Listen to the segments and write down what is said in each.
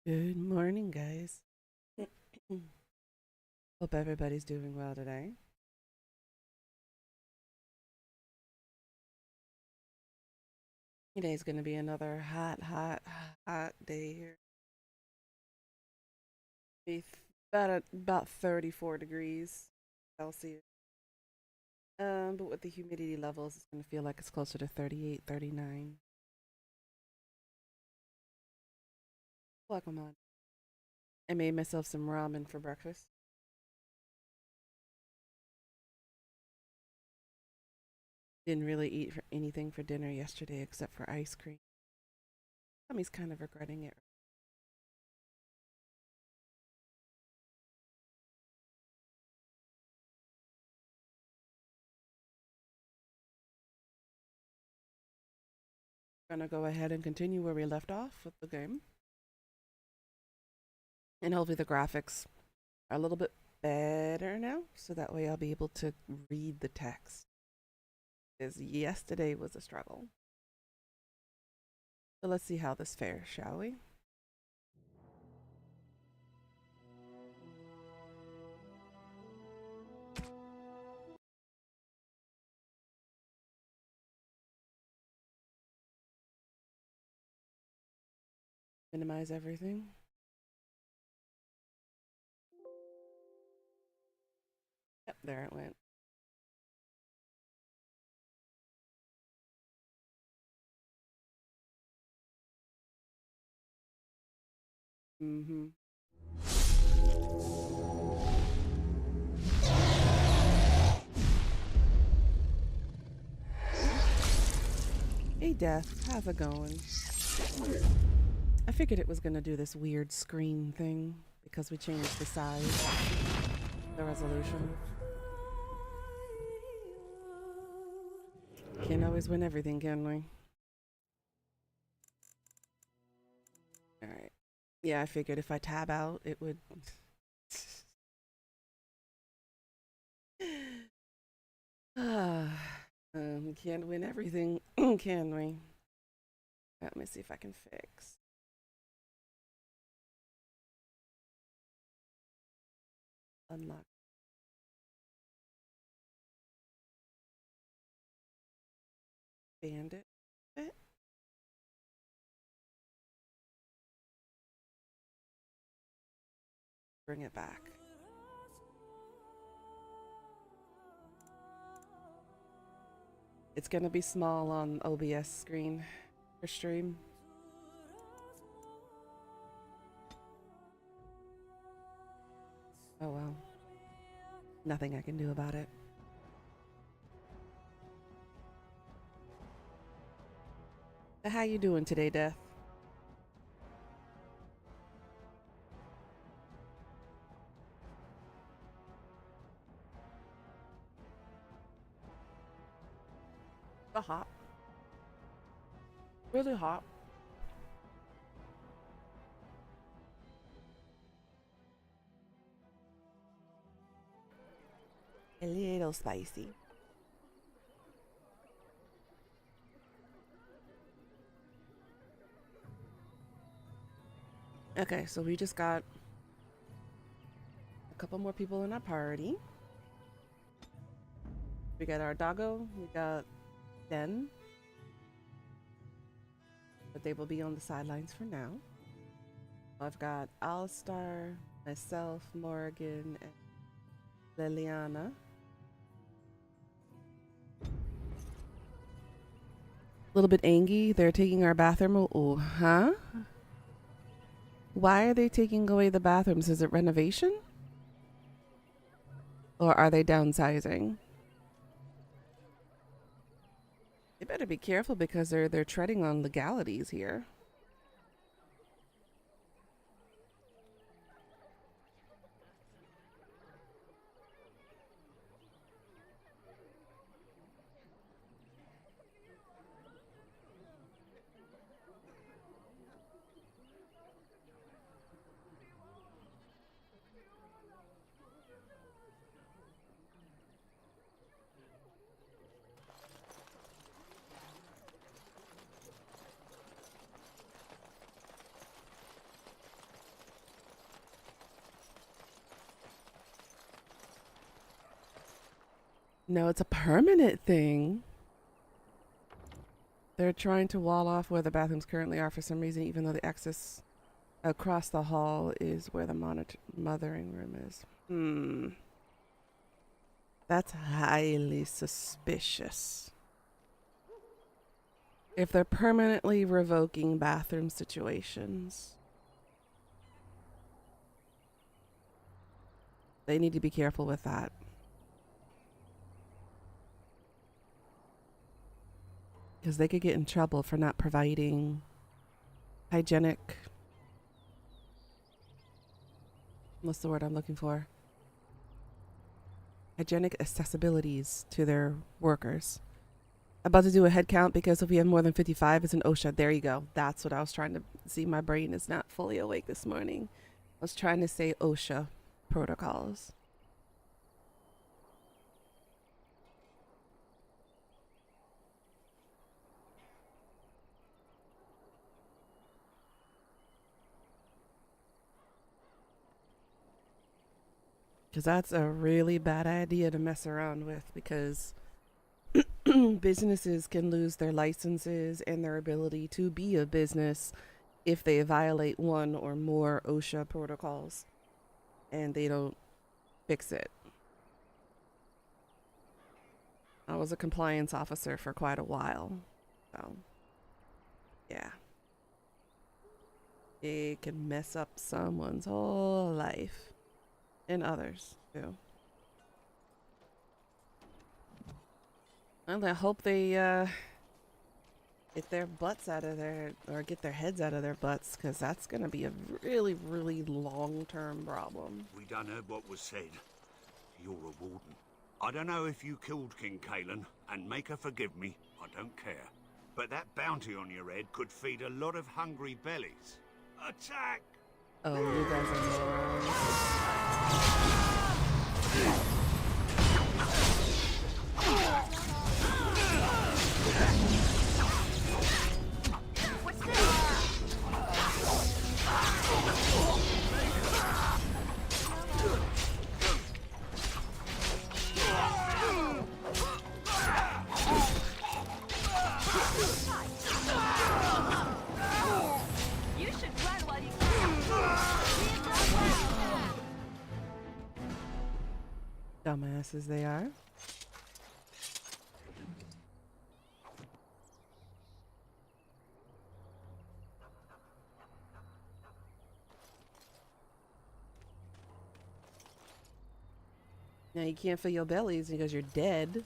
Good morning, guys. Hope everybody's doing well today. Today's going to be another hot day here. Be about 34 degrees Celsius. But with the humidity levels, it's going to feel like it's closer to 38, 39. Welcome on. I made myself some ramen for breakfast. Didn't really eat anything for dinner yesterday except for ice cream. Tommy's kind of regretting it. Gonna go ahead and continue where we left off with the game. And hopefully the graphics are a little bit better now, so that way I'll be able to read the text. Because yesterday was a struggle. So let's see how this fares, shall we? Minimize everything. Yep, there it went. Mm-hmm. Hey, Death, how's it going? I figured it was gonna do this weird screen thing because we changed the size, the resolution. Can't always win everything, can we? Alright. Yeah, I figured if I tab out, it would. Can't win everything, can we? Let me see if I can fix. Unlock. Bandit. Bring it back. It's gonna be small on OBS screen for stream. Oh well. Nothing I can do about it. How you doing today, Death? Hot. Really hot. A little spicy. Okay, so we just got a couple more people in our party. We got our doggo, we got Den, but they will be on the sidelines for now. I've got Alstar, myself, Morgan, and Liliana. A little bit angry. They're taking our bathroom. Oh, huh? Why are they taking away the bathrooms? Is it renovation? Or are they downsizing? They better be careful because they're treading on legalities here. No, it's a permanent thing. They're trying to wall off where the bathrooms currently are for some reason, even though the access across the hall is where the mothering room is. That's highly suspicious. If they're permanently revoking bathroom situations, they need to be careful with that. Because they could get in trouble for not providing hygienic, what's the word I'm looking for? Hygienic accessibilities to their workers. About to do a head count because if we have more than 55, it's an OSHA. There you go. That's what I was trying to see. My brain is not fully awake this morning. I was trying to say OSHA protocols. Because that's a really bad idea to mess around with, because businesses can lose their licenses and their ability to be a business if they violate one or more OSHA protocols and they don't fix it. I was a compliance officer for quite a while, so yeah. It can mess up someone's whole life. And others too. Well, I hope they get their butts out of there, or get their heads out of their butts, because that's going to be a really, really long-term problem. We done heard what was said. You're a warden. I don't know if you killed King Kalen, and make her forgive me, I don't care. But that bounty on your head could feed a lot of hungry bellies. Attack! Oh, you guys are morons. Dumbasses they are. Now you can't fill your bellies because you're dead.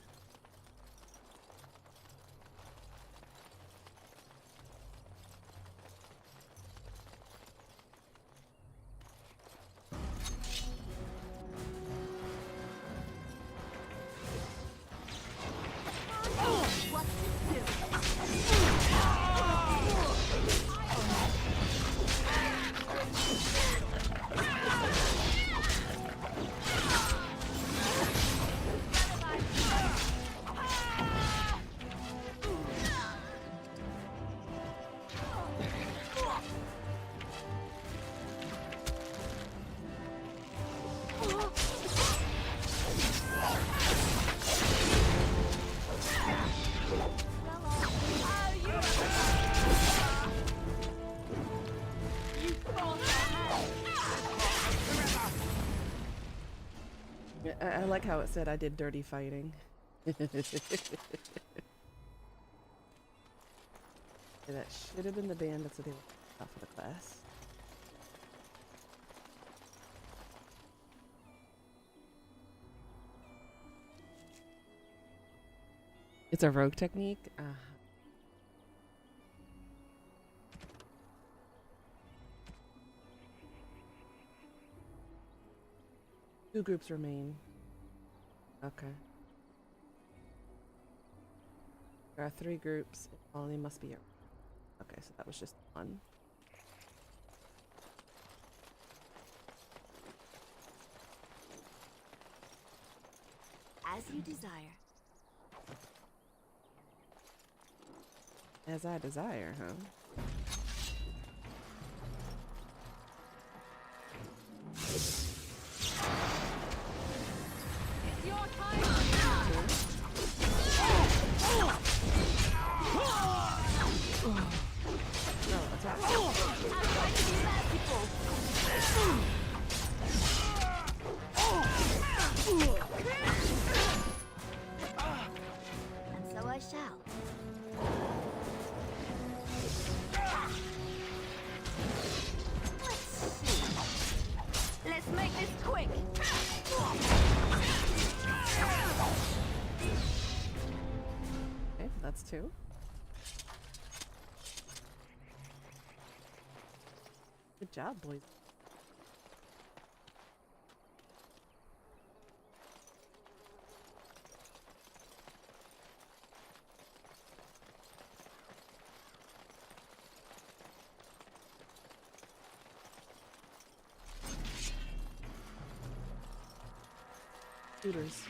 I like how it said I did dirty fighting. That should have been the bandits that they were off of the class. It's a rogue technique. Two groups remain. Okay. There are 3 groups. Well, they must be. Okay, so that was just one. As you desire. As I desire, huh? It's your time. too. Good job, boys. Shooters.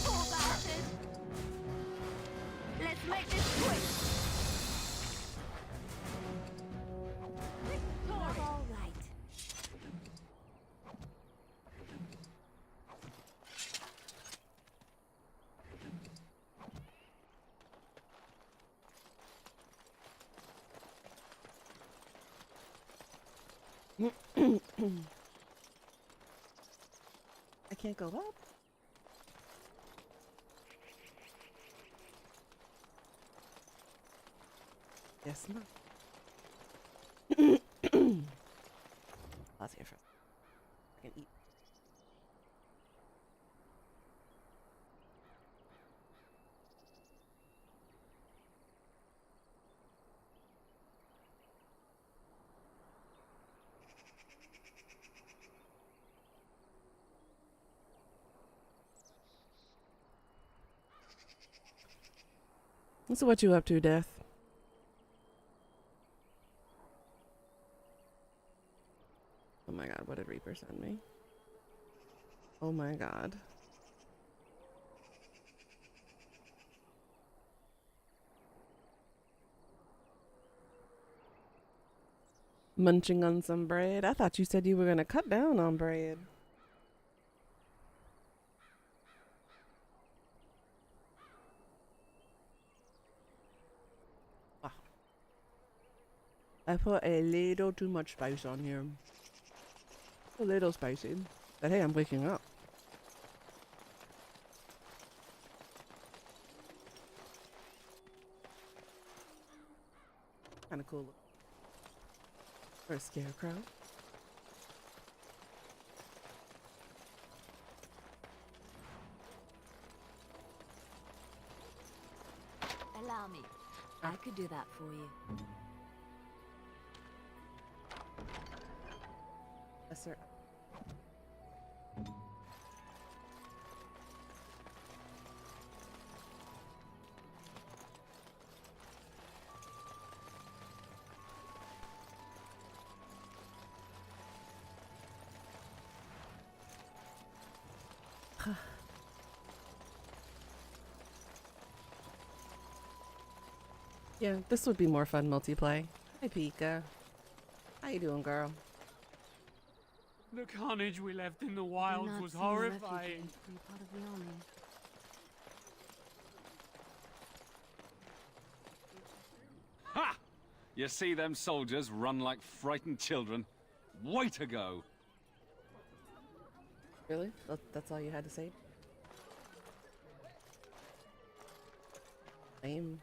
Poor bastard. Let's make this quick. All right. I can't go up. Yes, no. Pause here for I can eat. So what you up to, Death? Oh my god, what did Reaper send me? Oh my god. Munching on some bread? I thought you said you were gonna cut down on bread. Ah. I put a little too much spice on here. A little spicy. But hey, I'm waking up. Kinda cool look. For a scarecrow. Allow me. I could do that for you. Yes, sir. Yeah, this would be more fun multiplayer. Hi, Pika. How you doing, girl? The carnage we left in the Do wilds not was see a refugee horrifying. be part of the army. Ha! You see them soldiers run like frightened children? Way to go! Really? That's all you had to say? Lame.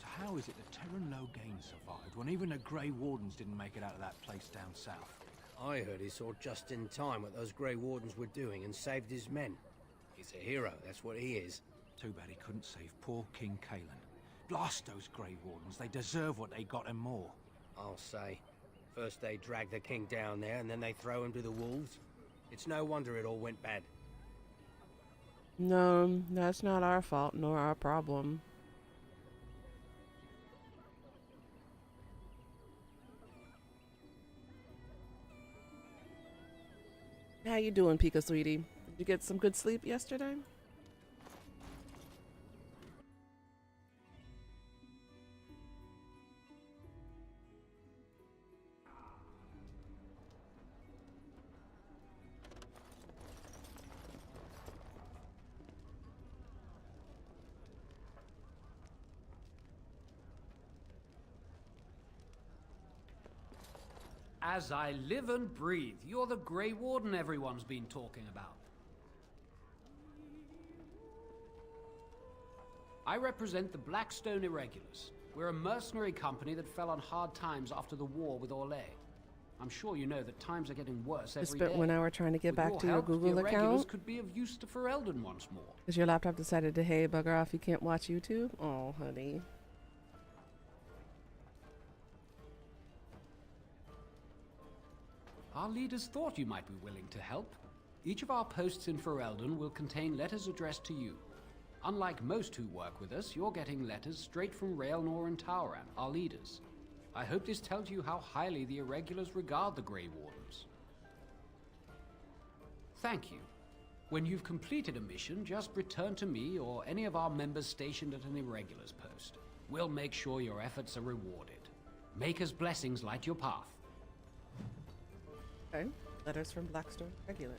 So how is it that N00na survived when even the Grey Wardens didn't make it out of that place down south? I heard he saw just in time what those Grey Wardens were doing and saved his men. He's a hero, that's what he is. Too bad he couldn't save poor King Kaelin. Blast those Grey Wardens, they deserve what they got and more. I'll say. First they drag the king down there and then they throw him to the wolves. It's no wonder it all went bad. No, that's not our fault nor our problem. How you doing, Pika sweetie? Did you get some good sleep yesterday? As I live and breathe, you're the Grey Warden everyone's been talking about. I represent the Blackstone Irregulars. We're a mercenary company that fell on hard times after the war with Orlais. I'm sure you know that times are getting worse You every day. spent 1 hour trying to get With back to your help, Google the Irregulars account. could be of use to Ferelden once more. Because your laptop decided to, hey, bugger off, you can't watch YouTube? Oh, honey. Our leaders thought you might be willing to help. Each of our posts in Ferelden will contain letters addressed to you. Unlike most who work with us, you're getting letters straight from Raelnor and Tauran, our leaders. I hope this tells you how highly the Irregulars regard the Grey Wardens. Thank you. When you've completed a mission, just return to me or any of our members stationed at an Irregulars post. We'll make sure your efforts are rewarded. Maker's blessings light your path. Okay. Letters from Blackstone Regular.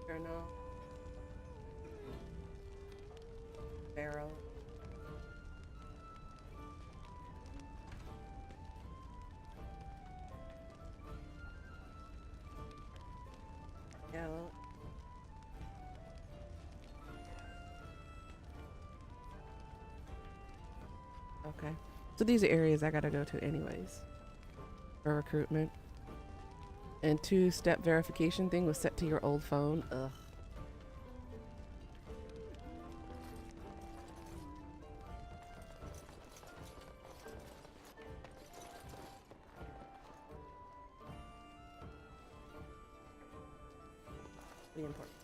Journal. Barrel. Yellow. Okay. So these are areas I gotta go to anyways for recruitment. And 2-step verification thing was set to your old phone. Ugh. Pretty important.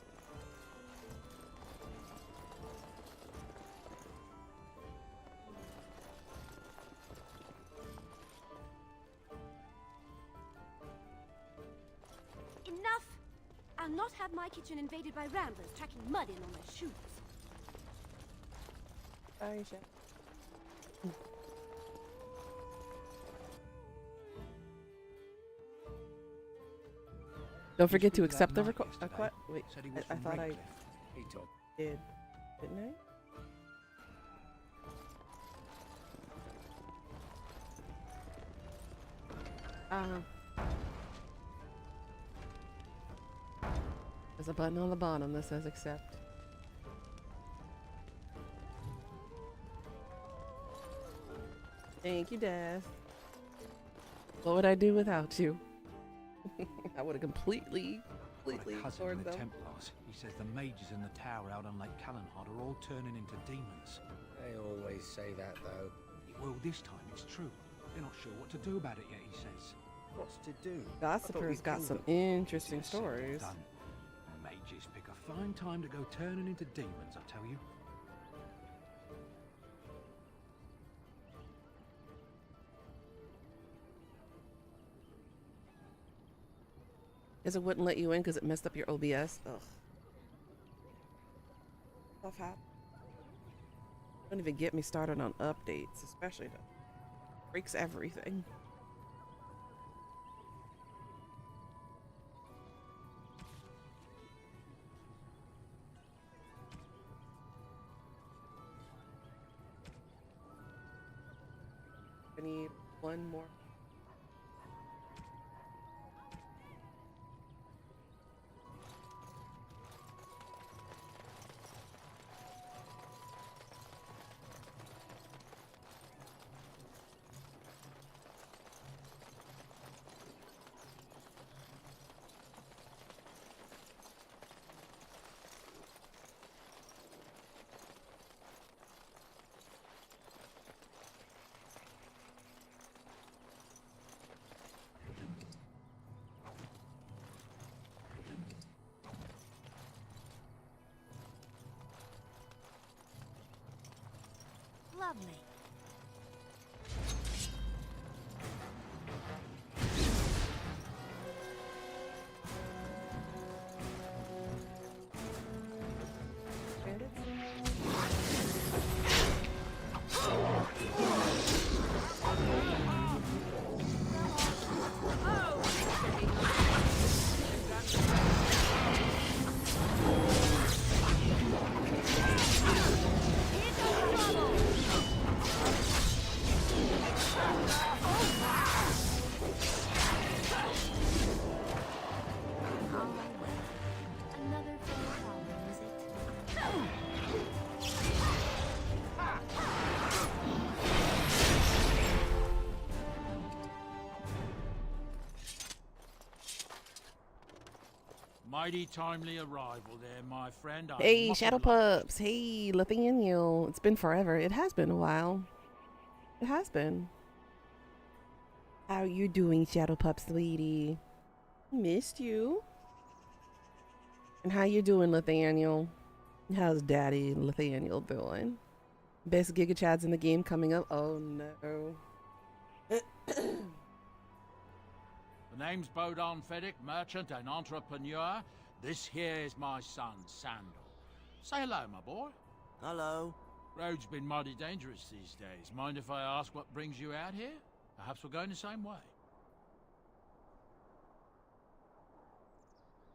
Enough! I'll not have my kitchen invaded by ramblers tracking mud in on my shoes. Sorry, Chef. Don't forget to accept the request. Wait, Said he was I from thought I Redcliffe. He told. did, didn't I? There's a button on the bottom that says accept. Thank you, Death. What would I do without you? I would have completely Got a cousin in ignored the them. Templars. He says the mages in the tower out on Lake Callanhard are all turning into demons. They always say that, though. Well, this time it's true. They're not sure what to do about it yet, he says. What's to do? Gossiper's got some Easier interesting said than stories. done. Mages pick a fine time to go turning into demons, I tell you. Guess it wouldn't let you in because it messed up your OBS. Ugh. Stuff happens. Don't even get me started on updates, especially that breaks everything. I need one more. Lovely. Mighty timely arrival there, my friend. I Hey, must Shadow oblige. Pups. Hey, Nathaniel. It's been forever. It has been a while. It has been. How you doing, Shadow Pup, sweetie? Missed you. And how you doing, Nathaniel? How's Daddy Nathaniel doing? Best Giga Chads in the game coming up. Oh no. The name's Bodon Feddick, merchant and entrepreneur. This here is my son, Sandal. Say hello, my boy. Hello. Road's been mighty dangerous these days. Mind if I ask what brings you out here? Perhaps we're going the same way.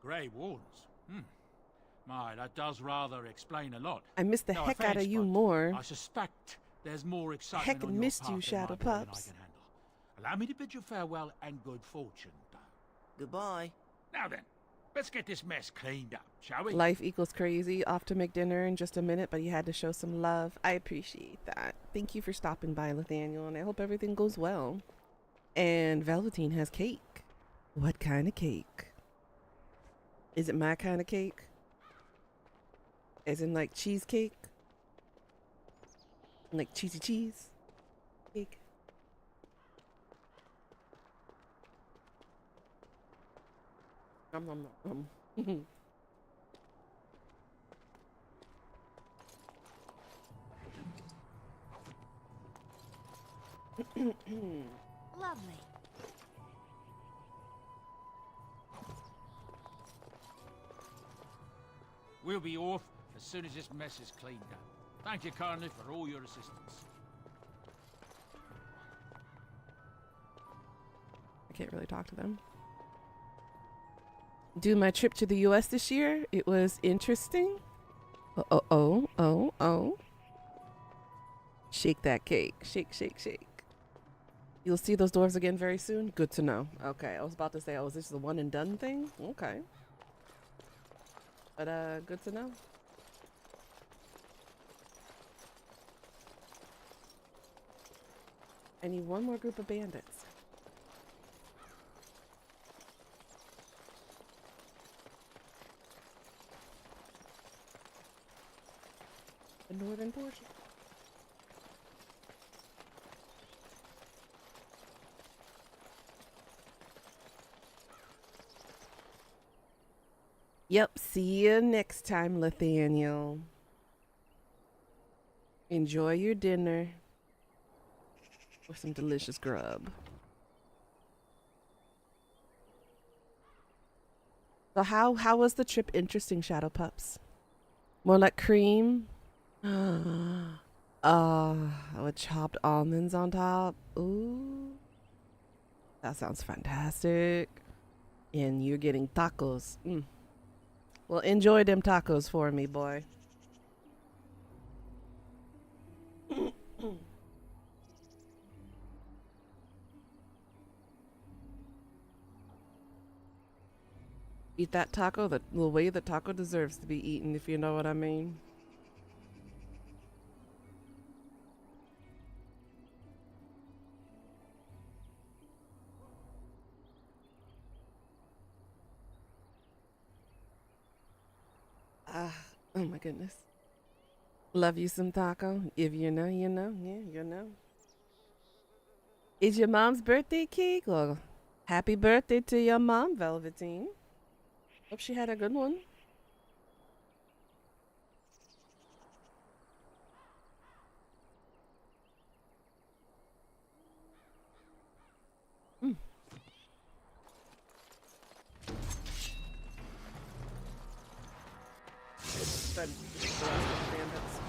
Grey Wardens. My, that does rather explain a lot. I missed the No heck out of offense, you but more. I suspect there's more excitement Heck on your missed path you, in Shadow my way than I Pups. can handle. Allow me to bid you farewell and good fortune, though. Goodbye. Now then, let's get this mess cleaned up, shall we? Life equals crazy. Off to make dinner in just a minute, but you had to show some love. I appreciate that. Thank you for stopping by, Nathaniel, and I hope everything goes well. And Velveteen has cake. What kind of cake? Is it my kind of cake? As in like cheesecake? Like cheesy cheese cake? Nom nom nom. Lovely. We'll be off as soon as this mess is cleaned up. Thank you kindly for all your assistance. I can't really talk to them. Do my trip to the US this year. It was interesting. Oh. Shake that cake. Shake, shake, shake. You'll see those dwarves again very soon? Good to know. Okay, I was about to say, oh, is this the one and done thing? Okay. But, good to know. I need one more group of bandits. The northern portion. Yep, see you next time, Nathaniel. Enjoy your dinner. Or some delicious grub. So how was the trip interesting, Shadow Pups? More like cream? With chopped almonds on top. Ooh. That sounds fantastic. And you're getting tacos. Well, enjoy them tacos for me, boy. Eat that taco the way the taco deserves to be eaten, if you know what I mean. Oh my goodness. Love you some taco. If you know, you know. Yeah, you know. Is your mom's birthday cake? Well, happy birthday to your mom, Velveteen. Hope she had a good one. Good. The last couple bandits.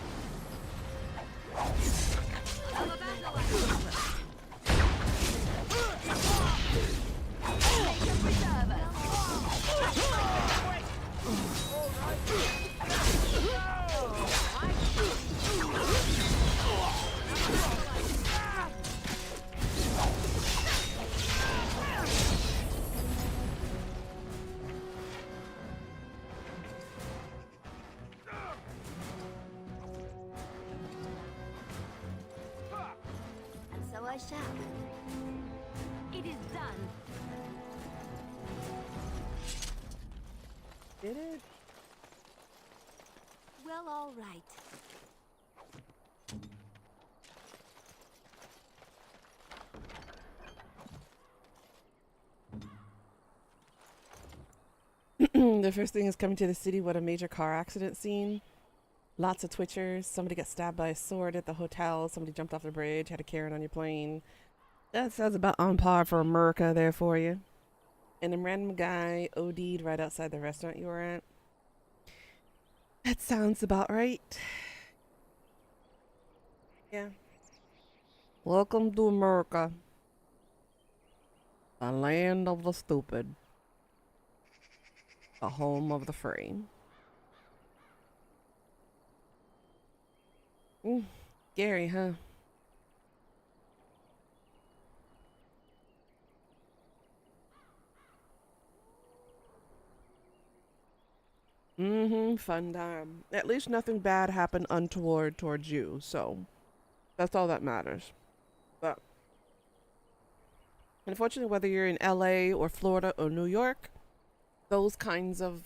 And so I shall. It is done. Did it? Well, all right. The first thing is coming to the city. What a major car accident scene. Lots of twitchers. Somebody got stabbed by a sword at the hotel. Somebody jumped off the bridge. Had a Karen on your plane. That sounds about on par for America there for you. And a random guy OD'd right outside the restaurant you were at. That sounds about right. Yeah. Welcome to America. The land of the stupid. The home of the free. Scary, huh? Fun time. At least nothing bad happened untoward towards you, so that's all that matters. But unfortunately, whether you're in LA or Florida or New York, those kinds of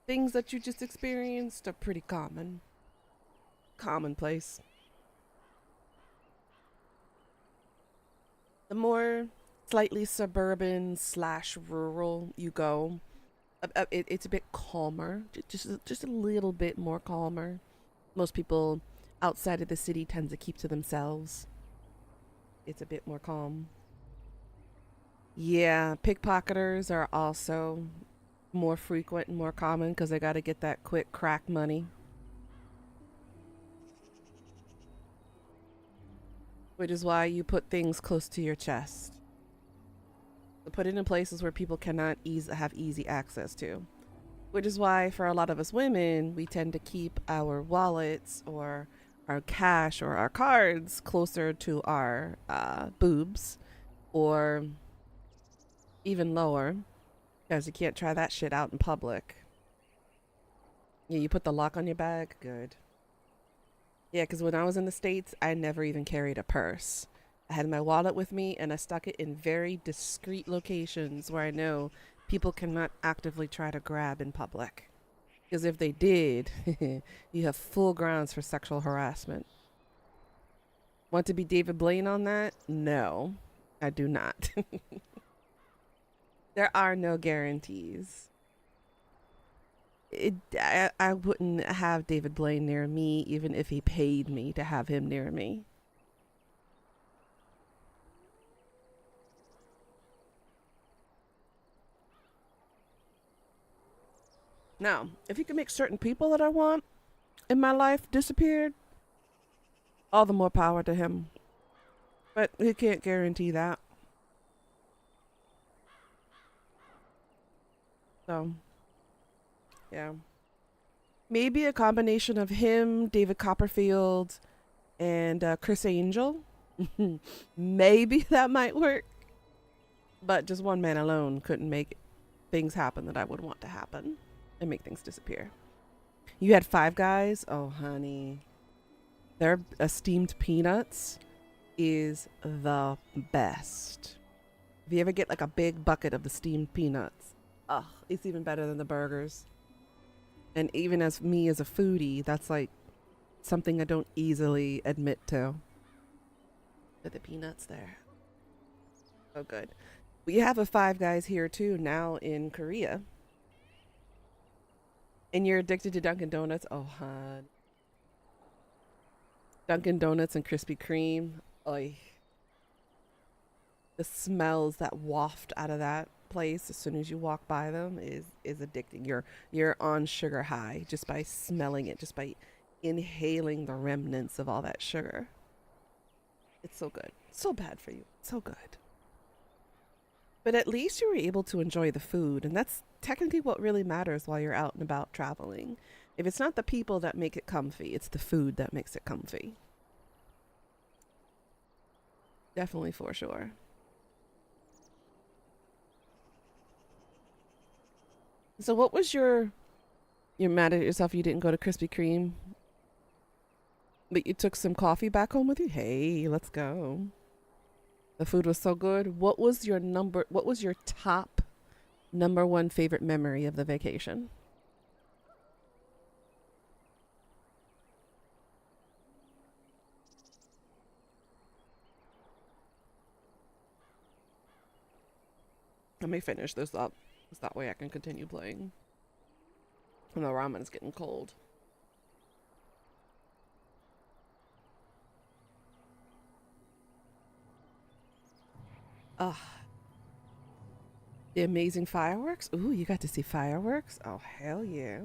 things that you just experienced are pretty commonplace. The more slightly suburban / rural you go, it's a bit calmer, just a little bit more calmer. Most people outside of the city tend to keep to themselves. It's a bit more calm. Yeah, pickpocketers are also more frequent and more common because they got to get that quick crack money. Which is why you put things close to your chest. Put it in places where people cannot have easy access to. Which is why for a lot of us women, we tend to keep our wallets or our cash or our cards closer to our boobs or even lower, because you can't try that shit out in public. Yeah, you put the lock on your bag? Good. Yeah, because when I was in the States, I never even carried a purse. I had my wallet with me and I stuck it in very discreet locations where I know people cannot actively try to grab in public. Because if they did, you have full grounds for sexual harassment. Want to be David Blaine on that? No, I do not. There are no guarantees. I wouldn't have David Blaine near me even if he paid me to have him near me. Now, if he can make certain people that I want in my life disappeared, all the more power to him. But he can't guarantee that. So, yeah. Maybe a combination of him, David Copperfield, and Chris Angel. Maybe that might work. But just one man alone couldn't make things happen that I would want to happen and make things disappear. You had Five Guys? Oh, honey. Their steamed peanuts is the best. If you ever get like a big bucket of the steamed peanuts, it's even better than the burgers. And even as me as a foodie, that's like something I don't easily admit to. But the peanuts there. So good. We have a Five Guys here too now in Korea. And you're addicted to Dunkin' Donuts? Oh, hon. Dunkin' Donuts and Krispy Kreme. Oy. The smells that waft out of that place as soon as you walk by them is addicting. You're on sugar high just by smelling it, just by inhaling the remnants of all that sugar. It's so good. So bad for you. So good. But at least you were able to enjoy the food, and that's technically what really matters while you're out and about traveling. If it's not the people that make it comfy, it's the food that makes it comfy. Definitely, for sure. So what was you're mad at yourself you didn't go to Krispy Kreme, but you took some coffee back home with you? Hey, let's go. The food was so good. What was your top Number one favorite memory of the vacation. Let me finish this up, so that way I can continue playing. And the ramen's getting cold. Ugh. The amazing fireworks? Ooh, you got to see fireworks? Oh, hell yeah.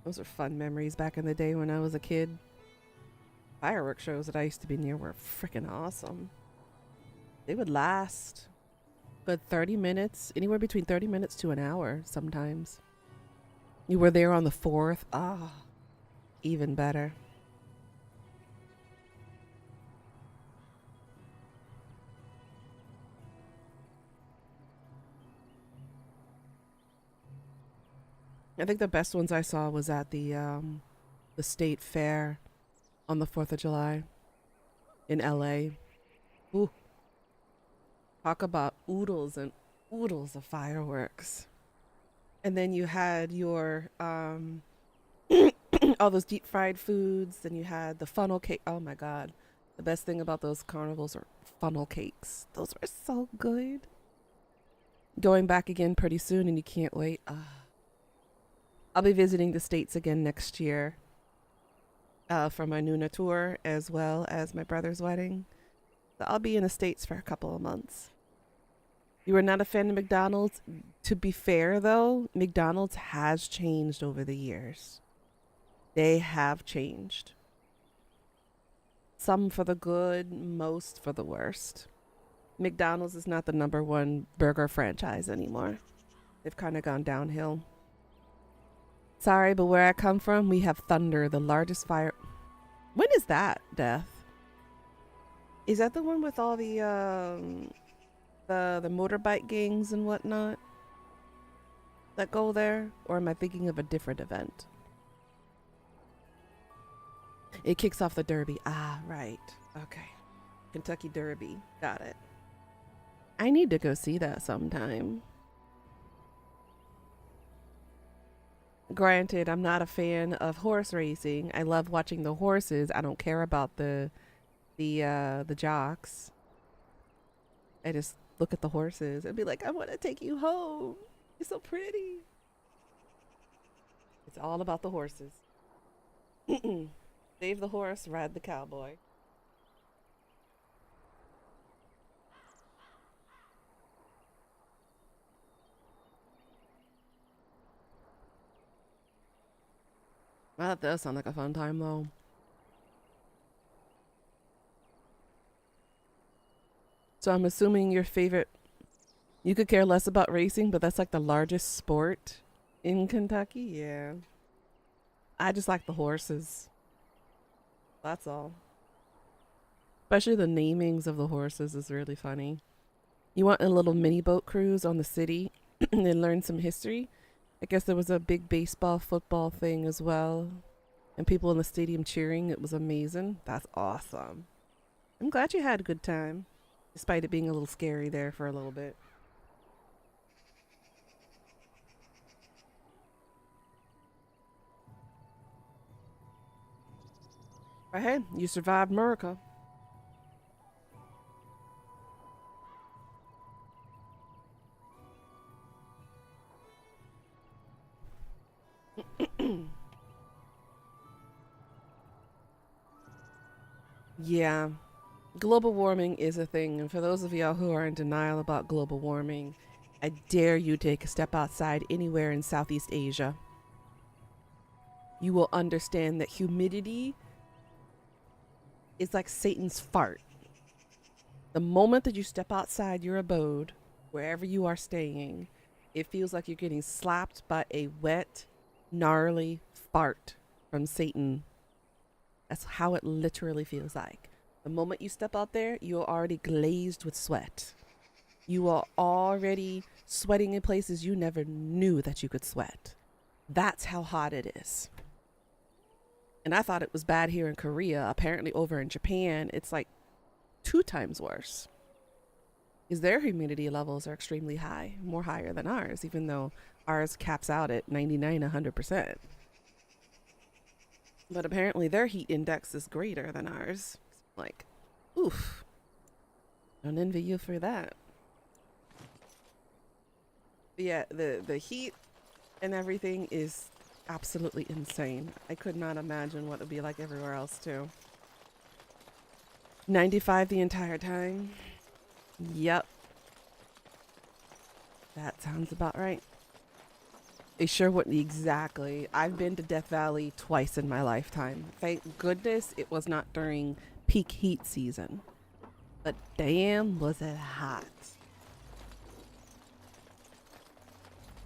Those are fun memories back in the day when I was a kid. Fireworks shows that I used to be near were freaking awesome. They would last good 30 minutes, anywhere between 30 minutes to an hour sometimes. You were there on the 4th. Ah, even better. I think the best ones I saw was at the state fair on the 4th of July in LA. Ooh. Talk about oodles and oodles of fireworks. And then you had your all those deep fried foods, and you had the funnel cake. Oh my god. The best thing about those carnivals are funnel cakes. Those were so good. Going back again pretty soon and you can't wait. I'll be visiting the States again next year for my N00na tour, as well as my brother's wedding. So I'll be in the States for a couple of months. You are not a fan of McDonald's? To be fair, though, McDonald's has changed over the years. They have changed. Some for the good, most for the worst. McDonald's is not the #1 burger franchise anymore. They've kind of gone downhill. Sorry, but where I come from, we have Thunder, the largest fire. When is that, Death? Is that the one with all the motorbike gangs and whatnot that go there? Or am I thinking of a different event? It kicks off the Derby. Ah, right. Okay. Kentucky Derby. Got it. I need to go see that sometime. Granted, I'm not a fan of horse racing. I love watching the horses. I don't care about the jocks. I just look at the horses and be like, I want to take you home. You're so pretty. It's all about the horses. Save the horse, ride the cowboy. Well, that does sound like a fun time, though. So I'm assuming your favorite... You could care less about racing, but that's like the largest sport in Kentucky? Yeah. I just like the horses. That's all. Especially the namings of the horses is really funny. You want a little mini boat cruise on the city and learn some history? I guess there was a big baseball, football thing as well. And people in the stadium cheering. It was amazing. That's awesome. I'm glad you had a good time. Despite it being a little scary there for a little bit. But hey, you survived America. Yeah, global warming is a thing. And for those of y'all who are in denial about global warming, I dare you take a step outside anywhere in Southeast Asia. You will understand that humidity is like Satan's fart. The moment that you step outside your abode, wherever you are staying, it feels like you're getting slapped by a wet, gnarly fart from Satan. That's how it literally feels like. The moment you step out there, you are already glazed with sweat. You are already sweating in places you never knew that you could sweat. That's how hot it is. And I thought it was bad here in Korea. Apparently over in Japan, it's like 2 times worse. Is their humidity levels are extremely high, more higher than ours, even though ours caps out at 99, 100%. But apparently their heat index is greater than ours. Like, oof. Don't envy you for that. But yeah, the heat and everything is absolutely insane. I could not imagine what it would be like everywhere else too. 95 the entire time. Yep. That sounds about right. It sure wouldn't exactly. I've been to Death Valley twice in my lifetime. Thank goodness it was not during peak heat season. But damn, was it hot.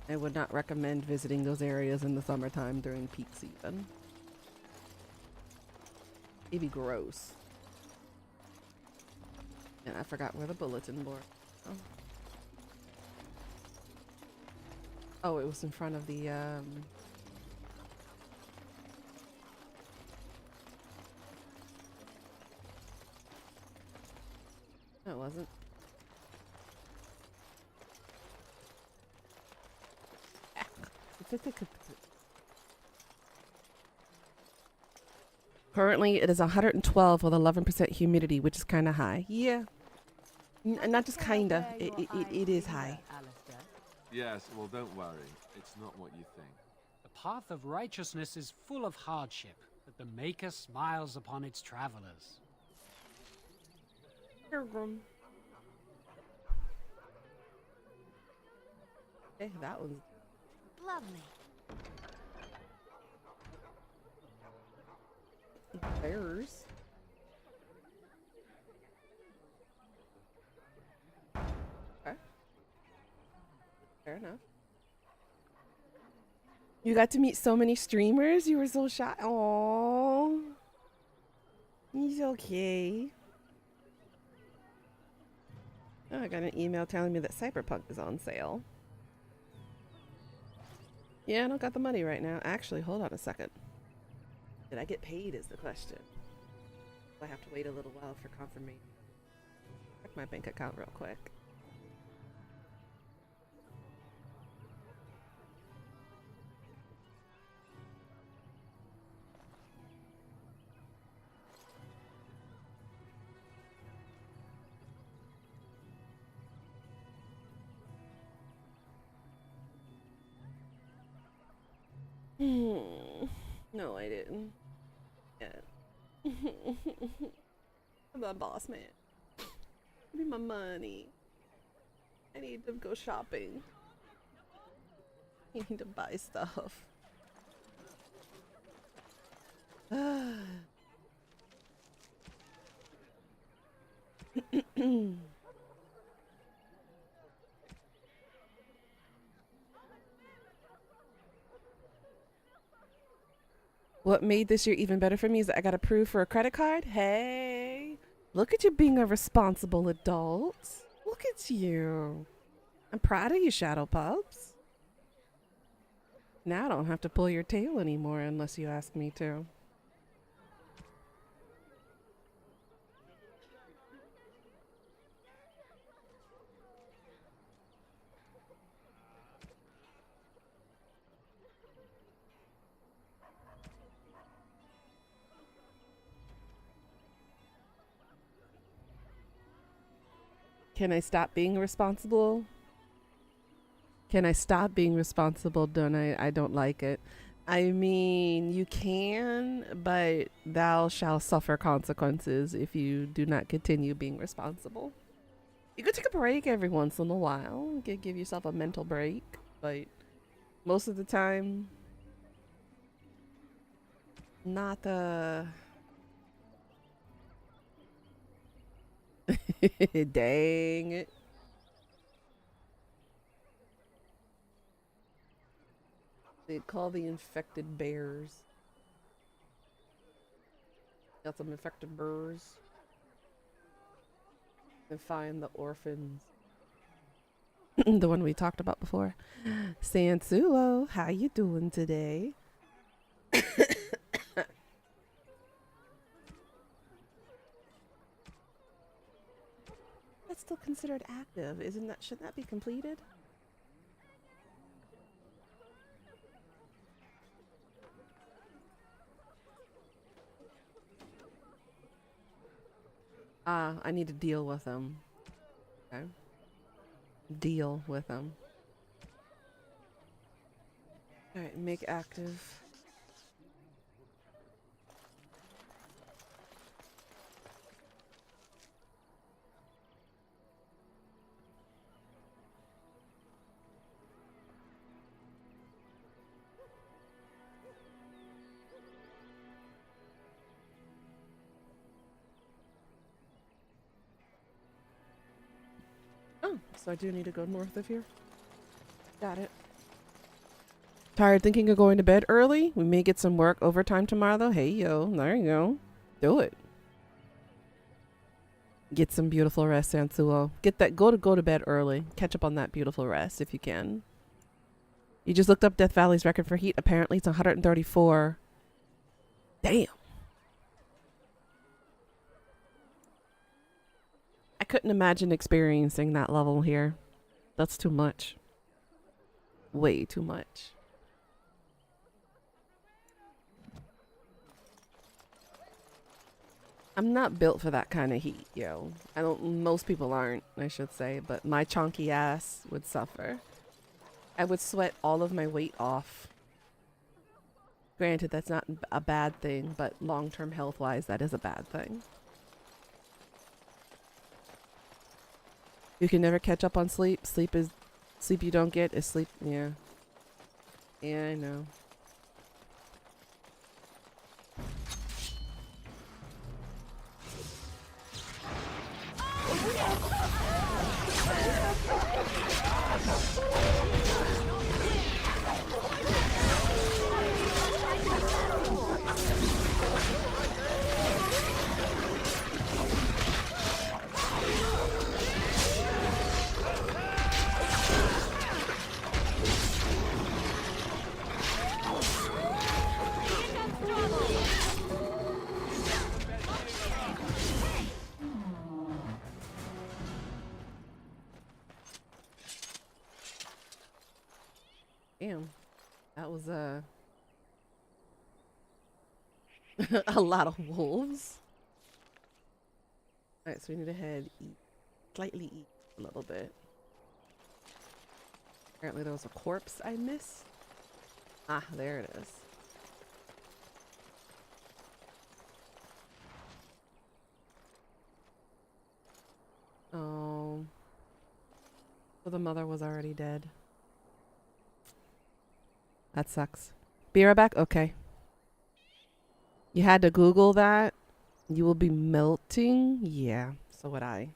I would not recommend visiting those areas in the summertime during peak season. It'd be gross. And I forgot where the bulletin board. Oh, it was in front of the No, it wasn't. Currently, it is 112 with 11% humidity, which is kind of high. Yeah. Not just kinda. It is high. Yes, well, don't worry. It's not what you think. The path of righteousness is full of hardship, but the Maker smiles upon its travelers. Pilgrim. Hey, that was Lovely. bears. Okay. Fair enough. You got to meet so many streamers. You were so shy. Aww. He's okay. Oh, I got an email telling me that Cyberpunk is on sale. Yeah, I don't got the money right now. Actually, hold on a second. Did I get paid is the question. I have to wait a little while for confirmation. Check my bank account real quick. No, I didn't. Yeah. I'm a boss man. Give me my money. I need to go shopping. I need to buy stuff. What made this year even better for me is that I got approved for a credit card. Hey, look at you being a responsible adult. Look at you. I'm proud of you, Shadow Pups. Now I don't have to pull your tail anymore unless you ask me to. Can I stop being responsible? Can I stop being responsible? Don't I don't like it. I mean, you can, but thou shalt suffer consequences if you do not continue being responsible. You could take a break every once in a while. Give yourself a mental break, but most of the time, not the... Dang it. They call the infected bears. Got some infected bears. And find the orphans. The one we talked about before. Sansuo, how you doing today? still considered active? Isn't that, shouldn't that be completed? Ah, I need to deal with them. Okay. Deal with them. Alright, make active. Oh, so I do need to go north of here. Got it. Tired thinking of going to bed early? We may get some work overtime tomorrow though. Hey yo, there you go. Do it. Get some beautiful rest, Sansuo. Get that go to bed early. Catch up on that beautiful rest if you can. You just looked up Death Valley's record for heat. Apparently it's 134. Damn. I couldn't imagine experiencing that level here. That's too much. Way too much. I'm not built for that kind of heat, yo. I don't, most people aren't, I should say, but my chunky ass would suffer. I would sweat all of my weight off. Granted, that's not a bad thing, but long-term health-wise, that is a bad thing. You can never catch up on sleep. Sleep you don't get is sleep. Yeah. Yeah, I know. Damn, that was a lot of wolves. All right, so we need to head slightly east a little bit. Apparently there was a corpse I missed. Ah, there it is. Oh, so the mother was already dead. That sucks. Be right back? Okay. You had to Google that? You will be melting? Yeah, so would I.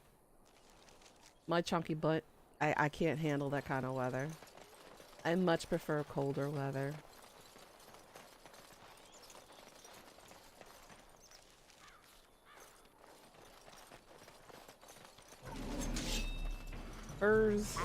My chunky butt, I can't handle that kind of weather. I much prefer colder weather. Furs.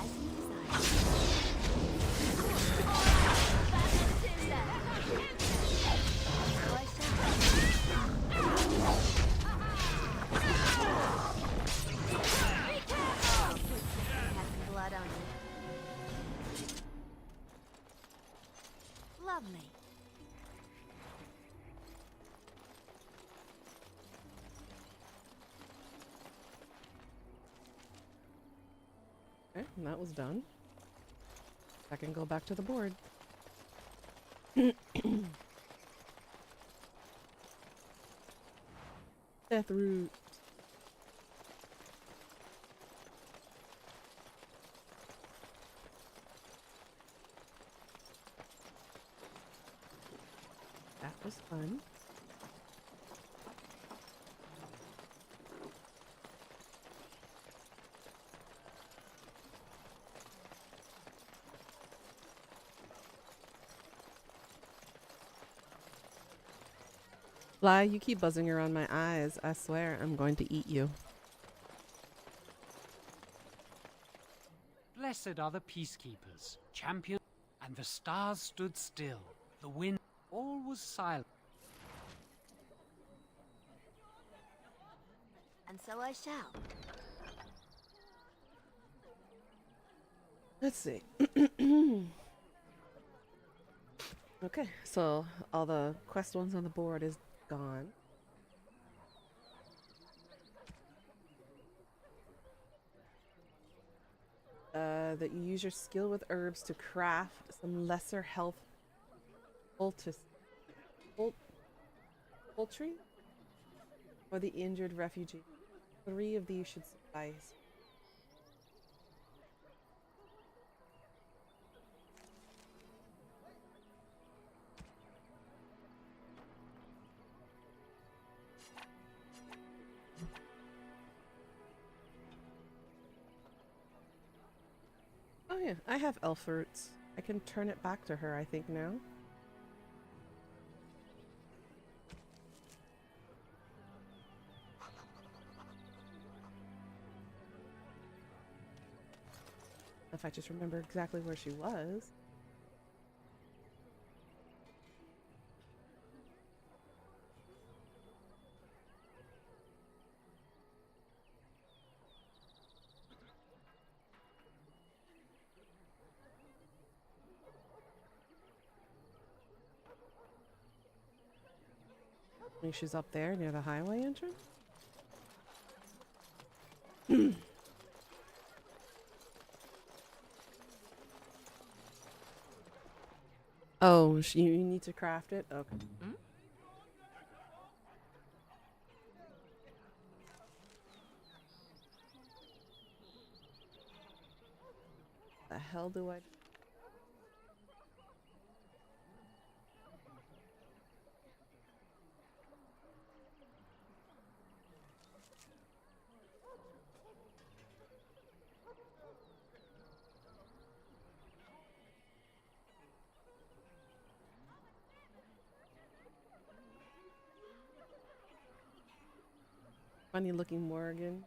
Lovely. Okay, and that was done. I can go back to the board. Death root. That was fun. Fly, you keep buzzing around my eyes. I swear I'm going to eat you. Blessed are the peacekeepers, champion, and the stars stood still. The wind, all was silent. And so I shall. Let's see. Okay, so all the quest ones on the board is gone. That you use your skill with herbs to craft some lesser health poultry for the injured refugee. 3 of these should suffice. Oh yeah, I have elf roots. I can turn it back to her, I think, now. If I just remember exactly where she was. I think she's up there near the highway entrance. Oh, you need to craft it? Okay. The hell do I... Funny looking Morgan.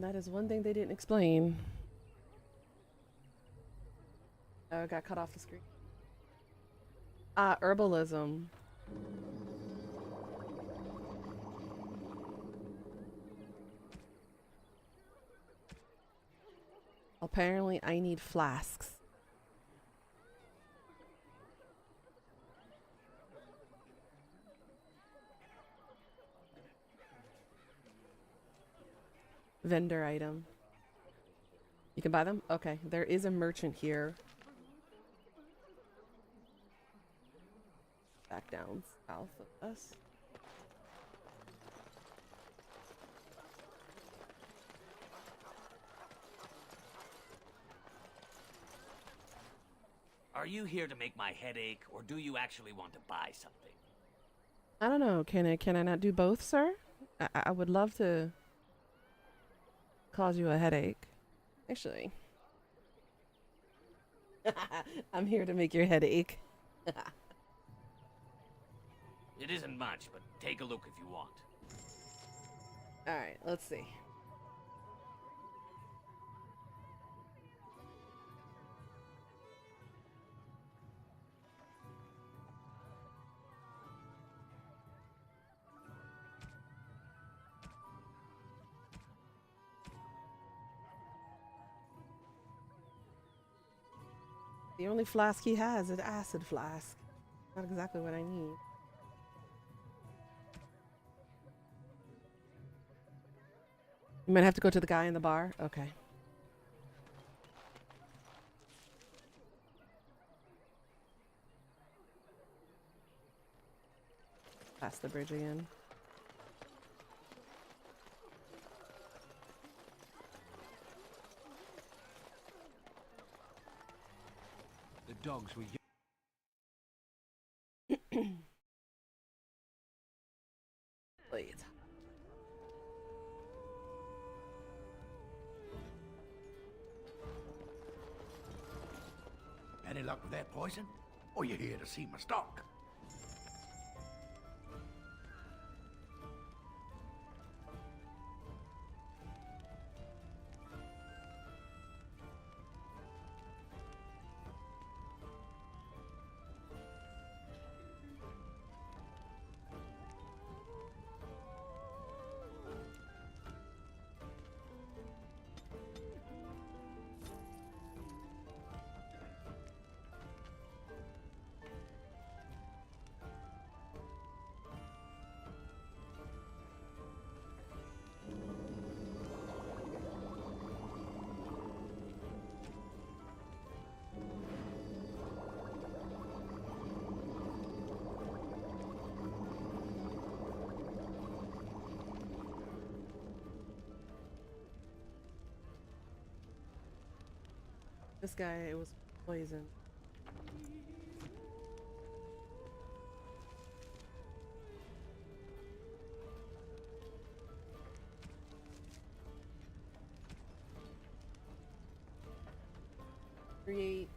That is one thing they didn't explain. Oh, I got cut off the screen. Herbalism. Apparently, I need flasks. Vendor item. You can buy them? Okay. There is a merchant here. Back down south of us. Are you here to make my head ache, or do you actually want to buy something? I don't know. Can I not do both, sir? I would love to cause you a headache. Actually. I'm here to make your head ache. It isn't much, but take a look if you want. Alright, let's see. The only flask he has is acid flask. Not exactly what I need. You might have to go to the guy in the bar. Okay. Pass the bridge again. The dogs were... Wait. Any luck with that poison? Or you here to see my stock? This guy was poisoned. Create.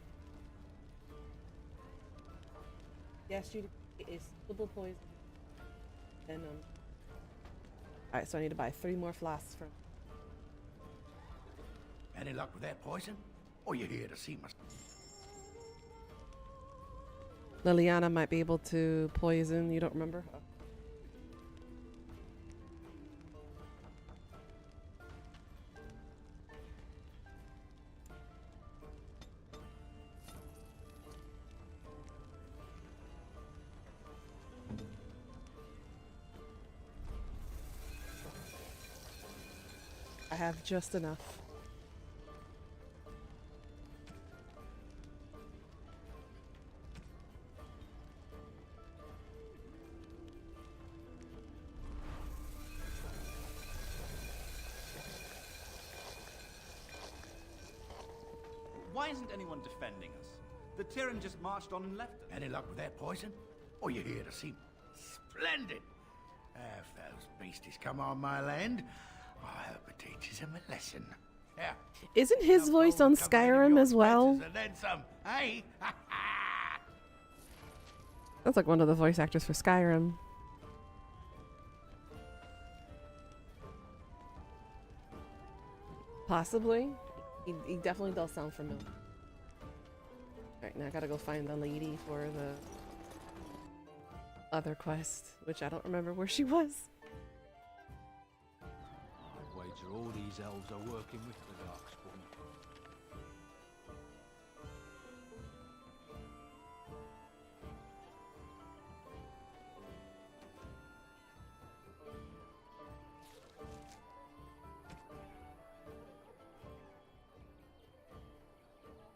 Yes, you to create a suitable poison. And Alright, so I need to buy 3 more flasks from. Any luck with that poison? Or you here to see my... Liliana might be able to poison. You don't remember? Oh. I have just enough. Why isn't anyone defending us? The Tyrann just marched on and left us. Any luck with that poison? Or you here to see... Splendid! If those beasties come on my land, I hope it teaches them a lesson. Yeah. Isn't his voice on Skyrim as well? And then some, hey? That's like one of the voice actors for Skyrim. Possibly. He definitely does sound familiar. Alright, now I gotta go find the lady for the other quest, which I don't remember where she was. I wager all these elves are working with the Darkspawn.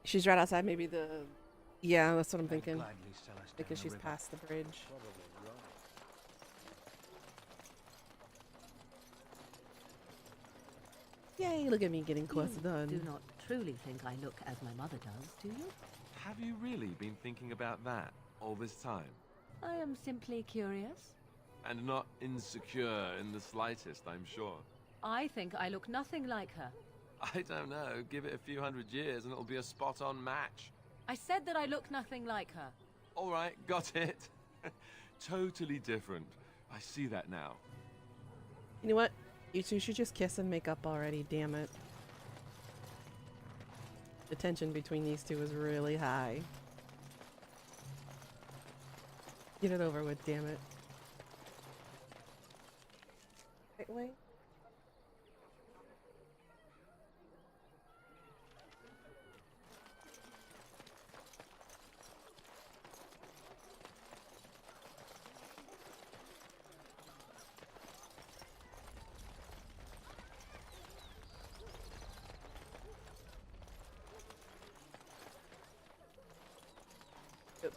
She's right outside, maybe the... Yeah, that's what I'm thinking. Because she's past the bridge. Yay, look at me getting quests done. Do not truly think I look as my mother does, do you? Have you really been thinking about that all this time? I am simply curious. And not insecure in the slightest, I'm sure. I think I look nothing like her. I don't know. Give it a few hundred years and it'll be a spot-on match. I said that I look nothing like her. All right, got it. Totally different. I see that now. You know what? You two should just kiss and make up already, damn it. The tension between these two is really high. Get it over with, damn it. Wait.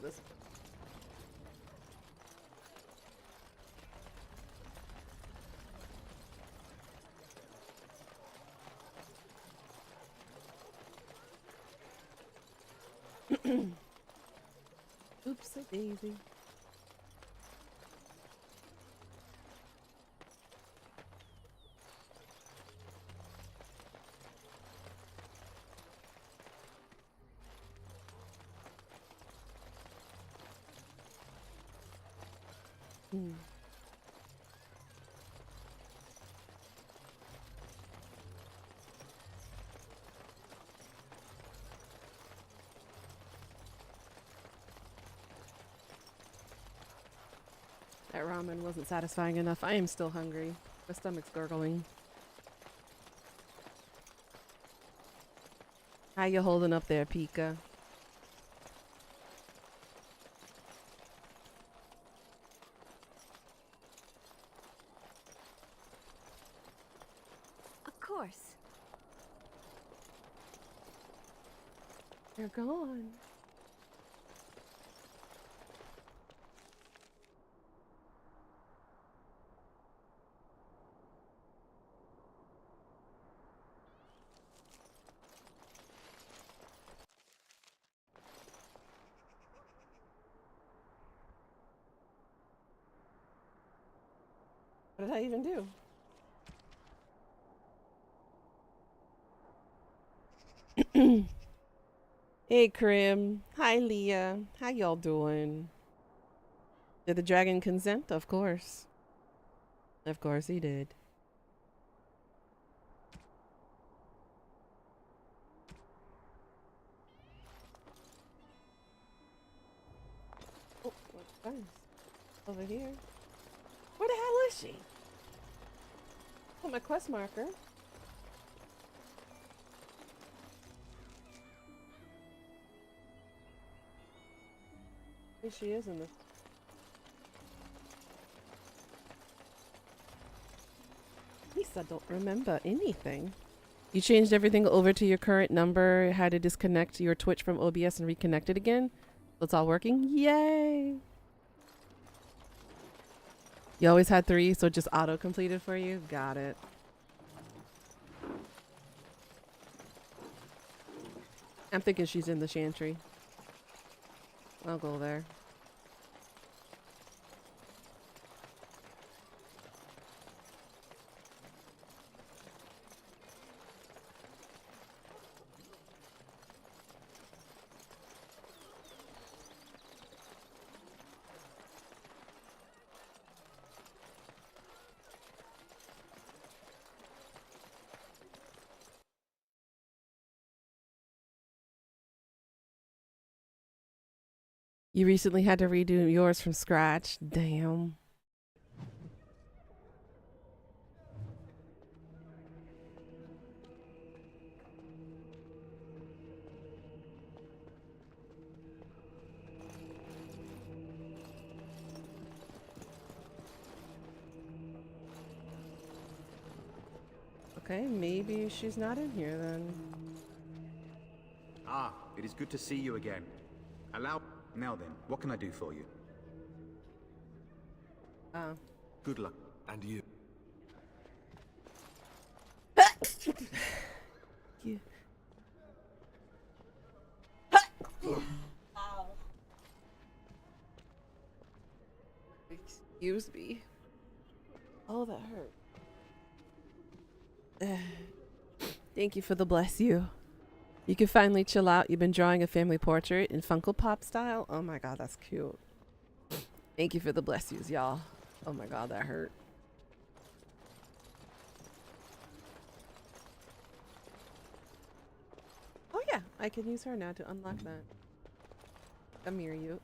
This. Oops, a daisy. Hmm. That ramen wasn't satisfying enough. I am still hungry. My stomach's gurgling. How you holding up there, Pika? Of course. They're gone. What did I even do? Hey, Krim. Hi, Leah. How y'all doing? Did the dragon consent? Of course. Of course he did. Oh, what's this? Over here. Where the hell is she? Oh, my quest marker. Here she is in this. At least I don't remember anything. You changed everything over to your current number, had to disconnect your Twitch from OBS and reconnect it again. So it's all working. Yay! You always had 3, so it just auto-completed for you? Got it. I'm thinking she's in the Chantry. I'll go there. You recently had to redo yours from scratch. Damn. Okay, maybe she's not in here then. Ah, it is good to see you again. Allow... Now then, what can I do for you? Good luck. And you. You. Excuse me. Oh, that hurt. Thank you for the bless you. You can finally chill out. You've been drawing a family portrait in Funko Pop style. Oh my god, that's cute. Thank you for the bless yous, y'all. Oh my god, that hurt. Oh yeah, I can use her now to unlock that. Come here, you.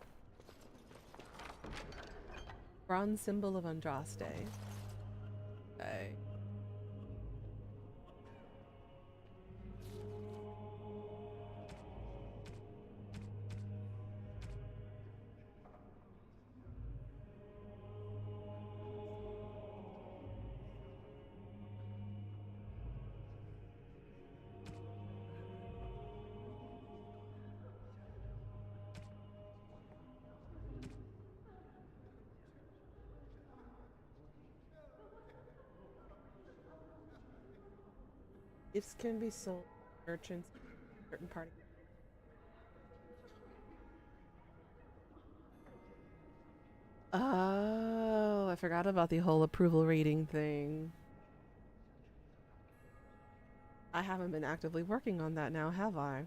Bronze symbol of Andraste. Okay. Gifts can be sold to merchants in certain party. Oh, I forgot about the whole approval rating thing. I haven't been actively working on that now, have I?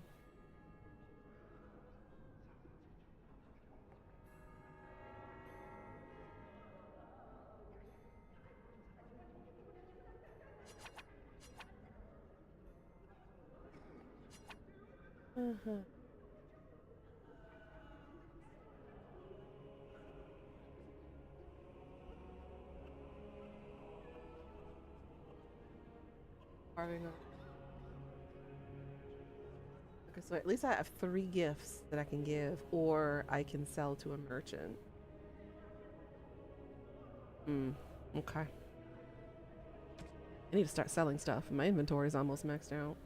Uh-huh. Carving over. Okay, so at least I have 3 gifts that I can give, or I can sell to a merchant. Okay. I need to start selling stuff. My inventory is almost maxed out.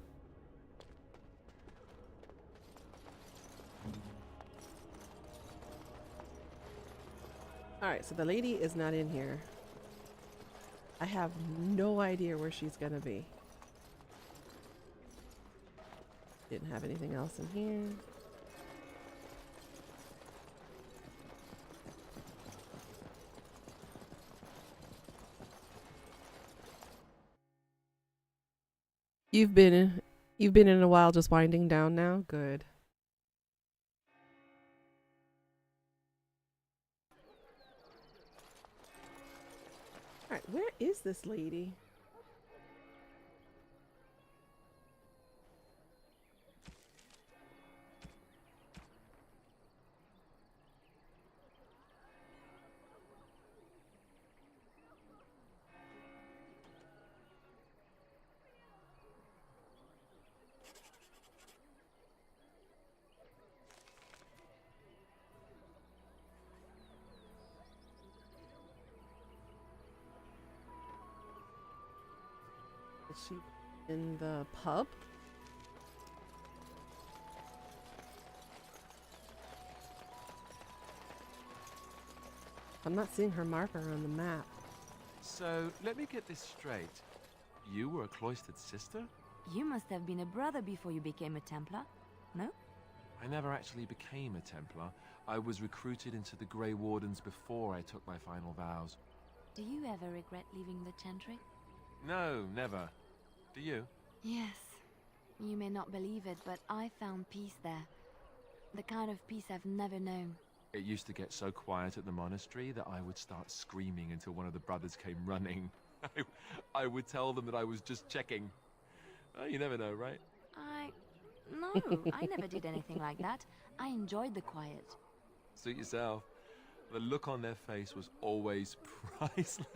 Alright, so the lady is not in here. I have no idea where she's gonna be. Didn't have anything else in here. You've been in a while, just winding down now? Good. Alright, where is this lady? Is she in the pub? I'm not seeing her marker on the map. So, let me get this straight. You were a cloistered sister? You must have been a brother before you became a Templar, no? I never actually became a Templar. I was recruited into the Grey Wardens before I took my final vows. Do you ever regret leaving the Chantry? No, never. Do you? Yes. You may not believe it, but I found peace there. The kind of peace I've never known. It used to get so quiet at the monastery that I would start screaming until one of the brothers came running. I would tell them that I was just checking. Oh, you never know, right? No, I never did anything like that. I enjoyed the quiet. Suit yourself. The look on their face was always priceless.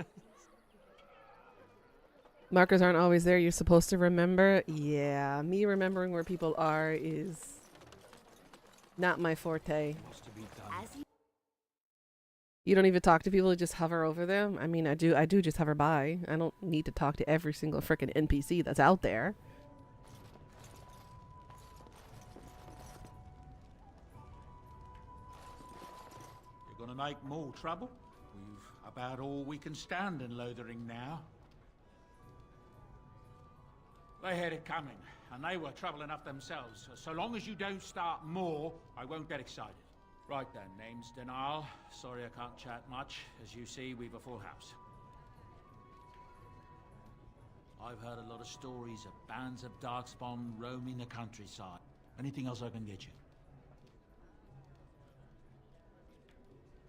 Markers aren't always there. You're supposed to remember. Yeah, me remembering where people are is not my forte. You don't even talk to people, you just hover over them. I mean, I do just hover by. I don't need to talk to every single frickin' NPC that's out there. You're gonna make more trouble? We've about all we can stand in Lothering now. They had it coming, and they were trouble enough themselves. So long as you don't start more, I won't get excited. Right then, name's Denal. Sorry I can't chat much. As you see, we've a full house. I've heard a lot of stories of bands of Darkspawn roaming the countryside. Anything else I can get you?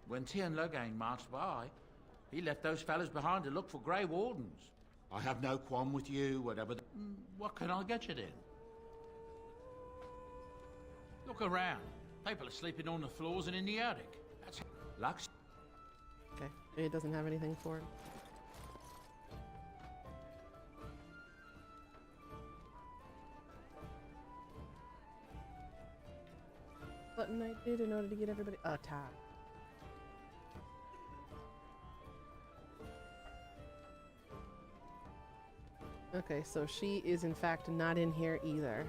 When Tien Logain marched by, he left those fellas behind to look for Grey Wardens. I have no qualm with you, whatever. What can I get you then? Look around. People are sleeping on the floors and in the attic. That's Lux. Okay, it doesn't have anything for it. Button I did in order to get everybody a tab. Okay, so she is in fact not in here either.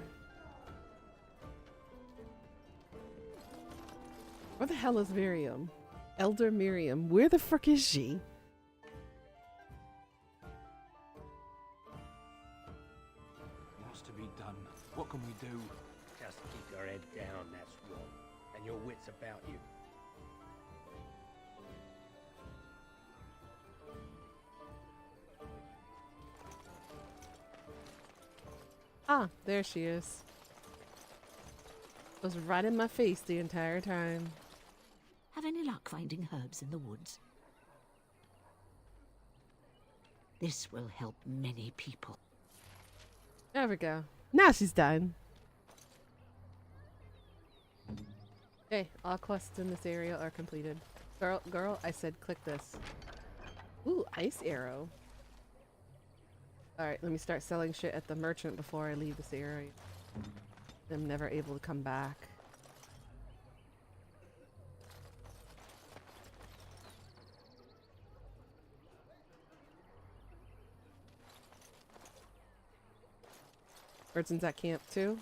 Where the hell is Miriam? Elder Miriam. Where the frick is she? What's to be done? What can we do? Just keep your head down, that's wrong. And your wits about you. Ah, there she is. Was right in my face the entire time. Have any luck finding herbs in the woods? This will help many people. There we go. Now she's done. Okay, all quests in this area are completed. Girl, I said click this. Ooh, ice arrow. Alright, let me start selling shit at the merchant before I leave this area. I'm never able to come back. Merchant's at camp too?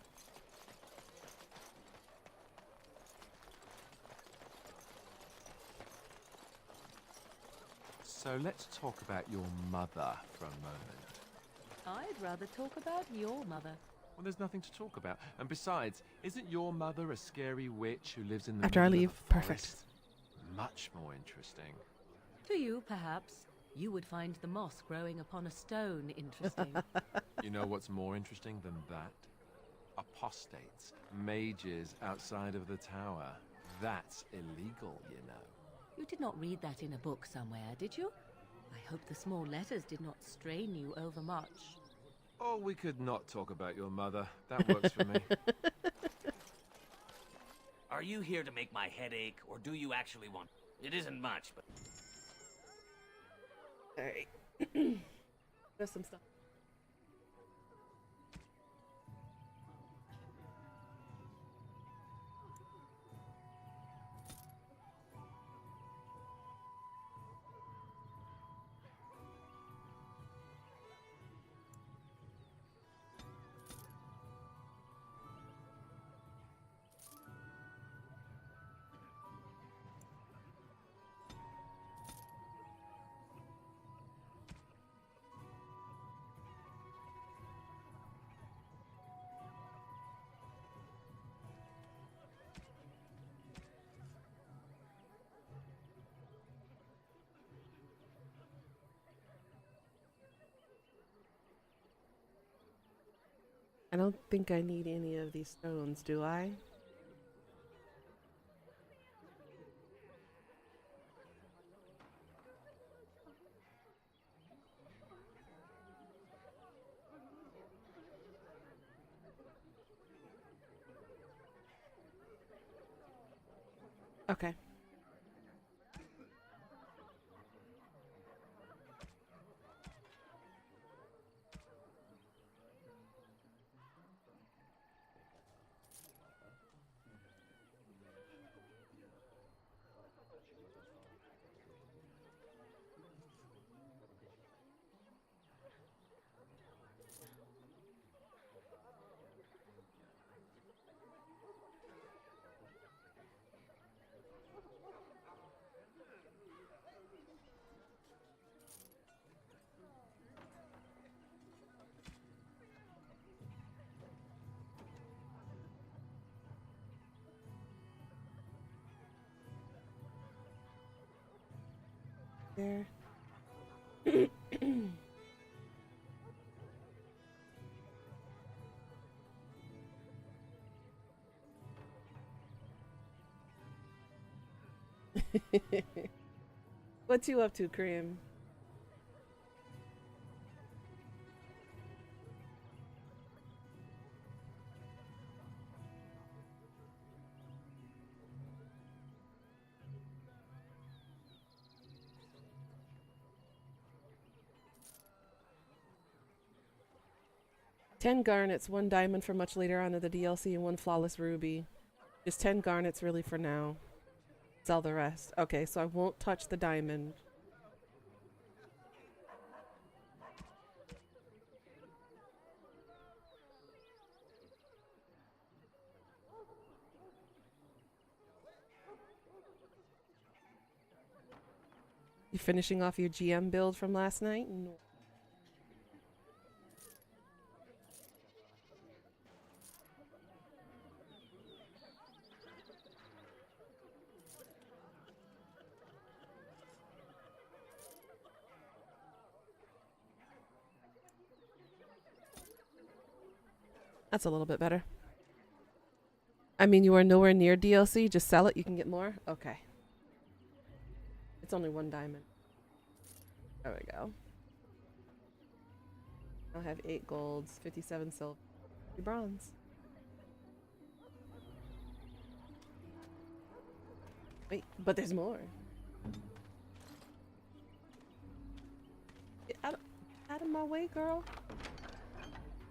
So let's talk about your mother for a moment. I'd rather talk about your mother. Well, there's nothing to talk about. And besides, isn't your mother a scary witch who lives in the After I middle leave, of a perfect. forest? Much more interesting. To you, perhaps. You would find the moss growing upon a stone interesting. You know what's more interesting than that? Apostates, mages outside of the tower. That's illegal, you know. You did not read that in a book somewhere, did you? I hope the small letters did not strain you overmuch. Or we could not talk about your mother. That works for me. Are you here to make my head ache, or do you actually want... It isn't much, but... Alright. There's some stuff. I don't think I need any of these stones, do I? Okay. There. What you up to, Cream? $10 garnets, 1 diamond for much later on in the DLC, and 1 flawless ruby. Just 10 garnets really for now. Sell the rest. Okay, so I won't touch the diamond. You finishing off your GM build from last night? No. That's a little bit better. I mean, you are nowhere near DLC. Just sell it. You can get more. Okay. It's only 1 diamond. There we go. I'll have 8 golds, 57 silver, 3 bronze. Wait, but there's more. Get out of my way, girl.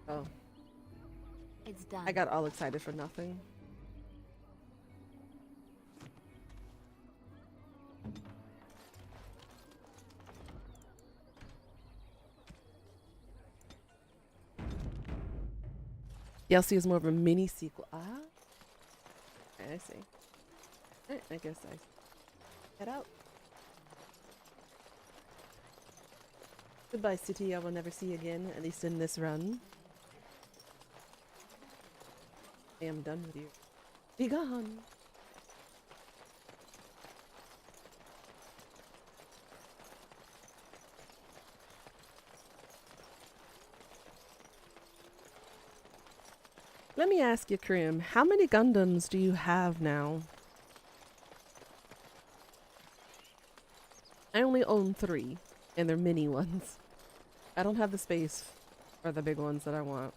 Oh. It's done. I got all excited for nothing. DLC is more of a mini sequel. Ah, I see. Alright, I guess I head out. Goodbye, city I will never see again, at least in this run. I am done with you. Be gone! Let me ask you, Krim, how many Gundams do you have now? I only own 3, and they're mini ones. I don't have the space for the big ones that I want.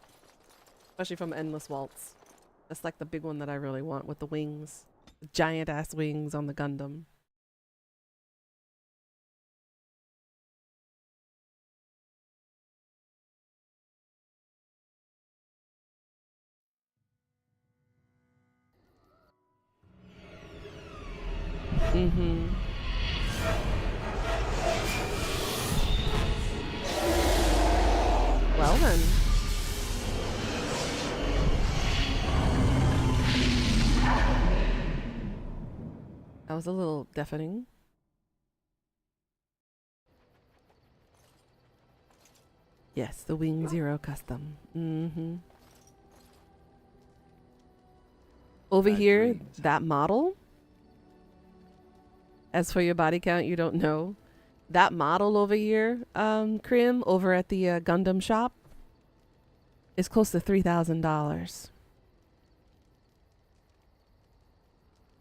Especially from Endless Waltz. That's like the big one that I really want with the wings. The giant ass wings on the Gundam. Mm-hmm. Well then. That was a little deafening. Yes, the Wing Zero custom. Mm-hmm. Over here, that model. As for your body count, you don't know. That model over here, Krim, over at the Gundam shop, is close to $3,000.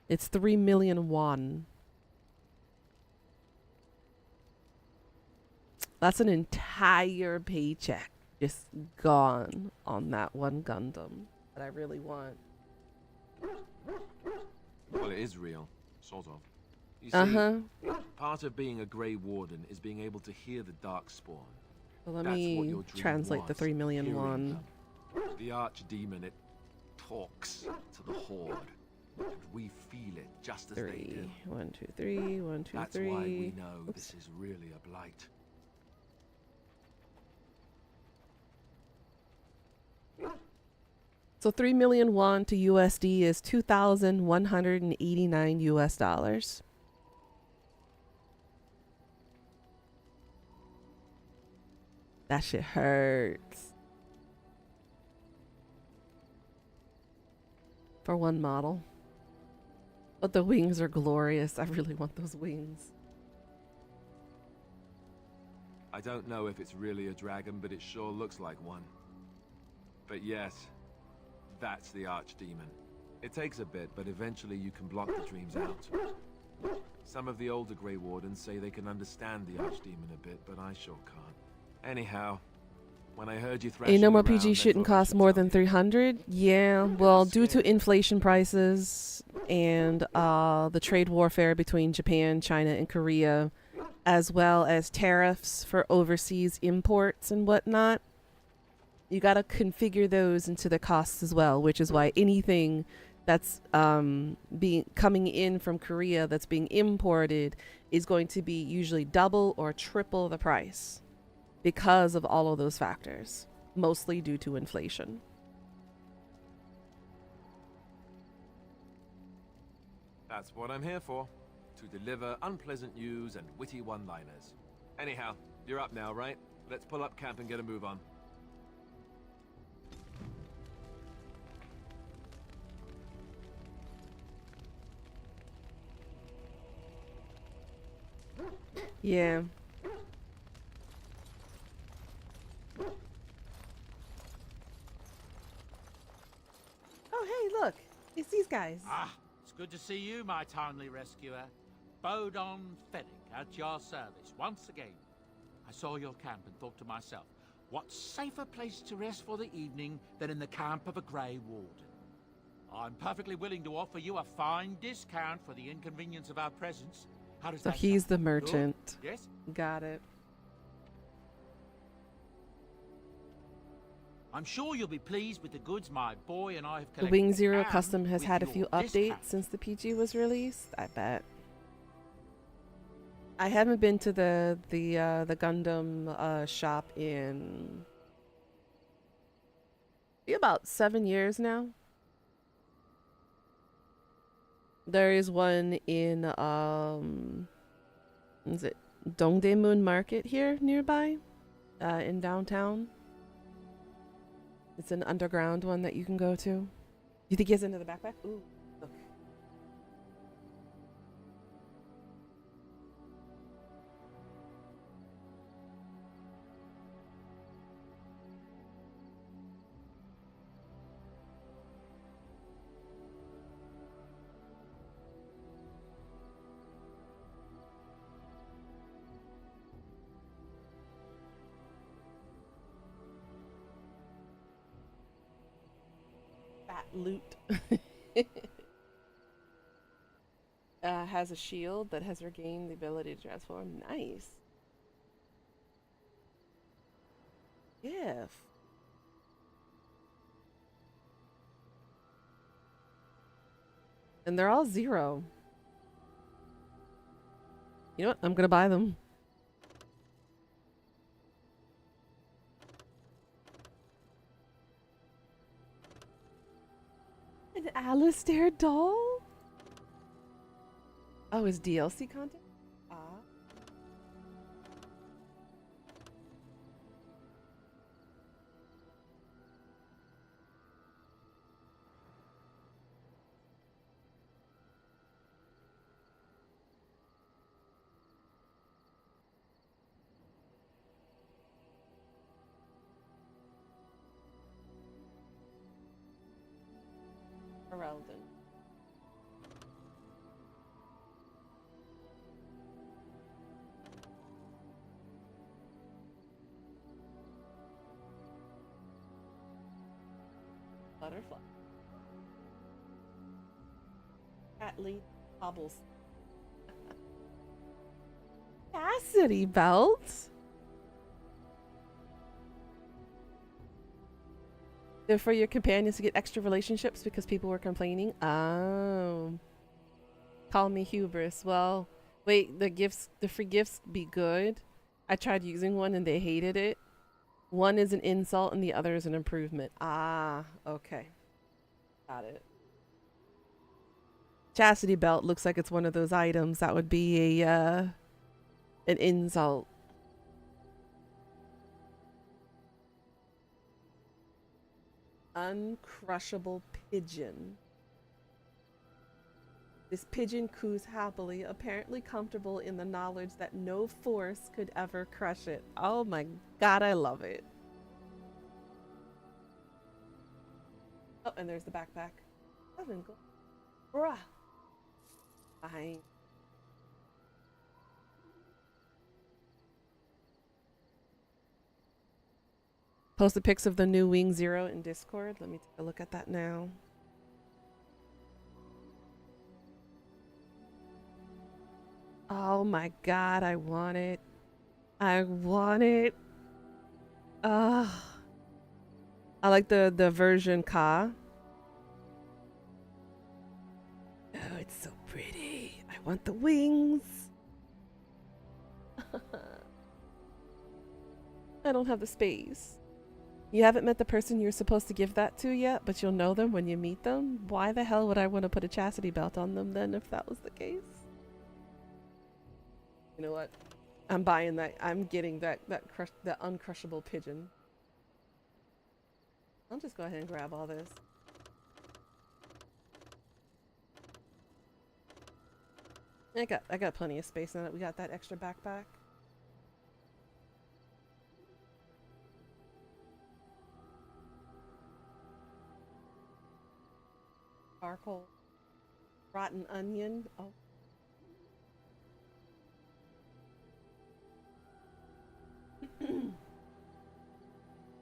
It's 3 million won. That's an entire paycheck just gone on that one Gundam that I really want. Well, it is real, sort of. You see, part of being a Grey Warden is being able to hear the Darkspawn. Well, let That's me what your dream translate the was, 3 million hearing won. them. The Archdemon, it talks to the Horde. And we feel it just as they do. 1, 2, 3, 1, 2, That's 3. why we know this is really a blight. So 3 million won to USD is 2,189 US dollars. That shit hurts. For one model. But the wings are glorious. I really want those wings. I don't know if it's really a dragon, but it sure looks like one. But yes, that's the Archdemon. It takes a bit, but eventually you can block the dreams out. Some of the older Grey Wardens say they can understand the Archdemon a bit, but I sure can't. Anyhow, when I heard you thrashing A normal around, PG I shouldn't thought I cost should more tell than you. 300. Yeah, well, due to inflation prices and the trade warfare between Japan, China, and Korea, as well as tariffs for overseas imports and whatnot, you got to configure those into the costs as well, which is why anything that's coming in from Korea that's being imported is going to be usually double or triple the price because of all of those factors, mostly due to inflation. That's what I'm here for, to deliver unpleasant news and witty one-liners. Anyhow, you're up now, right? Let's pull up camp and get a move on. Yeah. Oh, hey, look. It's these guys. Ah, it's good to see you, my timely rescuer. Bodon Fennec at your service once again. I saw your camp and thought to myself, what safer place to rest for the evening than in the camp of a Grey Warden? I'm perfectly willing to offer you a fine discount for the inconvenience of our presence. How does So that he's sound? the Good? merchant. Yes? Got it. I'm sure you'll be pleased with the goods my boy and I have The collected. Wing Zero and Custom has with had a your few discount. updates since the PG was released. I bet. I haven't been to the Gundam shop in about 7 years now. There is one in is it Dongdaemun Market here nearby, in downtown. It's an underground one that you can go to. You think he has into the backpack? Ooh, look. Fat loot. Has a shield that has regained the ability to transform. Nice. Yes. And they're all 0. You know what? I'm gonna buy them. An Alistair doll? Oh, is DLC content? Ah. Heraldon. Butterfly. Catley Hobbles. Cassidy belts. They're for your companions to get extra relationships because people were complaining. Oh. Call me hubris. Well, wait, the free gifts be good. I tried using one and they hated it. One is an insult and the other is an improvement. Ah, okay. Got it. Chastity belt looks like it's one of those items that would be a an insult. Uncrushable pigeon. This pigeon coos happily, apparently comfortable in the knowledge that no force could ever crush it. Oh my god, I love it. Oh, and there's the backpack. Bruh. Fine. Posted pics of the new Wing Zero in Discord. Let me take a look at that now. Oh my god, I want it. I want it. I like the version Ka. Oh, it's so pretty. I want the wings. I don't have the space. You haven't met the person you're supposed to give that to yet, but you'll know them when you meet them? Why the hell would I want to put a chastity belt on them then if that was the case? You know what? I'm buying that. I'm getting that uncrushable pigeon. I'll just go ahead and grab all this. I got plenty of space in it. We got that extra backpack. Charcoal. Rotten onion. Oh.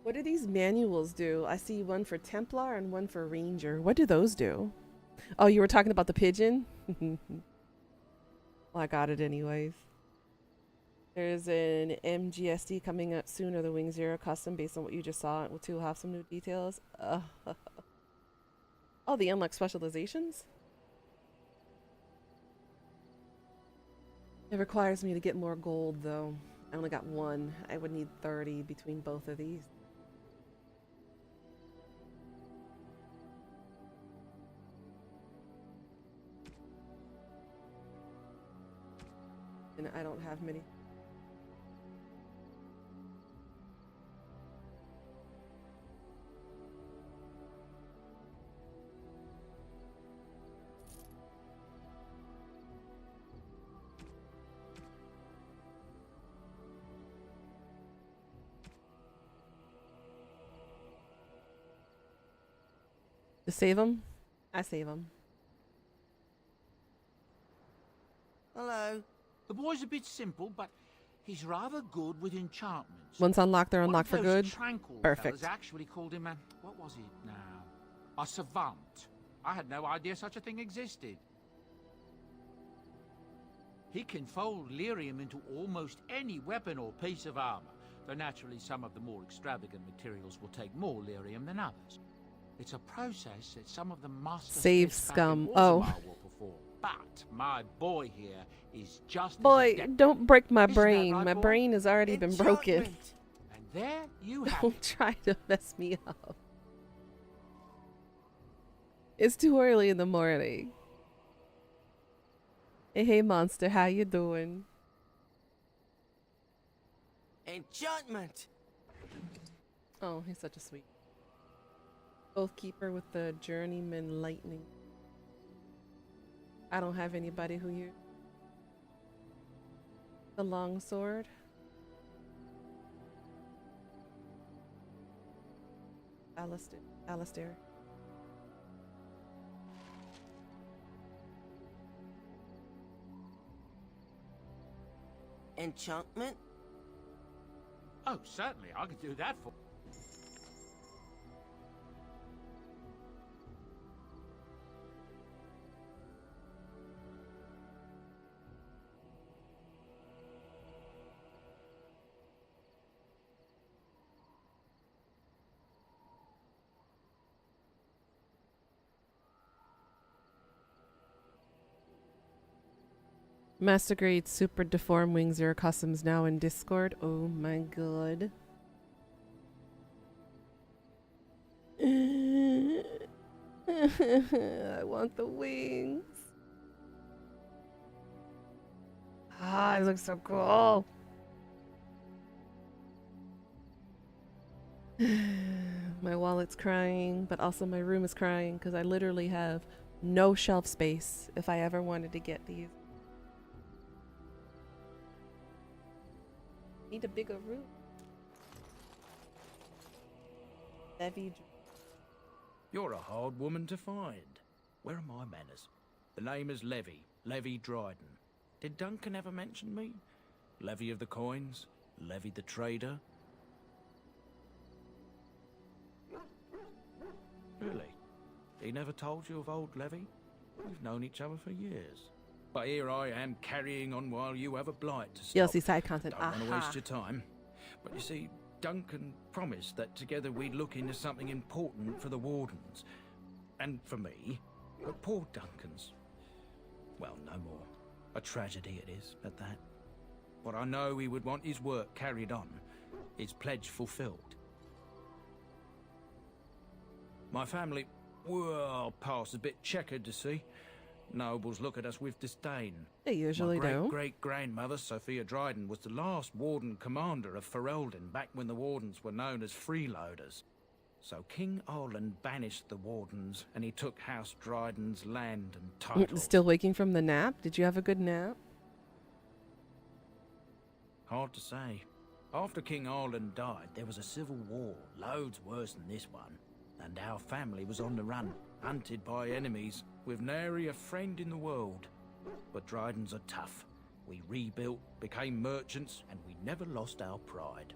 What do these manuals do? I see one for Templar and one for Ranger. What do those do? Oh, you were talking about the pigeon? Well, I got it anyways. There's an MGSD coming up soon, or the Wing Zero custom based on what you just saw. It will too have some new details. Oh, the unlock specializations? It requires me to get more gold, though. I only got one. I would need 30 between both of these. And I don't have many. To save them? I save them. Hello. The boy's a bit simple, but he's rather good with enchantments. Once unlocked, they're unlocked for good. Perfect. Actually called him a, what was it now? A savant. I had no idea such a thing existed. He can fold lyrium into almost any weapon or piece of armor, though naturally some of the more extravagant materials will take more lyrium than others. It's a process that some of the masters Save scum. Oh. will perform. But my boy here is just Boy, don't break my brain. right, My boy? brain has already been broken. And there you have Don't it. try to mess me up. It's too early in the morning. Hey, monster, how you doing? Enchantment! Oh, he's such a sweet. Both keeper with the journeyman lightning. I don't have anybody who you. The long sword. Alistair. Enchantment? Oh, certainly, I could do that for. Master Grade Super Deform Wing Zero Customs now in Discord. Oh my god. I want the wings. Ah, it looks so cool. My wallet's crying, but also my room is crying because I literally have no shelf space if I ever wanted to get these. Need a bigger room. Levy. You're a hard woman to find. Where are my manners? The name is Levy Dryden. Did Duncan ever mention me? Levy of the coins? Levy the trader? Really? He never told you of old Levy? We've known each other for years. But here I am carrying on while you have a blight to stop. DLC side content. Don't want to waste your time. But you see, Duncan promised that together we'd look into something important for the Wardens. And for me. But poor Duncan's... well, no more. A tragedy it is, at that. But I know he would want his work carried on. His pledge fulfilled. My family, well, past a bit checkered to see. Nobles look at us with disdain. They usually do. My great-great-grandmother, Sophia Dryden, was the last Warden commander of Ferelden back when the Wardens were known as freeloaders. So King Arlen banished the Wardens, and he took House Dryden's land and titles. Still waking from the nap? Did you have a good nap? Hard to say. After King Arlen died, there was a civil war, loads worse than this one. And our family was on the run, hunted by enemies, with nary a friend in the world. But Drydens are tough. We rebuilt, became merchants, and we never lost our pride.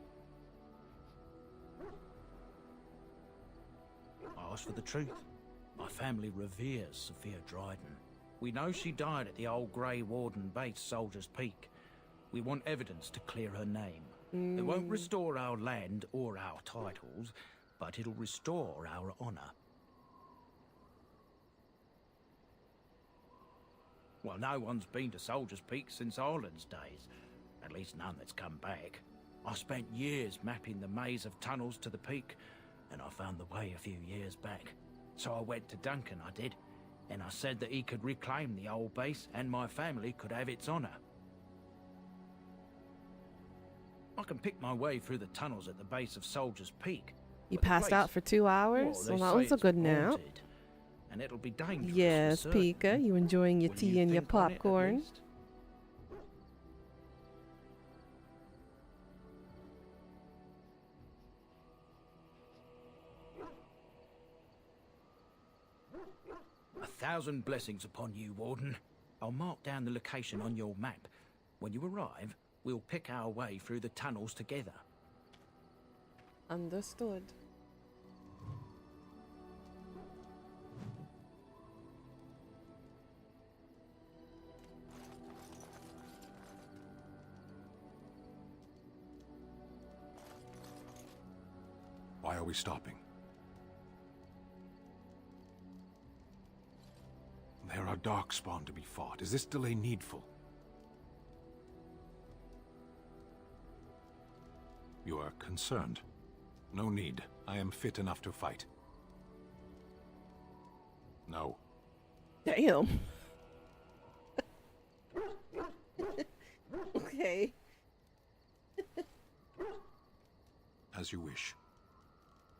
ask for the truth. My family reveres Sophia Dryden. We know she died at the old Grey Warden base, Soldier's Peak. We want evidence to clear her name. It won't restore our land or our titles, but it'll restore our honor. Well, no one's been to Soldier's Peak since Ireland's days. At least none that's come back. I spent years mapping the maze of tunnels to the peak, and I found the way a few years back. So I went to Duncan, I did, and I said that he could reclaim the old base and my family could have its honor. I can pick my way through the tunnels at the base of Soldier's Peak. You but the passed place- out for 2 hours? Well, Well, they that was say a good it's nap. haunted, and it'll be dangerous. Yes, for certain. Pika, you enjoying your Will tea you and your think on it at popcorn? least? A thousand blessings upon you, Warden. I'll mark down the location on your map. When you arrive, we'll pick our way through the tunnels together. Understood. Why are we stopping? There are darkspawn to be fought. Is this delay needful? You are concerned. No need. I am fit enough to fight. No. Damn. Okay. As you wish.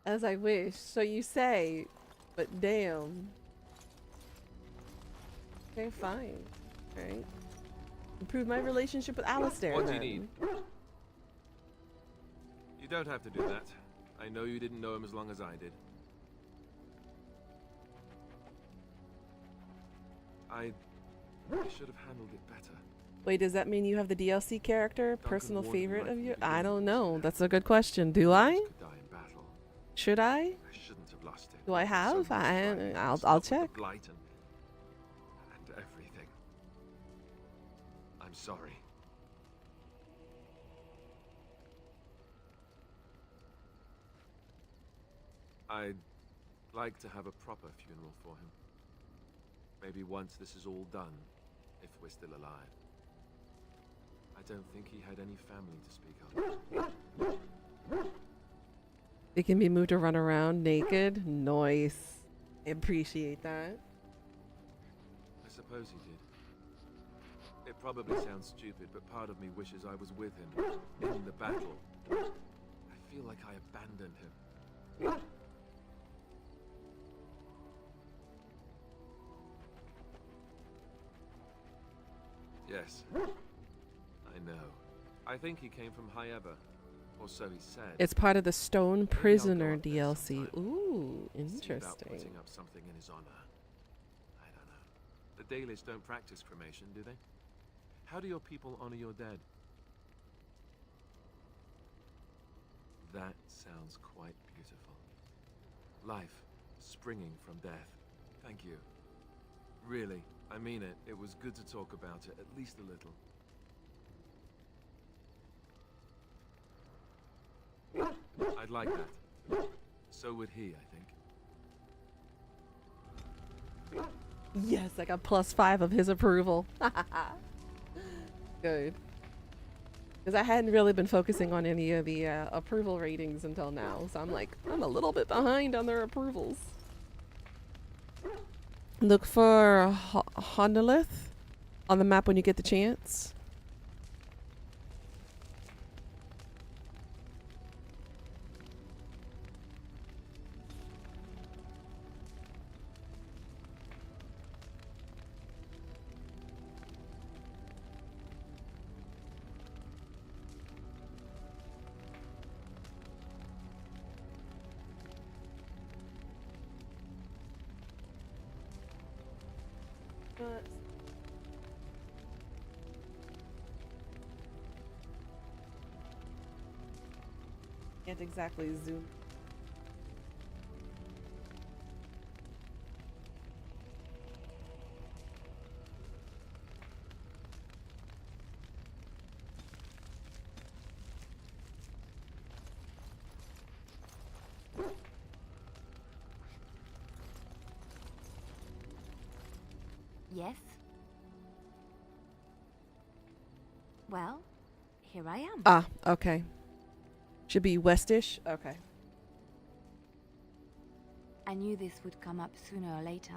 As I wish. So you say, but damn. Okay, fine. Alright. Improve my relationship with Alistair. What do you then. need? You don't have to do that. I know you didn't know him as long as I did. I should have handled it better. Wait, does that mean you have the DLC character? Personal warned me favorite right of from you? the I beginning. don't know. That's a good question. Do I? Could die in battle. Should I? I shouldn't have lost it. Do I So have? much fighting, I'll stuff with the check. blight and everything. I'm sorry. I'd like to have a proper funeral for him. Maybe once this is all done, if we're still alive. I don't think he had any family to speak of. It can be moved to run around naked. Nice. I appreciate that. I suppose he did. It probably sounds stupid, but part of me wishes I was with him in the battle. I feel like I abandoned him. Yes, I know. I think he came from High Ever, or so he said. It's part of the Stone Maybe I'll go Prisoner up there DLC. sometime. Ooh, See about interesting. putting up something in his honor. I don't know. The Dailies don't practice cremation, do they? How do your people honor your dead? That sounds quite beautiful. Life springing from death. Thank you. Really, I mean it. It was good to talk about it, at least a little. I'd like that. So would he, I think. Yes, I got +5 of his approval. Good. Because I hadn't really been focusing on any of the approval ratings until now. So I'm like, I'm a little bit behind on their approvals. Look for Honolith on the map when you get the chance. Can't exactly zoom. Yes? Well, here I am. Ah, okay. Should be westish? Okay. I knew this would come up sooner or later.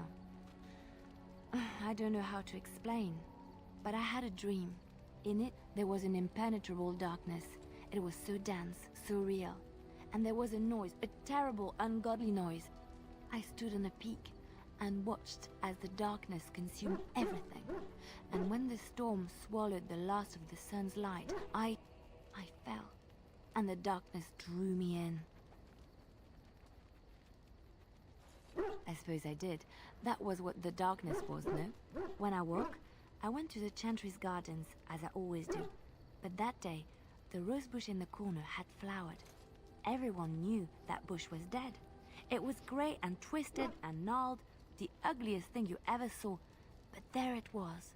I don't know how to explain, but I had a dream. In it, there was an impenetrable darkness. It was so dense, so real. And there was a noise, a terrible, ungodly noise. I stood on a peak and watched as the darkness consumed everything. And when the storm swallowed the last of the sun's light, I fell, and the darkness drew me in. I suppose I did. That was what the darkness was, no? When I woke, I went to the Chantry's gardens, as I always do. But that day, the rose bush in the corner had flowered. Everyone knew that bush was dead. It was grey and twisted and gnarled, the ugliest thing you ever saw. But there it was,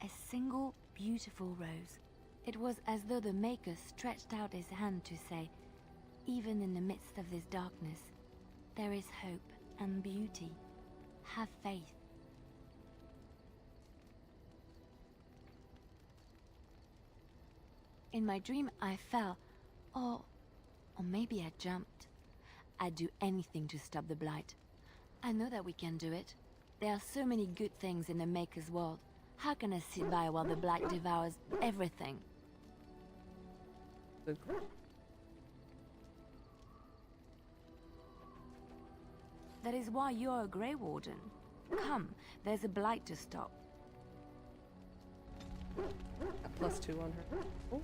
a single beautiful rose. It was as though the Maker stretched out his hand to say, even in the midst of this darkness, there is hope and beauty. Have faith. In my dream, I fell, or maybe I jumped. I'd do anything to stop the blight. I know that we can do it. There are so many good things in the Maker's world. How can I sit by while the blight devours everything? That is why you're a Grey Warden. Come, there's a blight to stop. A +2 on her. Oh.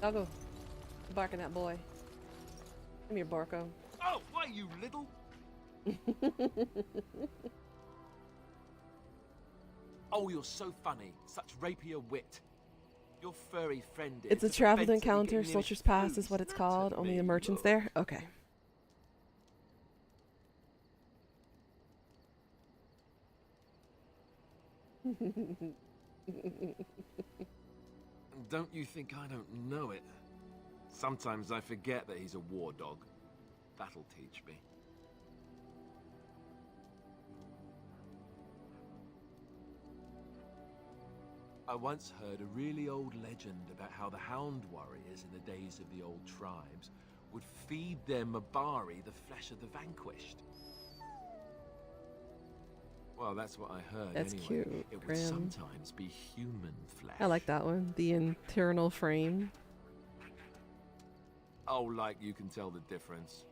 I'll go. Barking at boy. Come here, Barco. Oh, why, you little? Oh, you're so funny. Such rapier wit. Your furry friend is. It's a traveled encounter. Soldier's Pass is what it's called. Only the merchants there? Okay. Don't you think I don't know it? Sometimes I forget that he's a war dog. That'll teach me. I once heard a really old legend about how the Hound warriors in the days of the old tribes would feed their Mabari the flesh of the vanquished. Well, that's what I heard. That's anyway. cute. It would Grim. sometimes be human flesh. I like that one. The internal frame. Oh, like you can tell the difference.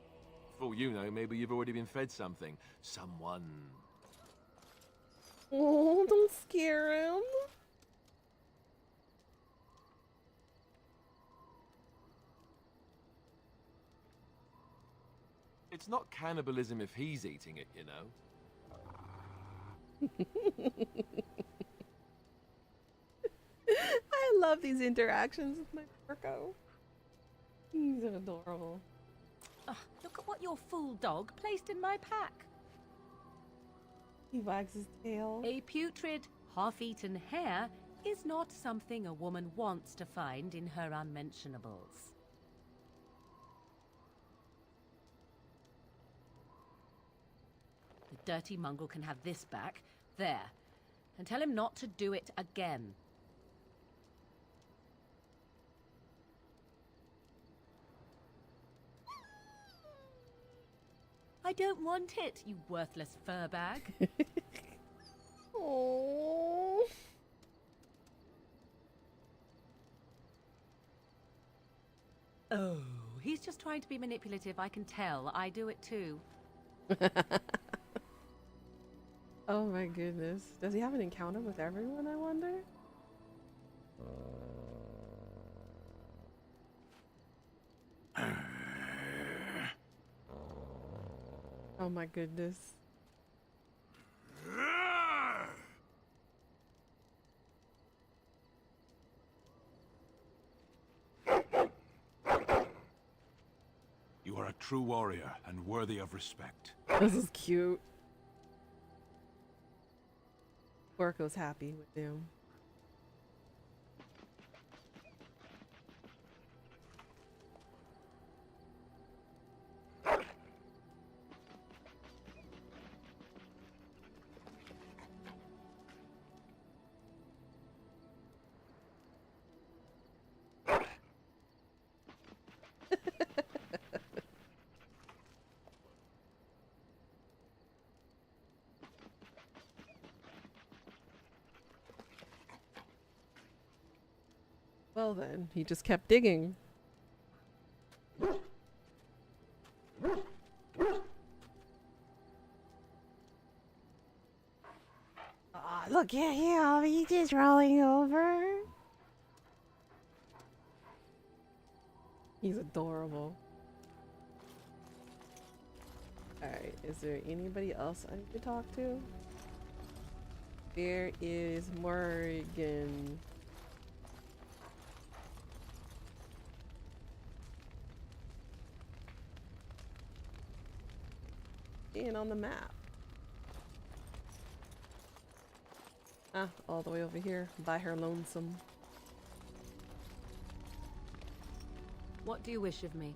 For all you know, maybe you've already been fed something. Someone. Oh, don't scare him. It's not cannibalism if he's eating it, you know. I love these interactions with my Porco. He's adorable. Oh, look at what your fool dog placed in my pack. He wags his tail. A putrid, half-eaten hare is not something a woman wants to find in her unmentionables. The dirty mongrel can have this back. There. And tell him not to do it again. I don't want it, you worthless fur bag. Oh. Oh, he's just trying to be manipulative, I can tell. I do it too. Oh my goodness. Does he have an encounter with everyone, I wonder? Oh my goodness. You are a true warrior and worthy of respect. This is cute. Porco's happy with him. Well then, he just kept digging. Aw, look at him, he's just rolling over. He's adorable. Alright, is there anybody else I need to talk to? There is Morgan. And on the map. Ah, all the way over here by her lonesome. What do you wish of me?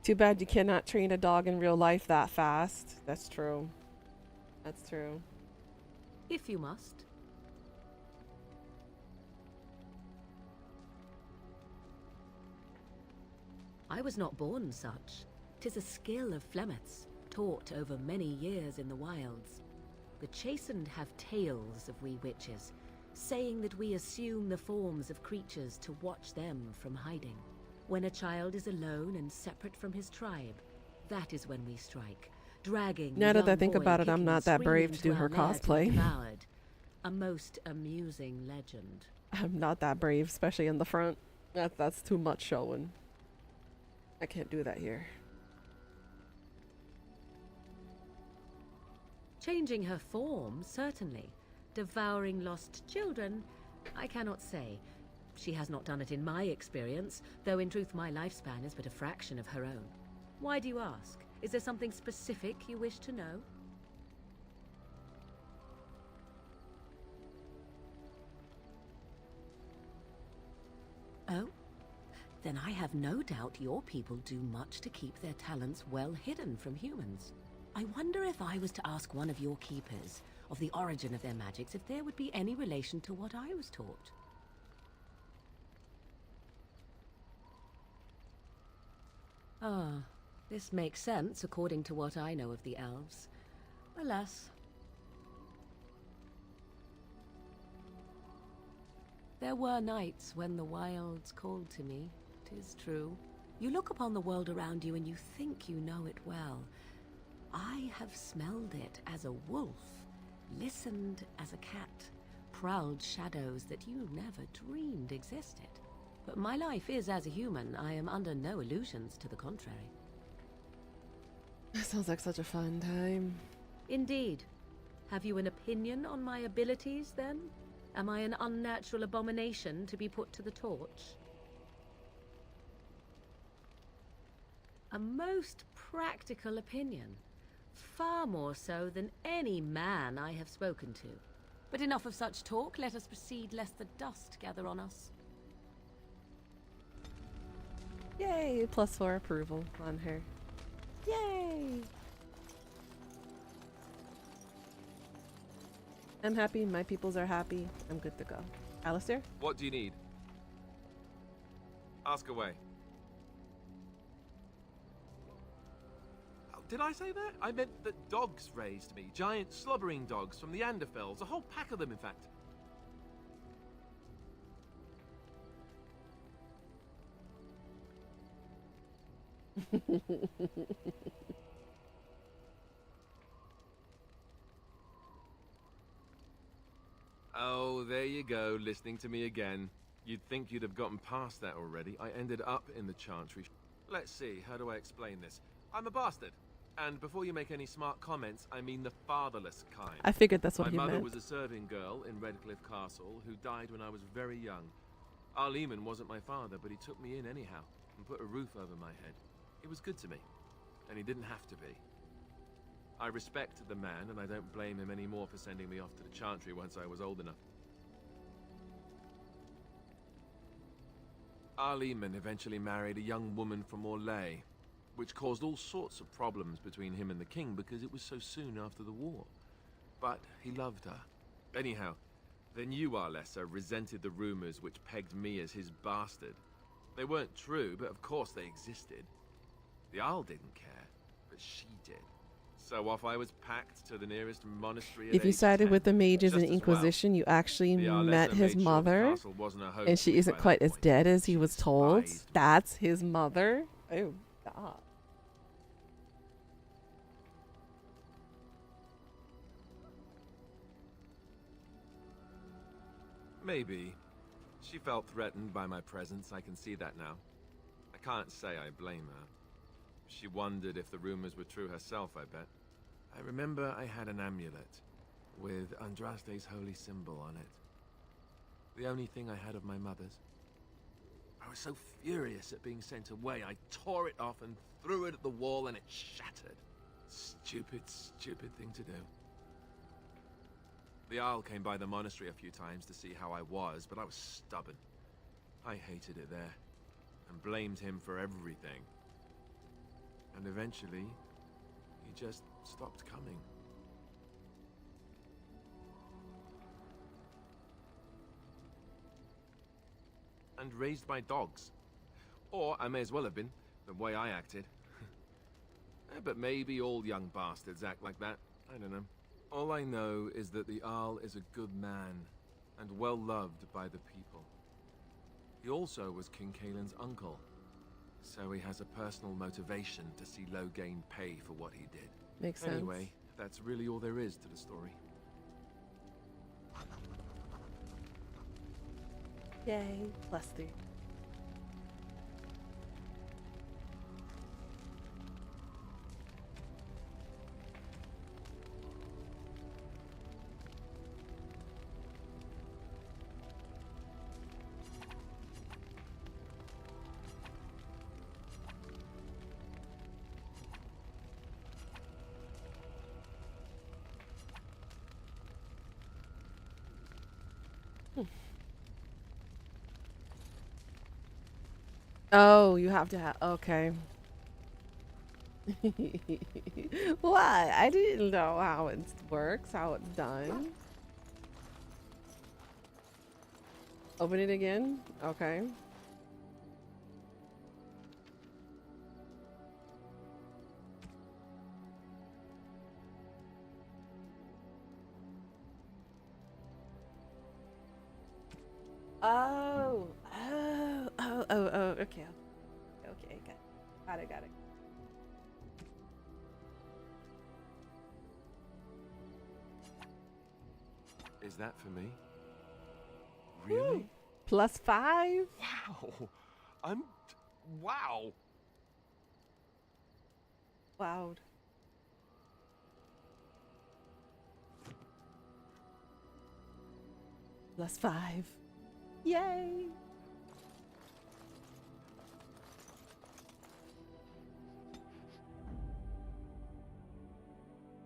Too bad you cannot train a dog in real life that fast. That's true. That's true. If you must. I was not born such. 'Tis a skill of Flemeth's, taught over many years in the wilds. The chastened have tales of we witches, saying that we assume the forms of creatures to watch them from hiding. When a child is alone and separate from his tribe, that is when we strike, dragging Now the that I young think boy about it, I'm kicking not that and brave to screaming do her our lair to be cosplay. devoured. A most amusing legend. I'm not that brave, especially in the front. That's too much showing. I can't do that here. Changing her form, certainly. Devouring lost children, I cannot say. She has not done it in my experience, though in truth my lifespan is but a fraction of her own. Why do you ask? Is there something specific you wish to know? Oh? Then I have no doubt your people do much to keep their talents well hidden from humans. I wonder if I was to ask one of your keepers of the origin of their magics, if there would be any relation to what I was taught. Ah, this makes sense according to what I know of the elves. Alas. There were nights when the wilds called to me, 'tis true. You look upon the world around you and you think you know it well. I have smelled it as a wolf, listened as a cat, prowled shadows that you never dreamed existed. But my life is as a human. I am under no illusions to the contrary. That sounds like such a fun time. Indeed. Have you an opinion on my abilities, then? Am I an unnatural abomination to be put to the torch? A most practical opinion. Far more so than any man I have spoken to. But enough of such talk. Let us proceed, lest the dust gather on us. Yay! +4 approval on her. Yay! I'm happy. My peoples are happy. I'm good to go. Alistair? What do you need? Ask away. Oh, did I say that? I meant that dogs raised me. Giant slobbering dogs from the Anderfells. A whole pack of them, in fact. Oh, there you go, listening to me again. You'd think you'd have gotten past that already. I ended up in the Chantry. Let's see, how do I explain this? I'm a bastard. And before you make any smart comments, I mean the fatherless kind. I figured that's what he My mother meant. was a serving girl in Redcliffe Castle who died when I was very young. Arleman wasn't my father, but he took me in anyhow and put a roof over my head. He was good to me, and he didn't have to be. I respect the man, and I don't blame him anymore for sending me off to the Chantry once I was old enough. Arleman eventually married a young woman from Orlais, which caused all sorts of problems between him and the king because it was so soon after the war. But he loved her. Anyhow, then you, Arlessa, resented the rumors which pegged me as his bastard. They weren't true, but of course they existed. The Arl didn't care, but she did. So off I was packed to the nearest monastery. If you sided with the mages and Just as Inquisition, you actually The met Arlessa his made sure the mother, castle wasn't a hoax and she to me isn't by quite that as point. dead as he was told. despised me. That's his mother. Oh God. Maybe. She felt threatened by my presence, I can see that now. I can't say I blame her. She wondered if the rumors were true herself, I bet. I remember I had an amulet with Andraste's holy symbol on it. The only thing I had of my mother's. I was so furious at being sent away, I tore it off and threw it at the wall and it shattered. Stupid, stupid thing to do. The Arl came by the monastery a few times to see how I was, but I was stubborn. I hated it there, and blamed him for everything. And eventually, he just stopped coming. And raised my dogs. Or I may as well have been, the way I acted. But maybe all young bastards act like that. I don't know. All I know is that the Arl is a good man, and well loved by the people. He also was King Kaelin's uncle, so he has a personal motivation to see Loghain pay for what he did. Makes sense. Anyway, that's really all there is to the story. Yay, +3. Oh, you have to have. Okay. What? I didn't know how it works, how it's done. Open it again? Okay. Oh, okay. Okay, got it. Is that for me? Really? +5? Wow. Wow. Wowed. +5. Yay!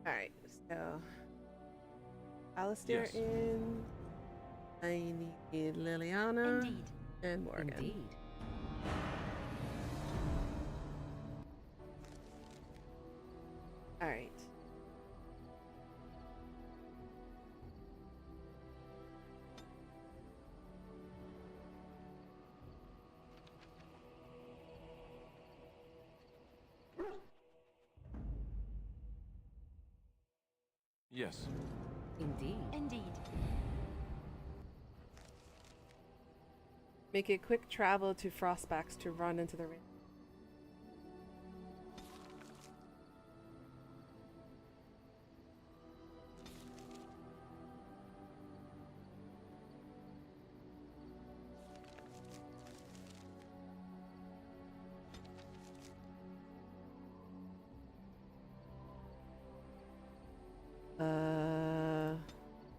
Alright, so Alistair Yes. in. I need Liliana. Indeed. And Morgan. Indeed. Alright. Yes. Indeed. Make a quick travel to Frostbacks to run into the rain.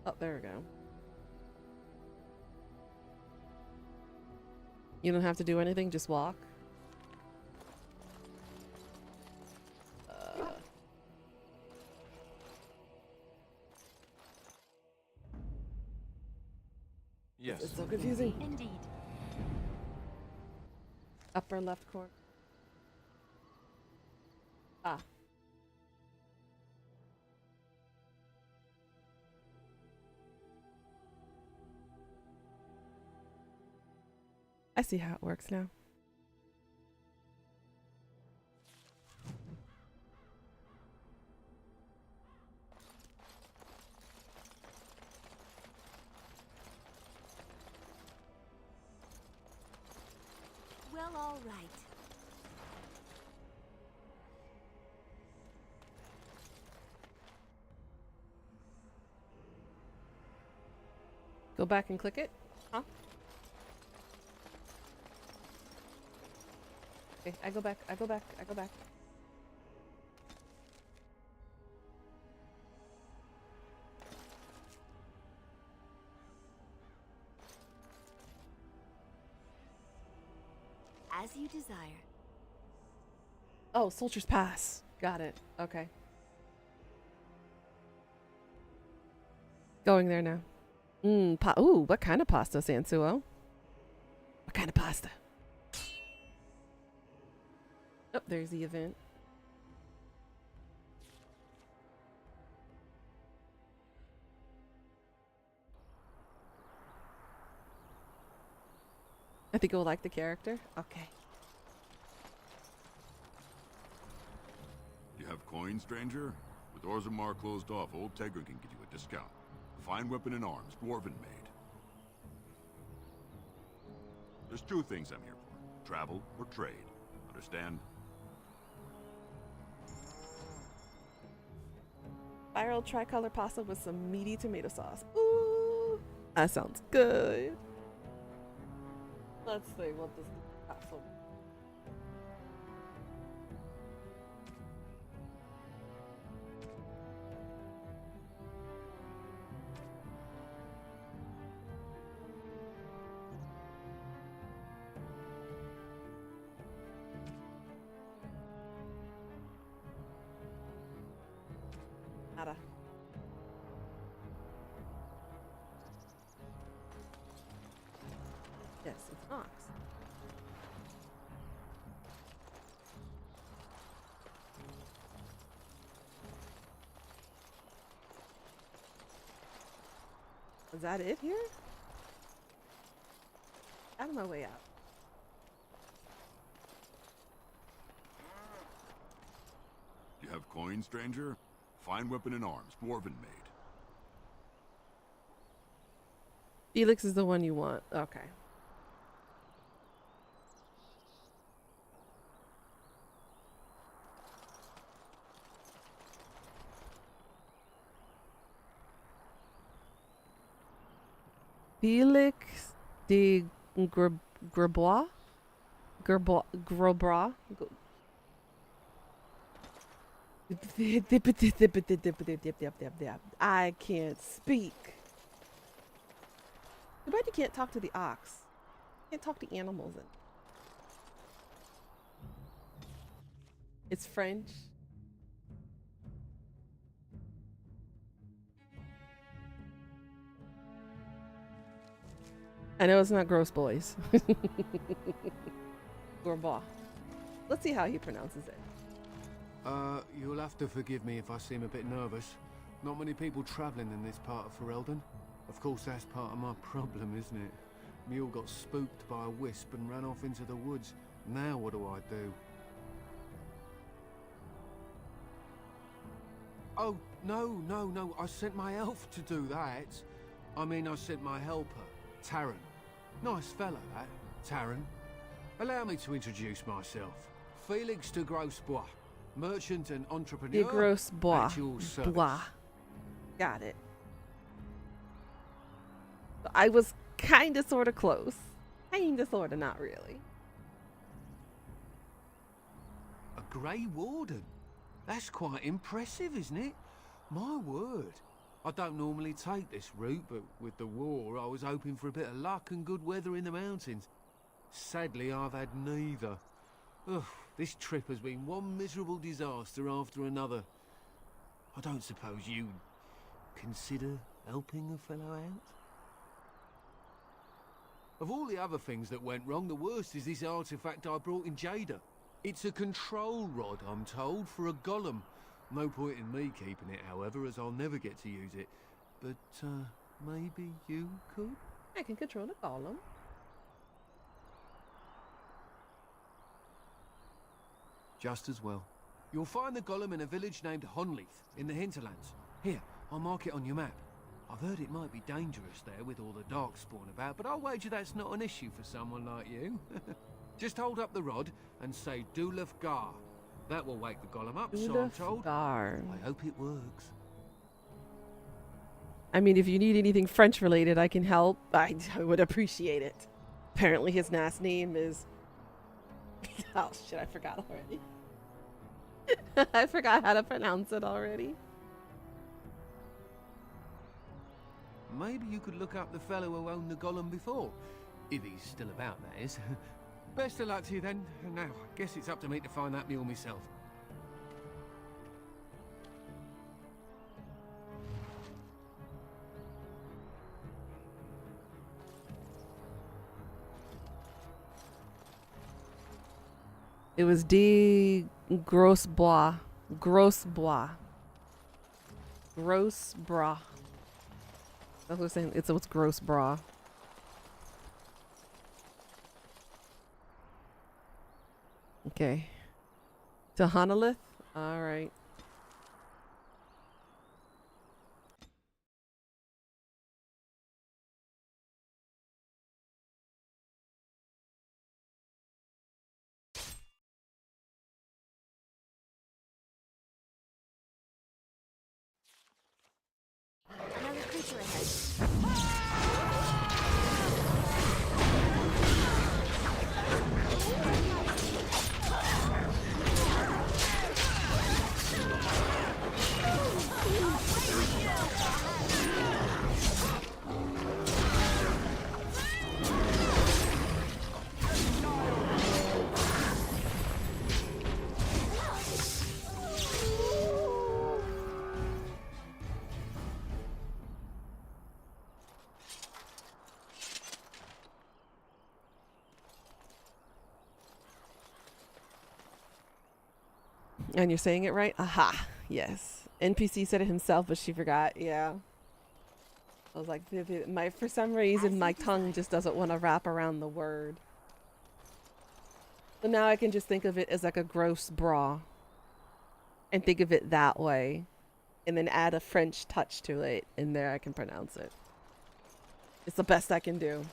Oh, there we go. You don't have to do anything, just walk. Yes. It's so confusing. Indeed. Upper left corner. Ah. I see how it works now. Well, all right. Go back and click it? Huh? Okay, I go back. As you desire. Oh, Soldier's Pass. Got it. Okay. Going there now. Ooh, what kind of pasta, Sansuo? What kind of pasta? Oh, there's the event. I think you'll like the character. Okay. You have coin, stranger? With Orzammar closed off, old Tegra can give you a discount. Fine weapon and arms, dwarven made. There's two things I'm here for. Travel or trade. Understand? Viral tricolor pasta with some meaty tomato sauce. Ooh, that sounds good. Let's see what this pasta. Nada. Yes, it's an ox. Is that it here? Out of my way out. You have coin, stranger? Fine weapon and arms, dwarven made. Felix is the one you want. Okay. Felix de Grebois? Grobra? I can't speak. Too bad you can't talk to the ox. You can't talk to animals. It's French. I know it's not gross boys. Gorba. Let's see how he pronounces it. You'll have to forgive me if I seem a bit nervous. Not many people travelling in this part of Ferelden. Of course, that's part of my problem, isn't it? Mule got spooked by a wisp and ran off into the woods. Now what do I do? Oh, no. I sent my elf to do that. I mean, I sent my helper, Taran. Nice fellow, that, Taran. Allow me to introduce myself. Felix de Grosbois, merchant and entrepreneur. De Grosbois. At your service. Blah. Got it. I was kinda sorta close. Kinda sorta, not really. A Grey Warden? That's quite impressive, isn't it? My word. I don't normally take this route, but with the war, I was hoping for a bit of luck and good weather in the mountains. Sadly, I've had neither. Ugh, this trip has been one miserable disaster after another. I don't suppose you'd consider helping a fellow out? Of all the other things that went wrong, the worst is this artifact I brought in Jada. It's a control rod, I'm told, for a golem. No point in me keeping it, however, as I'll never get to use it. But, maybe you could? I can control the golem. Just as well. You'll find the golem in a village named Honleith, in the hinterlands. Here, I'll mark it on your map. I've heard it might be dangerous there with all the darkspawn about, but I'll wager that's not an issue for someone like you. Just hold up the rod and say Dulaf Gar. That will wake the golem up, so I'm Dulaf told. Gar. I hope it works. I mean, if you need anything French related, I can help. I would appreciate it. Apparently his last name is... Oh shit, I forgot already. I forgot how to pronounce it already. Maybe you could look up the fellow who owned the golem before. If he's still about, that is. Best of luck to you then. Now, I guess it's up to me to find that mule myself. It was de Gros Bois. Gros Bois. Gross Bra. I was saying it's Gross Bra. Okay. To Honolith? Alright. Another creature ahead. And you're saying it right? Aha. Yes. NPC said it himself, but she forgot. Yeah. I was like, for some reason, my tongue just doesn't want to wrap around the word. So now I can just think of it as like a gross bra. And think of it that way. And then add a French touch to it. And there I can pronounce it. It's the best I can do.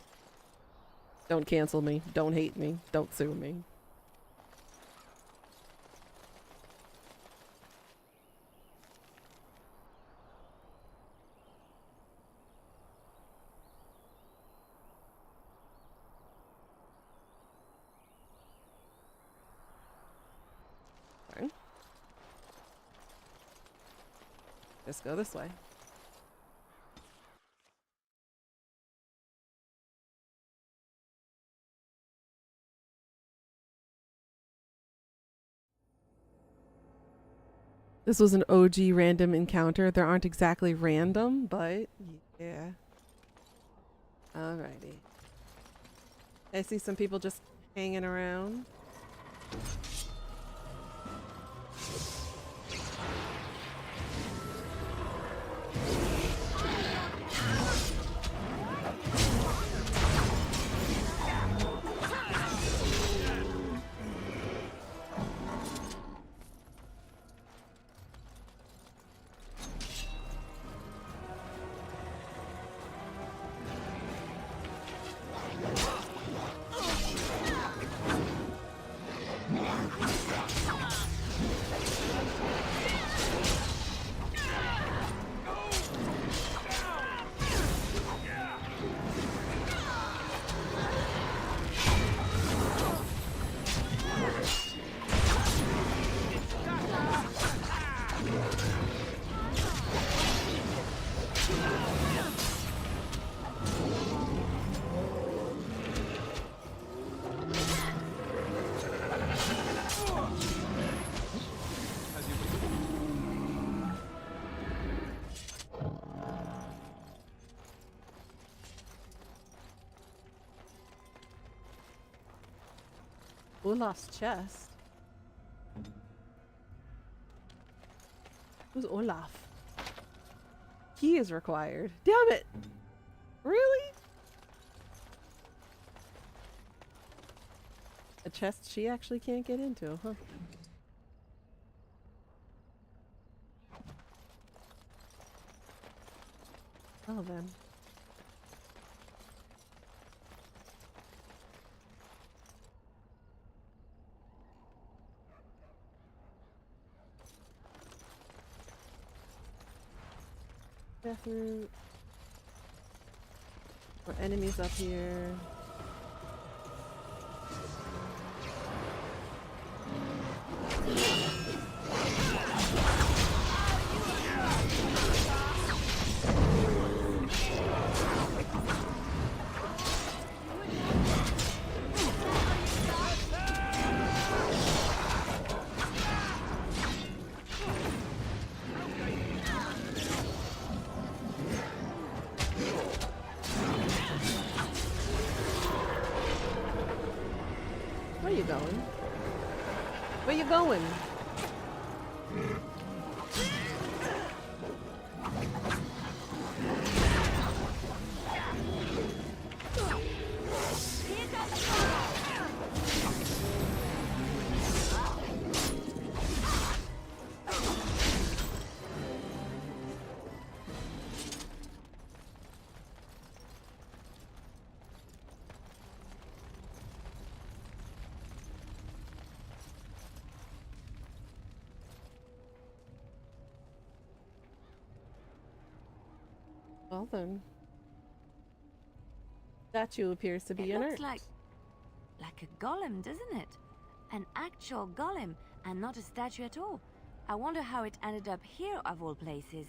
Don't cancel me. Don't hate me. Don't sue me. Let's go this way. This was an OG random encounter. There aren't exactly random, but yeah. Alrighty. I see some people just hanging around. Olaf's chest. Who's Olaf? Key is required. Damn it! Really? A chest she actually can't get into, huh? Well then. Death root. More enemies up here. Where you going? Where you going? Well then. Statue appears to be It inert. looks like a golem, doesn't it? An actual golem, and not a statue at all. I wonder how it ended up here of all places.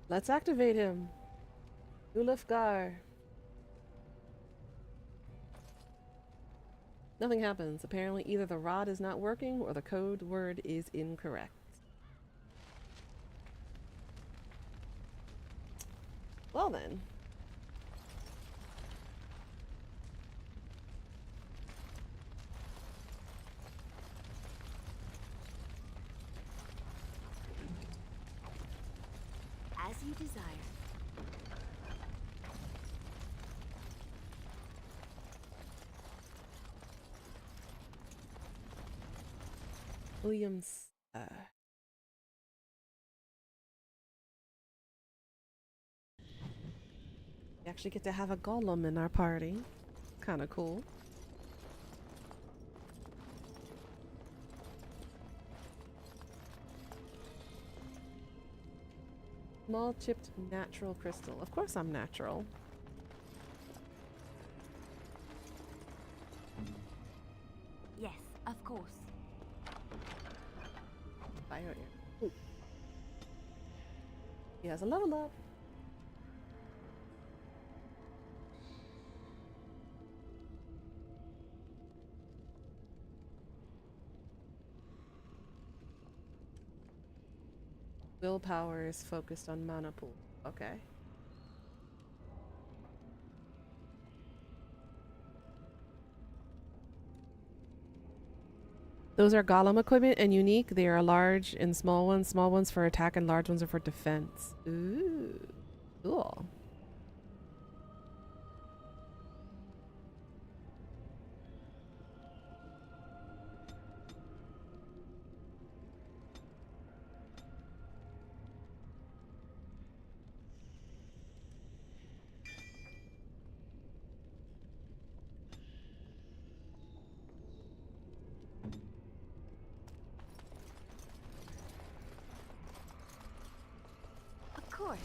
Let's activate him. Ulfgar. Nothing happens. Apparently either the rod is not working or the code word is incorrect. Well then. As you desire. Williams. We actually get to have a golem in our party. Kind of cool. Small chipped natural crystal. Of course I'm natural. Yes, of course. Fire air. Ooh. He has a level up. Willpower is focused on mana pool. Okay. Those are golem equipment and unique. They are large and small ones. Small ones for attack and large ones are for defense. Ooh. Cool. Of course.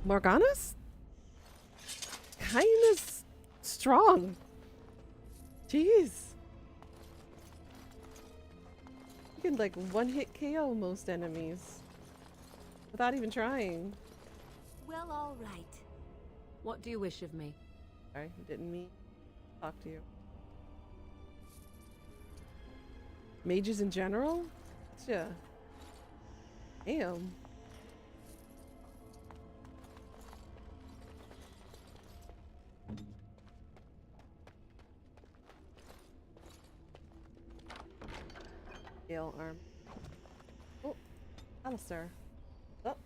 Morgana's kinda strong. Jeez. You can like one-hit KO most enemies without even trying. Well, all right. What do you wish of me? Sorry, didn't mean to talk to you. Mages in general? Yeah. Damn. scale arm. Oh, Alistair. Oh.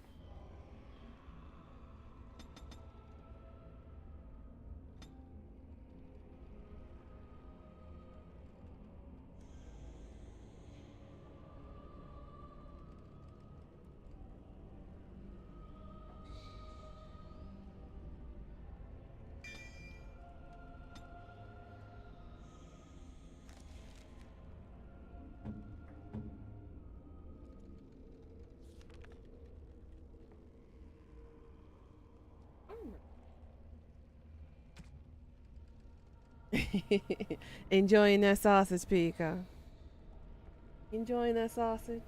Enjoying that sausage, Pika. Enjoying that sausage.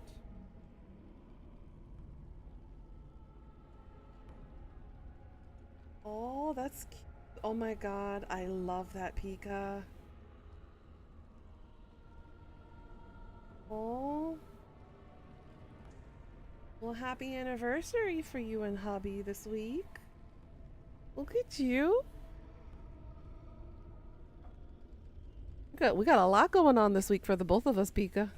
Oh, that's cute. Oh my god, I love that, Pika. Oh. Well, happy anniversary for you and hubby this week. Look at you. We got a lot going on this week for the both of us, Pika.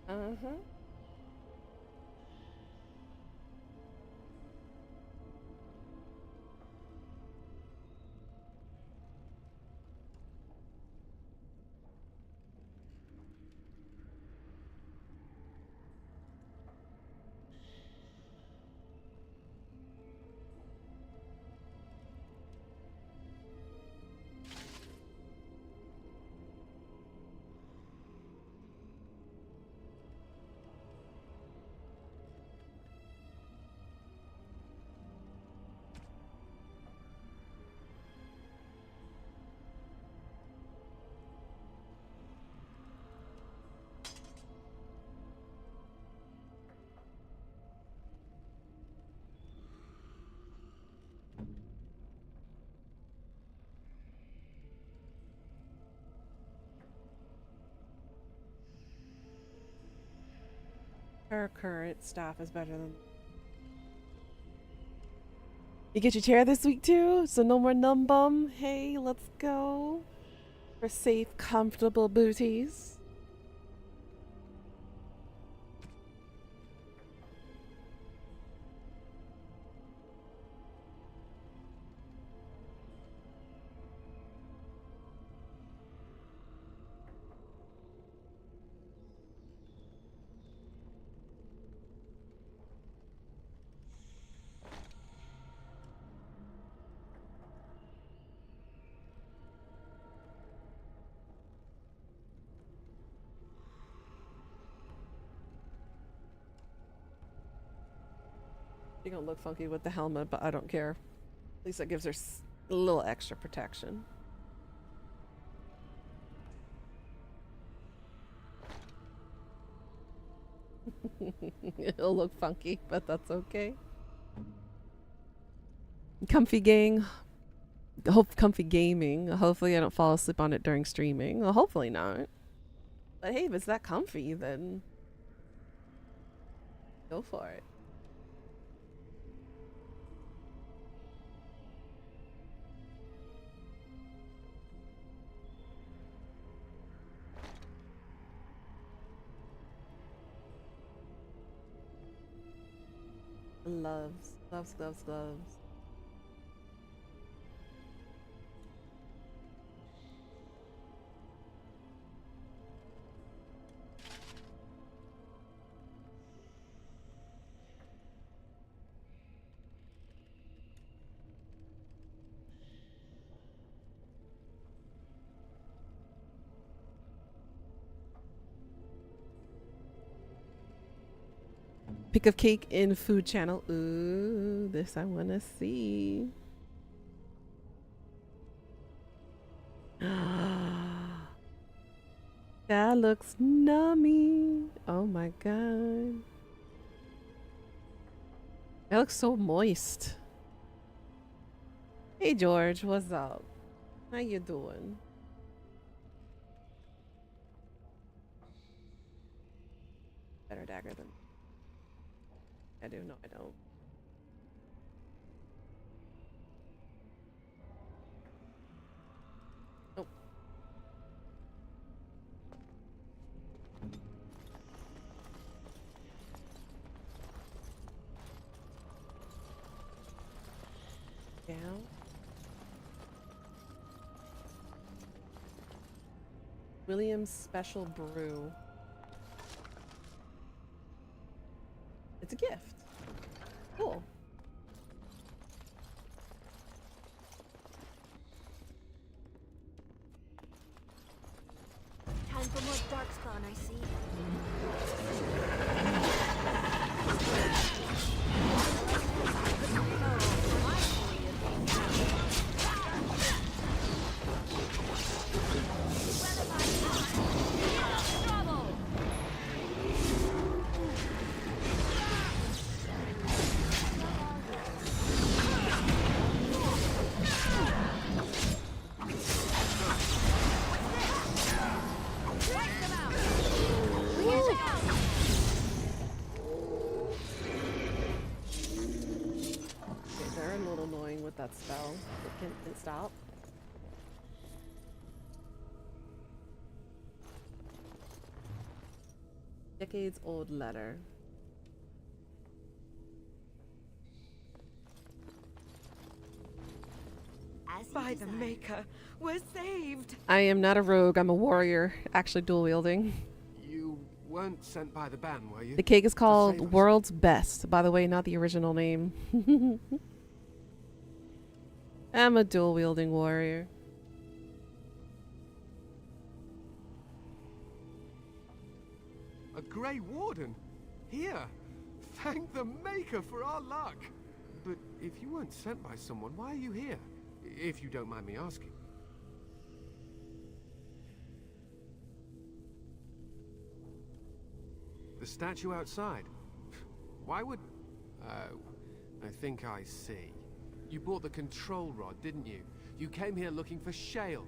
Uh-huh. Her current staff is better than. You get your chair this week too, so no more numb bum. Hey, let's go. For safe, comfortable booties. She's gonna look funky with the helmet, but I don't care. At least that gives her a little extra protection. It'll look funky, but that's okay. Comfy gang. Comfy gaming. Hopefully I don't fall asleep on it during streaming. Well, hopefully not. But hey, if it's that comfy, then go for it. Loves, loves, loves, loves. Pick of cake in food channel. Ooh, this I want to see. That looks nummy. Oh my god. That looks so moist. Hey George, what's up? How you doing? Better dagger than I do. No, I don't. Nope. Down. William's Special Brew. It's a gift. Cool. Time for more darkspawn, I see. That spell. It can stop. Decades old letter. By the Maker, we're saved. I am not a rogue, I'm a warrior, actually dual wielding. You weren't sent by the ban, were you? The cake is called World's Best, by the way, not the original name. I'm a dual wielding warrior. A Grey Warden? Here! Thank the Maker for our luck! But if you weren't sent by someone, why are you here? If you don't mind me asking. The statue outside? Why would... Oh, I think I see. You bought the control rod, didn't you? You came here looking for Shale.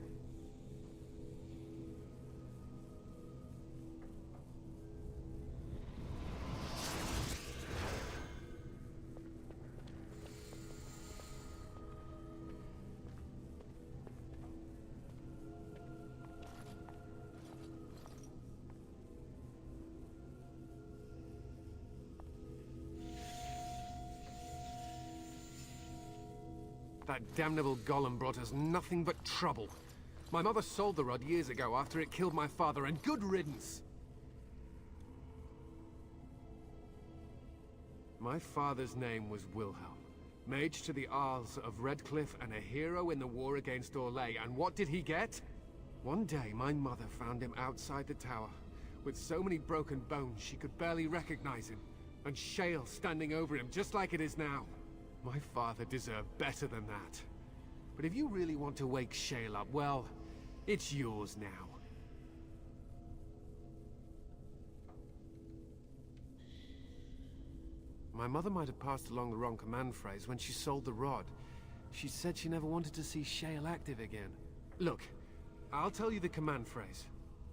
That damnable golem brought us nothing but trouble. My mother sold the rod years ago after it killed my father, and good riddance! My father's name was Wilhelm, mage to the Isles of Redcliffe and a hero in the war against Orlais, and what did he get? One day, my mother found him outside the tower, with so many broken bones she could barely recognize him, and Shale standing over him just like it is now. My father deserved better than that. But if you really want to wake Shale up, well, it's yours now. My mother might have passed along the wrong command phrase when she sold the rod. She said she never wanted to see Shale active again. Look, I'll tell you the command phrase,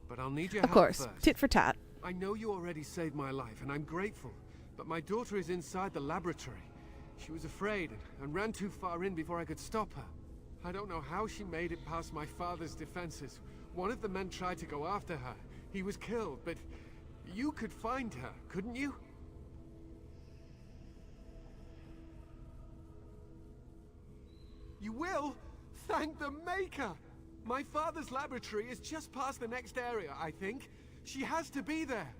but I'll need your help course, first. tit for tat. I know you already saved my life, and I'm grateful, but my daughter is inside the laboratory. She was afraid and ran too far in before I could stop her. I don't know how she made it past my father's defenses. One of the men tried to go after her. He was killed, but you could find her, couldn't you? You will? Thank the Maker! My father's laboratory is just past the next area, I think. She has to be there.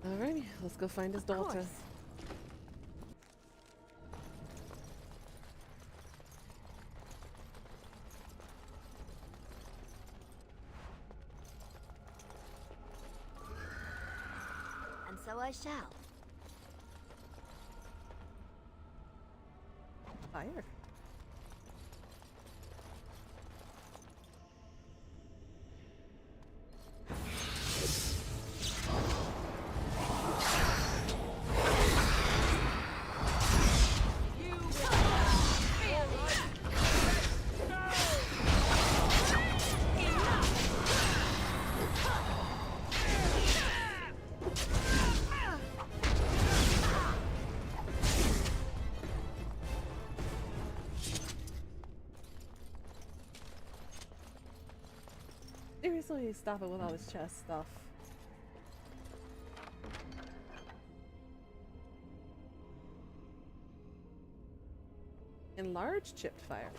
Alrighty, let's go find his daughter. And so I shall. Fire. Seriously, stop it with all this chest stuff. Enlarged chipped fire.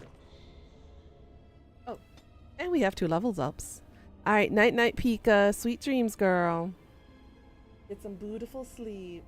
Oh, and we have 2 levels ups. All right, night night, Pika. Sweet dreams, girl. Get some beautiful sleep.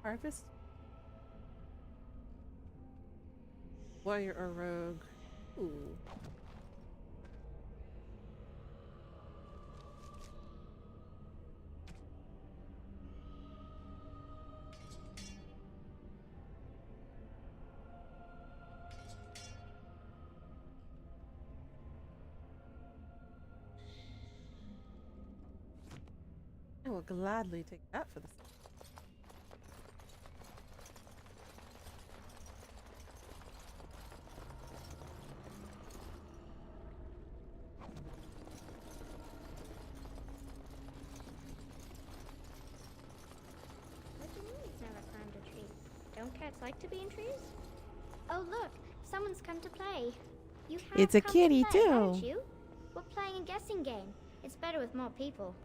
Harvest? Warrior or rogue? Ooh. I will gladly take that for the What do you mean he's never climbed a tree? Don't cats like to be in trees? Oh look, someone's come to play. You have It's a come kitty, to play, too. haven't you? We're playing a guessing game. It's better with more people.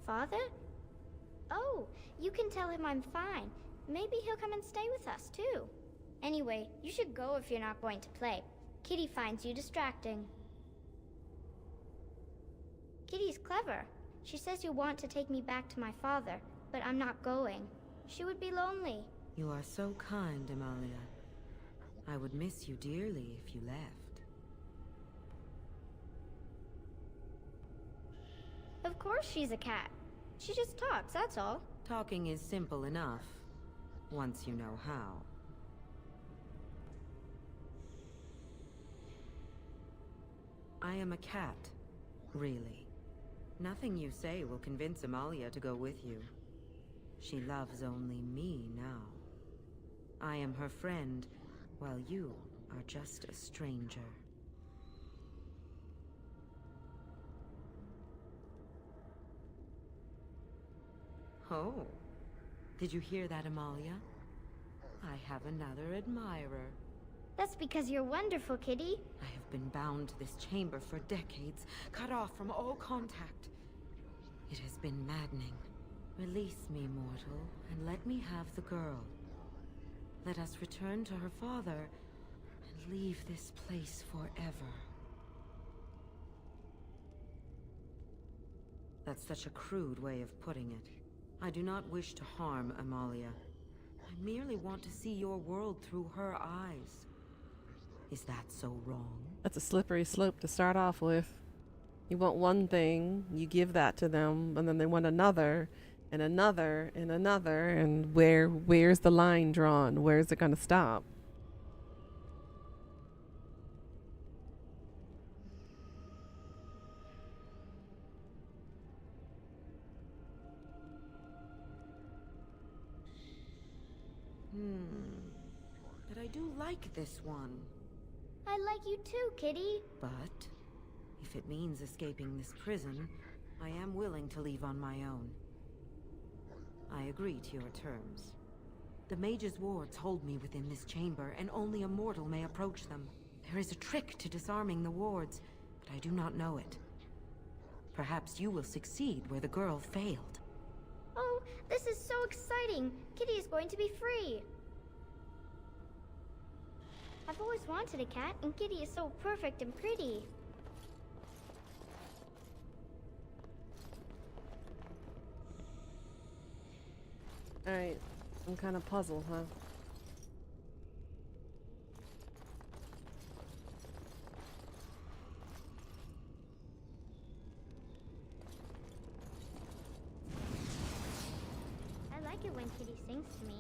Father? Oh, you can tell him I'm fine. Maybe he'll come and stay with us, too. Anyway, you should go if you're not going to play. Kitty finds you distracting. Kitty's clever. She says you want to take me back to my father, but I'm not going. She would be lonely. You are so kind, Amalia. I would miss you dearly if you left. Of course she's a cat. She just talks, that's all. Talking is simple enough, once you know how. I am a cat, really. Nothing you say will convince Amalia to go with you. She loves only me now. I am her friend, while you are just a stranger. Oh, did you hear that, Amalia? I have another admirer. That's because you're wonderful, Kitty. I have been bound to this chamber for decades, cut off from all contact. It has been maddening. Release me, mortal, and let me have the girl. Let us return to her father and leave this place forever. That's such a crude way of putting it. I do not wish to harm Amalia. I merely want to see your world through her eyes. Is that so wrong? That's a slippery slope to start off with. You want one thing, you give that to them, and then they want another, and another, and another, and where's the line drawn? Where's it gonna stop? I do like this one. I like you too, Kitty. But if it means escaping this prison, I am willing to leave on my own. I agree to your terms. The mage's wards hold me within this chamber, and only a mortal may approach them. There is a trick to disarming the wards, but I do not know it. Perhaps you will succeed where the girl failed. Oh, this is so exciting! Kitty is going to be free! I've always wanted a cat, and Kitty is so perfect and pretty. Alright, some kind of puzzle, huh? I like it when Kitty sings to me.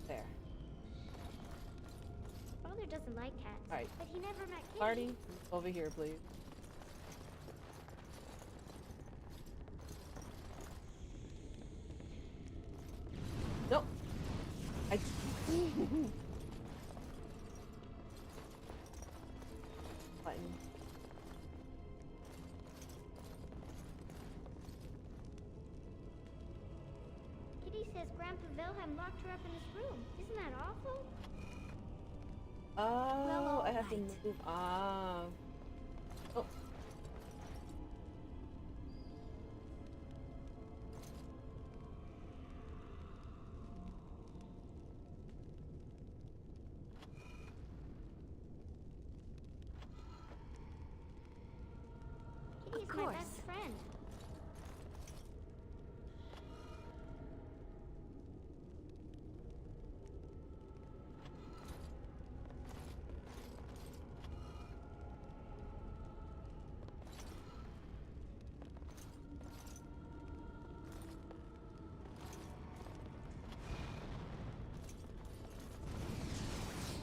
There. Father doesn't like cats, Alright. but he never met Kitty. Party, over here, please. Nope. I. Button. Kitty says Grandpa Wilhelm locked her up in his room. Isn't that awful? Oh, I have to move. Ah. Oh. Kitty is my best friend.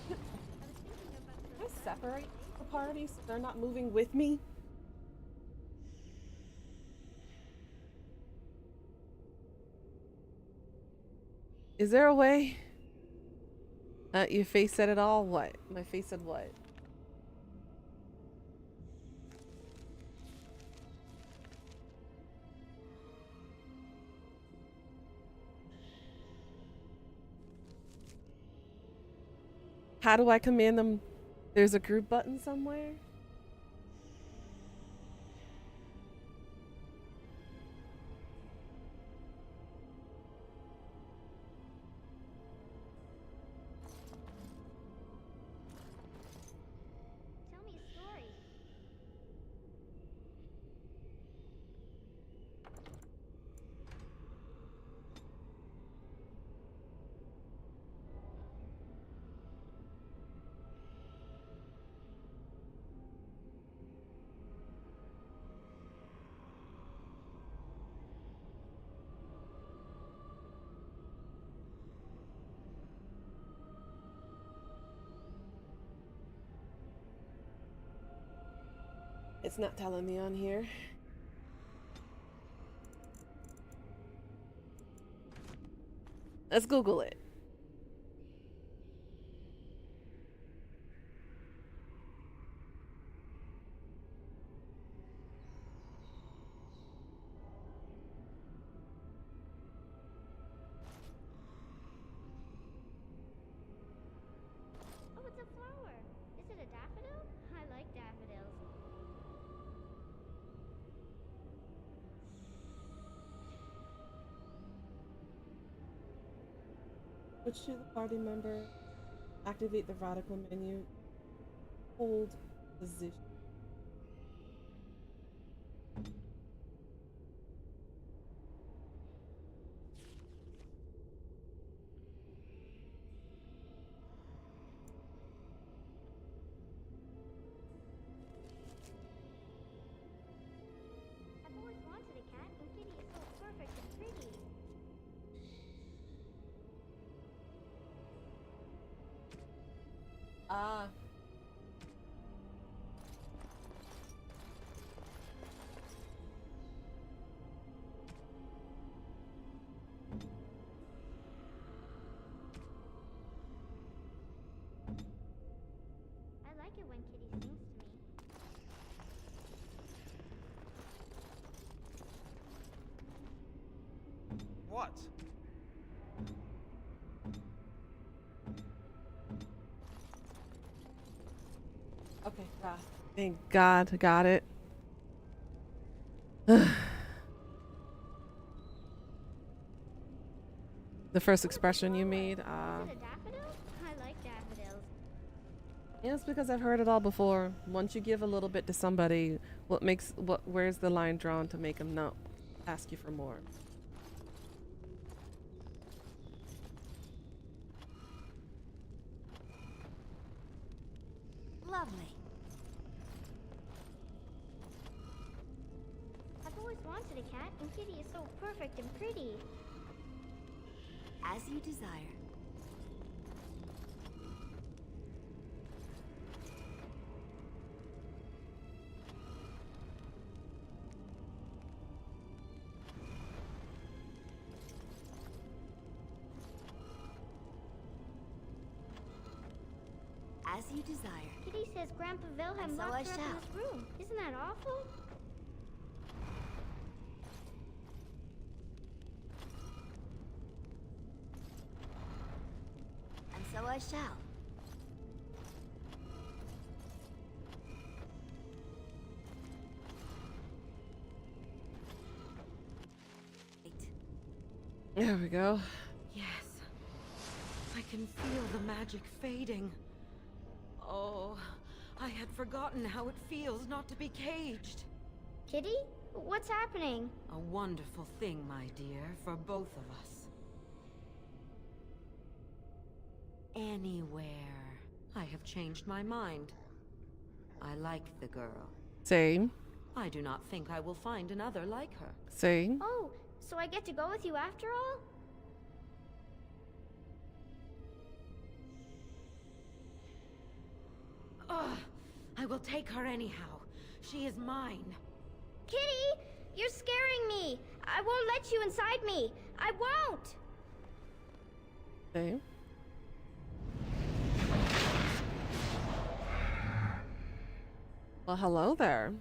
Can I separate the party so they're not moving with me? Is there a way? Your face said it all? What? My face said what? How do I command them? There's a group button somewhere? Tell me a story. It's not telling me on here. Let's Google it. Oh, it's a flower. Is it a daffodil? I like daffodils. Switch to the party member. Activate the radical menu. Hold position. I've always wanted a cat, and Kitty is so perfect and pretty. Ah. I like it when Kitty sings to me. What? Okay, God. Thank God, got it. The first expression you made, Is it a daffodil? I like daffodils. yeah, it's because I've heard it all before. Once you give a little bit to somebody, where's the line drawn to make them not ask you for more? Lovely. I've always wanted a cat, and Kitty is so perfect and pretty. As you desire. As you desire. Kitty says Grandpa Wilhelm And so locked I her up in shall. his room. Isn't that awful? And so I shall. There we go. Yes. I can feel the magic fading. Oh, I had forgotten how it feels not to be caged. Kitty? What's happening? A wonderful thing, my dear, for both of us. Anywhere. I have changed my mind. I like the girl. Same. I do not think I will find another like her. Same. Oh, so I get to go with you after all? Ugh, I will take her anyhow. She is mine. Kitty! You're scaring me! I won't let you inside me! I won't! Same. Well, hello there.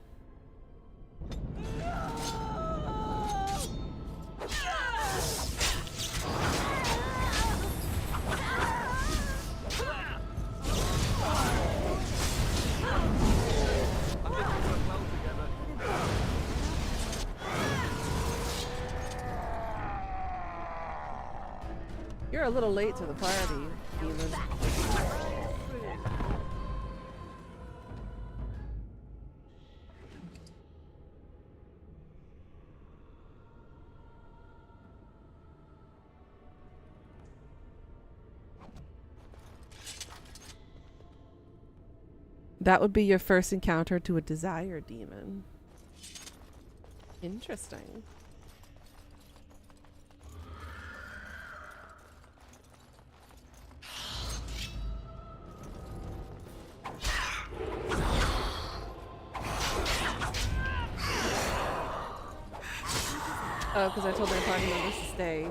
You're a little late to the party, even. That would be your first encounter to a desire demon. Interesting. Oh, because I told their party members to stay.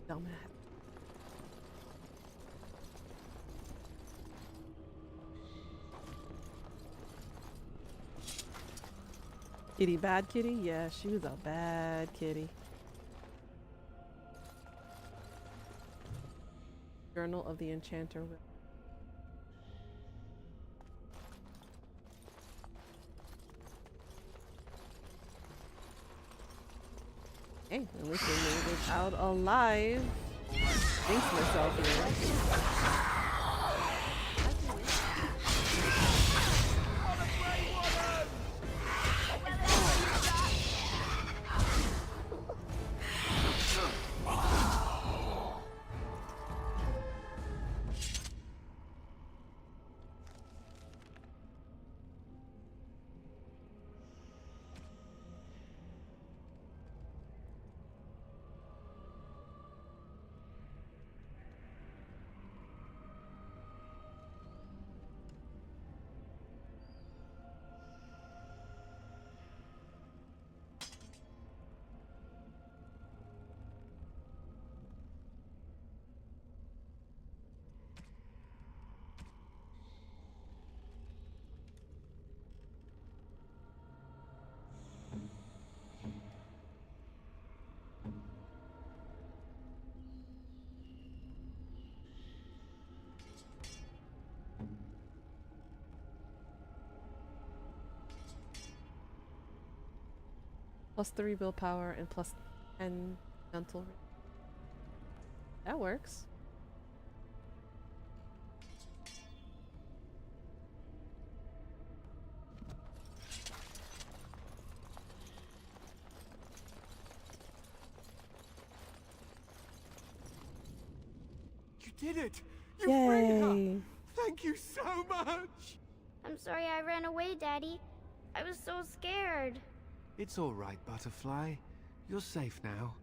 Dumbass. Kitty, bad kitty? Yeah, she was a bad kitty. Journal of the Enchanter. Hey, at least we made it out alive. Thanks myself here. +3 willpower and +10 mental. That works. You did it! You freed her! Yay! Thank you so much! I'm sorry I ran away, Daddy. I was so scared. It's all right, Butterfly. You're safe now.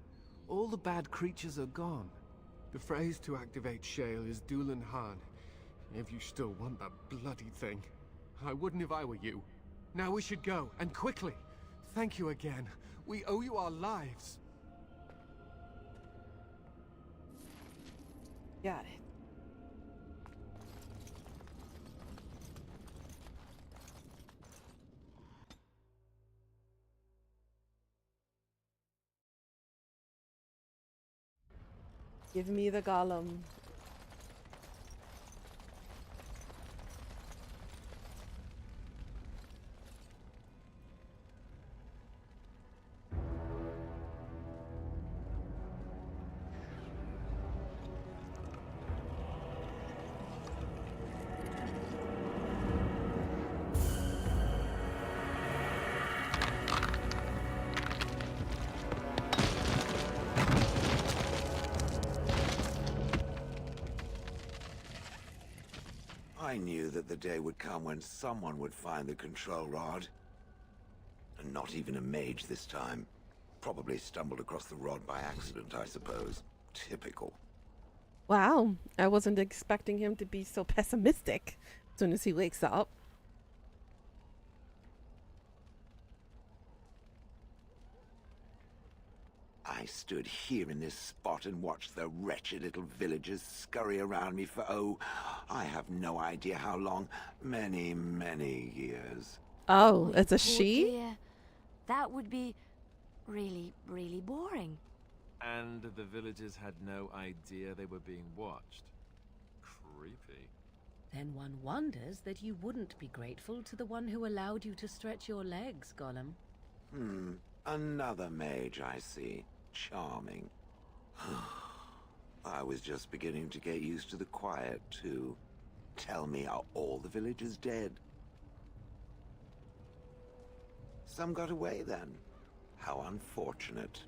All the bad creatures are gone. The phrase to activate Shale is Dulan Han. If you still want that bloody thing. I wouldn't if I were you. Now we should go, and quickly. Thank you again. We owe you our lives. Got it. Give me the golem. I knew that the day would come when someone would find the control rod. And not even a mage this time. Probably stumbled across the rod by accident, I suppose. Typical. Wow, I wasn't expecting him to be so pessimistic as soon as he wakes up. I stood here in this spot and watched the wretched little villagers scurry around me for, oh, I have no idea how long. Many, many years. Oh, it's a Poor she? dear. That would be really, really boring. And the villagers had no idea they were being watched. Creepy. Then one wonders that you wouldn't be grateful to the one who allowed you to stretch your legs, Gollum. Another mage, I see. Charming. I was just beginning to get used to the quiet, too. Tell me, are all the villagers dead? Some got away, then. How unfortunate.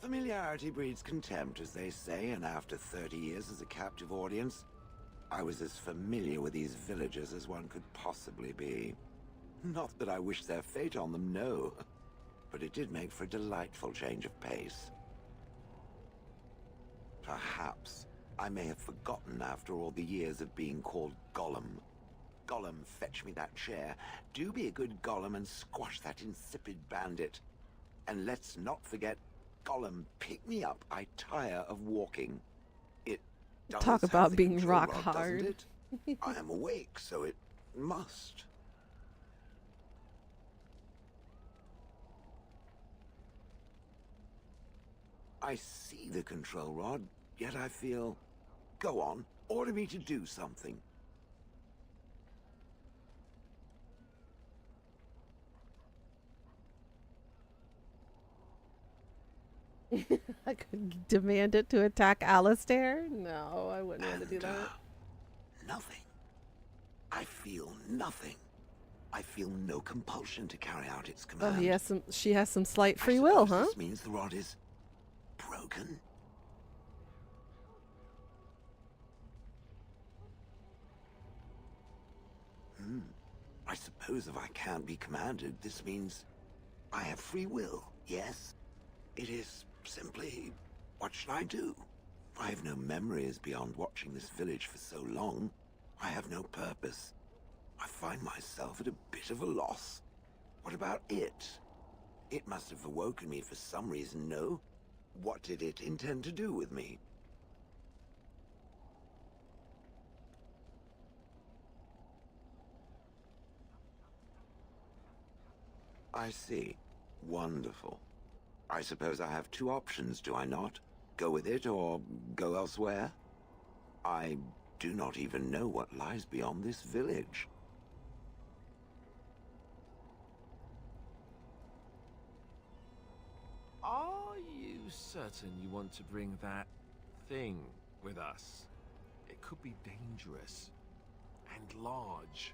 Familiarity breeds contempt, as they say, and after 30 years as a captive audience, I was as familiar with these villagers as one could possibly be. Not that I wish their fate on them, no. But it did make for a delightful change of pace. Perhaps I may have forgotten after all the years of being called Gollum. Gollum, fetch me that chair. Do be a good Gollum and squash that insipid bandit. And let's not forget, Gollum, pick me up. I tire of walking. It does Talk have about the being control rock rod, hard. doesn't it? I am awake, so it must. I see the control rod, yet I feel... Go on, order me to do something. I could demand it to attack Alistair? No, I wouldn't want to do that. Nothing. I feel nothing. I feel no compulsion to carry out its Oh, command. she has some slight free will, huh? This means the rod is... broken? I suppose if I can't be commanded, this means I have free will, yes? It is simply, what should I do? I have no memories beyond watching this village for so long. I have no purpose. I find myself at a bit of a loss. What about it? It must have awoken me for some reason, no? What did it intend to do with me? I see. Wonderful. I suppose I have two options, do I not? Go with it or go elsewhere? I do not even know what lies beyond this village. certain you want to bring that thing with us? It could be dangerous and large.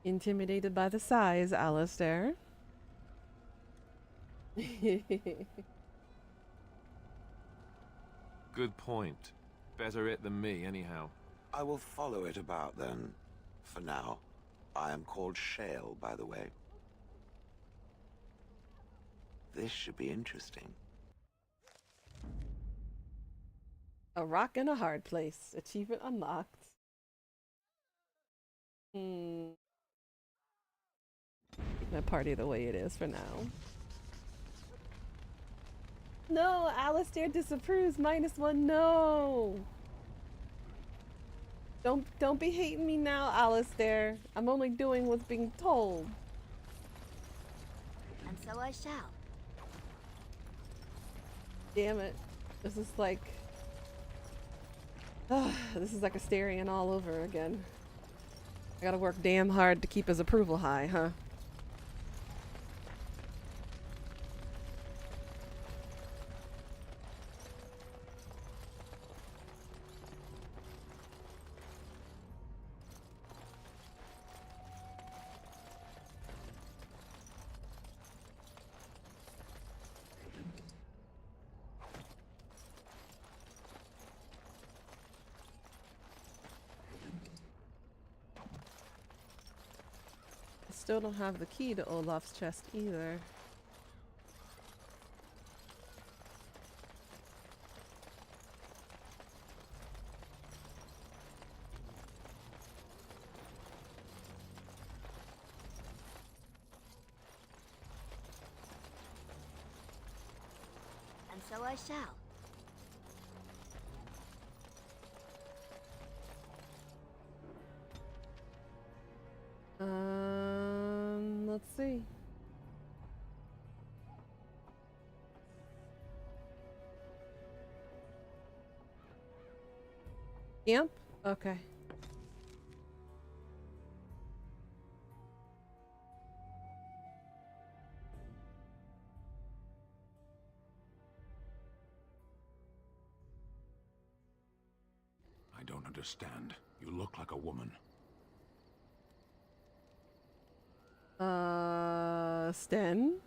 Intimidated by the size, Alistair. Good point. Better it than me, anyhow. I will follow it about then. For now. I am called Shale, by the way. This should be interesting. A rock in a hard place. Achievement unlocked. Keep my party the way it is for now. No, Alistair disapproves. -1. No. Don't be hating me now, Alistair. I'm only doing what's being told. And so I shall. Damn it. This is like this is like Asterion all over again. I gotta work damn hard to keep his approval high, huh? Still don't have the key to Olaf's chest either. And so I shall. Let's see. Camp? Okay. I don't understand. You look like a woman. Sten?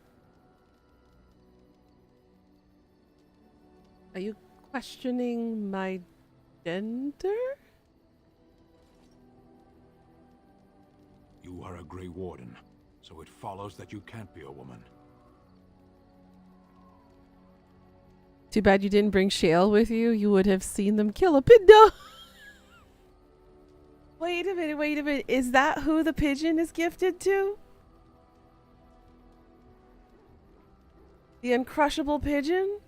Are you questioning my gender? You are a Grey Warden, so it follows that you can't be a woman. Too bad you didn't bring Shale with you. You would have seen them kill a pigeon. Wait a minute. Is that who the pigeon is gifted to? The uncrushable pigeon?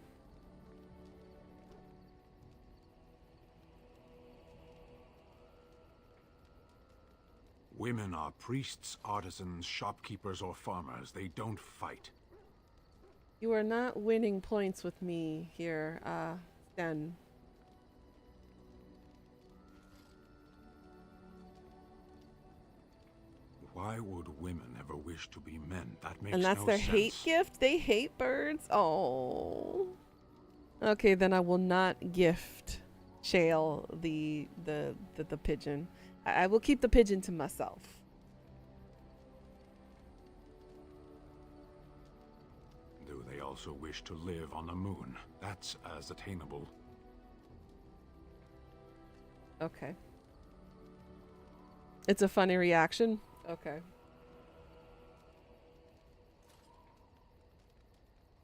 Women are priests, artisans, shopkeepers, or farmers. They don't fight. You are not winning points with me here, Sten. Why would women ever wish to be men? That makes And that's no their sense. hate gift? They hate birds? Oh. Okay, then I will not gift Shale the pigeon. I will keep the pigeon to myself. Do they also wish to live on the moon? That's as attainable. Okay. It's a funny reaction. Okay.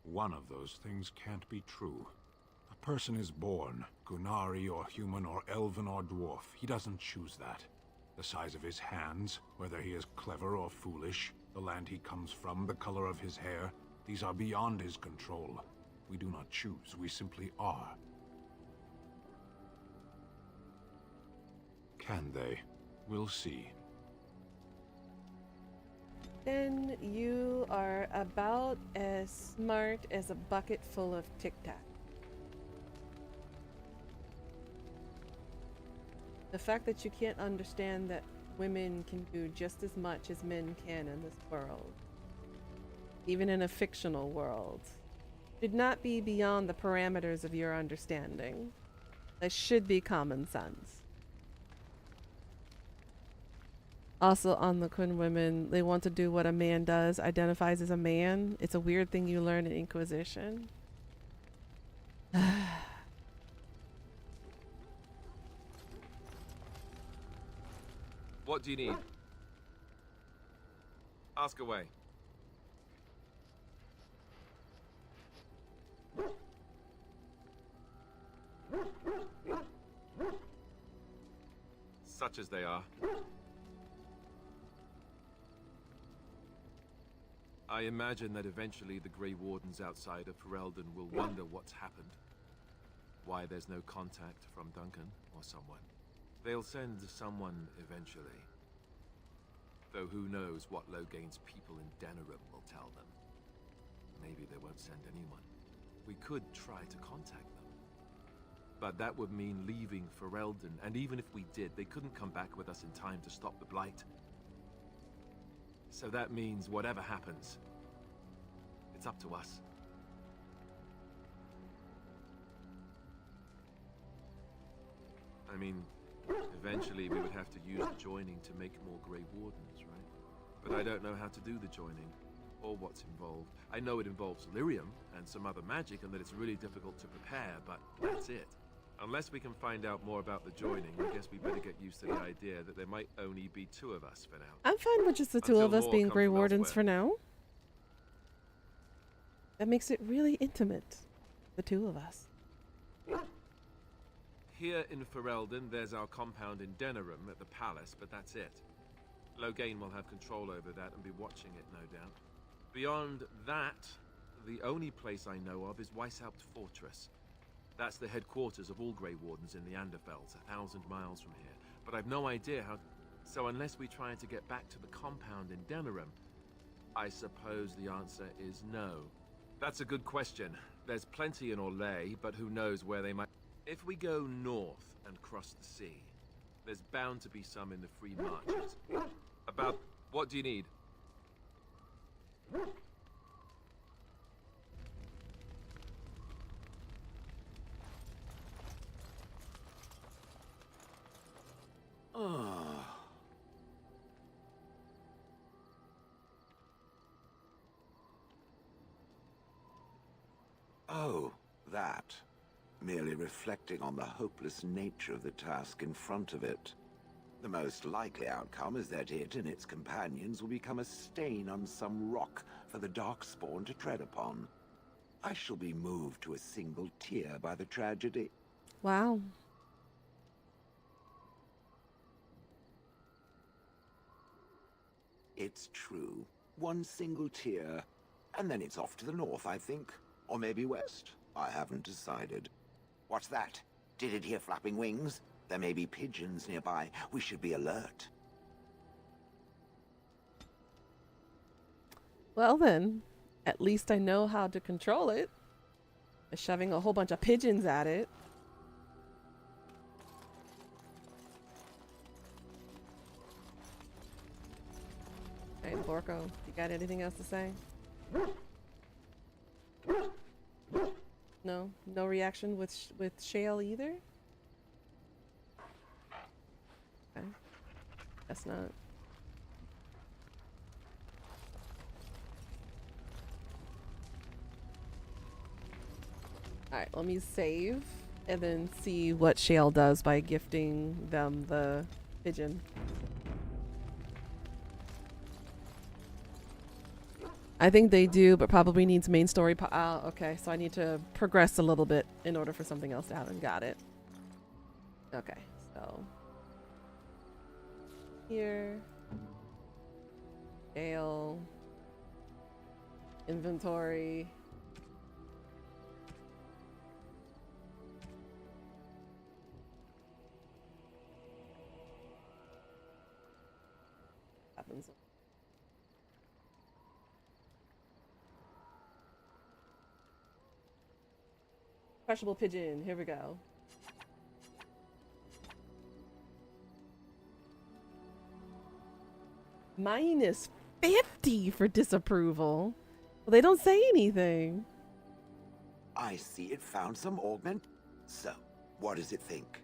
One of those things can't be true. A person is born, Gunari or human or elven or dwarf. He doesn't choose that. The size of his hands, whether he is clever or foolish, the land he comes from, the color of his hair, these are beyond his control. We do not choose, we simply are. Can they? We'll see. Then you are about as smart as a bucket full of Tic Tac. The fact that you can't understand that women can do just as much as men can in this world, even in a fictional world, should not be beyond the parameters of your understanding. That should be common sense. Also, on the Quinn women, they want to do what a man does, identifies as a man. It's a weird thing you learn in Inquisition. What do you need? Ask away. Such as they are. I imagine that eventually the Grey Wardens outside of Ferelden will wonder what's happened. Why there's no contact from Duncan or someone. They'll send someone eventually. Though who knows what Logain's people in Denerim will tell them. Maybe they won't send anyone. We could try to contact them. But that would mean leaving Ferelden, and even if we did, they couldn't come back with us in time to stop the Blight. So that means whatever happens, it's up to us. I mean, eventually we would have to use the joining to make more Grey Wardens, right? But I don't know how to do the joining, or what's involved. I know it involves lyrium and some other magic, and that it's really difficult to prepare, but that's it. Unless we can find out more about the joining, I guess we better get used to the idea that there might only be two of us for now. I'm fine with just the two of us being Grey Wardens for now. That makes it really intimate. The two of us. Here in Ferelden, there's our compound in Denerim at the palace, but that's it. Logain will have control over that and be watching it, no doubt. Beyond that, the only place I know of is Weishaupt Fortress. That's the headquarters of all Grey Wardens in the Anderfells, 1,000 miles from here. But I've no idea how... So unless we try to get back to the compound in Denerim, I suppose the answer is no. That's a good question. There's plenty in Orlais, but who knows where they might... If we go north and cross the sea, there's bound to be some in the Free Marches. About... What do you need? Oh, that. Merely reflecting on the hopeless nature of the task in front of it. The most likely outcome is that it and its companions will become a stain on some rock for the Darkspawn to tread upon. I shall be moved to a single tear by the tragedy. Wow. It's true. One single tear, and then it's off to the north, I think. Or maybe west. I haven't decided. What's that? Did it hear flapping wings? There may be pigeons nearby. We should be alert. Well then, at least I know how to control it. By shoving a whole bunch of pigeons at it. Hey, Borko, you got anything else to say? No? No reaction with Shale either? Okay. Guess not. Alright, let me save and then see what Shale does by gifting them the pigeon. I think they do, but probably needs main story. Okay, so I need to progress a little bit in order for something else to happen. Got it. Okay, so here, ale, inventory. Happens. Crushable pigeon. Here we go. -50 for disapproval. Well, they don't say anything. I see it found some augment. So, what does it think?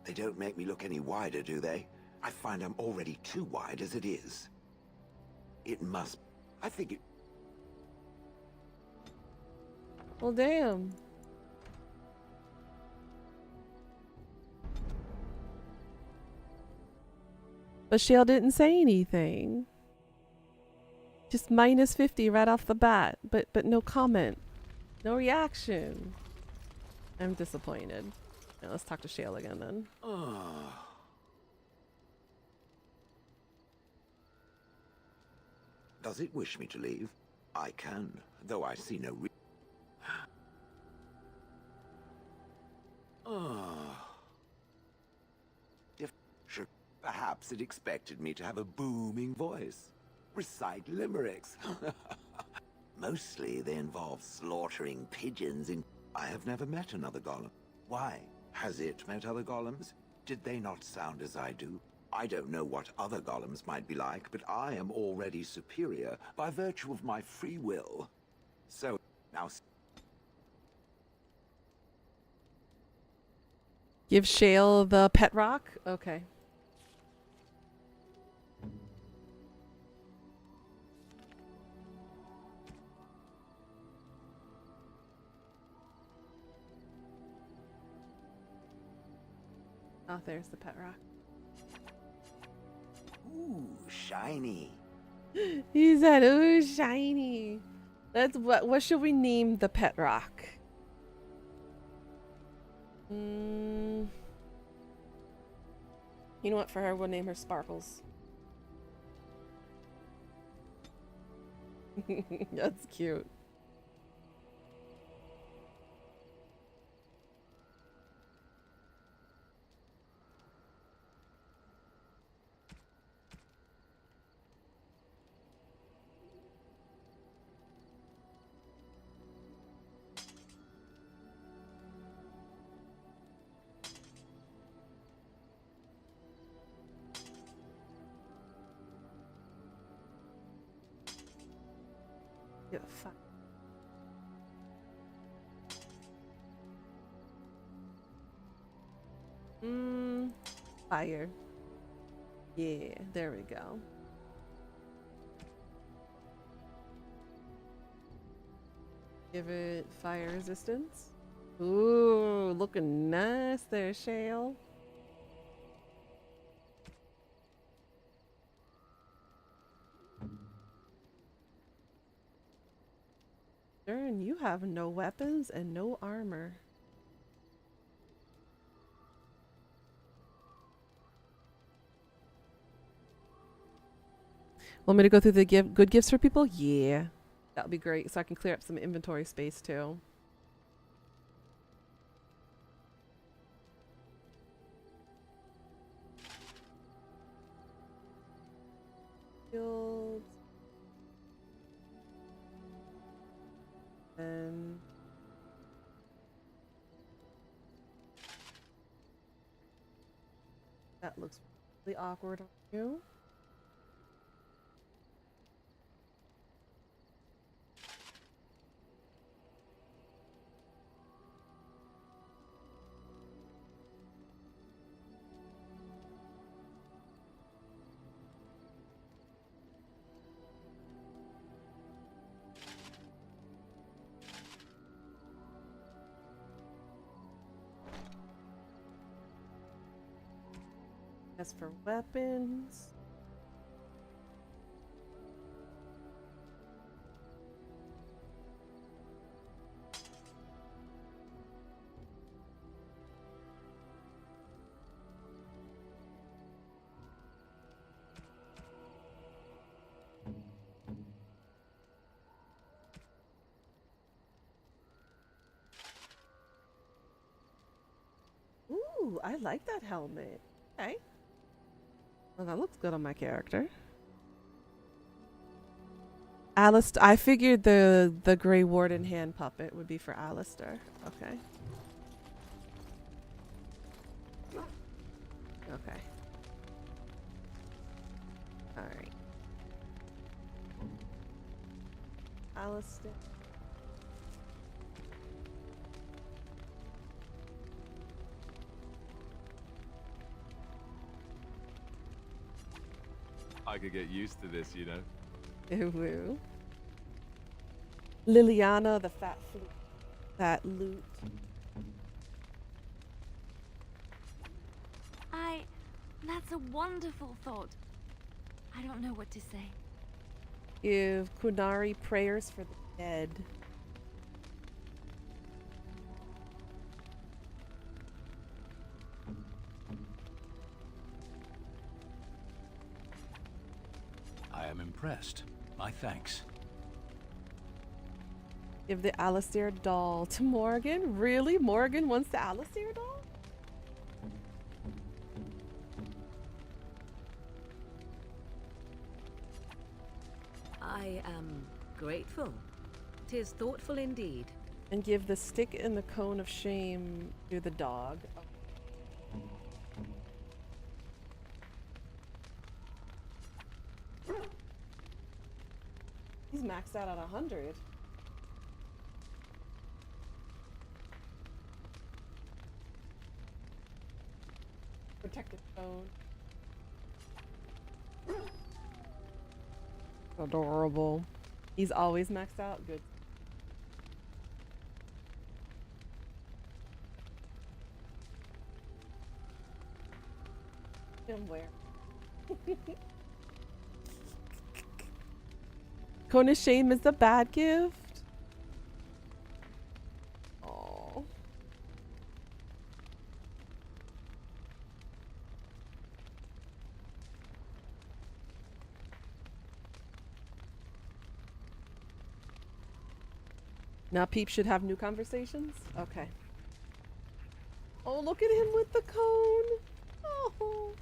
They don't make me look any wider, do they? I find I'm already too wide as it is. It must... I think it... Well, damn. But Shale didn't say anything. Just minus 50 right off the bat, but no comment. No reaction. I'm disappointed. Now let's talk to Shale again then. Does it wish me to leave? I can, though I see no Sure, perhaps it expected me to have a booming voice. Recite limericks. Mostly they involve slaughtering pigeons in... I have never met another golem. Why? Has it met other golems? Did they not sound as I do? I don't know what other golems might be like, but I am already superior by virtue of my free will. So, now... Give Shale the pet rock? Okay. Oh, there's the pet rock. Ooh, shiny. He said, ooh, shiny. That's what should we name the pet rock? You know what, for her, we'll name her Sparkles. That's cute. Yeah, fuck. Fire. Yeah, there we go. Give it fire resistance. Ooh, looking nice there, Shale. Darn, you have no weapons and no armor. Want me to go through the good gifts for people? Yeah. That would be great, so I can clear up some inventory space too. Shields. And that looks really awkward on you. As for weapons, ooh, I like that helmet. Okay. Well, that looks good on my character. Alistair, I figured the Grey Warden hand puppet would be for Alistair. Okay. Okay. Alright. Alistair. I could get used to this, you know. Ooh. Liliana, the fat flute. That loot. That's a wonderful thought. I don't know what to say. Give Kunari prayers for the dead. I am impressed. My thanks. Give the Alistair doll to Morgan. Really? Morgan wants the Alistair doll? I am grateful. 'Tis thoughtful indeed. And give the stick and the cone of shame to the dog. He's maxed out at 100. Protective cone. Adorable. He's always maxed out. Good. Him where? Cone of shame is the bad gift. Oh. Now Peep should have new conversations? Okay. Oh, look at him with the cone. Oh.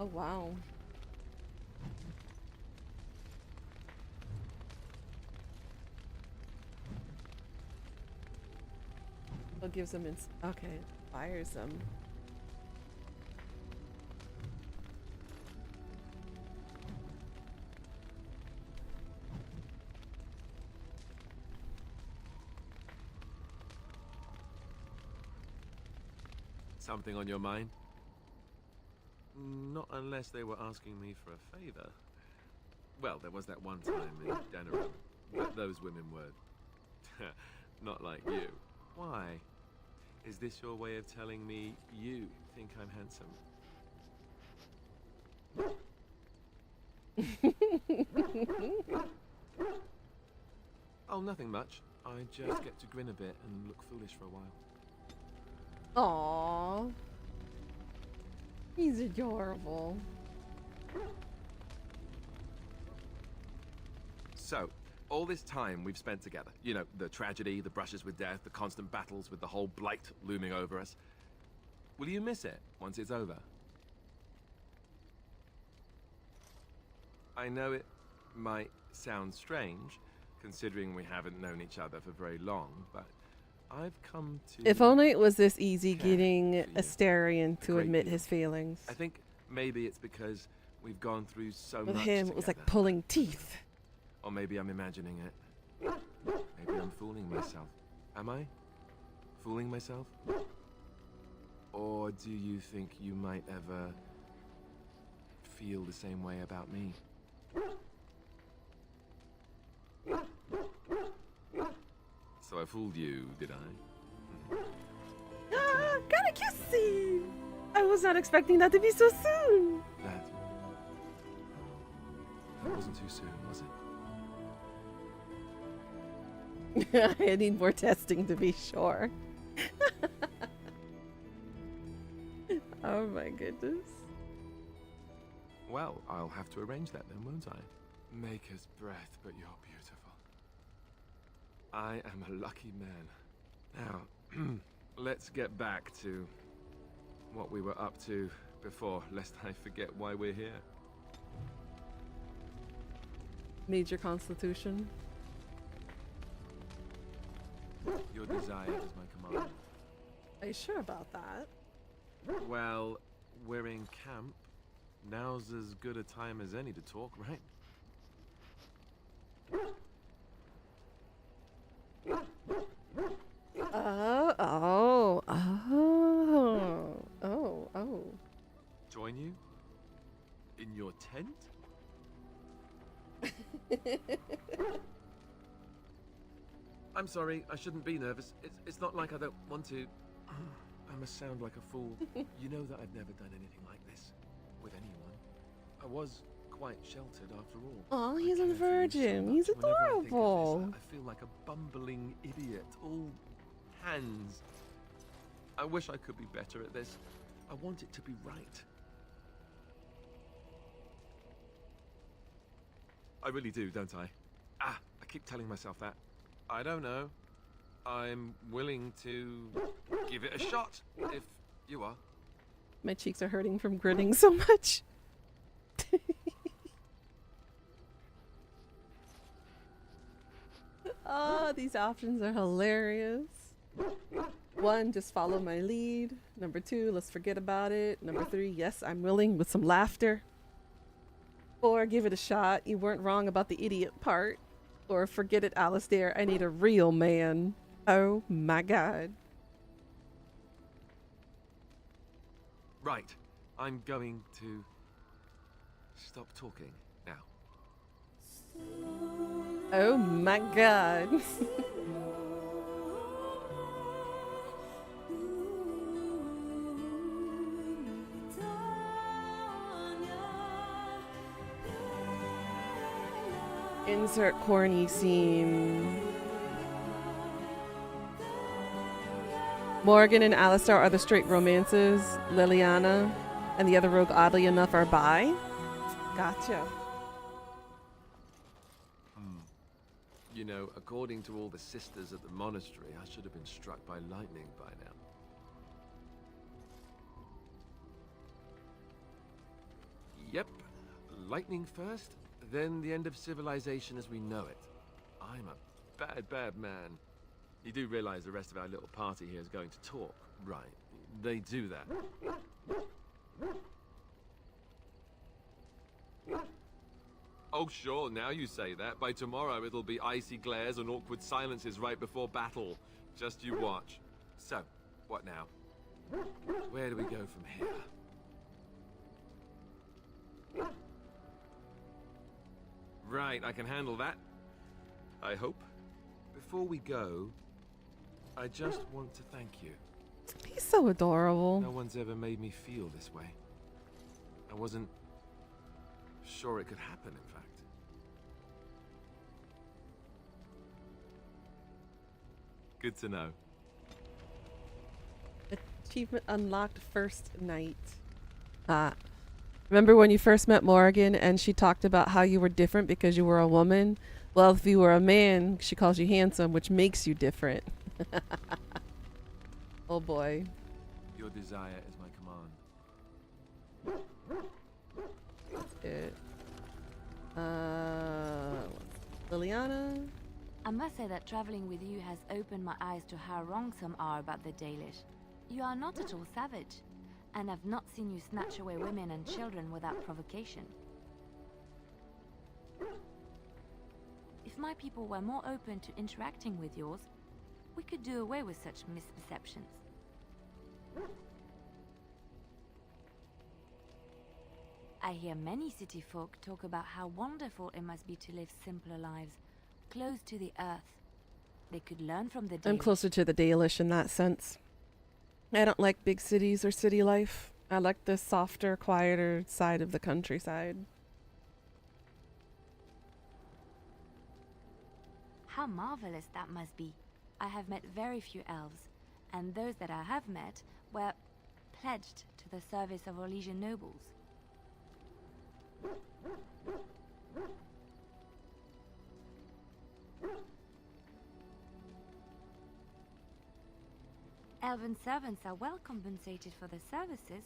Oh, wow. What gives him okay, fires him. Something on your mind? Not unless they were asking me for a favor. Well, there was that one time in Denerim, but those women were not like you. Why? Is this your way of telling me you think I'm handsome? Oh, nothing much. I just get to grin a bit and look foolish for a while. Aww. He's adorable. So, all this time we've spent together, you know, the tragedy, the brushes with death, the constant battles with the whole blight looming over us. Will you miss it once it's over? I know it might sound strange, considering we haven't known each other for very long, but I've come to... If only it was this easy getting Asterion to admit his feelings. I think maybe it's because we've gone through so much With him, together. it was like pulling teeth. Or maybe I'm imagining it. Maybe I'm fooling myself. Am I? Fooling myself? Or do you think you might ever feel the same way about me? So I fooled you, did I? Ah, got a kiss scene! I was not expecting that to be so soon! That wasn't too soon, was it? I need more testing to be sure. Oh my goodness. Well, I'll have to arrange that then, won't I? Maker's breath, but you're beautiful. I am a lucky man. Now, let's get back to what we were up to before, lest I forget why we're here. Major constitution. Your desire is my command. Are you sure about that? Well, we're in camp. Now's as good a time as any to talk, right? Oh. Join join you? In your tent? I'm sorry, I shouldn't be nervous. It's not like I don't want to. I must sound like a fool. You know that I've never done anything like this with anyone. I was quite sheltered after all. Oh, he's a virgin. He's adorable. I feel like a bumbling idiot. All hands. I wish I could be better at this. I want it to be right. I really do, don't I? I keep telling myself that. I don't know. I'm willing to give it a shot, if you are. My cheeks are hurting from grinning so much. Oh, these options are hilarious. 1, just follow my lead. Number 2, let's forget about it. Number 3, yes, I'm willing, with some laughter. 4, give it a shot. You weren't wrong about the idiot part. Or forget it, Alistair. I need a real man. Oh my god. Right. I'm going to stop talking now. Oh my god. Insert corny scene. Morgan and Alistair are the straight romances. Liliana and the other rogue, oddly enough, are bi. Gotcha. You know, according to all the sisters at the monastery, I should have been struck by lightning by now. Yep. Lightning first, then the end of civilization as we know it. I'm a bad, bad man. You do realize the rest of our little party here is going to talk, right? They do that. Oh sure, now you say that. By tomorrow it'll be icy glares and awkward silences right before battle. Just you watch. So, what now? Where do we go from here? Right, I can handle that. I hope. Before we go, I just want to thank you. He's so adorable. No one's ever made me feel this way. I wasn't sure it could happen, in fact. Good to know. Achievement unlocked first night. Remember when you first met Morgan and she talked about how you were different because you were a woman? Well, if you were a man, she calls you handsome, which makes you different. Oh boy. Your desire is my command. That's it. Liliana? I must say that traveling with you has opened my eyes to how wrong some are about the Dalish. You are not at all savage, and I've not seen you snatch away women and children without provocation. If my people were more open to interacting with yours, we could do away with such misperceptions. I hear many city folk talk about how wonderful it must be to live simpler lives, close to the earth. They could learn from the Dalish. I'm closer to the Dalish in that sense. I don't like big cities or city life. I like the softer, quieter side of the countryside. How marvelous that must be. I have met very few elves, and those that I have met were pledged to the service of Orlesian nobles. Elven servants are well compensated for their services.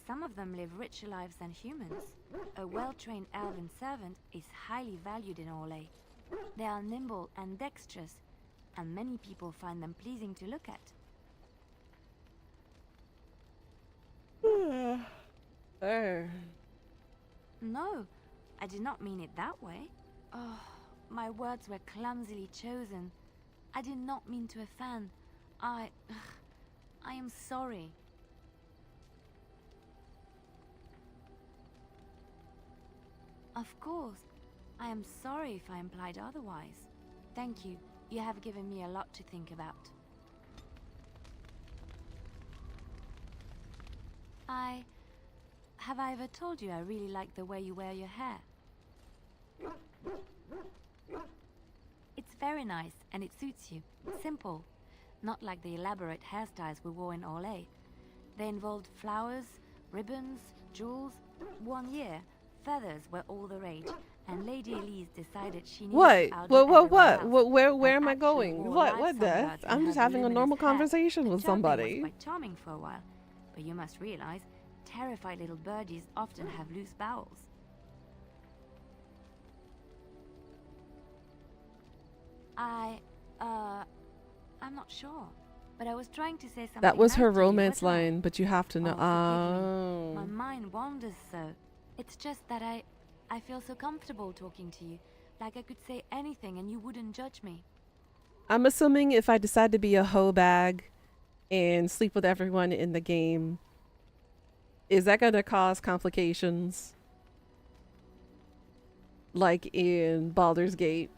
Some of them live richer lives than humans. A well-trained elven servant is highly valued in Orlais. They are nimble and dexterous, and many people find them pleasing to look at. No, I did not mean it that way. Oh, my words were clumsily chosen. I did not mean to offend. I am sorry. Of course. I am sorry if I implied otherwise. Thank you. You have given me a lot to think about. Have I ever told you I really like the way you wear your hair? It's very nice, and it suits you. Simple. Not like the elaborate hairstyles we wore in Orlais. They involved flowers, ribbons, jewels. 1 year, feathers were all the rage, and Lady Elise decided she needed What? to outdo everyone else. Where am I And going? actually wore What? live What the? sunbirds in I'm her just having a voluminous normal hair. conversation The with jumping somebody. was quite charming for a while, but you must realize, terrified little birdies often have loose bowels. I'm not sure, but I was trying to say something. That was nice her to you, romance wasn't I? line, but you have to know. Oh, forgive me. My mind wanders so. It's just that I feel so comfortable talking to you, like I could say anything and you wouldn't judge me. I'm assuming if I decide to be a hoe bag and sleep with everyone in the game, is that going to cause complications? Like in Baldur's Gate?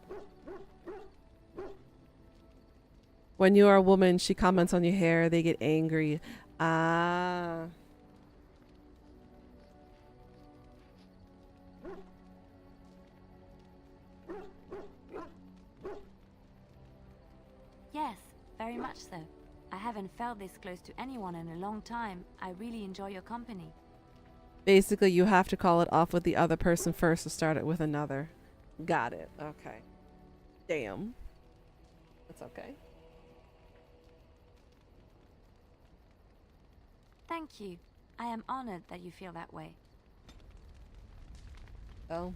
When you are a woman, she comments on your hair, they get angry. Ah. Yes, very much so. I haven't felt this close to anyone in a long time. I really enjoy your company. Basically, you have to call it off with the other person first to start it with another. Got it. Okay. Damn. That's okay. Thank you. I am honored that you feel that way. Oh.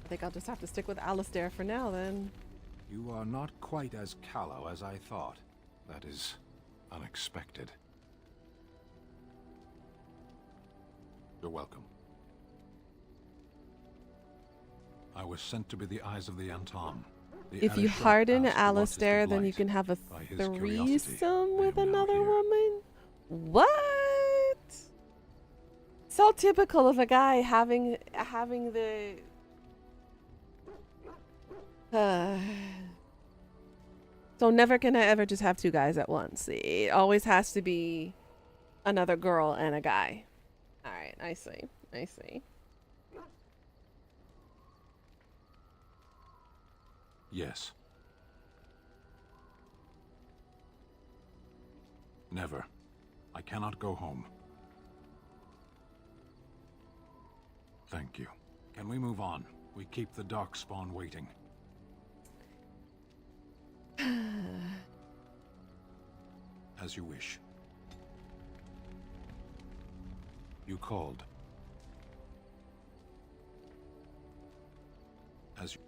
I think I'll just have to stick with Alistair for now then. You are not quite as callow as I thought. That is unexpected. You're welcome. I was sent to be the eyes of the N00na. If you harden Alistair, then you can have a threesome with another woman? What? So typical of a guy having the... So never can I ever just have two guys at once. It always has to be another girl and a guy. Alright, I see. I see. Yes. Never. I cannot go home. Thank you. Can we move on? We keep the darkspawn waiting. As you wish. You called. As you...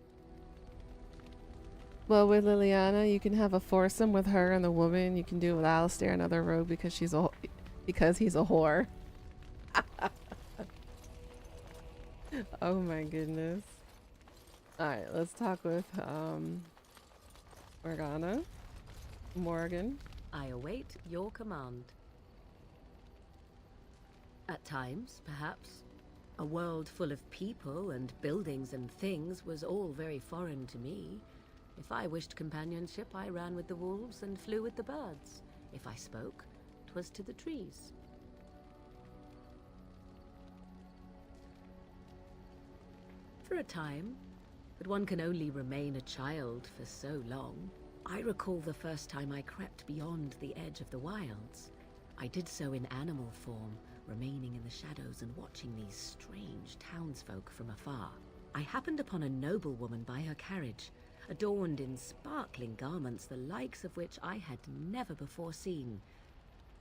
Well, with Liliana, you can have a foursome with her and the woman. You can do it with Alistair, another rogue, because he's a whore. Oh my goodness. Alright, let's talk with Morgan. I await your command. At times, perhaps. A world full of people and buildings and things was all very foreign to me. If I wished companionship, I ran with the wolves and flew with the birds. If I spoke, 'twas to the trees. For a time, but one can only remain a child for so long. I recall the first time I crept beyond the edge of the wilds. I did so in animal form, remaining in the shadows and watching these strange townsfolk from afar. I happened upon a noblewoman by her carriage, adorned in sparkling garments the likes of which I had never before seen.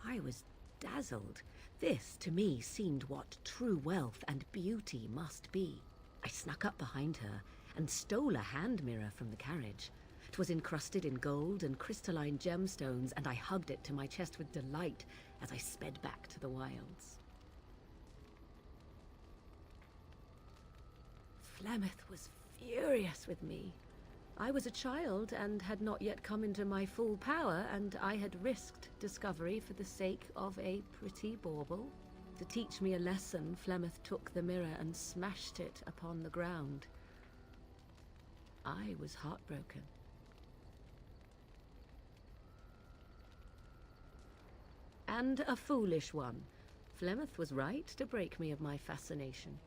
I was dazzled. This, to me, seemed what true wealth and beauty must be. I snuck up behind her and stole a hand mirror from the carriage. 'Twas encrusted in gold and crystalline gemstones, and I hugged it to my chest with delight as I sped back to the wilds. Flemeth was furious with me. I was a child and had not yet come into my full power, and I had risked discovery for the sake of a pretty bauble. To teach me a lesson, Flemeth took the mirror and smashed it upon the ground. I was heartbroken. And a foolish one. Flemeth was right to break me of my fascination.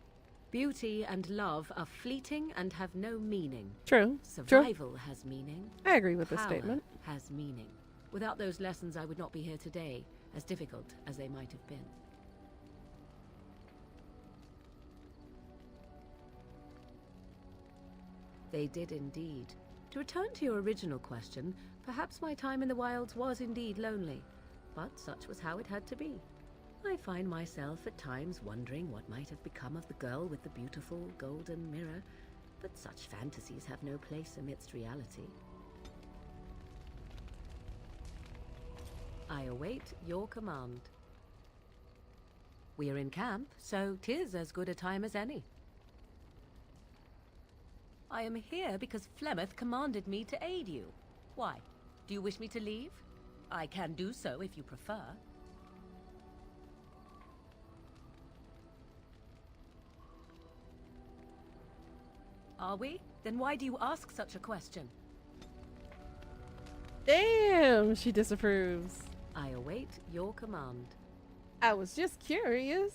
Beauty and love are fleeting and have no meaning. True. Survival has meaning. I agree with this Power statement. has meaning. Without those lessons, I would not be here today, as difficult as they might have been. They did indeed. To return to your original question, perhaps my time in the wilds was indeed lonely, but such was how it had to be. I find myself at times wondering what might have become of the girl with the beautiful golden mirror, but such fantasies have no place amidst reality. I await your command. We are in camp, so 'tis as good a time as any. I am here because Flemeth commanded me to aid you. Why? Do you wish me to leave? I can do so if you prefer. Are we? Then why do you ask such a question? Damn, she disapproves. I await your command. I was just curious.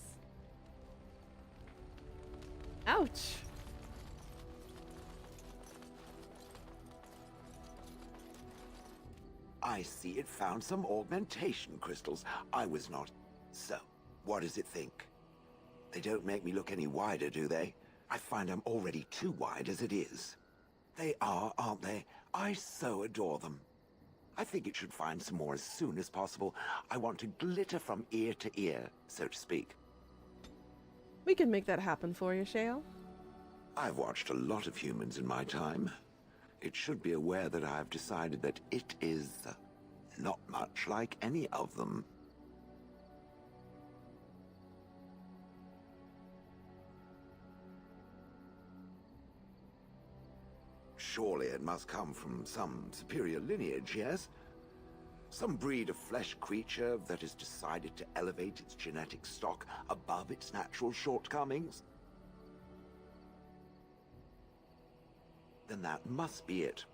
Ouch. I see it found some augmentation crystals. I was not. So, what does it think? They don't make me look any wider, do they? I find I'm already too wide as it is. They are, aren't they? I so adore them. I think it should find some more as soon as possible. I want to glitter from ear to ear, so to speak. We can make that happen for you, Shale. I've watched a lot of humans in my time. It should be aware that I've decided that it is not much like any of them. Surely it must come from some superior lineage, yes? Some breed of flesh creature that has decided to elevate its genetic stock above its natural shortcomings? Then that must be it.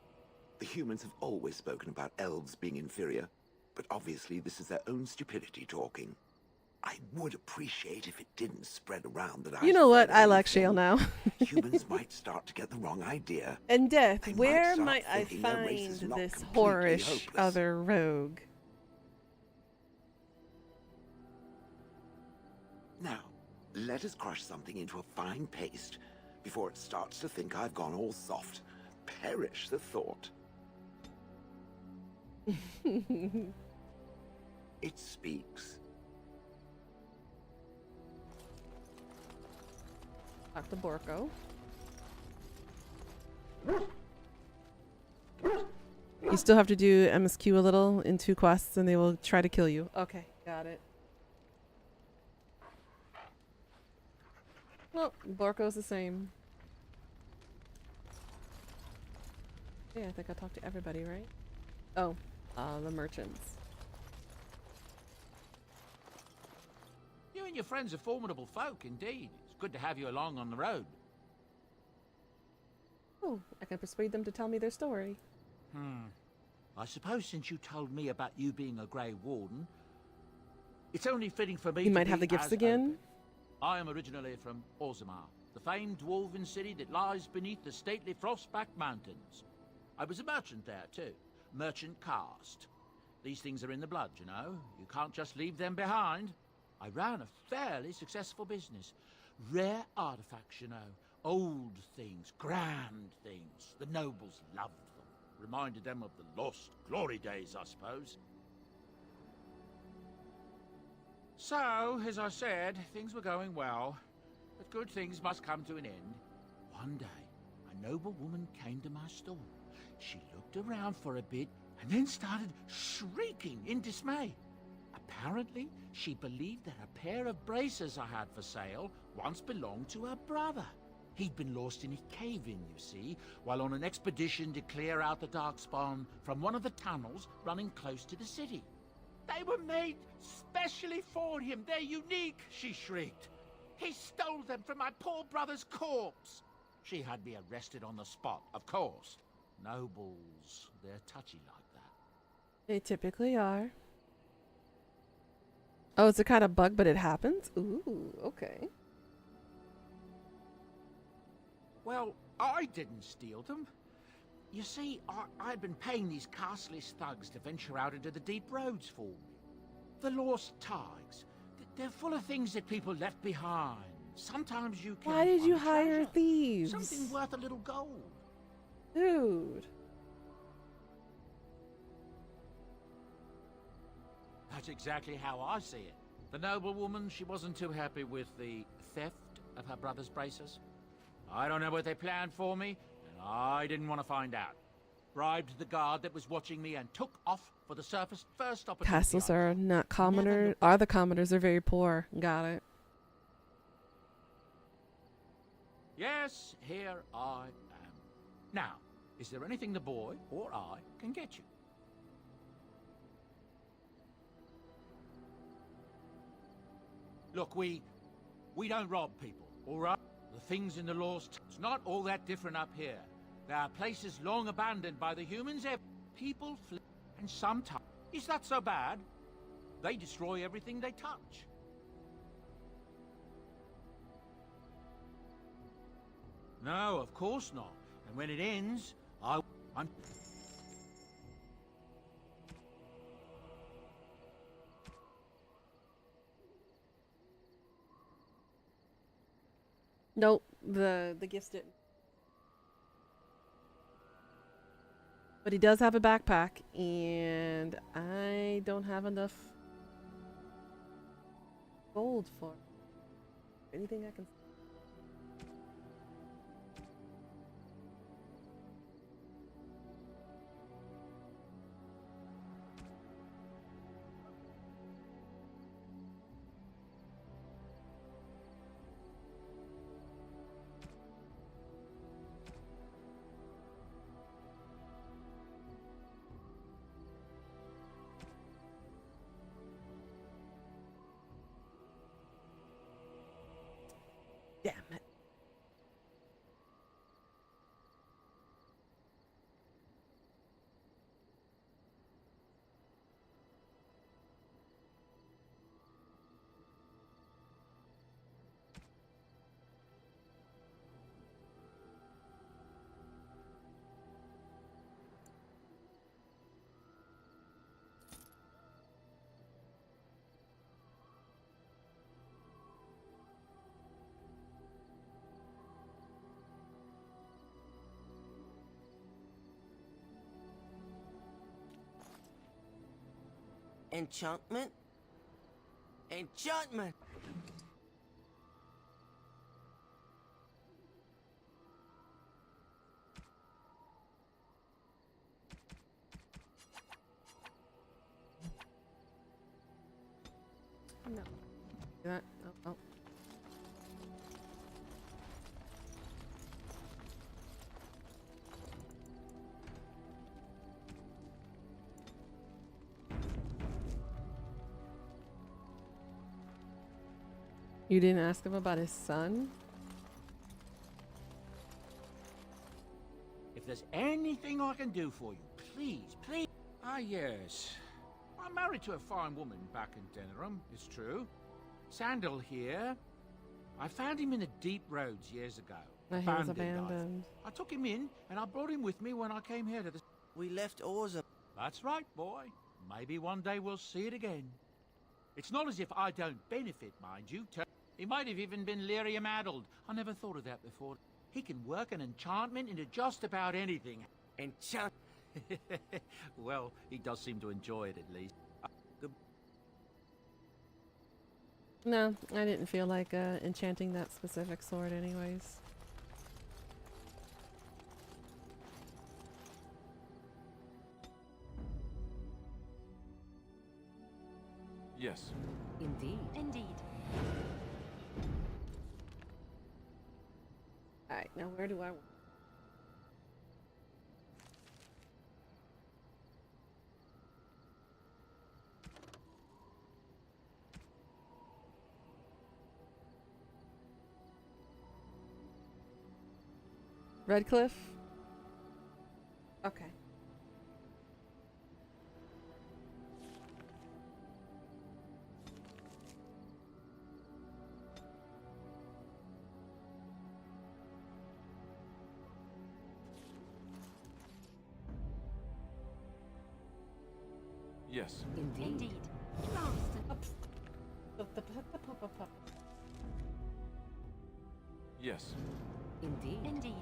The humans have always spoken about elves being inferior, but obviously this is their own stupidity talking. I would appreciate if it didn't spread around that You know what? I like Shale now. Humans might start to get the wrong idea. And Death, They where start might I thinking their race is find not this completely whorish hopeless. other rogue? Now, let us crush something into a fine paste before it starts to think I've gone all soft. Perish the thought. It speaks. Talk to Borko. You still have to do MSQ a little in 2 quests and they will try to kill you. Okay, got it. Well, Borko's the same. Yeah, I think I talked to everybody, right? Oh, the merchants. You and your friends are formidable folk, indeed. It's good to have you along on the road. Oh, I can persuade them to tell me their story. I suppose since you told me about you being a Grey Warden, it's only fitting for me You to might have be the gifts as again? open. I am originally from N00na, the famed dwarven city that lies beneath the stately Frostback Mountains. I was a merchant there, too. Merchant caste. These things are in the blood, you know. You can't just leave them behind. I ran a fairly successful business. Rare artifacts, you know. Old things, grand things. The nobles loved them. Reminded them of the lost glory days, I suppose. So, as I said, things were going well. But good things must come to an end. One day, a noble woman came to my stall. She looked around for a bit and then started shrieking in dismay. Apparently, she believed that a pair of braces I had for sale once belonged to her brother. He'd been lost in a cave-in, you see, while on an expedition to clear out the Darkspawn from one of the tunnels running close to the city. They were made specially for him. They're unique, she shrieked. He stole them from my poor brother's corpse. She had me arrested on the spot, of course. Nobles, they're touchy like that. They typically are. Oh, it's a kind of bug, but it happens? Ooh, okay. Well, I didn't steal them. You see, I'd been paying these castless thugs to venture out into the deep roads for me. The lost tigers. They're full of things that people left behind. Sometimes you can. Why did you find hire treasure, thieves? something worth a little gold. Dude. That's exactly how I see it. The noblewoman, she wasn't too happy with the theft of her brother's braces. I don't know what they planned for me, and I didn't want to find out. Bribed the guard that was watching me and took off for the surface first opportunity. Castles are not commoners. Are the commoners are very poor. Got it. Yes, here I am. Now, is there anything the boy or I can get you? Look, we don't rob people, all right? The things in the lost, it's not all that different up here. There are places long abandoned by the humans. People flee, and sometimes it's not so bad. They destroy everything they touch. No, of course not. And when it ends, I'm... Nope, the gifts didn't. But he does have a backpack, and I don't have enough gold for anything I can. Damn it. Enchantment? Enchantment! No. That. Oh, oh. You didn't ask him about his son? If there's anything I can do for you, please, please. Ah, yes. I'm married to a fine woman back in N00na, it's true. Sandal here. I found him in the deep roads years ago. He was abandoned. I took him in, and I brought him with me when I came here to the... We left Orza. That's right, boy. Maybe one day we'll see it again. It's not as if I don't benefit, mind you. He might have even been lyrium-addled. I never thought of that before. He can work an enchantment into just about anything. Enchant? Well, he does seem to enjoy it, at least. No, I didn't feel like enchanting that specific sword anyways. Yes. Indeed. Indeed. Alright, now where do I... Redcliffe? Okay. Yes. Indeed. Yes. Indeed. Indeed.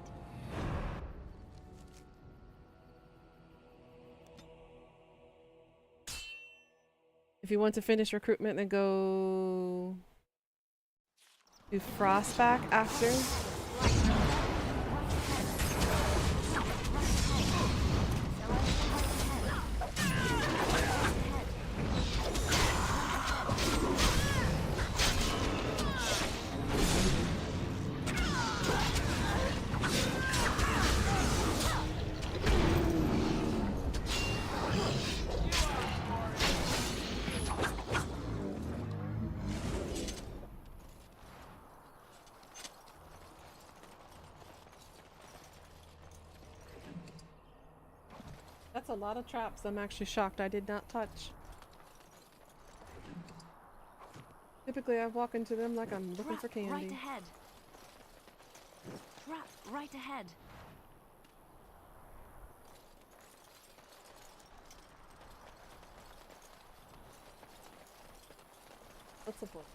If you want to finish recruitment, then go do Frostback after. That's a lot of traps. I'm actually shocked I did not touch. Typically I walk into them like I'm looking for candy. Right ahead. Trap right ahead. What's the point?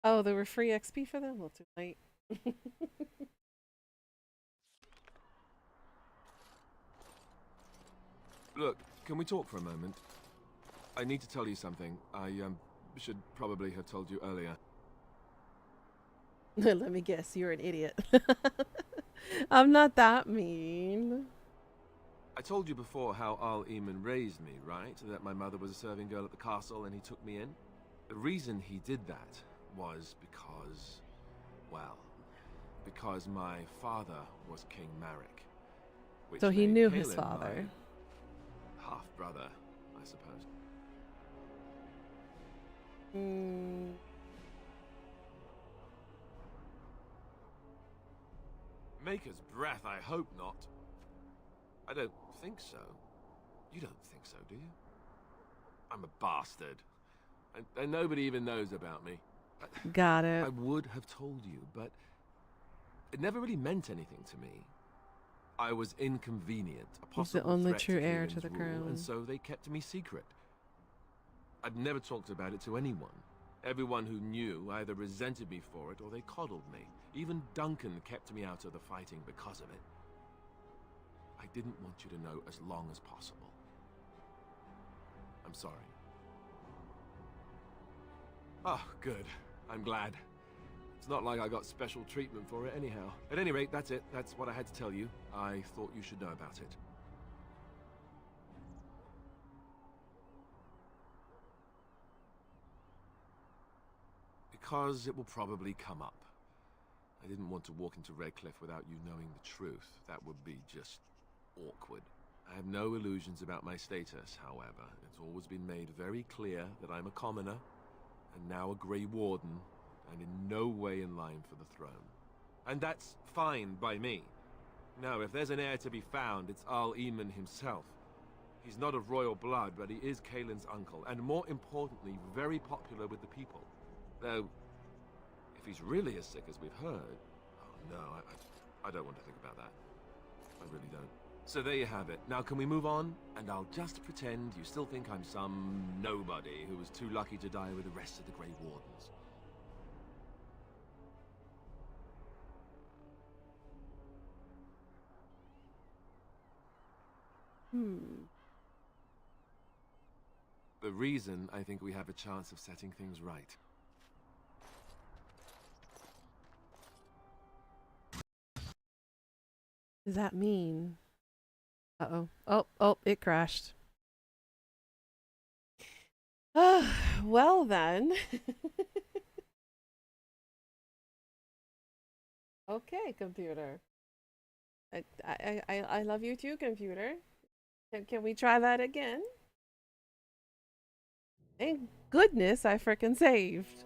Oh, there were free XP for them? Well, too late. Look, can we talk for a moment? I need to tell you something. I should probably have told you earlier. Let me guess, you're an idiot. I'm not that mean. I told you before how Al-Eamon raised me, right? That my mother was a serving girl at the castle and he took me in. The reason he did that was because, well, because my father was King Marek. So he knew his father. Half-brother, I suppose. Maker's breath, I hope not. I don't think so. You don't think so, do you? I'm a bastard. And nobody even knows about me. Got it. I would have told you, but it never really meant anything to me. I was inconvenient, a He's the possible only threat true heir Kaelin's to the rule, crown. and so they kept me secret. I've never talked about it to anyone. Everyone who knew either resented me for it or they coddled me. Even Duncan kept me out of the fighting because of it. I didn't want you to know as long as possible. I'm sorry. Oh, good. I'm glad. It's not like I got special treatment for it anyhow. At any rate, that's it. That's what I had to tell you. I thought you should know about it. Because it will probably come up. I didn't want to walk into Redcliffe without you knowing the truth. That would be just awkward. I have no illusions about my status, however. It's always been made very clear that I'm a commoner, and now a Grey Warden, and in no way in line for the throne. And that's fine by me. Now, if there's an heir to be found, it's Al-Eamon himself. He's not of royal blood, but he is Kaelin's uncle, and more importantly, very popular with the people. Though, if he's really as sick as we've heard... Oh no, I don't want to think about that. I really don't. So there you have it. Now can we move on? And I'll just pretend you still think I'm some nobody who was too lucky to die with the rest of the Grey Wardens. The reason I think we have a chance of setting things right. Does that mean? Uh-oh. Oh, it crashed. Well then. Okay, computer. I love you too, computer. Can we try that again? Thank goodness I frickin' saved.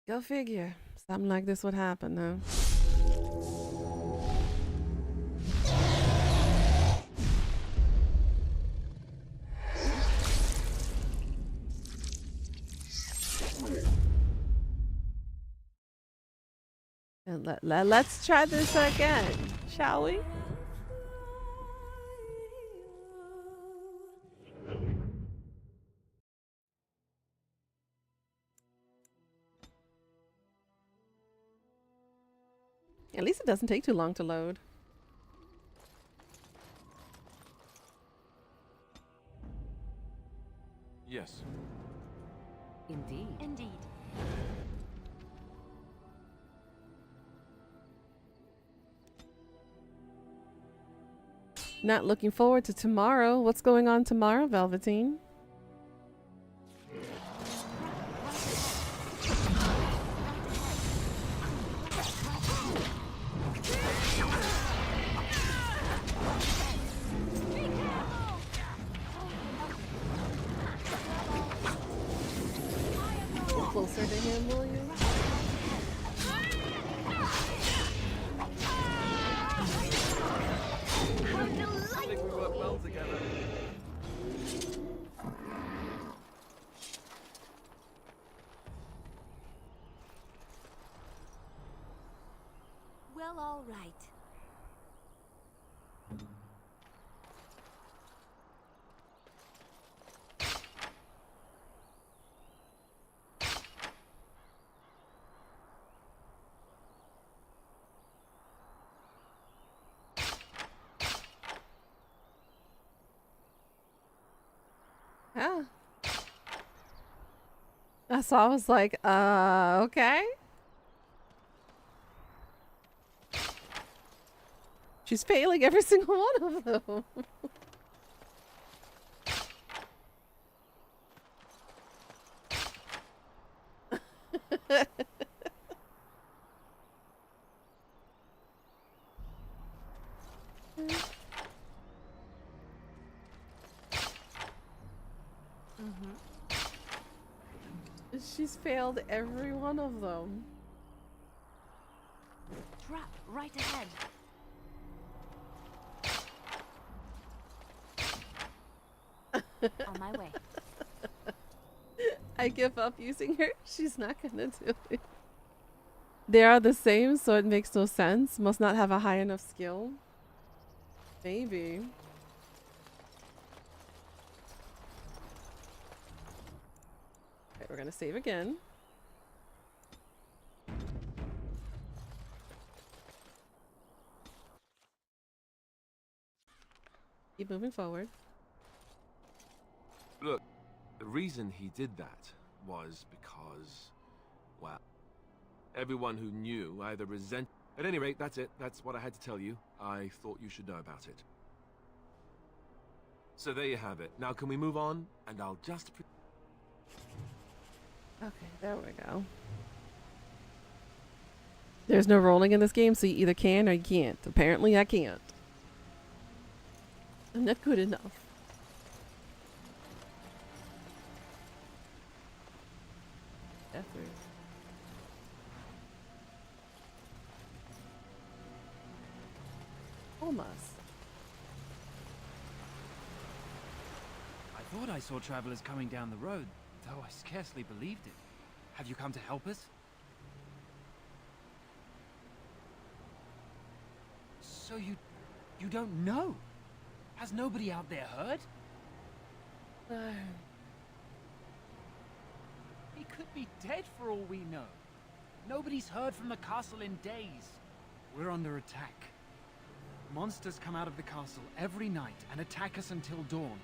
Go figure. Something like this would happen, though. And let's try this again, shall we? At least it doesn't take too long to load. Yes. Indeed. Indeed. Not looking forward to tomorrow. What's going on tomorrow, Velveteen? Closer to him, will you? I think we work well together. Well, all right. Yeah. So I was like, okay. She's failing every single one of them. She's failed every one of them. Trap right ahead. On my way. I give up using her. She's not gonna do it. They are the same, so it makes no sense. Must not have a high enough skill. Maybe. Okay, we're gonna save again. Keep moving forward. Look, the reason he did that was because, well, everyone who knew either resent... At any rate, that's it. That's what I had to tell you. I thought you should know about it. So there you have it. Now can we move on? And I'll just... Okay, there we go. There's no rolling in this game, so you either can or you can't. Apparently I can't. I'm not good enough. Effort. Almost. I thought I saw travelers coming down the road, though I scarcely believed it. Have you come to help us? So you don't know? Has nobody out there heard? He could be dead for all we know. Nobody's heard from the castle in days. We're under attack. Monsters come out of the castle every night and attack us until dawn.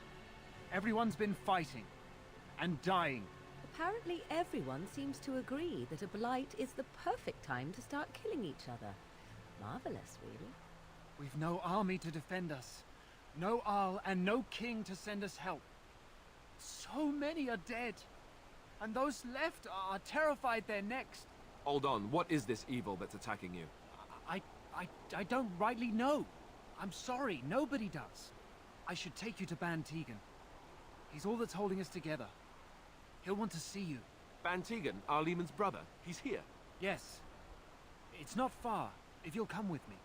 Everyone's been fighting and dying. Apparently everyone seems to agree that a blight is the perfect time to start killing each other. Marvelous, really. We've no army to defend us. No Arl and no king to send us help. So many are dead. And those left are terrified they're next. Hold on, what is this evil that's attacking you? I don't rightly know. I'm sorry, nobody does. I should take you to Ban Tegan. He's all that's holding us together. He'll want to see you. Ban Tegan, Arlemon's brother, he's here. Yes. It's not far, if you'll come with me.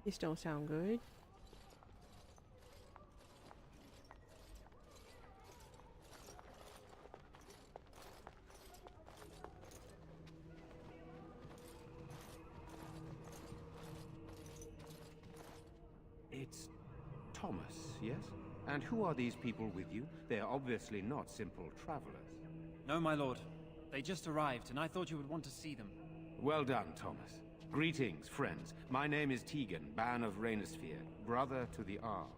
This don't sound good. It's Thomas, yes? And who are these people with you? They are obviously not simple travelers. No, my lord. They just arrived, and I thought you would want to see them. Well done, Thomas. Greetings, friends. My name is Tegan, Ban of Rainersphere, brother to the Arl.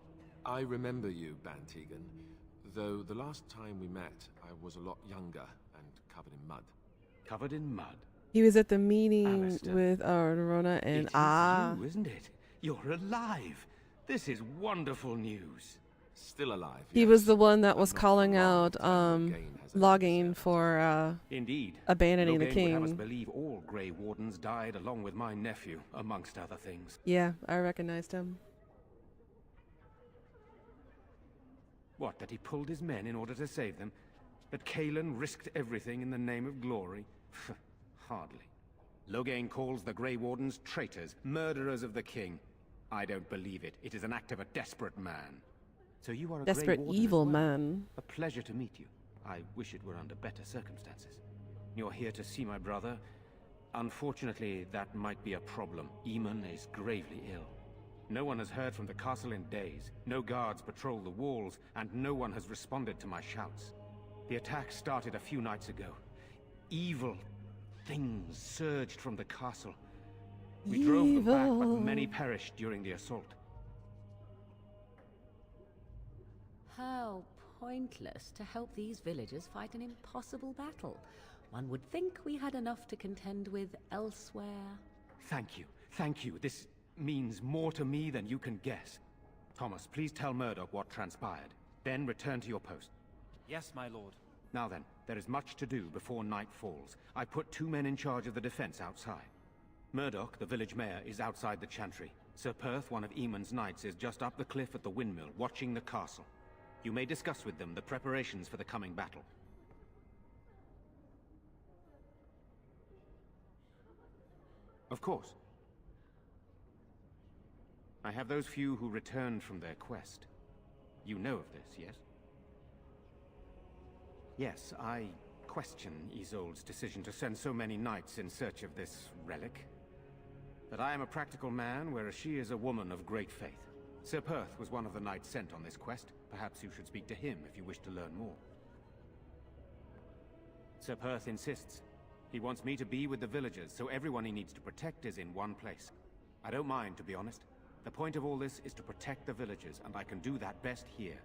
I remember you, Ban Tegan. Though the last time we met, I was a lot younger and covered in mud. Covered in mud? He was at the meeting Alistair. with N00na and You, isn't it? You're alive. This is wonderful news. Still alive. he was the one that was calling out Logging for Indeed. abandoning the Logain would have us king. believe all Grey Wardens died along with my nephew, amongst other things. Yeah, I recognized him. What, that he pulled his men in order to save them? That Kalen risked everything in the name of glory? Hardly. Logain calls the Grey Wardens traitors, murderers of the king. I don't believe it. It is an act of a desperate man. So you are a Desperate Grey Warden evil as well. man. A pleasure to meet you. I wish it were under better circumstances. You're here to see my brother. Unfortunately, that might be a problem. Eamon is gravely ill. No one has heard from the castle in days. No guards patrol the walls, and no one has responded to my shouts. The attack started a few nights ago. Evil things surged from the castle. We drove them back, but many perished during the assault. How pointless to help these villagers fight an impossible battle. One would think we had enough to contend with elsewhere. Thank you. Thank you. This means more to me than you can guess. Thomas, please tell Murdoch what transpired. Then return to your post. Yes, my lord. Now then, there is much to do before night falls. I put 2 men in charge of the defense outside. Murdoch, the village mayor, is outside the chantry. Sir Perth, one of Eamon's knights, is just up the cliff at the windmill, watching the castle. You may discuss with them the preparations for the coming battle. Of course. I have those few who returned from their quest. You know of this, yes? Yes, I question Isolde's decision to send so many knights in search of this relic. But I am a practical man, whereas she is a woman of great faith. Sir Perth was one of the knights sent on this quest. Perhaps you should speak to him if you wish to learn more. Sir Perth insists. He wants me to be with the villagers, so everyone he needs to protect is in one place. I don't mind, to be honest. The point of all this is to protect the villagers, and I can do that best here.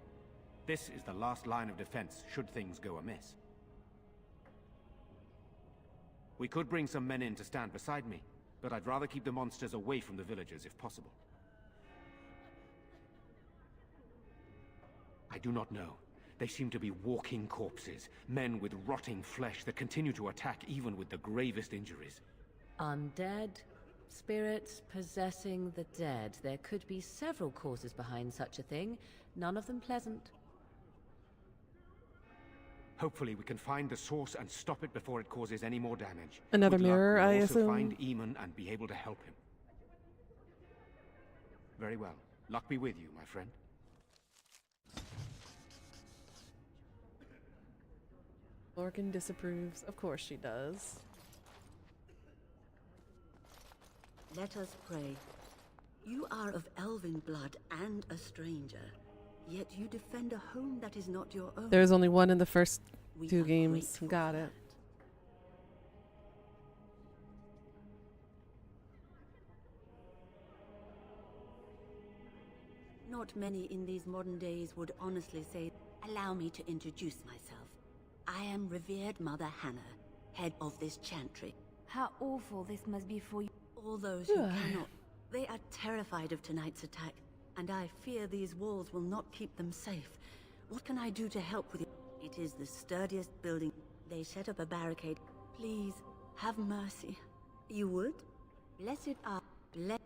This is the last line of defense, should things go amiss. We could bring some men in to stand beside me, but I'd rather keep the monsters away from the villagers if possible. I do not know. They seem to be walking corpses, men with rotting flesh that continue to attack even with the gravest injuries. Undead, spirits possessing the dead. There could be several causes behind such a thing, none of them pleasant. Hopefully we can find the source and stop it before it causes any more damage. Another With luck, mirror, we'll I also assume? find Eamon and be able to help him. Very well. Luck be with you, my friend. Lorcan disapproves. Of course she does. Let us pray. You are of elven blood and a stranger, yet you defend a home that is not your own. There's only one in the first We 2 are games. grateful Got for it. Not many in these modern days would honestly say, allow me to introduce myself. I am revered Mother Hannah, head of this chantry. How awful this must be for you. all those who cannot. They are terrified of tonight's attack, and I fear these walls will not keep them safe. What can I do to help with it? It is the sturdiest building. They set up a barricade. Please, have mercy. You would? Blessed are blessed.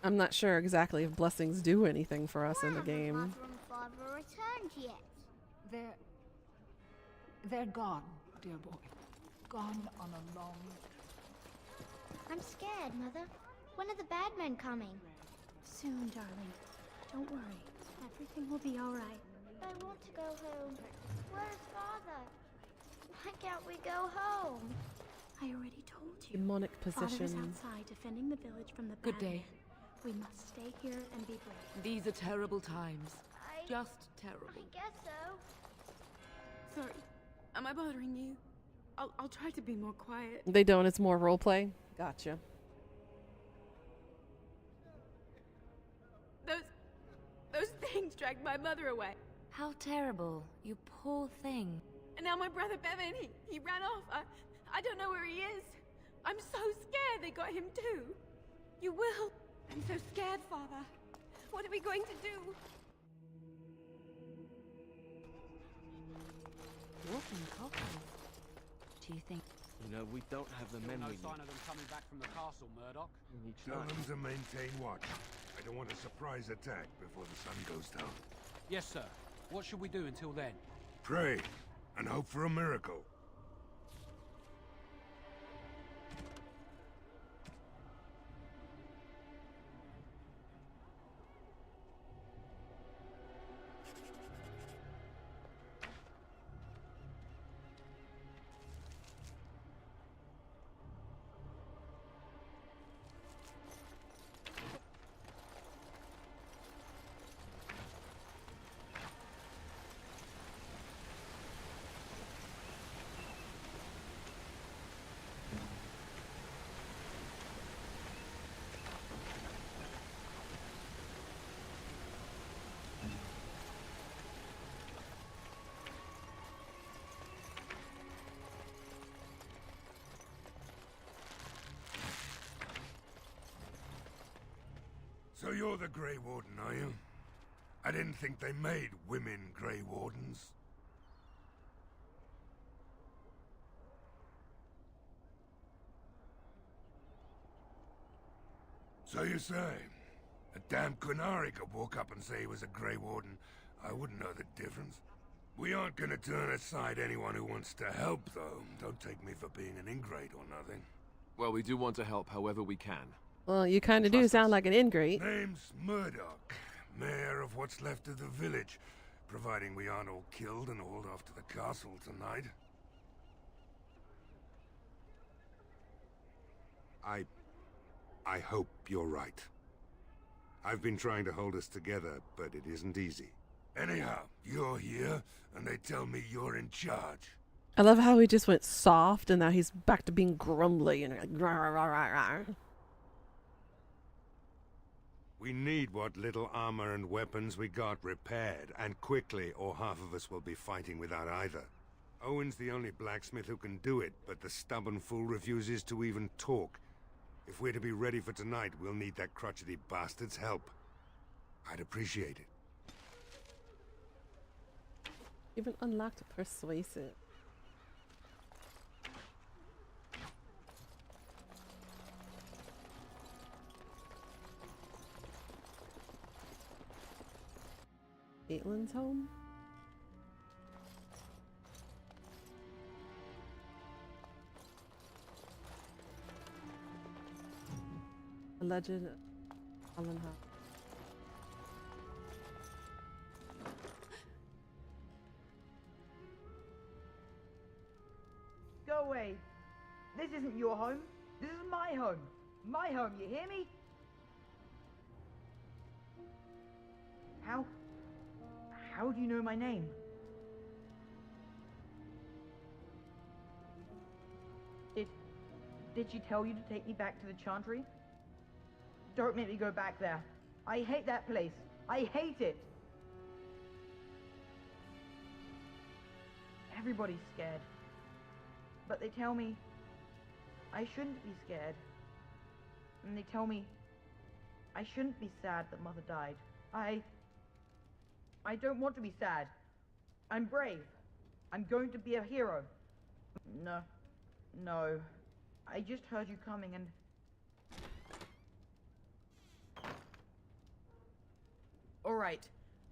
I'm not sure exactly if blessings do anything for us in the game. Mother and Father returned yet? They're gone, dear boy. Gone on a long... I'm scared, Mother. When are the bad men coming? Soon, darling. Don't worry. Everything will be all right. I want to go home. Where's Father? Why can't we go home? I already told you. Demonic Father is position. outside defending the village from the Good bad day. men. We must stay here and be brave. These are terrible times. Just terrible. I guess so. Sorry. Am I bothering you? I'll try to be more quiet. They don't, it's more roleplay. Gotcha. Those things dragged my mother away. How terrible. You poor thing. And now my brother Bevan, he ran off. I don't know where he is. I'm so scared they got him too. You will. I'm so scared, Father. What are we going to do? Walking coffins. Do you think... You know, we don't have the men No we sign need. of them coming back from the castle, Murdoch. Tell them to maintain watch. I don't want a surprise attack before the sun goes down. Yes, sir. What should we do until then? Pray, and hope for a miracle. So you're the Grey Warden, are you? I didn't think they made women Grey Wardens. So you say, a damn Qunari could walk up and say he was a Grey Warden. I wouldn't know the difference. We aren't gonna turn aside anyone who wants to help, though. Don't take me for being an ingrate or nothing. Well, we do want to help however we can. Well, you kind of do sound like an ingrate. Name's Murdoch, mayor of what's left of the village, providing we aren't all killed and hauled off to the castle tonight. I hope you're right. I've been trying to hold us together, but it isn't easy. Anyhow, you're here, and they tell me you're in charge. I love how he just went soft and now he's back to being grumbly and like, rah, rah, rah, rah. We need what little armor and weapons we got repaired, and quickly, or half of us will be fighting without either. Owen's the only blacksmith who can do it, but the stubborn fool refuses to even talk. If we're to be ready for tonight, we'll need that crotchety bastard's help. I'd appreciate it. Even unlocked persuasive. Caitlin's home? Alleged Alan Howe. Go away. This isn't your home. This is my home. My home, you hear me? How do you know my name? Did she tell you to take me back to the Chantry? Don't make me go back there. I hate that place. I hate it. Everybody's scared. But they tell me I shouldn't be scared. And they tell me I shouldn't be sad that Mother died. I don't want to be sad. I'm brave. I'm going to be a hero. No. I just heard you coming and... Alright,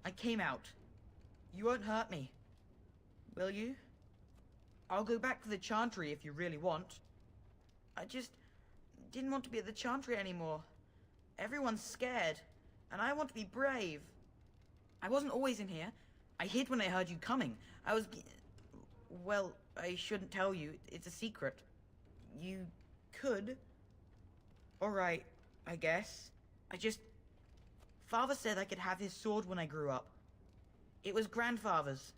I came out. You won't hurt me. Will you? I'll go back to the Chantry if you really want. I just didn't want to be at the Chantry anymore. Everyone's scared, and I want to be brave. I wasn't always in here. I hid when I heard you coming. Well, I shouldn't tell you. It's a secret. You could. Alright, I guess. Father said I could have his sword when I grew up. It was Grandfather's.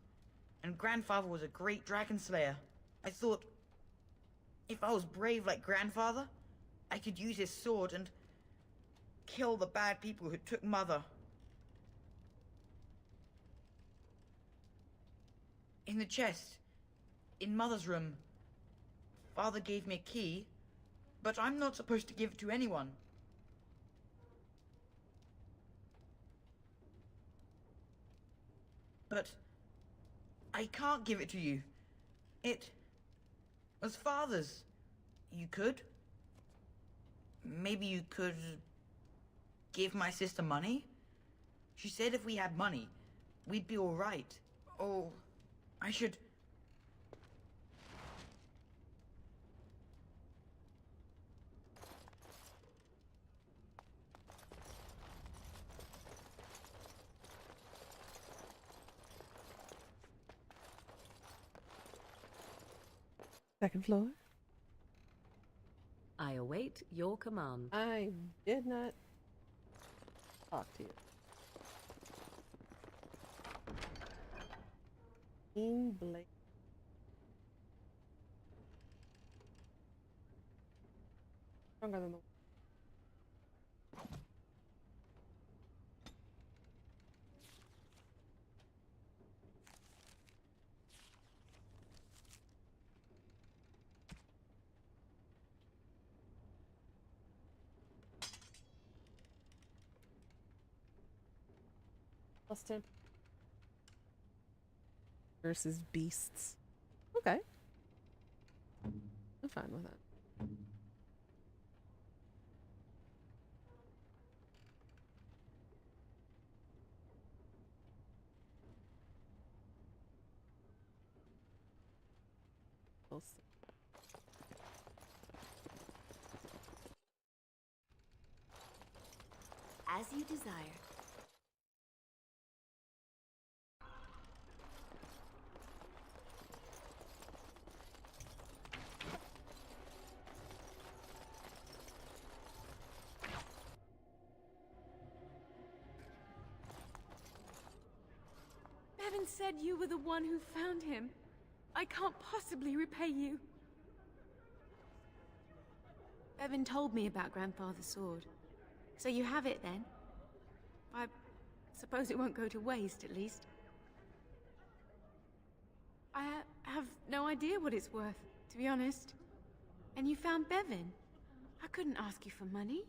And Grandfather was a great dragon slayer. I thought, if I was brave like Grandfather, I could use his sword and kill the bad people who took Mother. In the chest, in Mother's room, Father gave me a key, but I'm not supposed to give it to anyone. But I can't give it to you. It was Father's. You could. Maybe you could give my sister money? She said if we had money, we'd be all right. Oh, I should... Second floor. I await your command. I did not talk to you. Keen Blade. Stronger than the... Plus 10 versus beasts. Okay. I'm fine with that. We'll see. As you desire. Bevan said you were the one who found him. I can't possibly repay you. Bevan told me about Grandfather's sword. So you have it then? I suppose it won't go to waste, at least. I have no idea what it's worth, to be honest. And you found Bevan. I couldn't ask you for money.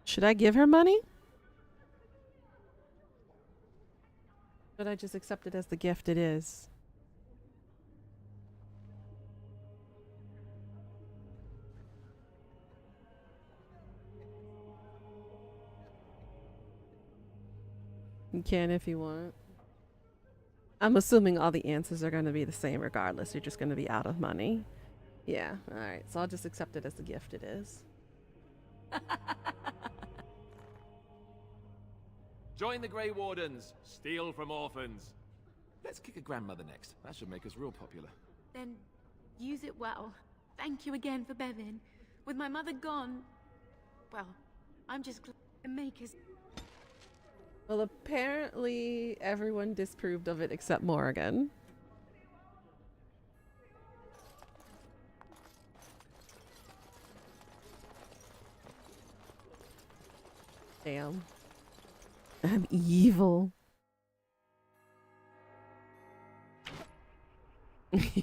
Should I give her money? Should I just accept it as the gift it is? You can if you want. I'm assuming all the answers are going to be the same regardless. You're just going to be out of money. Yeah, alright. So I'll just accept it as the gift it is. Join the Grey Wardens. Steal from orphans. Let's kick a grandmother next. That should make us real popular. Then use it well. Thank you again for Bevan. With my mother gone, well, I'm just glad to make us... Well, apparently everyone disapproved of it except Morrigan. Damn. I'm evil. Let's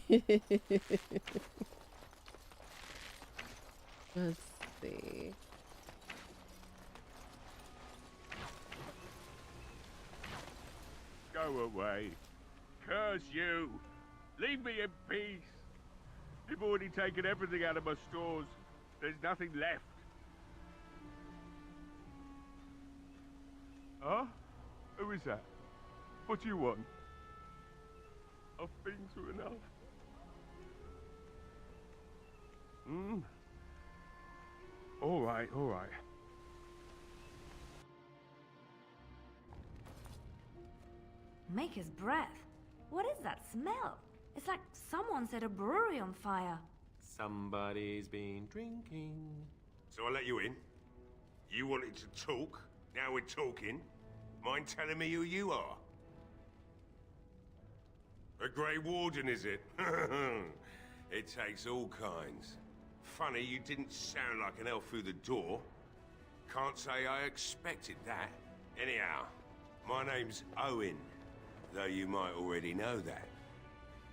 see. Go away. Curse you. Leave me in peace. You've already taken everything out of my stores. There's nothing left. Huh? Who is that? What do you want? I've been through enough. All right, all right. Maker's breath. What is that smell? It's like someone set a brewery on fire. Somebody's been drinking. So I let you in. You wanted to talk. Now we're talking. Mind telling me who you are? A Grey Warden, is it? It takes all kinds. Funny you didn't sound like an elf through the door. Can't say I expected that. Anyhow, my name's Owen, though you might already know that.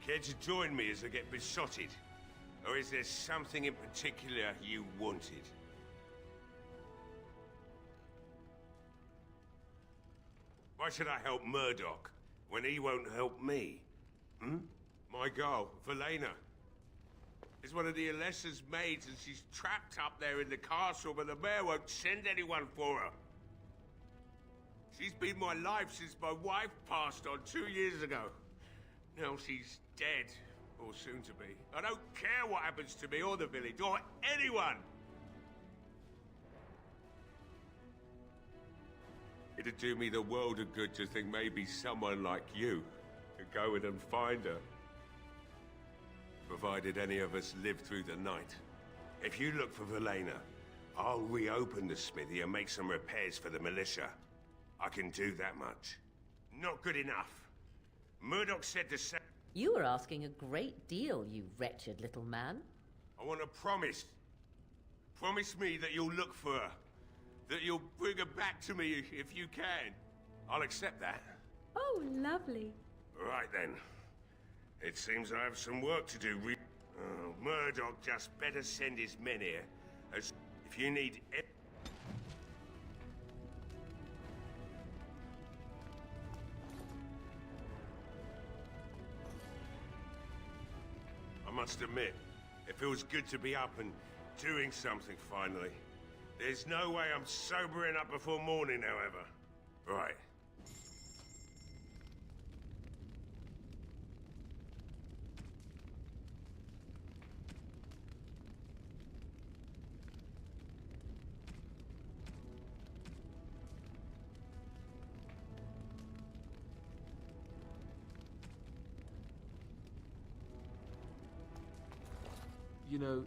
Care to join me as I get besotted? Or is there something in particular you wanted? Why should I help Murdoch when he won't help me? My girl, N00na, is one of the Alessa's maids and she's trapped up there in the castle, but the mayor won't send anyone for her. She's been my life since my wife passed on 2 years ago. Now she's dead, or soon to be. I don't care what happens to me or the village, or anyone! It'd do me the world of good to think maybe someone like you could go in and find her. Provided any of us live through the night. If you look for N00na, I'll reopen the smithy and make some repairs for the militia. I can do that much. Not good enough. Murdoch said the same. You were asking a great deal, you wretched little man. I want a promise. Promise me that you'll look for her. That you'll bring her back to me if you can. I'll accept that. Oh, lovely. Right then. It seems I have some work to do. Murdoch just better send his men here. As if you need... I must admit, it feels good to be up and doing something finally. There's no way I'm sobering up before morning, however. Right. You know,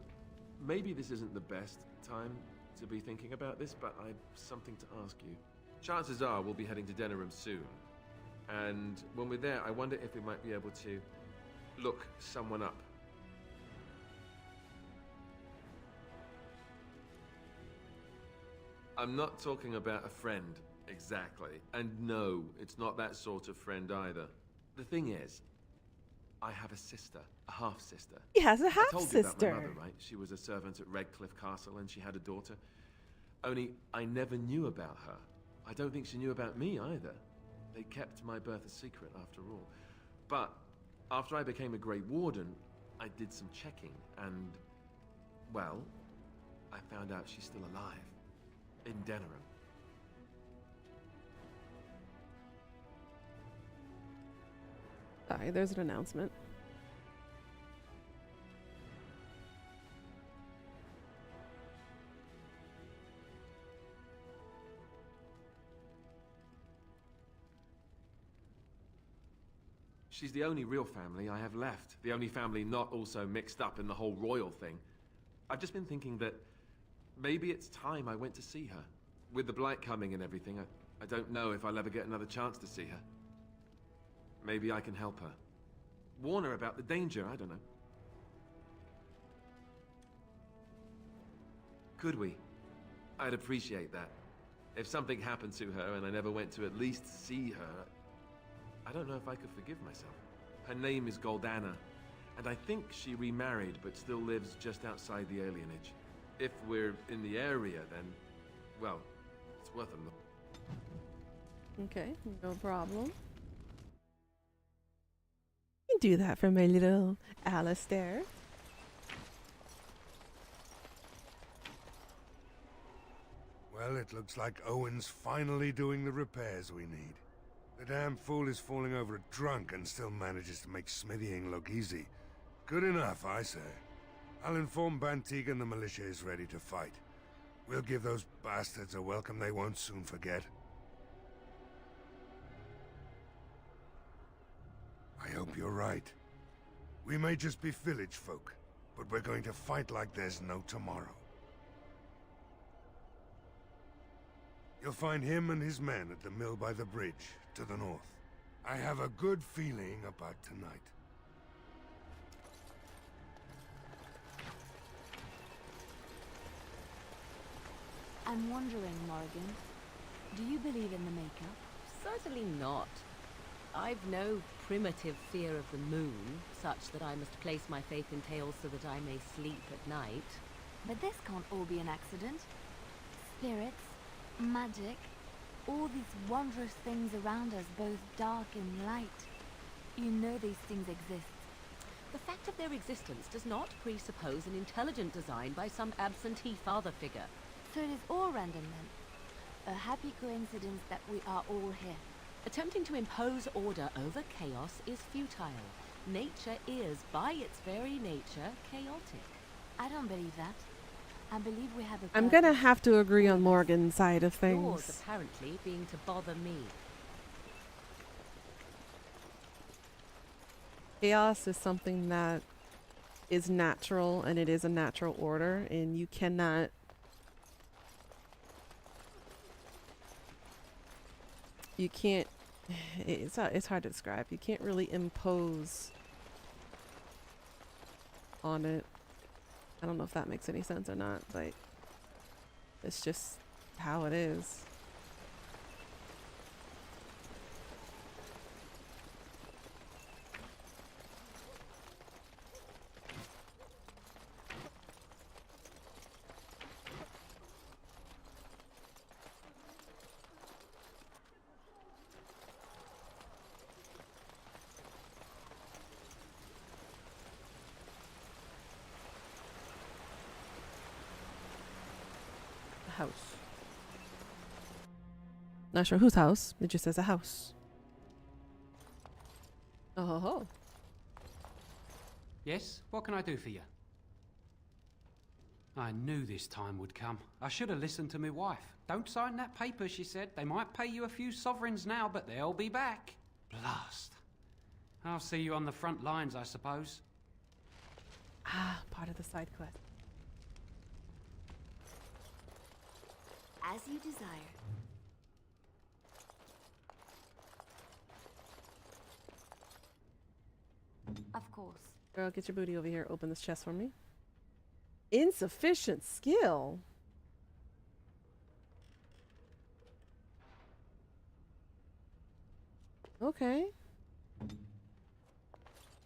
maybe this isn't the best time to be thinking about this, but I've something to ask you. Chances are we'll be heading to Denerim soon. And when we're there, I wonder if we might be able to look someone up. I'm not talking about a friend, exactly. And no, it's not that sort of friend either. The thing is, I have a sister, a half-sister. He has a I told you about half-sister. my mother, right? She was a servant at Redcliffe Castle and she had a daughter. Only I never knew about her. I don't think she knew about me either. They kept my birth a secret after all. But after I became a Grey Warden, I did some checking and, well, I found out she's still alive. In Denerim. Sorry, there's an announcement. She's the only real family I have left. The only family not also mixed up in the whole royal thing. I've just been thinking that maybe it's time I went to see her. With the blight coming and everything, I don't know if I'll ever get another chance to see her. Maybe I can help her. Warn her about the danger, I don't know. Could we? I'd appreciate that. If something happened to her and I never went to at least see her, I don't know if I could forgive myself. Her name is Goldana, and I think she remarried but still lives just outside the alienage. If we're in the area, then, well, it's worth a look. Okay, no problem. You can do that for my little Alistair. Well, it looks like Owen's finally doing the repairs we need. The damn fool is falling over drunk and still manages to make smithying look easy. Good enough, I say. I'll inform Bantig and the militia is ready to fight. We'll give those bastards a welcome they won't soon forget. I hope you're right. We may just be village folk, but we're going to fight like there's no tomorrow. You'll find him and his men at the mill by the bridge, to the north. I have a good feeling about tonight. I'm wondering, Morgan, do you believe in the Maker? Certainly not. I've no primitive fear of the moon, such that I must place my faith in tales so that I may sleep at night. But this can't all be an accident. Spirits, magic, all these wondrous things around us, both dark and light. You know these things exist. The fact of their existence does not presuppose an intelligent design by some absentee father figure. So it is all random then. A happy coincidence that we are all here. Attempting to impose order over chaos is futile. Nature is, by its very nature, chaotic. I don't believe that. I believe we have a I'm gonna have to agree on Morgan's side of things. Yours, apparently, being to bother me. Chaos is something that is natural, and it is a natural order, and you cannot it's hard to describe. You can't really impose on it. I don't know if that makes any sense or not, but it's just how it is. House. Not sure whose house. It just says a house. Oh ho ho. Yes? What can I do for you? I knew this time would come. I should have listened to my wife. Don't sign that paper, she said. They might pay you a few sovereigns now, but they'll be back. Blast. I'll see you on the front lines, I suppose. Ah, part of the side quest. As you desire. Of course. Girl, get your booty over here. Open this chest for me. Insufficient skill. Okay.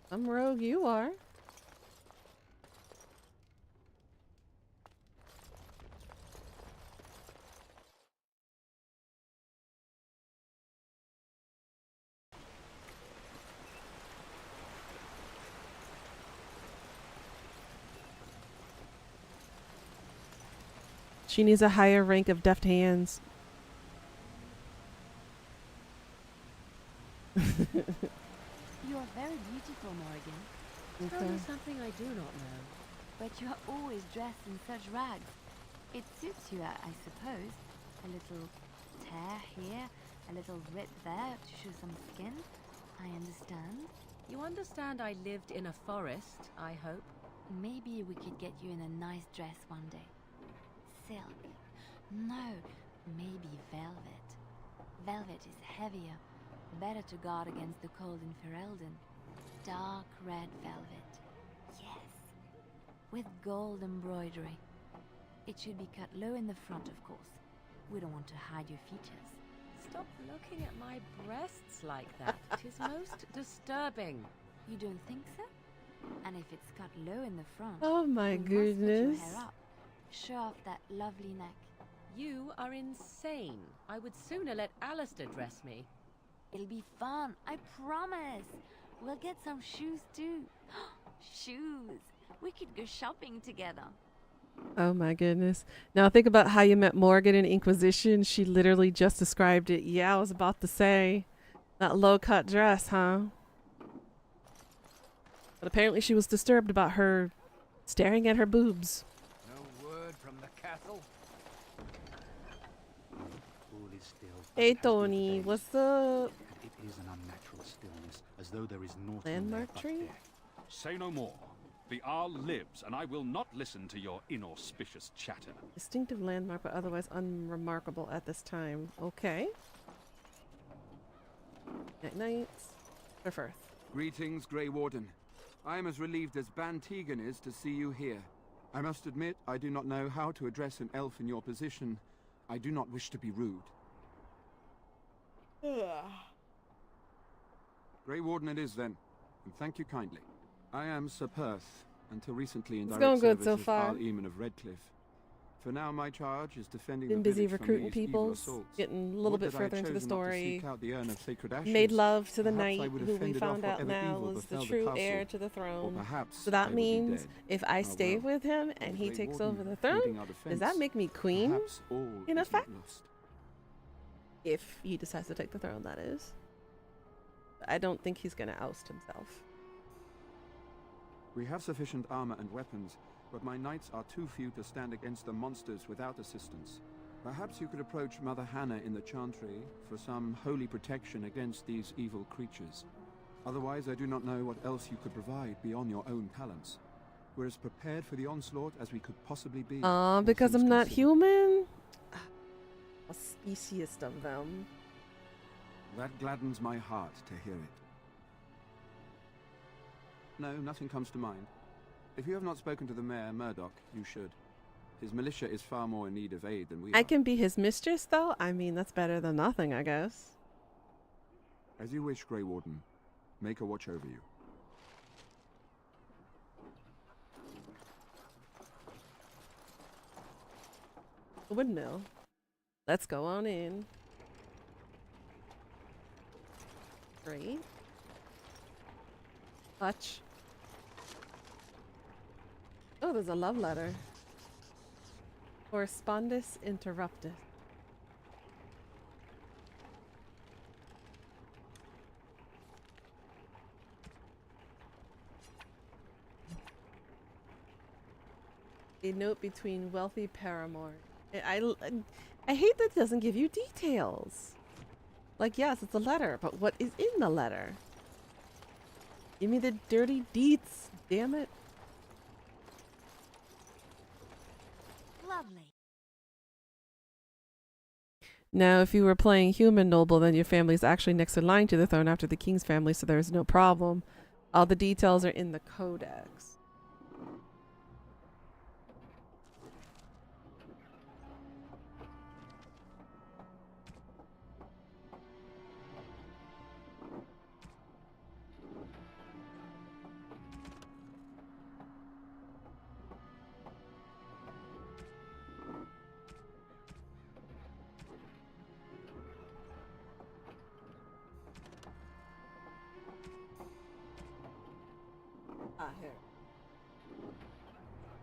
Some rogue you are. She needs a higher rank of deft hands. You are very beautiful, Morgan. Tell me something I do not know. But you are always dressed in such rags. It suits you, I suppose. A little tear here, a little rip there to show some skin. I understand. You understand I lived in a forest, I hope? Maybe we could get you in a nice dress one day. Silk. No, maybe velvet. Velvet is heavier, better to guard against the cold in Ferelden. Dark red velvet. Yes. With gold embroidery. It should be cut low in the front, of course. We don't want to hide your features. Stop looking at my breasts like that. It is most disturbing. You don't think so? And if it's cut low in the front, Oh my we must put goodness. your hair up. Show off that lovely neck. You are insane. I would sooner let Alistair dress me. It'll be fun, I promise. We'll get some shoes too. Shoes. We could go shopping together. Oh my goodness. Now think about how you met Morgan in Inquisition. She literally just described it. Yeah, I was about to say. That low-cut dress, huh? But apparently she was disturbed about her staring at her boobs. No word from the castle. All is still. Hey Tony, what's up? It is an unnatural stillness, as though there is naught Landmark tree? Say no more. The Arl lives, and I will not listen to your inauspicious chatter. Distinctive landmark, but otherwise unremarkable at this time. Okay. Night night. For Firth. Greetings, Grey Warden. I am as relieved as Ban Tegan is to see you here. I must admit, I do not know how to address an elf in your position. I do not wish to be rude. Grey Warden it is then, and thank you kindly. I am Sir Perth, until recently in It's direct going good service so as far. Arl Eamon of Redcliffe. For now, my charge is defending Been the busy village from recruiting these evil people, assaults. getting a little Would bit that I had further into the chosen not to story. seek out the urn of sacred ashes. Made love to the Perhaps I knight would have who we fended found off out whatever now evil was the befell true castle. heir to the Or throne. perhaps So that I would be means dead. if I Ah, stay well. with him and he Grey takes Warden, over the throne, pleading our does defense, that make me queen? perhaps all In is effect? not lost. If he decides to take the throne, that is. I don't think he's gonna oust himself. We have sufficient armor and weapons, but my knights are too few to stand against the monsters without assistance. Perhaps you could approach Mother Hannah in the Chantry for some holy protection against these evil creatures. Otherwise, I do not know what else you could provide beyond your own talents. We're as prepared for the onslaught as we could possibly be. all Because things I'm not considered. human? A speciest of them. That gladdens my heart to hear it. No, nothing comes to mind. If you have not spoken to the mayor, Murdoch, you should. His militia is far more in need of aid than we I are. can be his mistress, though? I mean, that's better than nothing, I guess. As you wish, Grey Warden. Make a watch over you. The windmill. Let's go on in. Great. Hutch. Oh, there's a love letter. Correspondus interrupted. A note between wealthy paramour. I hate that it doesn't give you details. Like, yes, it's a letter, but what is in the letter? Give me the dirty deets, damn it. Lovely. Now, if you were playing human noble, then your family is actually next in line to the throne after the king's family, so there's no problem. All the details are in the codex. Here.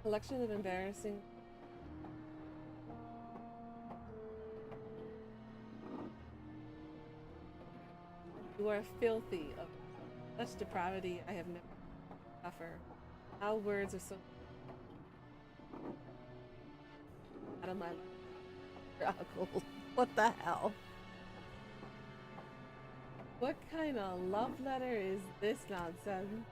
Collection of embarrassing. You are filthy of such depravity I have never suffered. How words are so out of my struggle. What the hell? What kind of love letter is this nonsense?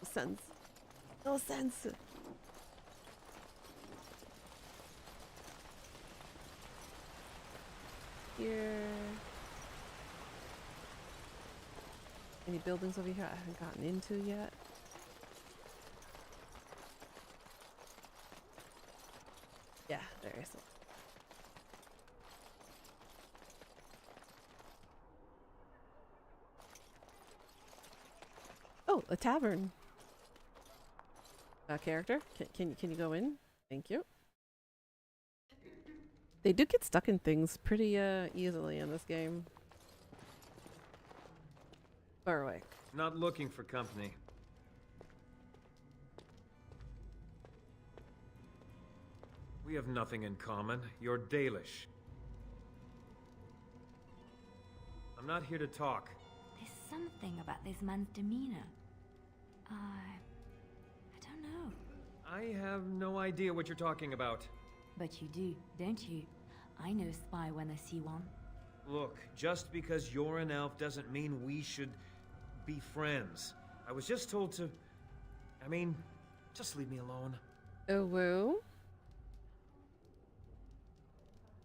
No sense. No sense. Here. Any buildings over here I haven't gotten into yet? Yeah, there is. Oh, a tavern. Character, can you go in? Thank you. They do get stuck in things pretty easily in this game. Far away. Not looking for company. We have nothing in common. You're Dalish. I'm not here to talk. There's something about this man's demeanor. I don't know. I have no idea what you're talking about. But you do, don't you? I know spy when I see one. Look, just because you're an elf doesn't mean we should be friends. I was just told to... I mean, just leave me alone. Oh, woo?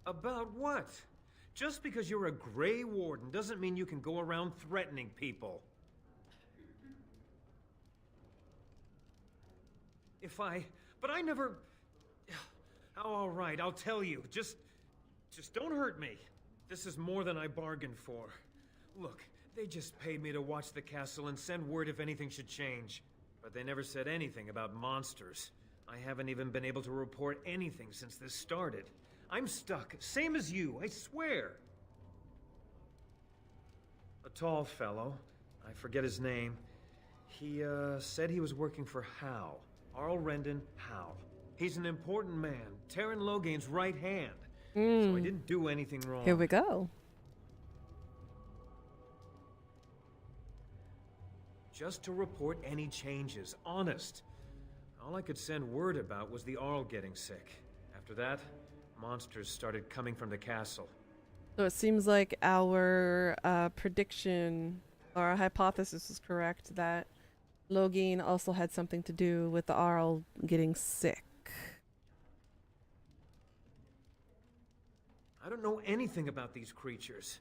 About what? Just because you're a Grey Warden doesn't mean you can go around threatening people. But I never... Oh, all right, I'll tell you. Just don't hurt me. This is more than I bargained for. Look, they just paid me to watch the castle and send word if anything should change. But they never said anything about monsters. I haven't even been able to report anything since this started. I'm stuck, same as you, I swear. A tall fellow, I forget his name. He, said he was working for Hal. Arl Rendon Hal. He's an important man, Terran Logain's right hand. So I didn't do anything wrong. Here we go. Just to report any changes, honest. All I could send word about was the Arl getting sick. After that, monsters started coming from the castle. So it seems like our prediction, or our hypothesis is correct, that Logain also had something to do with the Arl getting sick. I don't know anything about these creatures.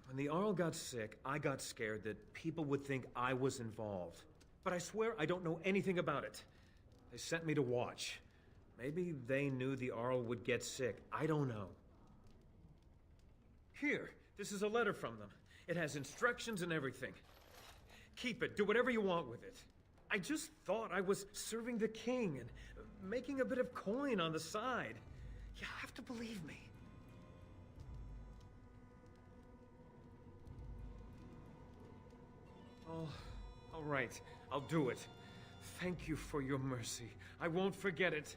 When the Arl got sick, I got scared that people would think I was involved. But I swear I don't know anything about it. They sent me to watch. Maybe they knew the Arl would get sick. I don't know. Here, this is a letter from them. It has instructions and everything. Keep it. Do whatever you want with it. I just thought I was serving the king and making a bit of coin on the side. You have to believe me. Oh, all right. I'll do it. Thank you for your mercy. I won't forget it.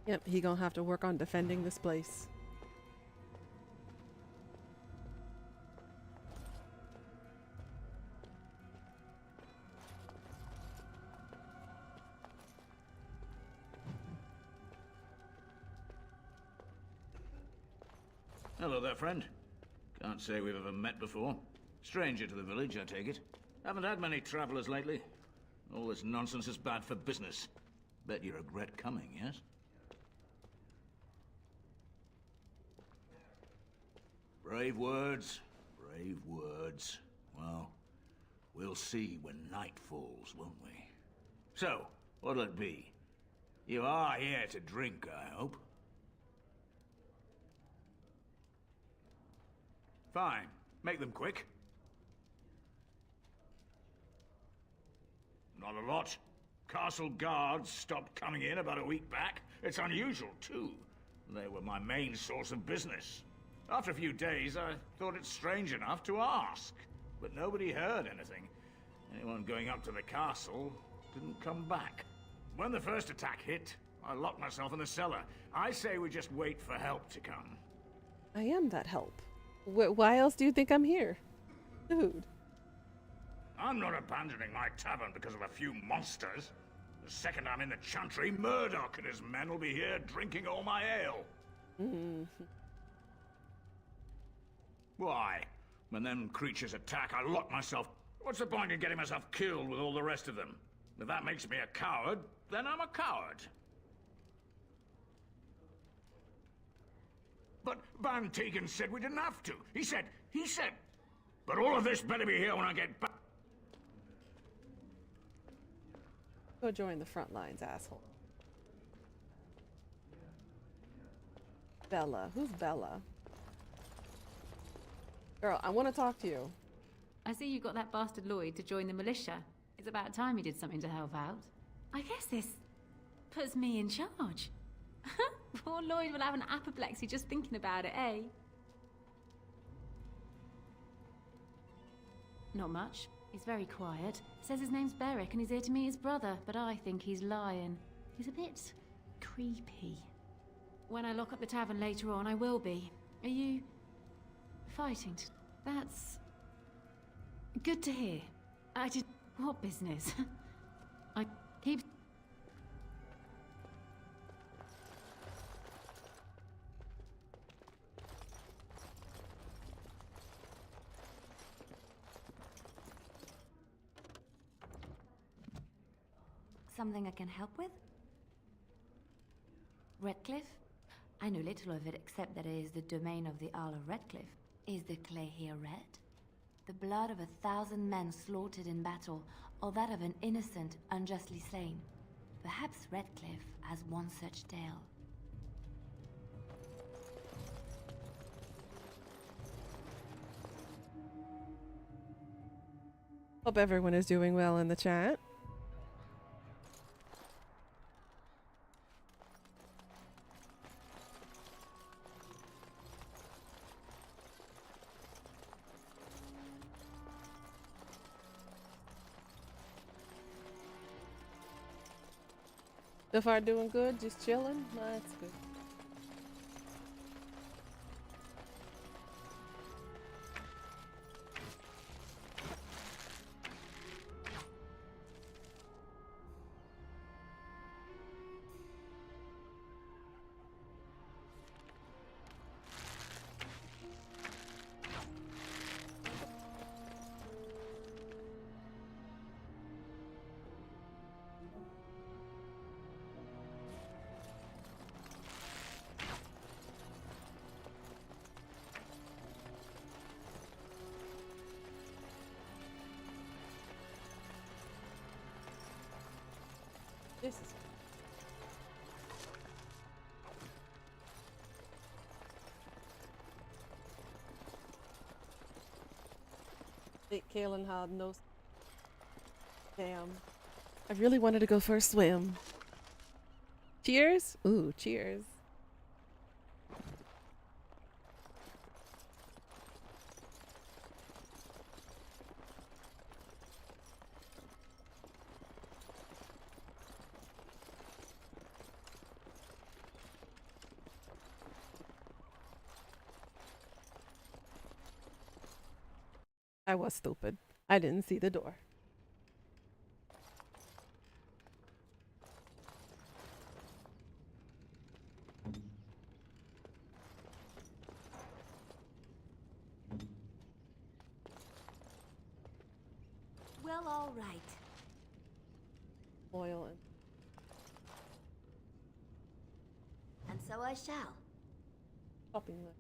Yep, he gonna have to work on defending this place. Hello there, friend. Can't say we've ever met before. Stranger to the village, I take it. Haven't had many travelers lately. All this nonsense is bad for business. Bet you regret coming, yes? Brave words, brave words. Well, we'll see when night falls, won't we? So, what'll it be? You are here to drink, I hope? Fine. Make them quick. Not a lot. Castle guards stopped coming in about a week back. It's unusual, too. They were my main source of business. After a few days, I thought it strange enough to ask. But nobody heard anything. Anyone going up to the castle didn't come back. When the first attack hit, I locked myself in the cellar. I say we just wait for help to come. I am that help. Why else do you think I'm here? Dude. I'm not abandoning my tavern because of a few monsters. The second I'm in the Chantry, Murdoch and his men will be here drinking all my ale. Why? When them creatures attack, I lock myself. What's the point in getting myself killed with all the rest of them? If that makes me a coward, then I'm a coward. But Van Tegan said we didn't have to. He said. But all of this better be here when I get back. Go join the front lines, asshole. Bella. Who's Bella? Girl, I want to talk to you. I see you got that bastard Lloyd to join the militia. It's about time he did something to help out. I guess this puts me in charge. Poor Lloyd will have an apoplexy just thinking about it, eh? Not much. He's very quiet. Says his name's Beric and he's here to meet his brother, but I think he's lying. He's a bit creepy. When I lock up the tavern later on, I will be. Are you fighting? That's good to hear. I just... What business? I keep... Something I can help with? Redcliffe? I know little of it except that it is the domain of the Earl of Redcliffe. Is the clay here red? The blood of 1,000 men slaughtered in battle, or that of an innocent unjustly slain? Perhaps Redcliffe has one such tale. Hope everyone is doing well in the chat. So far doing good, just chilling. That's good. This is Big Kalen had no damn. I really wanted to go for a swim. Cheers? Ooh, cheers. I was stupid. I didn't see the door. Well, all right. Oil and So I shall. shopping list.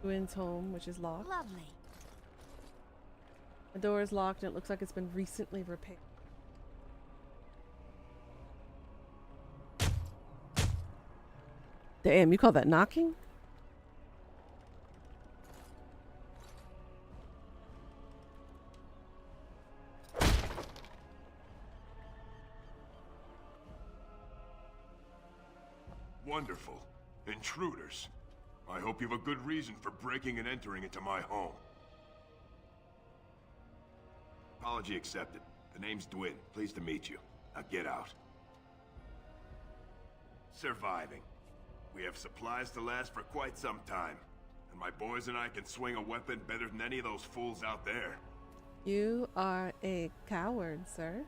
Gwen's home, which is locked. Lovely. The door is locked and it looks like it's been recently repaired. Damn, you call that knocking? Wonderful. Intruders. I hope you have a good reason for breaking and entering into my home. Apology accepted. The name's Dwin. Pleased to meet you. Now get out. Surviving. We have supplies to last for quite some time. And my boys and I can swing a weapon better than any of those fools out there. You are a coward, sir.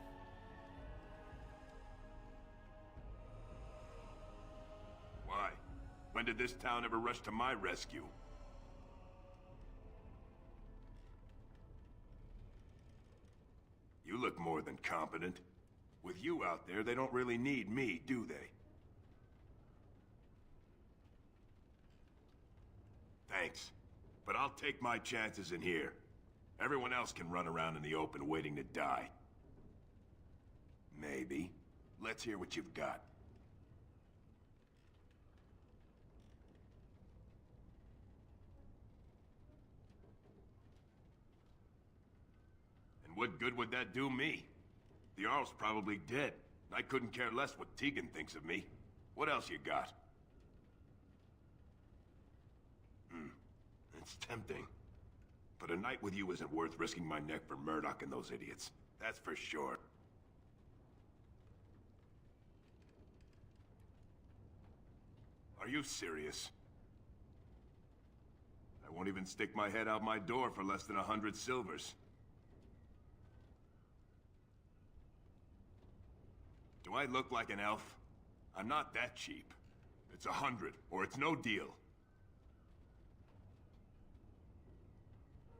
Why? When did this town ever rush to my rescue? You look look more than competent. With you out there, they don't really need me, do they? Thanks. But I'll take my chances in here. Everyone else can run around in the open waiting to die. Maybe. Let's hear what you've got. And what good would that do me? The Jarl's probably dead. I couldn't care less what Tegan thinks of me. What else you got? It's tempting. But a night with you isn't worth risking my neck for Murdoch and those idiots. That's for sure. Are you serious? I won't even stick my head out my door for less than 100 silvers. Do I look like an elf? I'm not that cheap. It's 100, or it's no deal.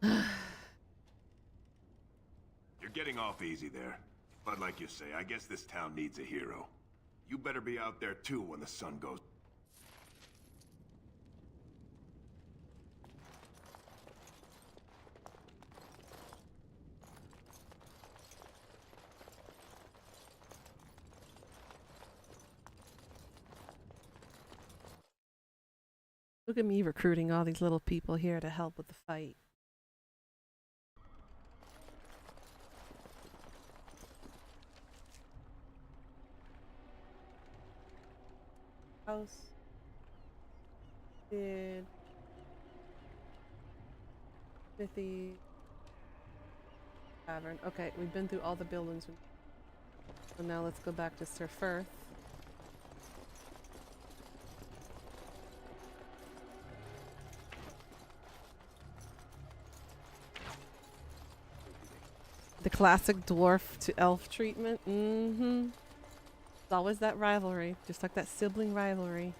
You're getting off easy there. But like you say, I guess this town needs a hero. You better be out there too when the sun goes. Look at me recruiting all these little people here to help with the fight. House. Did. Smithy. Tavern. Okay, we've been through all the buildings. So now let's go back to Sir Firth. The classic dwarf to elf treatment. Mm-hmm. It's always that rivalry, just like that sibling rivalry.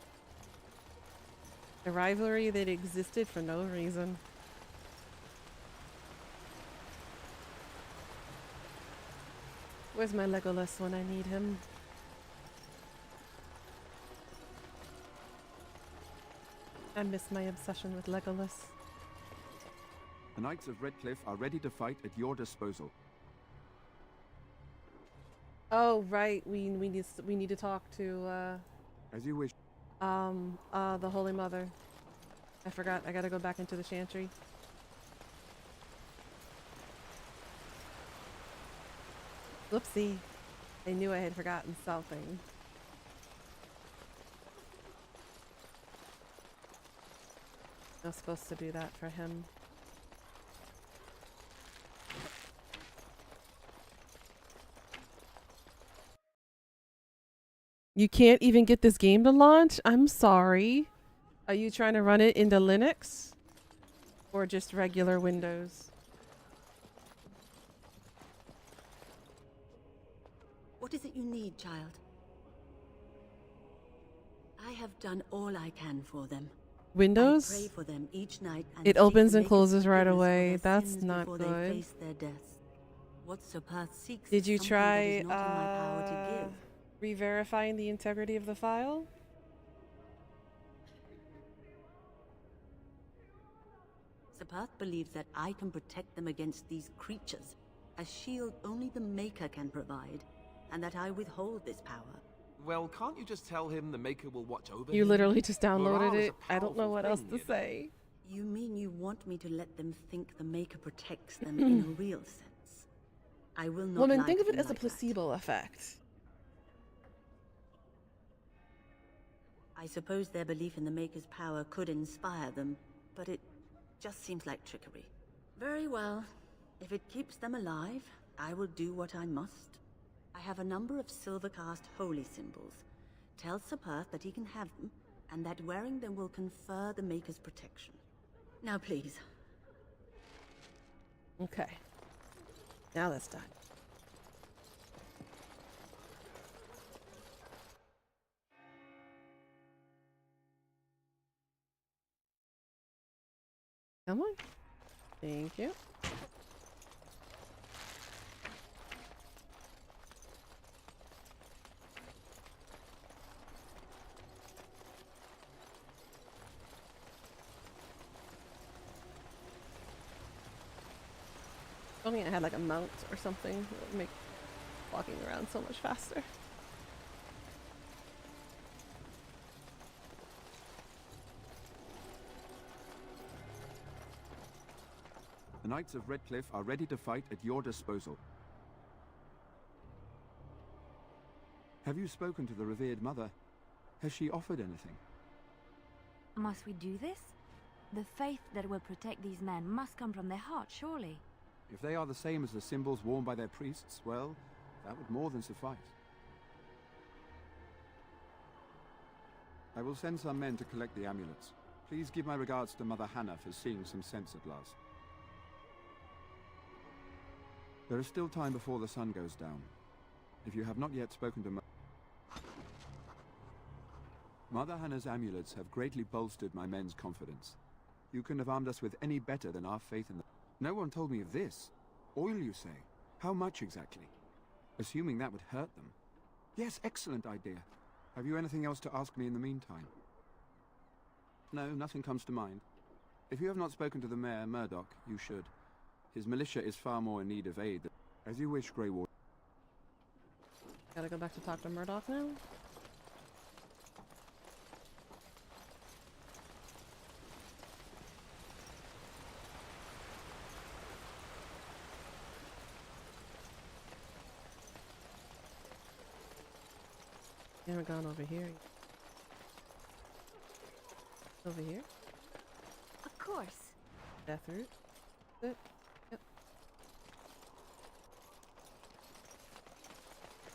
The rivalry that existed for no reason. Where's my Legolas when I need him? I miss my obsession with Legolas. The Knights of Redcliffe are ready to fight at your disposal. Oh right, we need to talk to As you wish. the Holy Mother. I forgot. I gotta go back into the Chantry. Whoopsie. I knew I had forgotten something. I was supposed to do that for him. You can't even get this game to launch? I'm sorry. Are you trying to run it into Linux? Or just regular Windows? What is it you need, child? I have done all I can for them. Windows? I pray for them each night and It seek opens to and make closes right forgiveness for away. their That's sins not before good. They face their deaths. What Sir Perth seeks Did you is something that try is not in my power to give. re-verifying the integrity of the file? Sir Perth believes that I can protect them against these creatures, a shield only the Maker can provide, and that I withhold this power. Well, can't you just tell him the Maker will watch over You him? literally just downloaded Morale is it. a I don't know powerful what else thing, to you know. say. You mean you want me to let them think the Maker protects them in a real sense? I will not Woman, lie think to of it them as a like that. placebo effect. I suppose their belief in the Maker's power could inspire them, but it just seems like trickery. Very well. If it keeps them alive, I will do what I must. I have a number of silver-cast holy symbols. Tell Sir Perth that he can have them, and that wearing them will confer the Maker's protection. Now please. Okay. Now that's done. Come on. Thank you. only I had like a mount or something, it would make walking around so much faster. The Knights of Redcliffe are ready to fight at your disposal. Have you spoken to the revered mother? Has she offered anything? Must we do this? The faith that will protect these men must come from their heart, surely. If they are the same as the symbols worn by their priests, well, that would more than suffice. I will send some men to collect the amulets. Please give my regards to Mother Hannah for seeing some sense at last. There is still time before the sun goes down. If you have not yet spoken to Mother Hannah's amulets have greatly bolstered my men's confidence. You couldn't have armed us with any better than our faith in them. No one told me of this. Oil, you say? How much exactly? Assuming that would hurt them. Yes, excellent idea. Have you anything else to ask me in the meantime? No, nothing comes to mind. If you have not spoken to the mayor, Murdoch, you should. His militia is far more in need of aid than... As you wish, Grey Ward. Gotta go back to talk to Murdoch now? You haven't gone over here. Over here? Of course. Death route. Yep.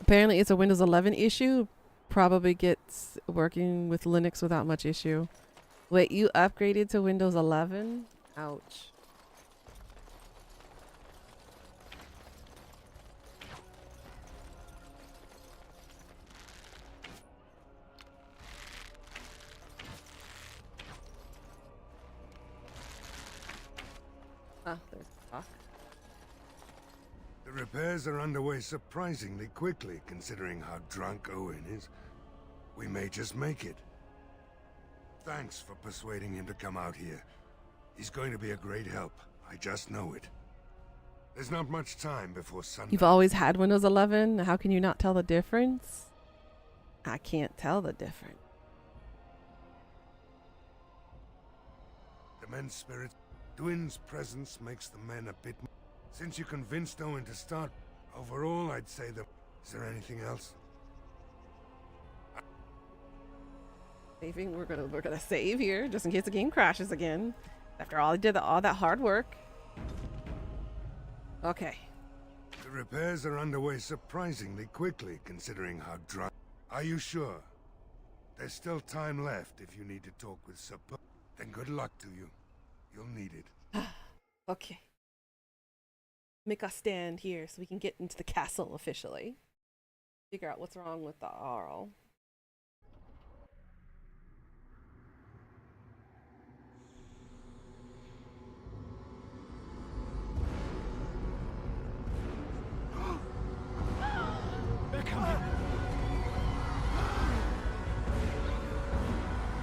Apparently it's a Windows 11 issue. Probably gets working with Linux without much issue. Wait, you upgraded to Windows 11? Ouch. Ah, there's a talk. The repairs are underway surprisingly quickly, considering how drunk Owen is. We may just make it. Thanks for persuading him to come out here. He's going to be a great help. I just know it. There's not much time before sundown. You've always had Windows 11? How can you not tell the difference? I can't tell the difference. The men's spirit. Dwin's presence makes the men a bit more... Since you convinced Owen to start, overall I'd say that... Is there anything else? Saving, we're gonna save here, just in case the game crashes again. After all, I did all that hard work. Okay. The repairs are underway surprisingly quickly, considering how drunk... Are you sure? There's still time left if you need to talk with support. Then good luck to you. You'll need it. Okay. Make us stand here so we can get into the castle officially. Figure out what's wrong with the Arl. They're coming!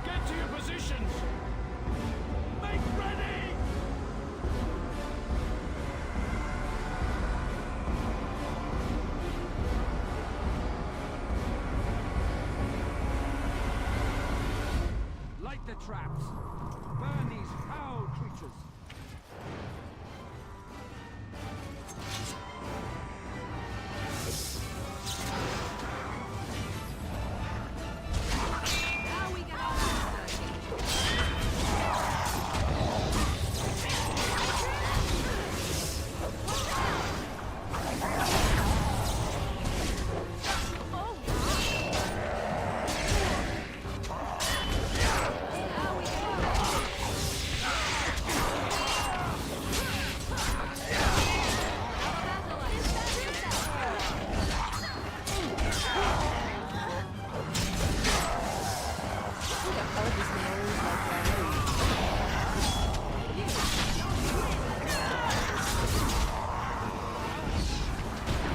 Get to your positions! Make ready! Light the traps! Burn these foul creatures! Now we get our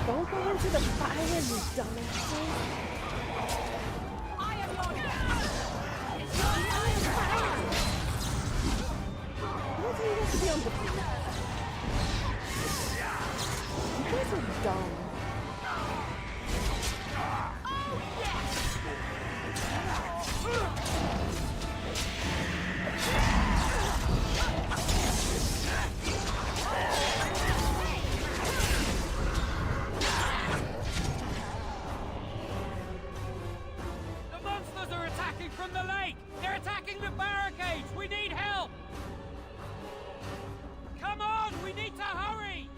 Don't go into the fire, you dumbasses. I am your Don't tell you guys to be on the dumb. The monsters are attacking from the lake! They're attacking the barricades! We need help! Come on! We need to hurry!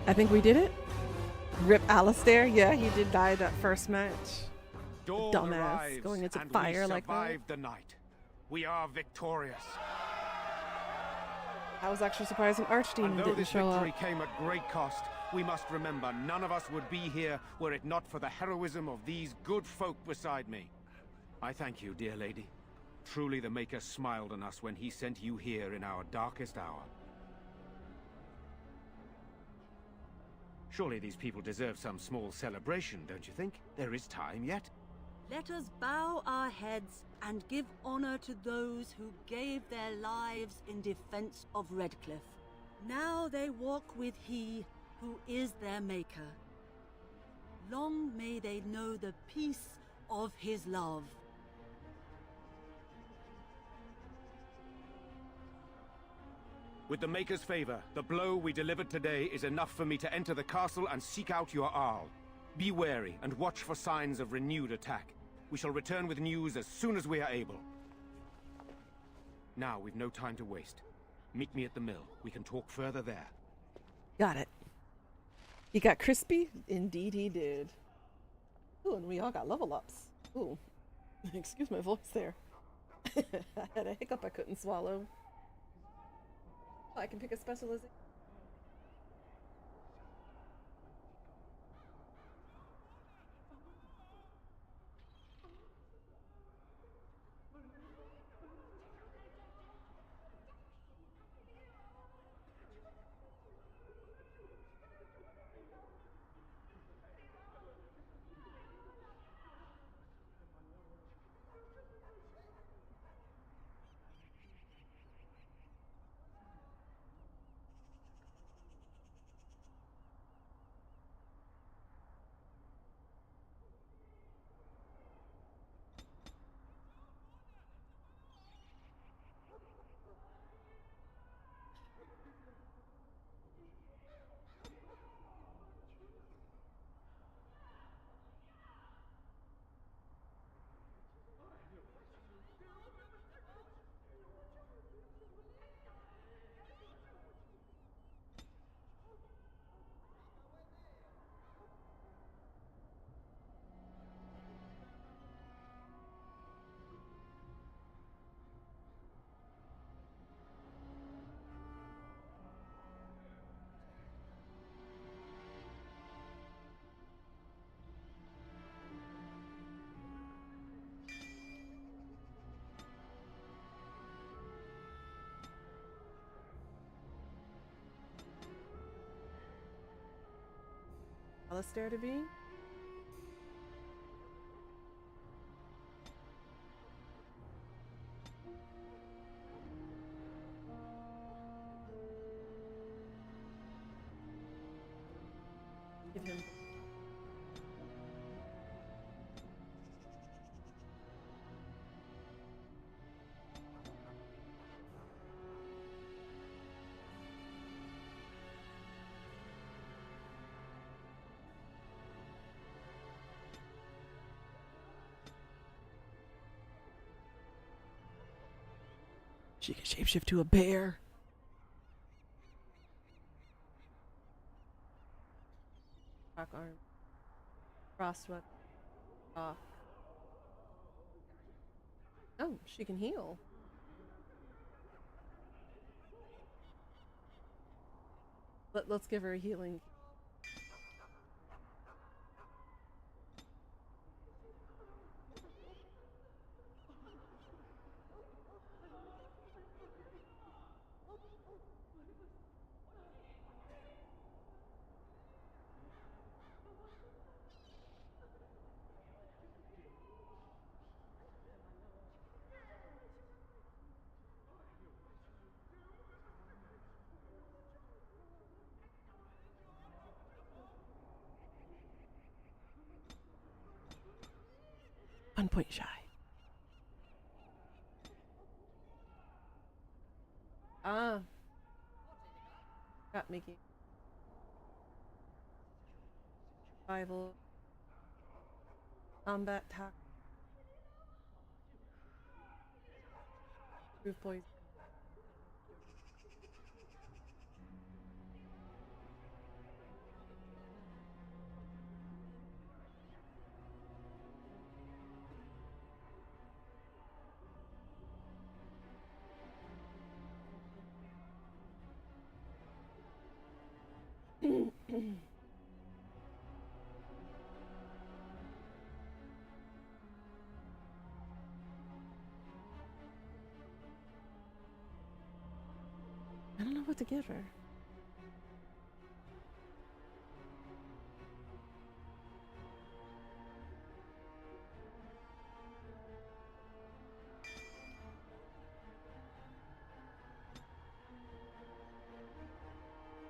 I think we did it. Rip Alistair. Yeah, he did die that first match. Dawn Dumbass arrives, going into and fire we like that. survived the night. We are victorious. I was actually surprised an archdemon And though didn't this show victory up. came at great cost, we must remember none of us would be here were it not for the heroism of these good folk beside me. I thank you, dear lady. Truly the Maker smiled on us when he sent you here in our darkest hour. Surely these people deserve some small celebration, don't you think? There is time yet. Let us bow our heads and give honor to those who gave their lives in defense of Redcliffe. Now they walk with he who is their maker. Long may they know the peace of his love. With the Maker's favor, the blow we delivered today is enough for me to enter the castle and seek out your Arl. Be wary and watch for signs of renewed attack. We shall return with news as soon as we are able. Now, we've no time to waste. Meet me at the mill. We can talk further there. Got it. He got crispy? Indeed he did. Ooh, and we all got level ups. Ooh. Excuse my voice there. I had a hiccup I couldn't swallow. Oh, I can pick a specialization. Alistair to be. Give him. She can shapeshift to a bear. Rock arm. Frostweapon. Off. Oh, she can heal. Let's give her a healing. One point shy. Ah. Got Mickey. Survival. Combat tack. Proof poison. I don't know what to give her.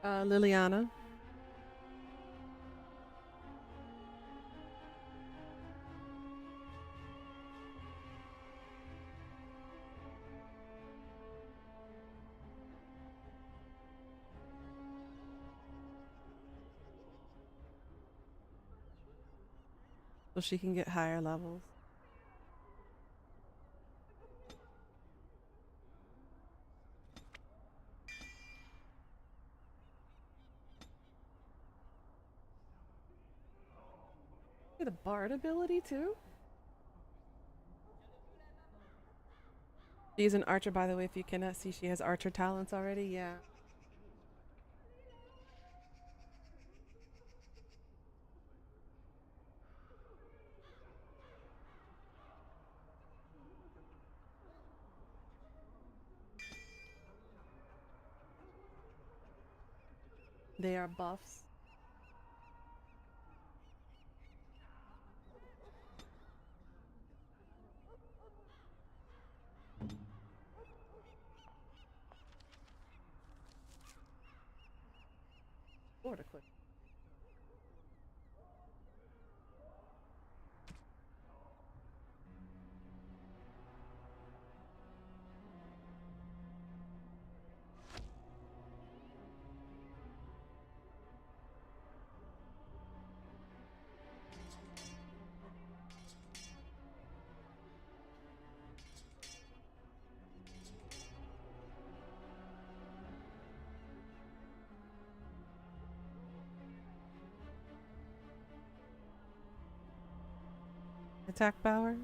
Liliana. So she can get higher levels. Get a bard ability too? She's an archer, by the way, if you cannot see, she has archer talents already, yeah. They are buffs. Border quick. Attack power.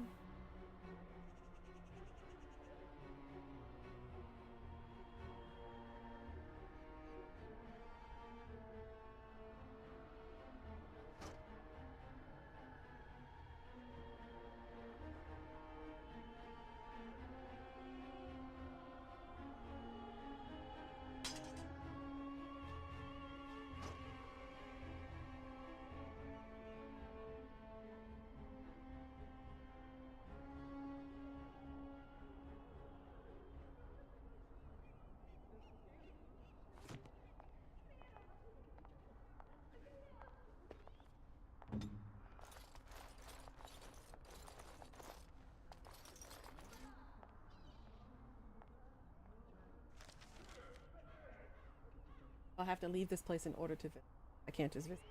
I'll have to leave this place in order to visit. I can't just visit.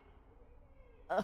Ugh.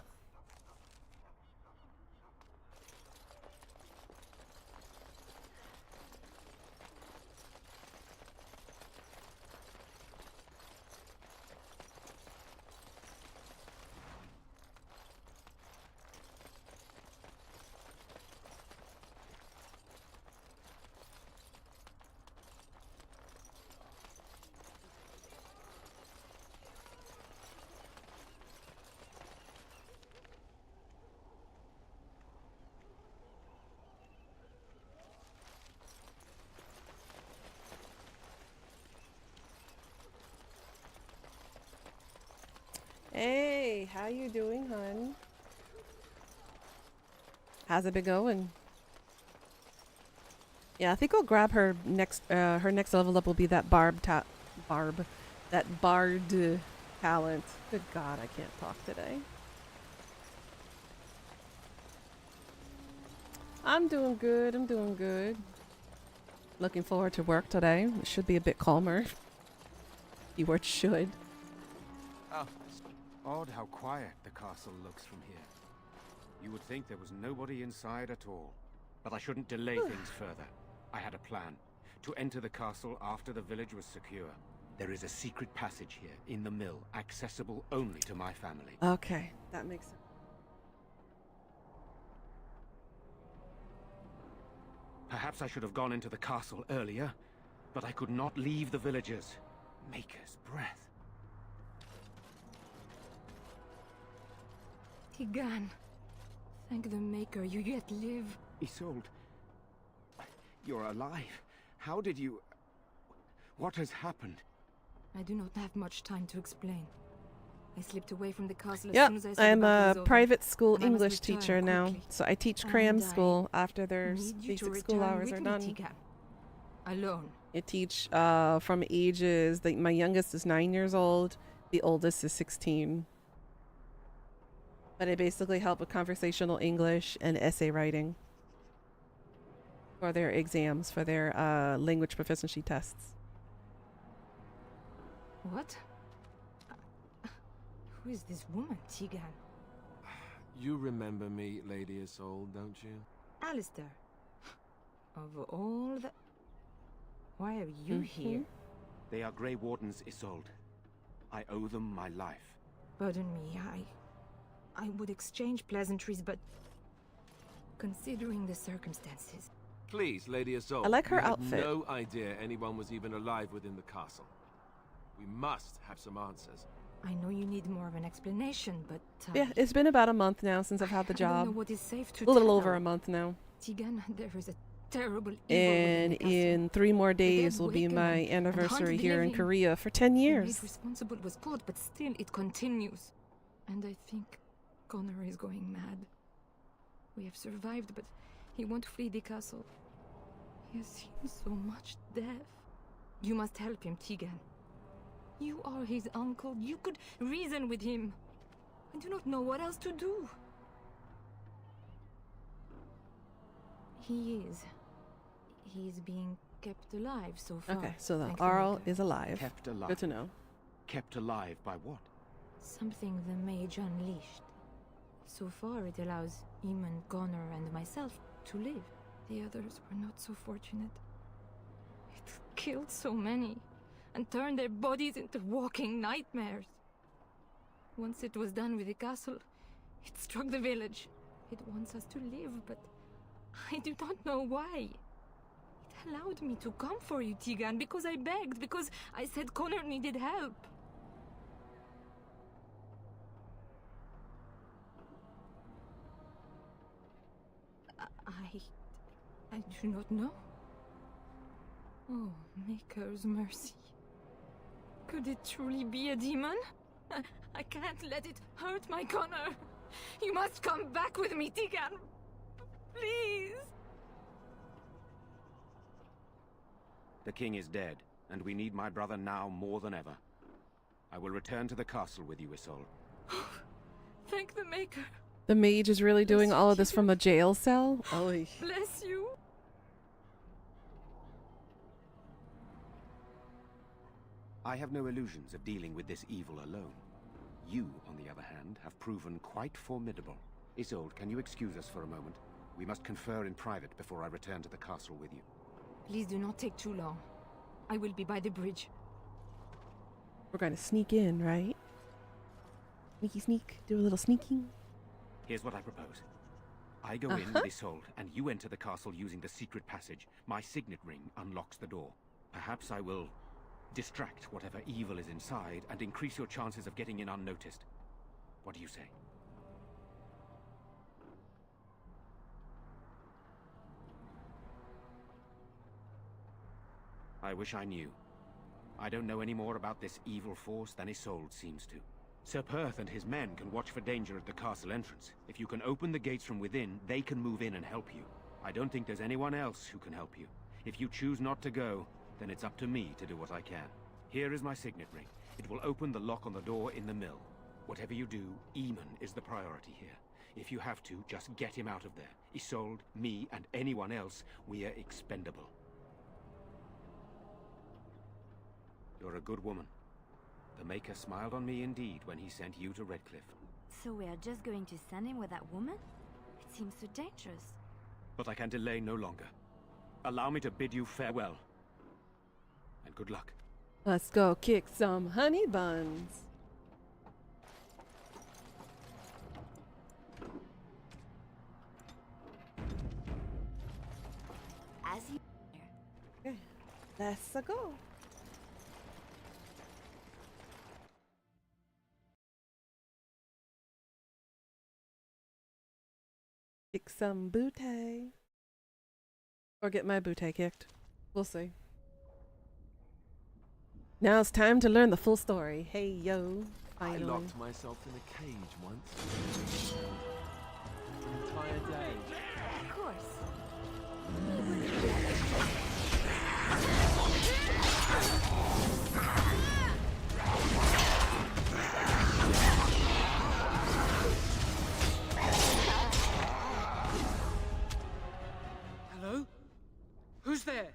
Hey, how you doing, hon? How's it been going? Yeah, I think I'll grab her next. Her next level up will be that bard talent. Good God, I can't talk today. I'm doing good. I'm doing good. Looking forward to work today. It should be a bit calmer. Keyword should. Oh, odd how quiet the castle looks from here. You would think there was nobody inside at all. But I shouldn't delay things further. I had a plan. To enter the castle after the village was secure. There is a secret passage here, in the mill, accessible only to my family. Okay, that makes sense. Perhaps I should have gone into the castle earlier, but I could not leave the villagers. Maker's breath. Tigan, thank the Maker you yet live. Isolde, you're alive. How did you... What has happened? I do not have much time to explain. I slipped away from the castle as Yep, soon as I saw I'm the battle a was over, private school and I must English return teacher now. quickly. So I teach cram And school after their need you to basic school return hours are with me, done. Tigan. Alone. I teach from ages, like my youngest is 9 years old, the oldest is 16. But I basically help with conversational English and essay writing for their exams, for their language proficiency tests. What? Who is this woman, Tigan? You remember me, Lady Isolde, don't you? Alistair. Of all the... Why are you here? They are Grey Wardens, Isolde. I owe them my life. Pardon me, I would exchange pleasantries, but... Considering the circumstances... Please, Lady Isolde. I like her we had outfit. No idea anyone was even alive within the castle. We must have some answers. I know you need more of an explanation, but... Yeah, it's been about a month now since I've had the I don't know job. what is safe to A little tell. over a month now. Tigan, there is a terrible evil And within the castle. in 3 more days dead will be waken my and anniversary hunt the here in living. Korea for 10 The years. maid responsible was caught, but still it continues. And I think Connor is going mad. We have survived, but he won't flee the castle. He has seen so much death. You must help him, Tigan. You are his uncle. You could reason with him. I do not know what else to do. He is being kept alive so far. Okay, so the thank Arl Maker. is alive. Kept alive. Good to know. Kept alive by what? Something the mage unleashed. So far, it allows Eamon, Connor, and myself to live. The others were not so fortunate. It killed so many, and turned their bodies into walking nightmares. Once it was done with the castle, it struck the village. It wants us to live, but I do not know why. It allowed me to come for you, Tigan, because I begged, because I said Connor needed help. I do not know. Oh, Maker's mercy. Could it truly be a demon? I can't let it hurt my Connor. You must come back with me, Tigan. Please. The king is dead, and we need my brother now more than ever. I will return to the castle with you, Isolde. Thank the Maker. The mage is really doing all of this from a jail cell? Oy. Bless you. I have no illusions of dealing with this evil alone. You, on the other hand, have proven quite formidable. Isolde, can you excuse us for a moment? We must confer in private before I return to the castle with you. Please do not take too long. I will be by the bridge. We're going to sneak in, right? Sneaky sneak. Do a little sneaking. Here's what I propose. I go in with Isolde, and you enter the castle using the secret passage. My signet ring unlocks the door. Perhaps I will distract whatever evil is inside and increase your chances of getting in unnoticed. What do you say? I wish I knew. I don't know any more about this evil force than Isolde seems to. Sir Perth and his men can watch for danger at the castle entrance. If you can open the gates from within, they can move in and help you. I don't think there's anyone else who can help you. If you choose not to go, then it's up to me to do what I can. Here is my signet ring. It will open the lock on the door in the mill. Whatever you do, Eamon is the priority here. If you have to, just get him out of there. Isolde, me, and anyone else, we are expendable. You're a good woman. The Maker smiled on me indeed when he sent you to Redcliffe. So we are just going to send him with that woman? It seems so dangerous. But I can delay no longer. Allow me to bid you farewell. And good luck. Let's go kick some honey buns. As you... Okay, let's go. Kick some booty. Or get my booty kicked. We'll see. Now it's time to learn the full story. Hey, yo. Finally. I locked myself in a cage once. An entire day. Of course. Hello? Who's there?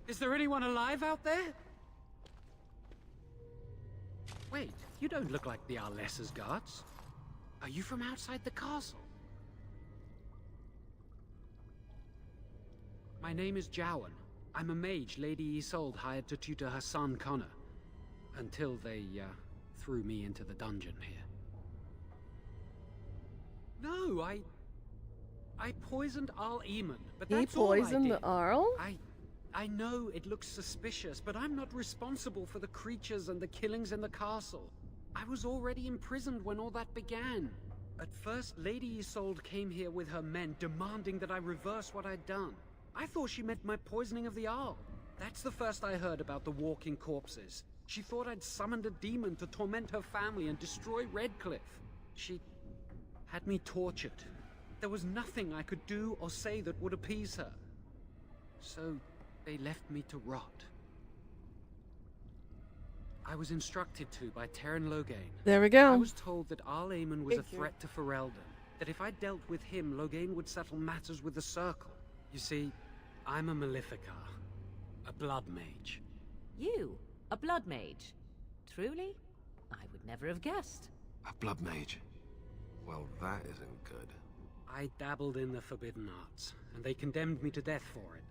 Is there anyone alive out there? Wait, you don't look like the Arlessa's guards. Are you from outside the castle? My name is Jowan. I'm a mage Lady Isolde hired to tutor her son Connor. Until they, threw me into the dungeon here. No, I poisoned Arl Eamon, but that's all I did. You poisoned the Arl? I know it looks suspicious, but I'm not responsible for the creatures and the killings in the castle. I was already imprisoned when all that began. At first, Lady Isolde came here with her men, demanding that I reverse what I'd done. I thought she meant my poisoning of the Arl. That's the first I heard about the walking corpses. She thought I'd summoned a demon to torment her family and destroy Redcliffe. She had me tortured. There was nothing I could do or say that would appease her. So they left me to rot. I was instructed to by Terran Loghain. There we go. I was told that Arl Eamon was a threat to Ferelden, that if I dealt with him, Loghain would settle matters with the Circle. You see, I'm a Maleficar, a blood mage. You? A blood mage? Truly? I would never have guessed. A blood mage? Well, that isn't good. I dabbled in the forbidden arts, and they condemned me to death for it.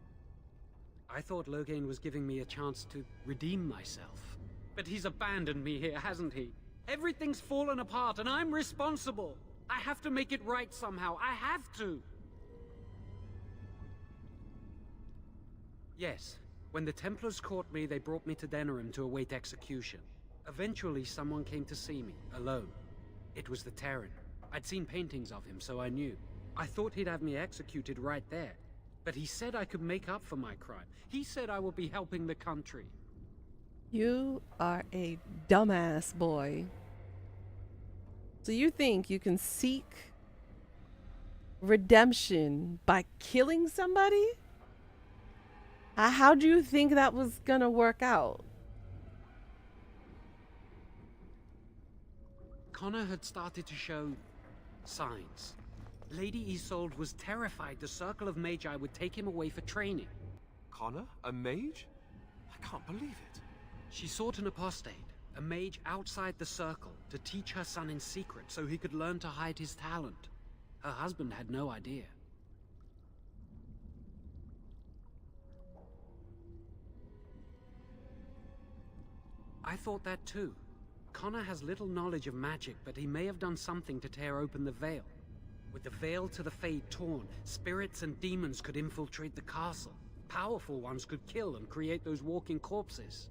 I thought Loghain was giving me a chance to redeem myself. But he's abandoned me here, hasn't he? Everything's fallen apart, and I'm responsible! I have to make it right somehow. I have to! Yes. When the Templars caught me, they brought me to N00na to await execution. Eventually, someone came to see me, alone. It was the Terran. I'd seen paintings of him, so I knew. I thought he'd have me executed right there. But he said I could make up for my crime. He said I would be helping the country. You are a dumbass boy. So you think you can seek redemption by killing somebody? How do you think that was gonna work out? Connor had started to show signs. Lady Isolde was terrified the Circle of Magi would take him away for training. Connor? A mage? I can't believe it. She sought an apostate, a mage outside the circle, to teach her son in secret so he could learn to hide his talent. Her husband had no idea. I thought that too. Connor has little knowledge of magic, but he may have done something to tear open the veil. With the veil to the Fade torn, spirits and demons could infiltrate the castle. Powerful ones could kill and create those walking corpses.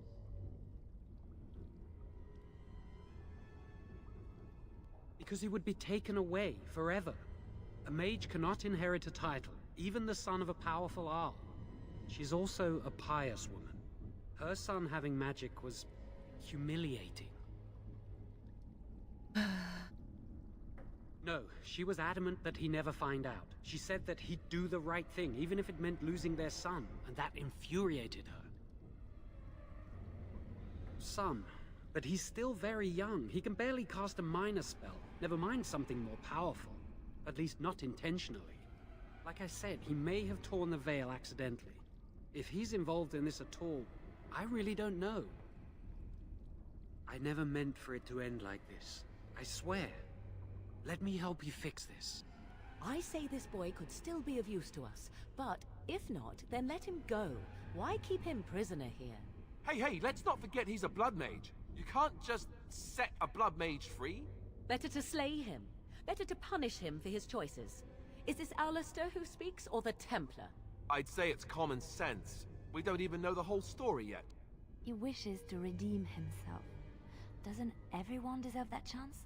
Because he would be taken away forever. A mage cannot inherit a title, even the son of a powerful Arl. She's also a pious woman. Her son having magic was humiliating. No, she was adamant that he never find out. She said that he'd do the right thing, even if it meant losing their son, and that infuriated her. Son, but he's still very young. He can barely cast a minor spell, never mind something more powerful. At least not intentionally. Like I said, he may have torn the veil accidentally. If he's involved in this at all, I really don't know. I never meant for it to end like this. I swear. Let me help you fix this. I say this boy could still be of use to us, but if not, then let him go. Why keep him prisoner here? Hey, let's not forget he's a blood mage. You can't just set a blood mage free. Better to slay him. Better to punish him for his choices. Is this Alistair who speaks, or the Templar? I'd say it's common sense. We don't even know the whole story yet. He wishes to redeem himself. Doesn't everyone deserve that chance?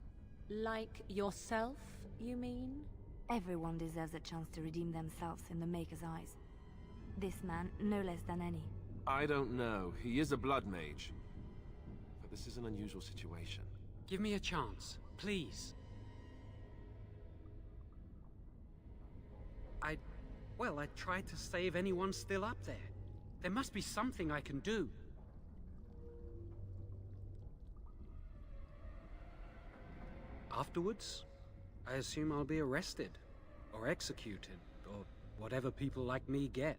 Like yourself, you mean? Everyone deserves a chance to redeem themselves in the Maker's eyes. This man, no less than any. I don't know. He is a blood mage. But this is an unusual situation. Give me a chance, please. I tried to save anyone still up there. There must be something I can do. Afterwards, I assume I'll be arrested, or executed, or whatever people like me get.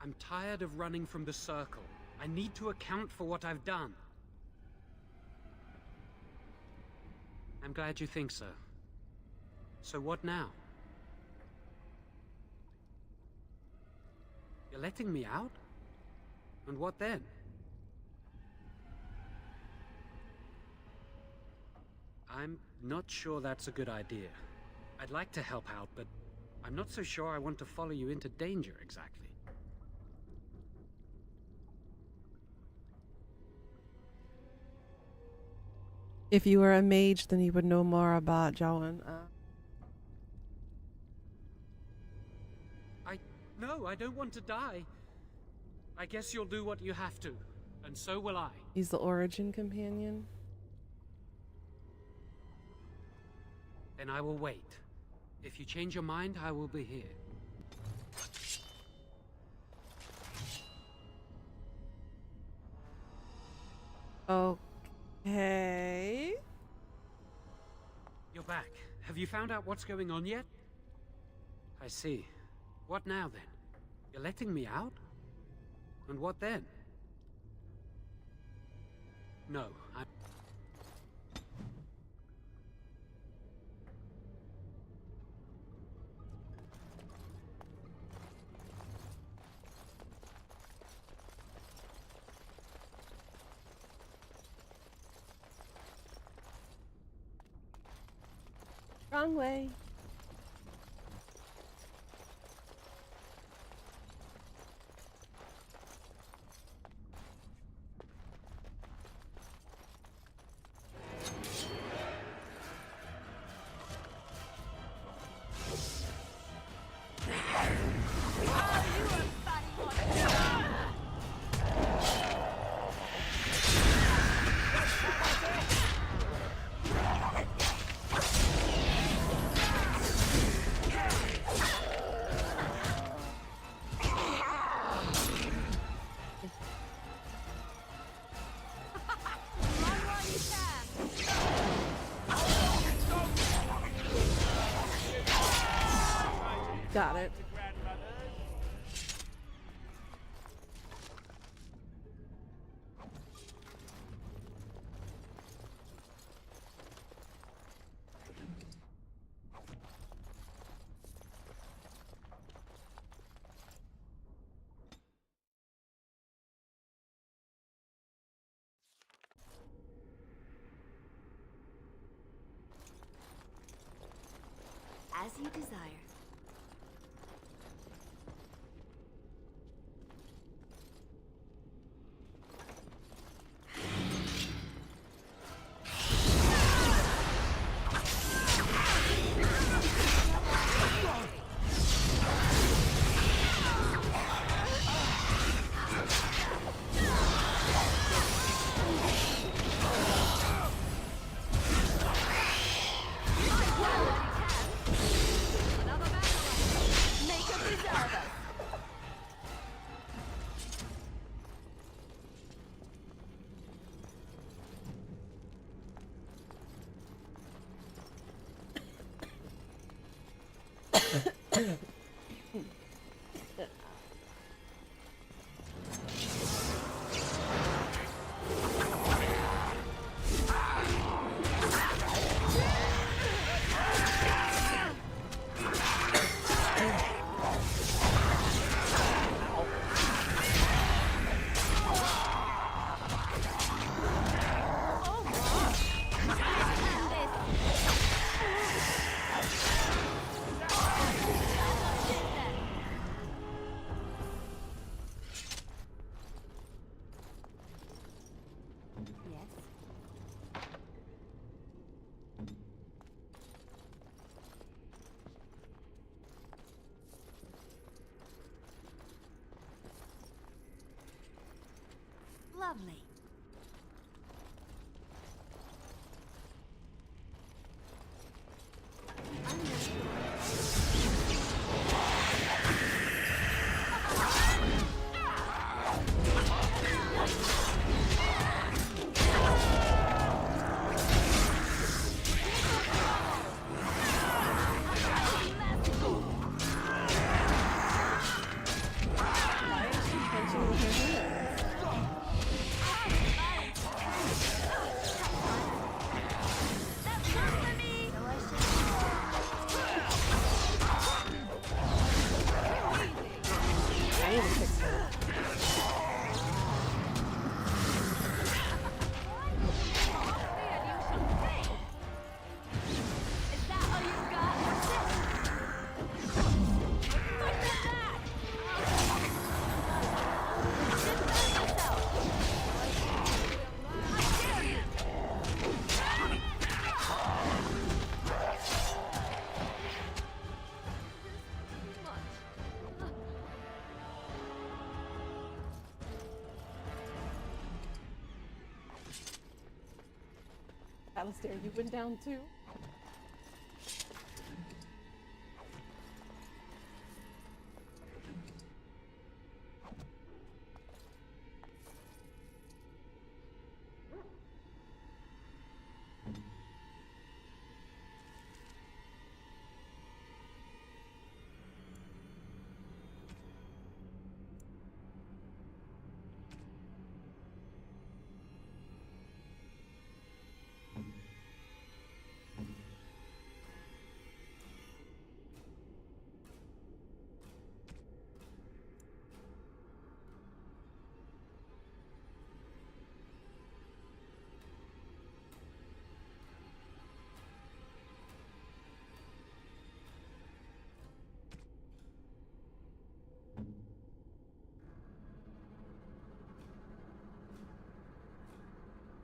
I'm tired of running from the circle. I need to account for what I've done. I'm glad you think so. So what now? You're letting me out? And what then? I'm not sure that's a good idea. I'd like to help out, but I'm not so sure I want to follow you into danger exactly. If you were a mage, then you would know more about Joan. No, I don't want to die. I guess you'll do what you have to, and so will I. He's the origin companion. Then I will wait. If you change your mind, I will be here. Okay. You're back. Have you found out what's going on yet? I see. What now, then? You're letting me out? And what then? No, I'm... Wrong way. Got it. As you desire. Lovely. Alistair, you went down too?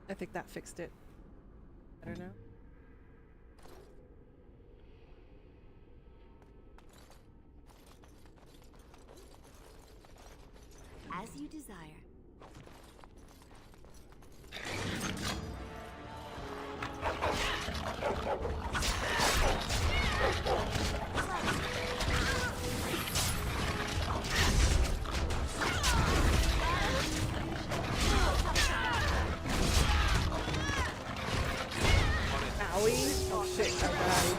I think that fixed it. I don't know. As you desire. Owie. Oh shit, I died.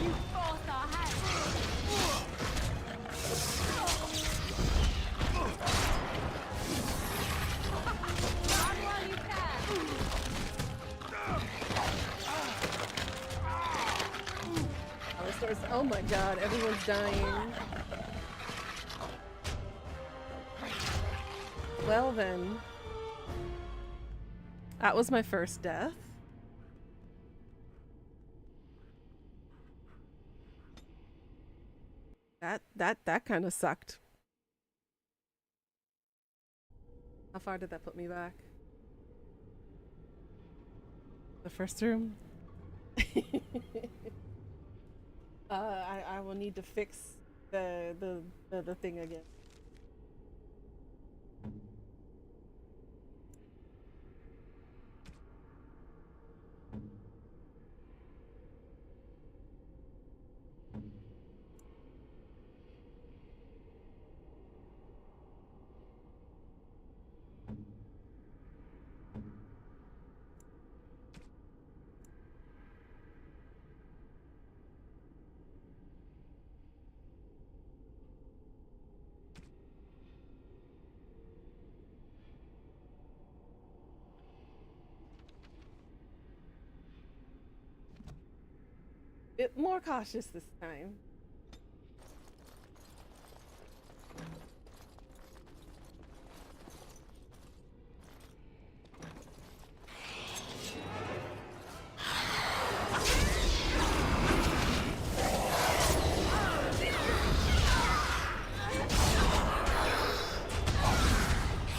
You forced our hand. Run while you can. Alistair's, oh my god, everyone's dying. Well then. That was my first death. That kind of sucked. How far did that put me back? The first room? I will need to fix the thing again. Bit more cautious this time.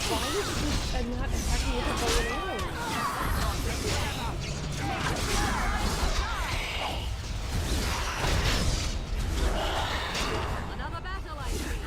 Why is this not attacking with a bow and arrow? Another battle, I see.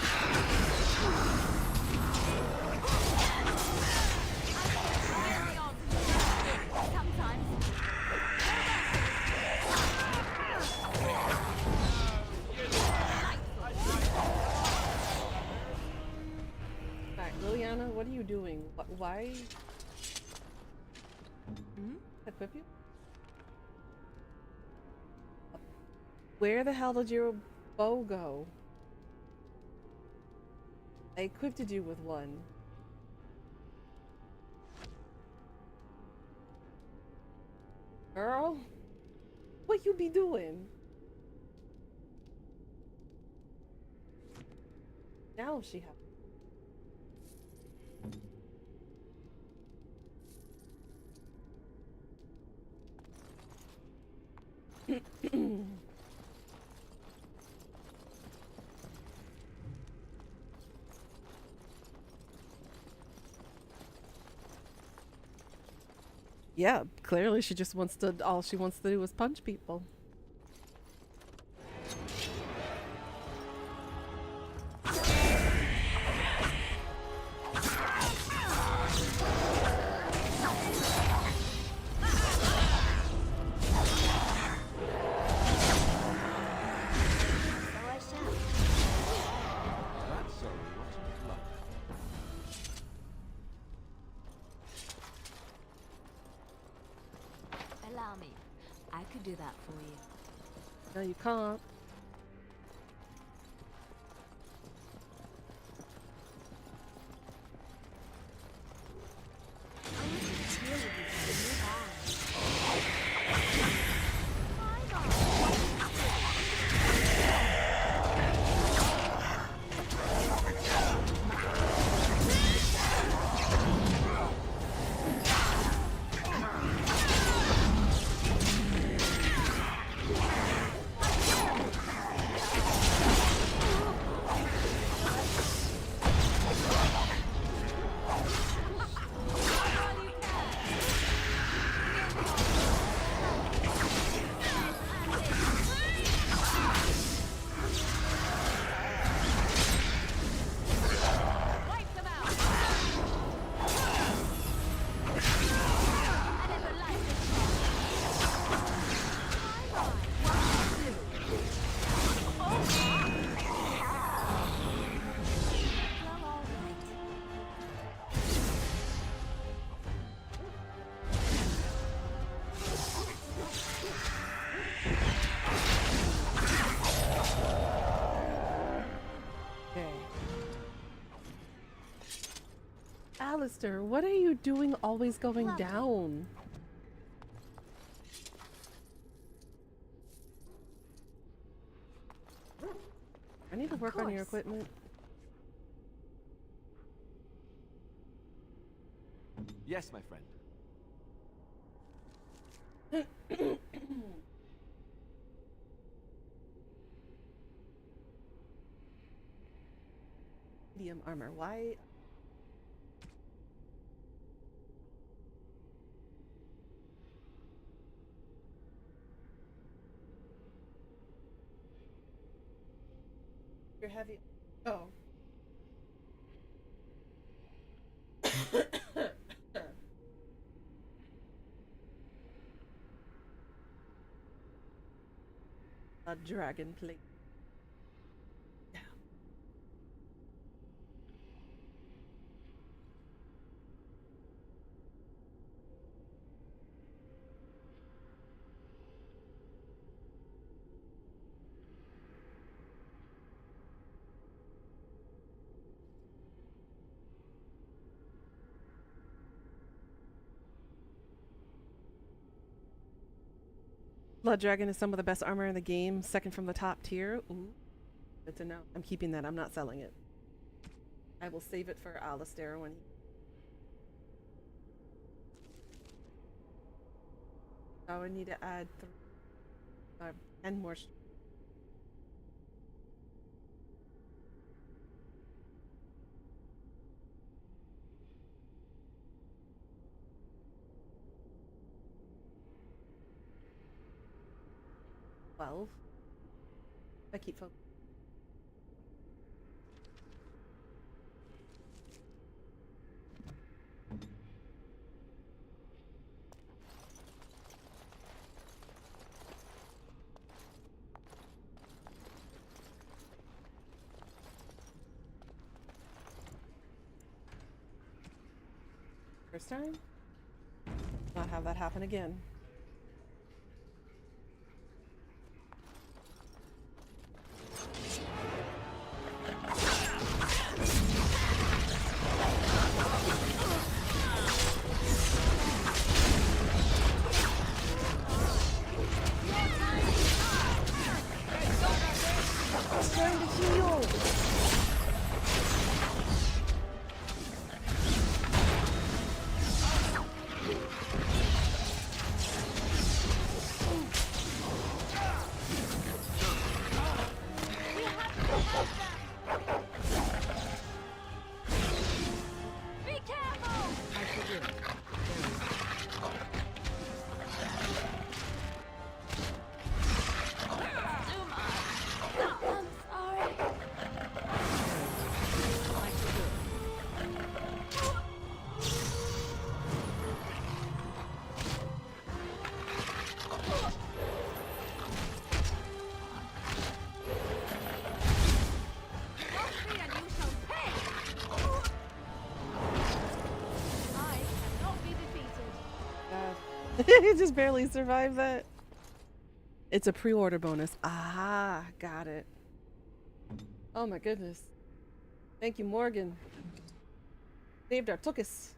Alright, Liliana, what are you doing? Why? Equip you? Where the hell did your bow go? I equipped you with one. Girl? What you be doing? Now she has. Yeah, clearly she just wants to, all she wants to do is punch people. That's a lot of blood. Allow me. I could do that for you. No, you can't. Alistair, what are you doing always going down? I need to work on your equipment. Yes, my friend. Medium armor. Why? You're heavy. Oh. A dragon plate. Yeah. Blood Dragon is some of the best armor in the game, second from the top tier. Ooh, good to know. I'm keeping that. I'm not selling it. I will save it for Alistair when he... Oh, I need to add 10 more. 12. I keep focusing. First time? Not have that happen again. Trying to heal. Be careful! He just barely survived that. It's a pre-order bonus. Ah, got it. Oh my goodness. Thank you, Morgan. Saved our tuchus.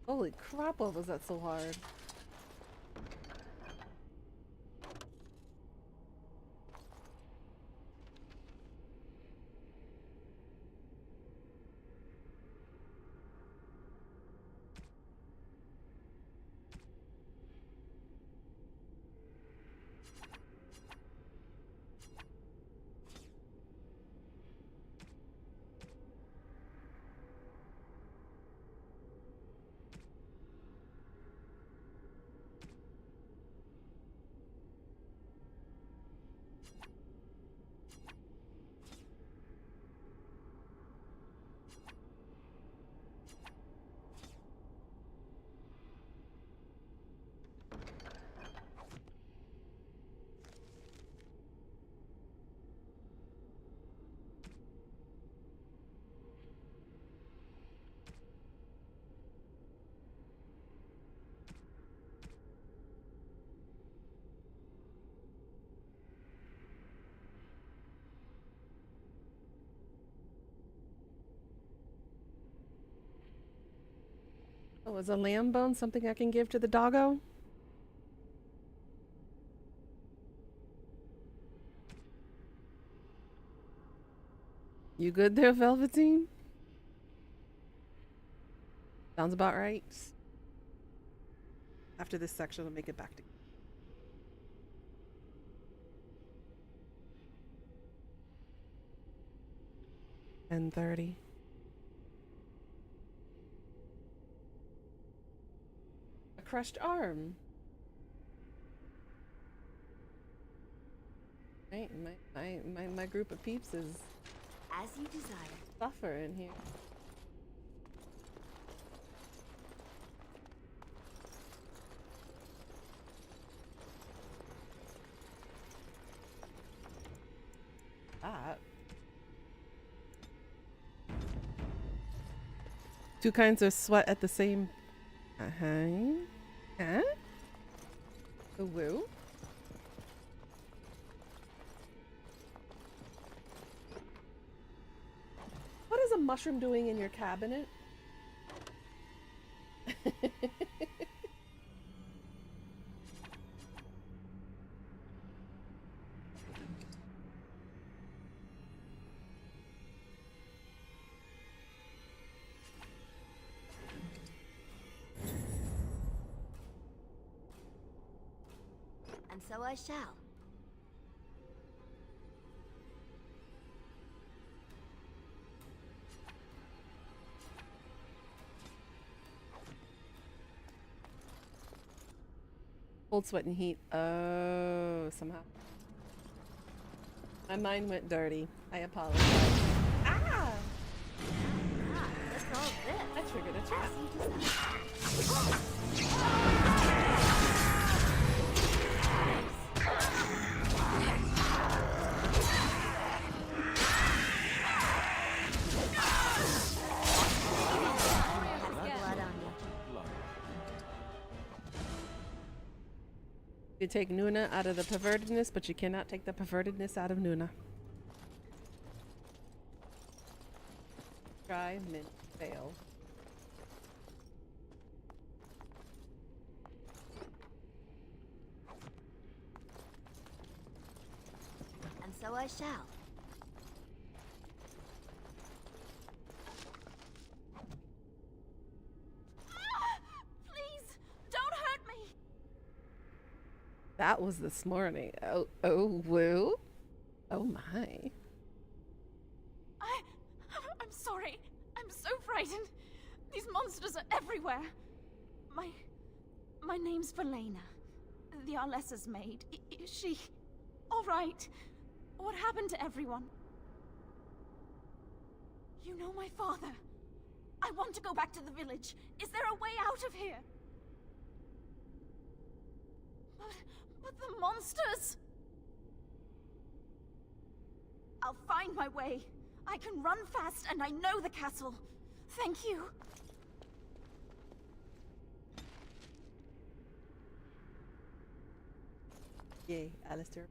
Holy crap, what was that so hard? Oh, is a lamb bone something I can give to the doggo? You good there, Velveteen? Sounds about right. After this section, I'll make it back to. N30. A crushed arm. Right, my group of peeps is As you desire. suffering here. That. Two kinds of sweat at the same. Huh? The woo? What is a mushroom doing in your cabinet? And so I shall. Cold sweat and heat. Oh, somehow. My mind went dirty. I apologize. Ah! Let's all this. I triggered a trap. You take N00na out of the pervertedness, but you cannot take the pervertedness out of N00na. Try, mint, fail. And so I shall. Please, don't hurt me. That was this morning. Oh, woo. Oh my. I'm sorry. I'm so frightened. These monsters are everywhere. My name's Velena. The Arlessa's maid. Is she all right? What happened to everyone? You know my father. I want to go back to the village. Is there a way out of here? But the monsters! I'll find my way. I can run fast and I know the castle. Thank you. Yay, Alistair.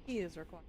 He is required.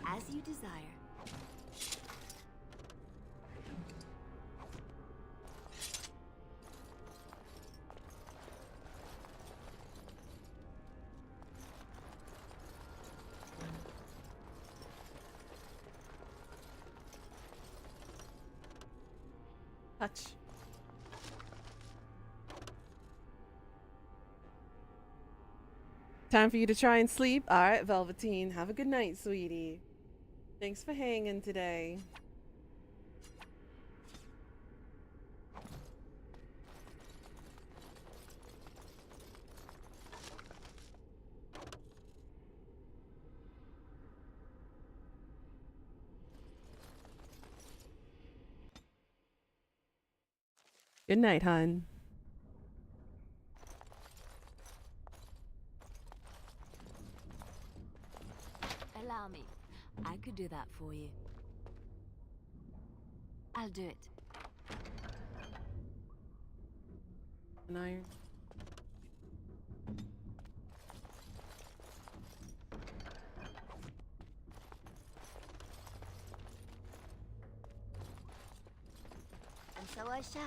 As you desire. Touch. Time for you to try and sleep. All right, Velveteen. Have a good night, sweetie. Thanks for hanging today. Good night, hun. Allow me. I could do that for you. I'll do it. An iron. And so I shall.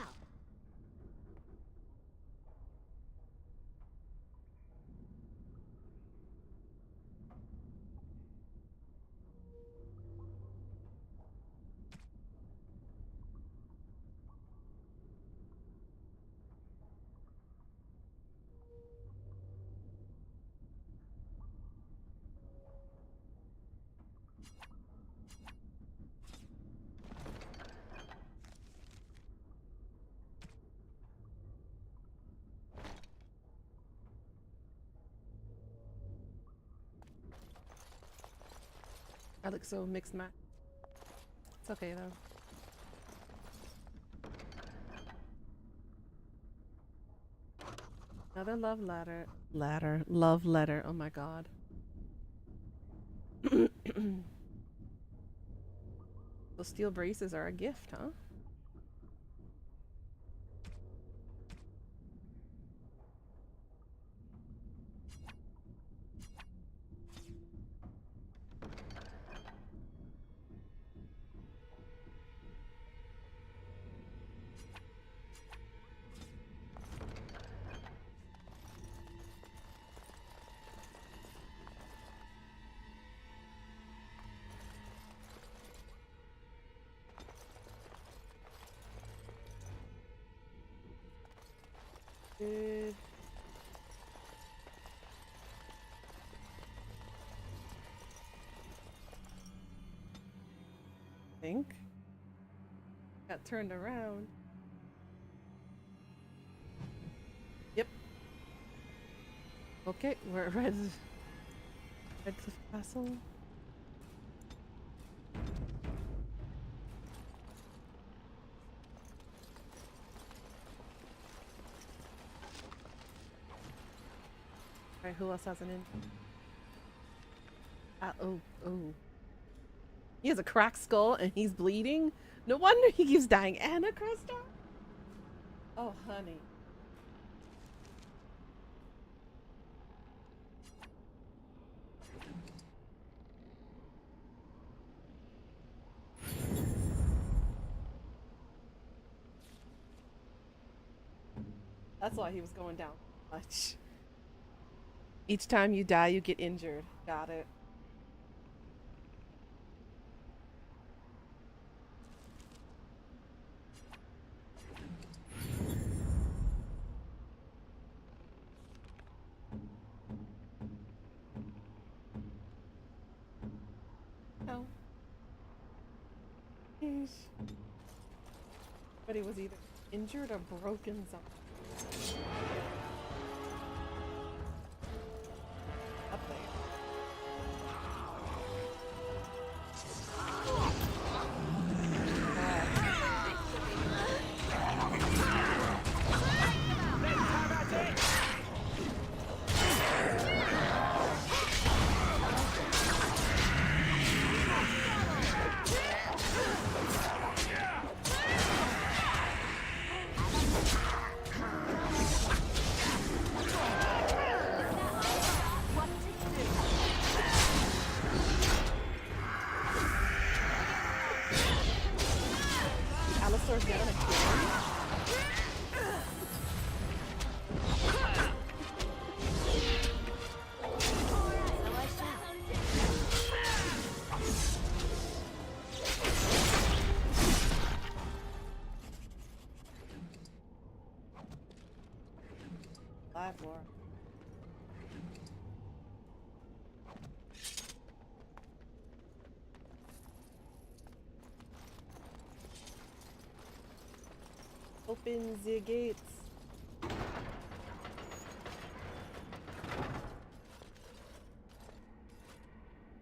I look so mixed match. It's okay though. Another love love letter. Oh my god. Those steel braces are a gift, huh? Think got turned around. Yep. Okay, we're at Redcliffe Castle. Alright, who else has an in? Oh. He has a cracked skull and he's bleeding? No wonder he keeps dying. Anna Cresta? Oh, honey. That's why he was going down much. Each time you die, you get injured. Got it. No. But he was either injured or broken something. Up there. Alistair's down again. Five more. Open the gates.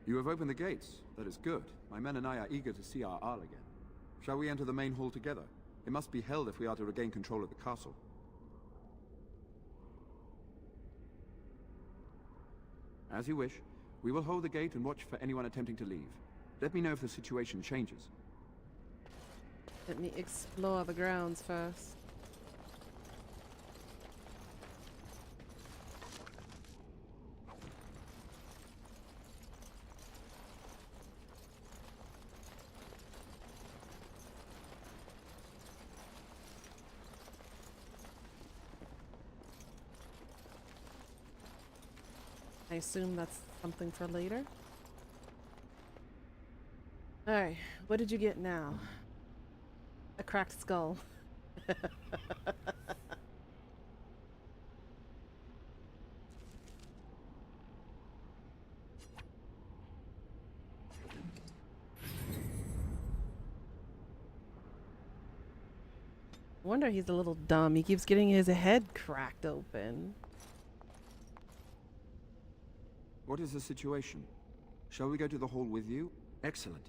You have opened the gates. That is good. My men and I are eager to see our Arl again. Shall we enter the main hall together? It must be held if we are to regain control of the castle. As you wish. We will hold the gate and watch for anyone attempting to leave. Let me know if the situation changes. Let me explore the grounds first. I assume that's something for later. Alright, what did you get now? A cracked skull. Wonder he's a little dumb. He keeps getting his head cracked open. What is the situation? Shall we go to the hall with you? Excellent.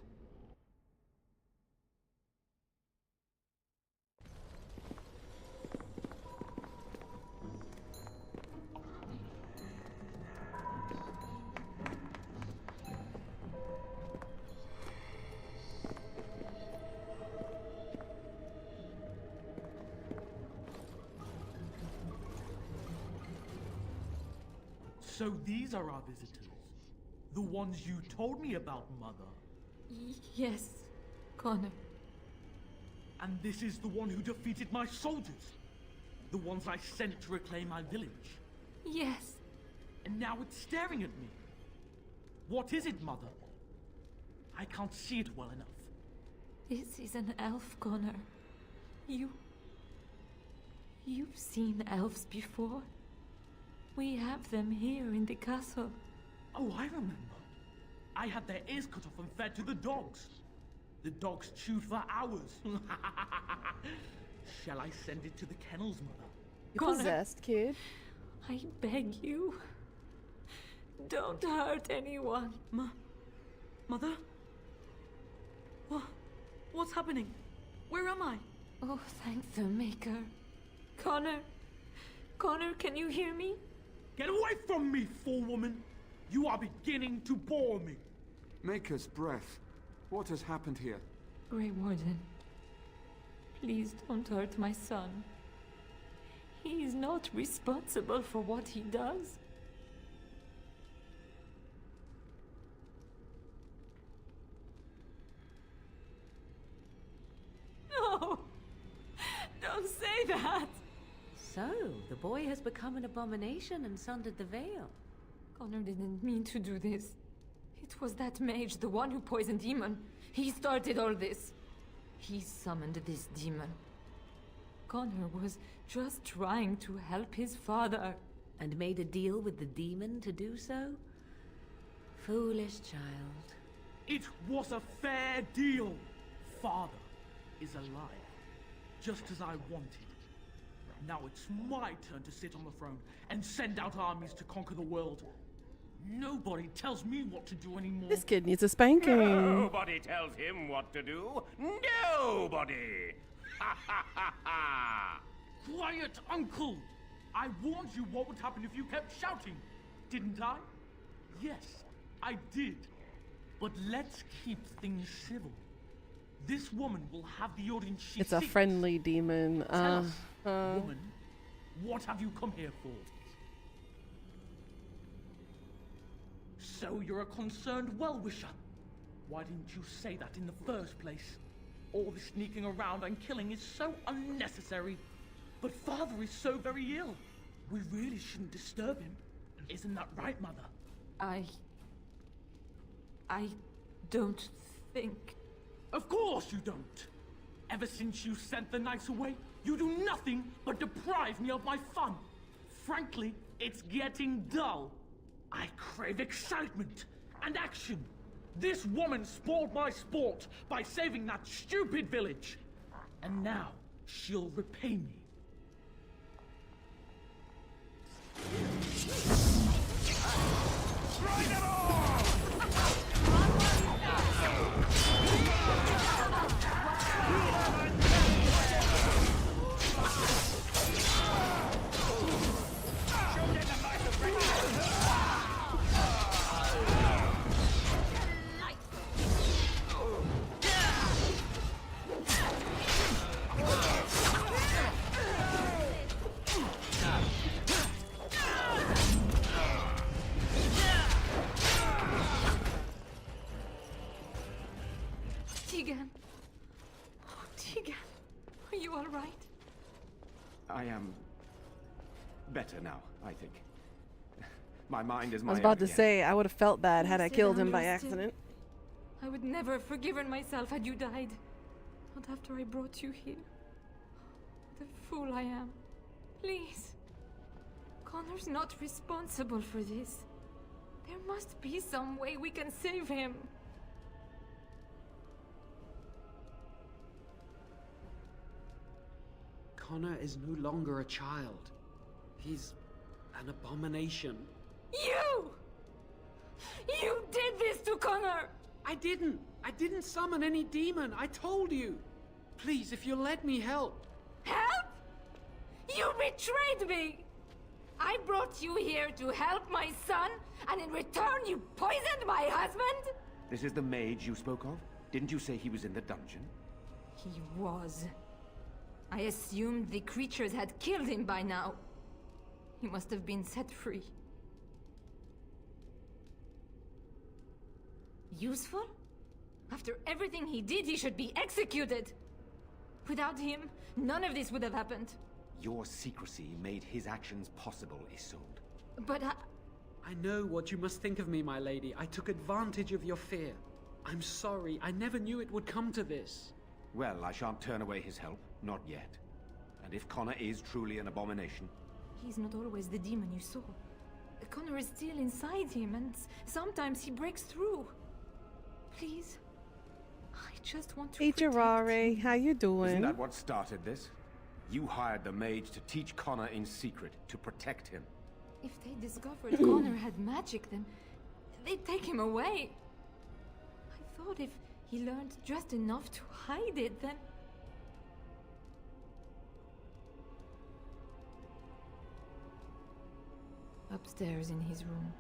So these are our visitors? The ones you told me about, Mother? Yes, Connor. And this is the one who defeated my soldiers? The ones I sent to reclaim my village? Yes. And now it's staring at me. What is it, Mother? I can't see it well enough. This is an elf, Connor. You've seen elves before? We have them here in the castle. Oh, I remember. I had their ears cut off and fed to the dogs. The dogs chewed for hours. Shall I send it to the kennels, Mother? You possessed, kid. I beg you. Don't hurt anyone. Mother? What's happening? Where am I? Oh, thank the Maker. Connor, can you hear me? Get away from me, fool woman! You are beginning to bore me. Maker's breath. What has happened here? Grey Warden, please don't hurt my son. He is not responsible for what he does. No! Don't say that! So, the boy has become an abomination and sundered the veil. Connor didn't mean to do this. It was that mage, the one who poisoned Demon. He started all this. He summoned this demon. Connor was just trying to help his father. And made a deal with the demon to do so? Foolish child. It was a fair deal. Father is alive, just as I wanted. Now it's my turn to sit on the throne and send out armies to conquer the world. Nobody tells me what to do anymore. This kid needs a spanking. Nobody tells him what to do. Nobody! Ha ha ha ha! Quiet, Uncle! I warned you what would happen if you kept shouting, didn't I? Yes, I did. But let's keep things civil. This woman will have the audience she It's a seeks. friendly demon. Tell us, woman, what have you come here for? So you're a concerned well-wisher. Why didn't you say that in the first place? All the sneaking around and killing is so unnecessary. But Father is so very ill. We really shouldn't disturb him. Isn't that right, Mother? I don't think... Of course you don't! Ever since you sent the knights away, you do nothing but deprive me of my fun. Frankly, it's getting dull. I crave excitement and action. This woman spoiled my sport by saving that stupid village. And now, she'll repay me. Try them all! you all right? I am better now, I think. My mind is my I was about own to again. say, I would have felt bad had I Blessed killed him by Andrew still- accident. I would never have forgiven myself had you died. Not after I brought you here. The fool I am. Please. Connor's not responsible for this. There must be some way we can save him. Connor is no longer a child. He's an abomination. You! You did this to Connor! I didn't. I didn't summon any demon. I told you. Please, if you'll let me help. Help? You betrayed me! I brought you here to help my son, and in return you poisoned my husband? This is the mage you spoke of? Didn't you say he was in the dungeon? He was. I assumed the creatures had killed him by now. He must have been set free. Useful? After everything he did, he should be executed! Without him, none of this would have happened. Your secrecy made his actions possible, Isolde. But I know what you must think of me, my lady. I took advantage of your fear. I'm sorry. I never knew it would come to this. Well, I shan't turn away his help. Not yet. And if Connor is truly an abomination... He's not always the demon you saw. Connor is still inside him, and sometimes he breaks through. Please. I just want to Hey, Jirare, how you doing? Isn't that what started this? You hired the mage to teach Connor in secret, to protect him. If they discovered Connor had magic, then they'd take him away. I thought if he learned just enough to hide it, then... Upstairs in his room.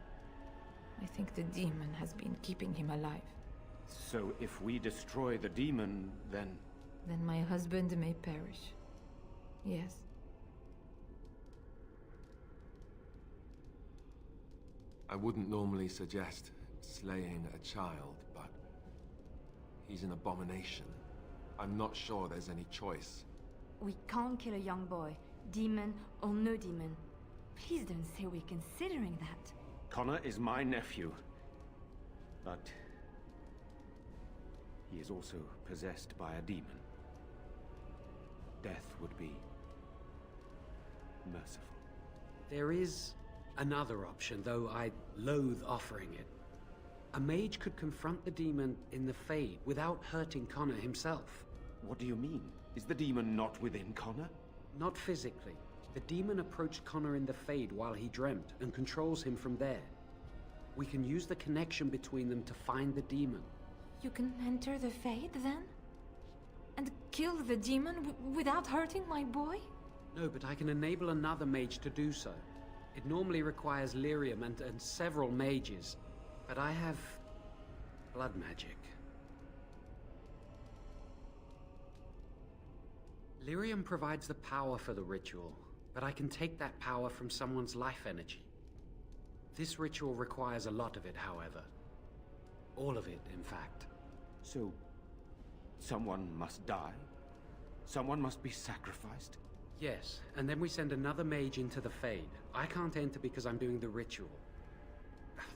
I think the demon has been keeping him alive. So if we destroy the demon, then... Then my husband may perish. Yes. I wouldn't normally suggest slaying a child, but he's an abomination. I'm not sure there's any choice. We can't kill a young boy, demon or no demon. Please don't say we're considering that. Connor is my nephew. But... he is also possessed by a demon. Death would be... merciful. There is another option, though I loathe offering it. A mage could confront the demon in the Fade without hurting Connor himself. What do you mean? Is the demon not within Connor? Not physically. The demon approached Connor in the Fade while he dreamt and controls him from there. We can use the connection between them to find the demon. You can enter the Fade, then? And kill the demon without hurting my boy? No, but I can enable another mage to do so. It normally requires lyrium and several mages, but I have blood magic. Lyrium provides the power for the ritual, but I can take that power from someone's life energy. This ritual requires a lot of it, however. All of it, in fact. So, someone must die? Someone must be sacrificed? Yes, and then we send another mage into the Fade. I can't enter because I'm doing the ritual.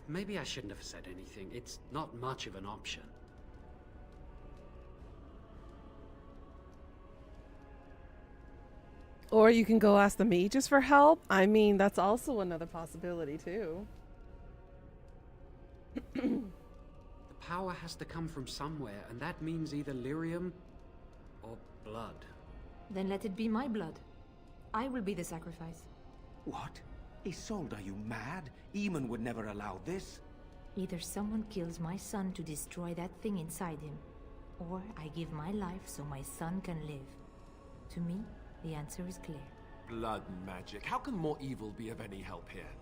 Maybe I shouldn't have said anything. It's not much of an option. Or you can go ask the mages for help. I mean, that's also another possibility, too. The power has to come from somewhere, and that means either lyrium or blood. Then let it be my blood. I will be the sacrifice. What? Isolde, are you mad? Eamon would never allow this. Either someone kills my son to destroy that thing inside him, or I give my life so my son can live. To me, the answer is clear. Blood magic. How can more evil be of any help here?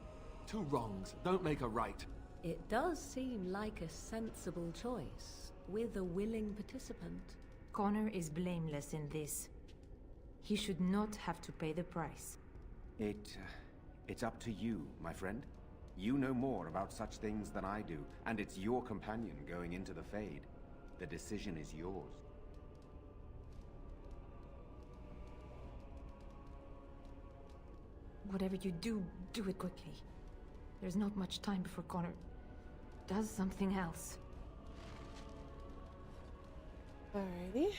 Two wrongs don't make a right. It does seem like a sensible choice, with a willing participant. Connor is blameless in this. He should not have to pay the price. It's up to you, my friend. You know more about such things than I do, and it's your companion going into the Fade. The decision is yours. Whatever you do, do it quickly. There's not much time before Connor does something else. Alrighty.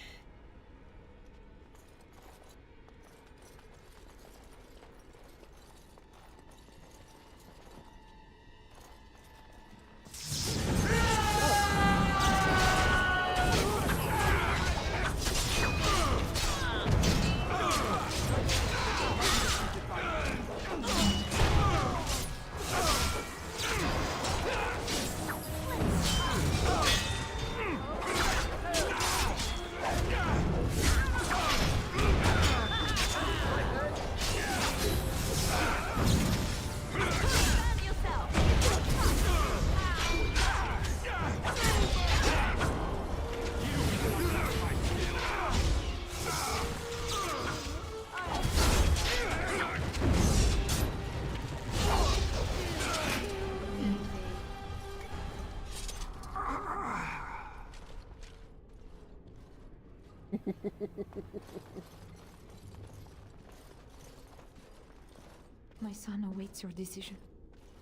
My son awaits your decision.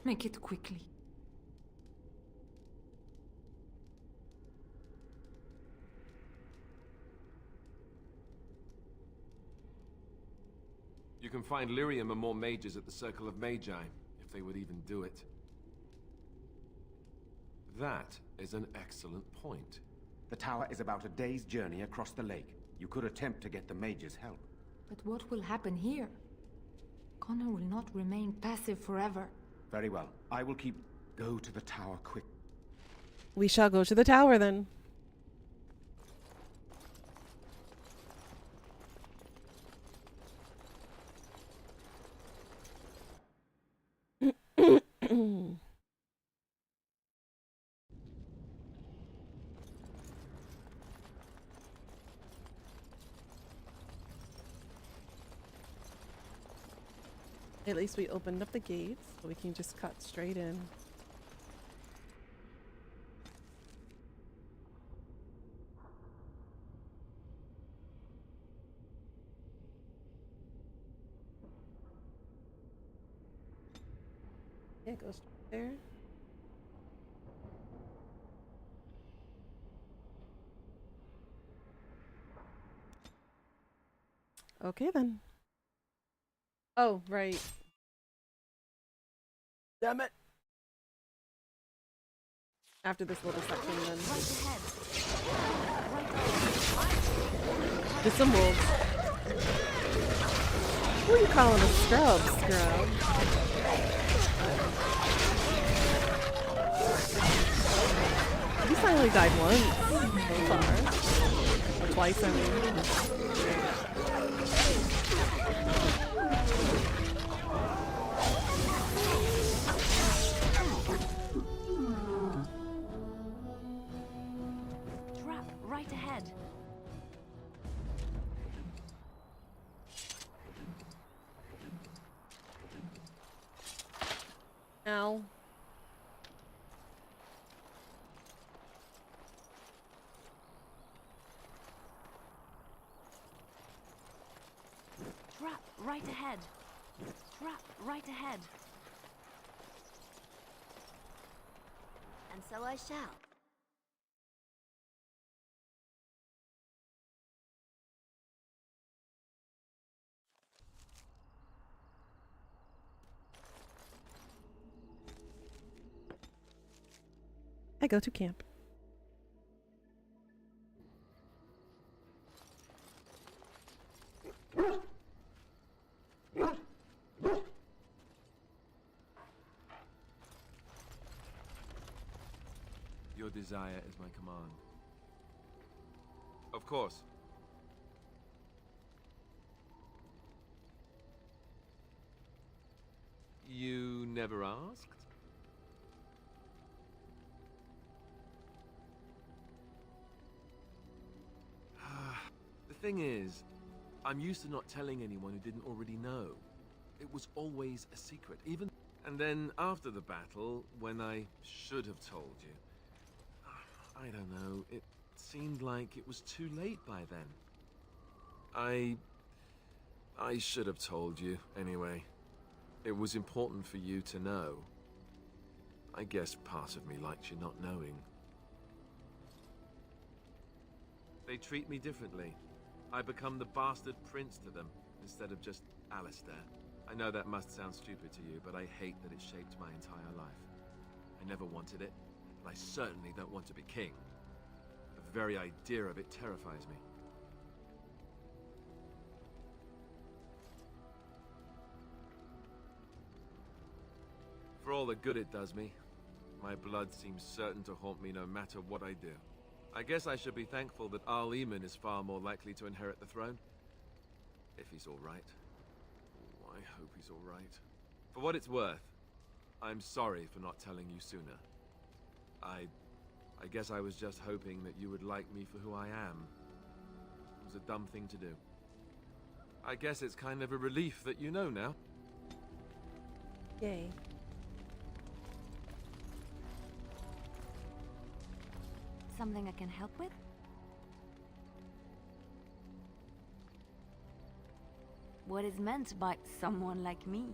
Make it quickly. You can find lyrium and more mages at the Circle of Magi, if they would even do it. That is an excellent point. The tower is about a day's journey across the lake. You could attempt to get the mages' help. But what will happen here? Connor will not remain passive forever. Very well. I will keep... Go to the tower quick. We shall go to the tower then. At least we opened up the gates, so we can just cut straight in. Yeah, it goes straight there. Okay then. Oh, right. Damn it. After this little section then. Just some wolves. Who are you calling a scrub, scrub? He's finally died once so far. Or twice, I mean. Right ahead. Ow. Trap right ahead. Trap right ahead. And so I shall. I go to camp. Your desire is my command. Of course. You never asked? The thing is, I'm used to not telling anyone who didn't already know. It was always a secret, even... And then after the battle, when I should have told you, I don't know, it seemed like it was too late by then. I should have told you, anyway. It was important for you to know. I guess part of me likes you not knowing. They treat me differently. I become the bastard prince to them, instead of just Alistair. I know that must sound stupid to you, but I hate that it shaped my entire life. I never wanted it, and I certainly don't want to be king. The very idea of it terrifies me. For all the good it does me, my blood seems certain to haunt me no matter what I do. I guess I should be thankful that N00na is far more likely to inherit the throne. If he's alright. Oh, I hope he's alright. For what it's worth, I'm sorry for not telling you sooner. I guess I was just hoping that you would like me for who I am. It was a dumb thing to do. I guess it's kind of a relief that you know now. Yay. Something I can help with? What is meant by someone like me?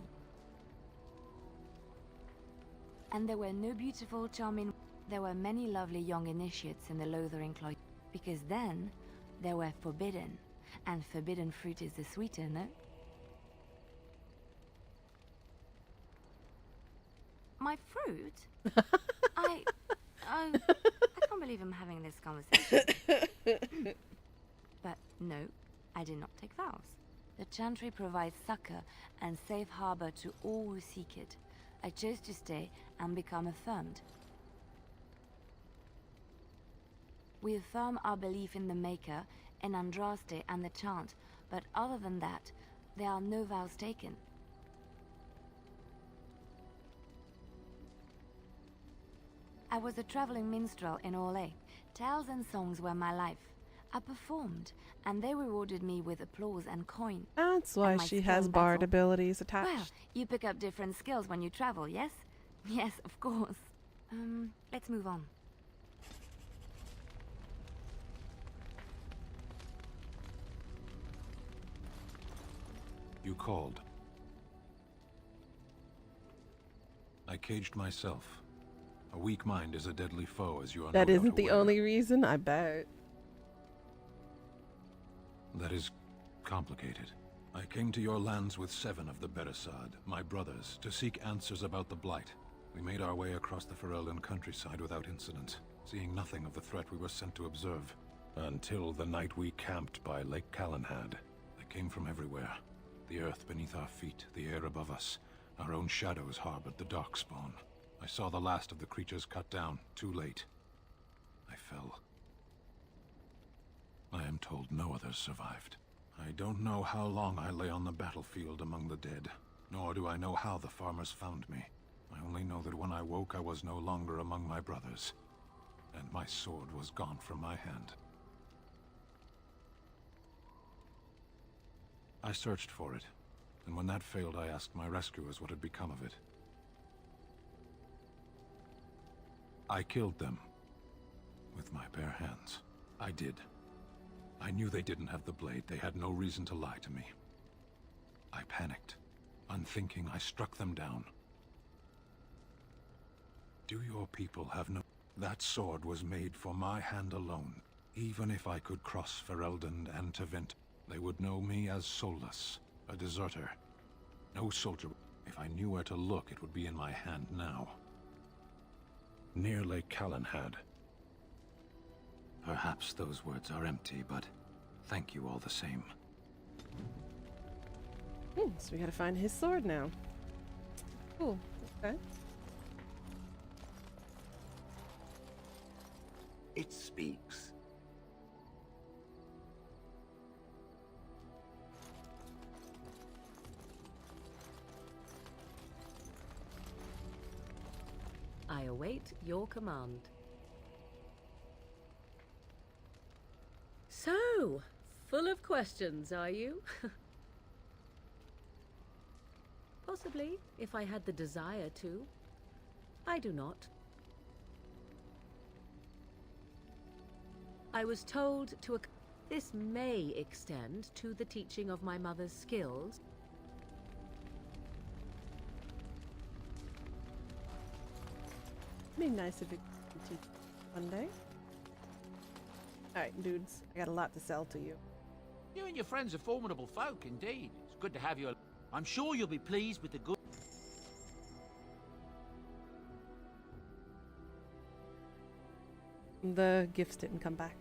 And there were no beautiful, charming... There were many lovely young initiates in the Lothering Claw, because then they were forbidden, and forbidden fruit is the sweeter, no? My fruit? I can't believe I'm having this conversation. But no, I did not take vows. The Chantry provides succor and safe harbor to all who seek it. I chose to stay and become affirmed. We affirm our belief in the Maker, in Andraste and the Chant, but other than that, there are no vows taken. I was a traveling minstrel in Orlais. Tales and songs were my life. I performed, and they rewarded me with applause and coin. That's why she has bard abilities attached. Well, you pick up different skills when you travel, yes? Yes, of course. Let's move on. You called. I caged myself. A weak mind is a deadly foe, as you are no That doubt isn't the aware. only reason, I bet. That is complicated. I came to your lands with 7 of the Beresad, my brothers, to seek answers about the Blight. We made our way across the Ferelden countryside without incident, seeing nothing of the threat we were sent to observe. Until the night we camped by Lake Calenhad. They came from everywhere. The earth beneath our feet, the air above us. Our own shadows harbored the Darkspawn. I saw the last of the creatures cut down, too late. I fell. I am told no others survived. I don't know how long I lay on the battlefield among the dead, nor do I know how the farmers found me. I only know that when I woke I was no longer among my brothers, and my sword was gone from my hand. I searched for it, and when that failed I asked my rescuers what had become of it. I killed them. With my bare hands. I did. I knew they didn't have the blade. They had no reason to lie to me. I panicked. Unthinking, I struck them down. Do your people have no... That sword was made for my hand alone. Even if I could cross Ferelden and Tevint, they would know me as soulless, a deserter. No soldier. If I knew where to look, it would be in my hand now. Near Lake Calenhad. Perhaps those words are empty, but thank you all the same. So we gotta find his sword now. Cool. Okay. It speaks. I await your command. So, full of questions, are you? Possibly, if I had the desire to. I do not. I was told to... This may extend to the teaching of my mother's skills. Be nice if it could teach one day. Alright, dudes, I got a lot to sell to you. You and your friends are formidable folk, indeed. It's good to have you. I'm sure you'll be pleased with the good. The gifts didn't come back.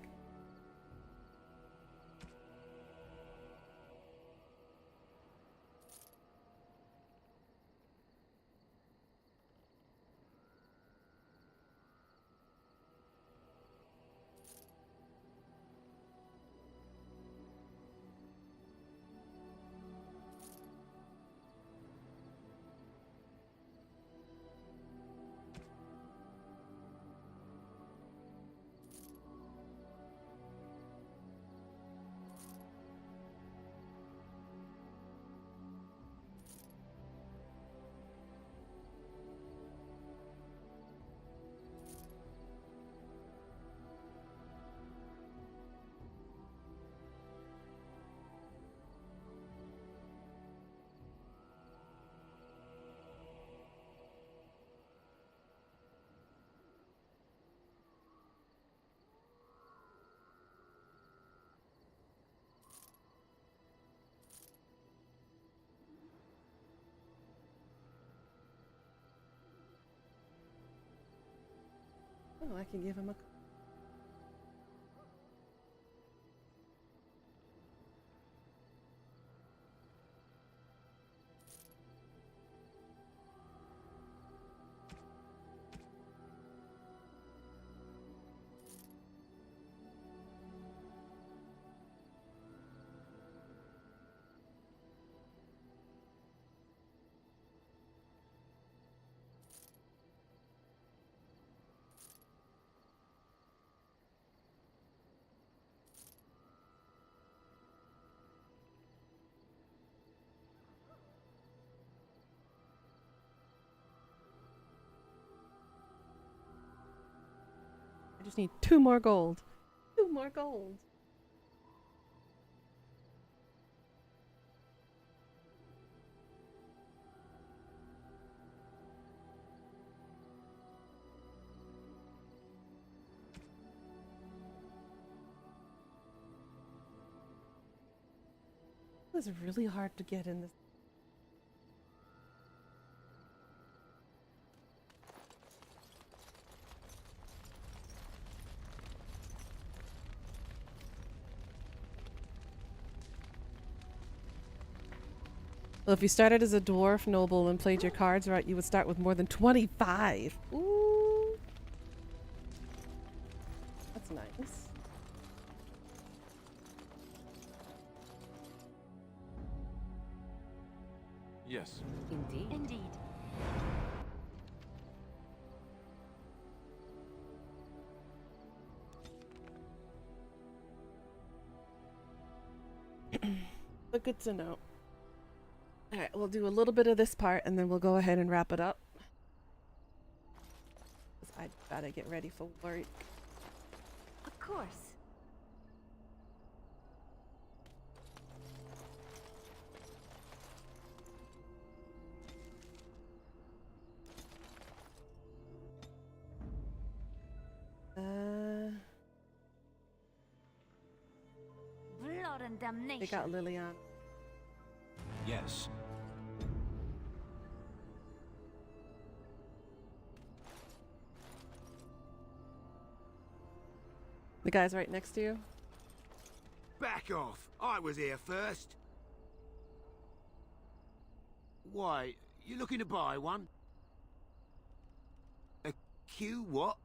Oh, I can give him a... I just need 2 more gold. 2 more gold. It was really hard to get in this. Well, if you started as a dwarf noble and played your cards right, you would start with more than 25. Ooh. That's nice. Yes. Indeed. Indeed. But good to know. Alright, we'll do a little bit of this part and then we'll go ahead and wrap it up. 'Cause I gotta get ready for work. Of course. Blood and damnation. They got Liliana. Yes. The guy's right next to you. Back off! I was here first. Why, you looking to buy one? A Q what?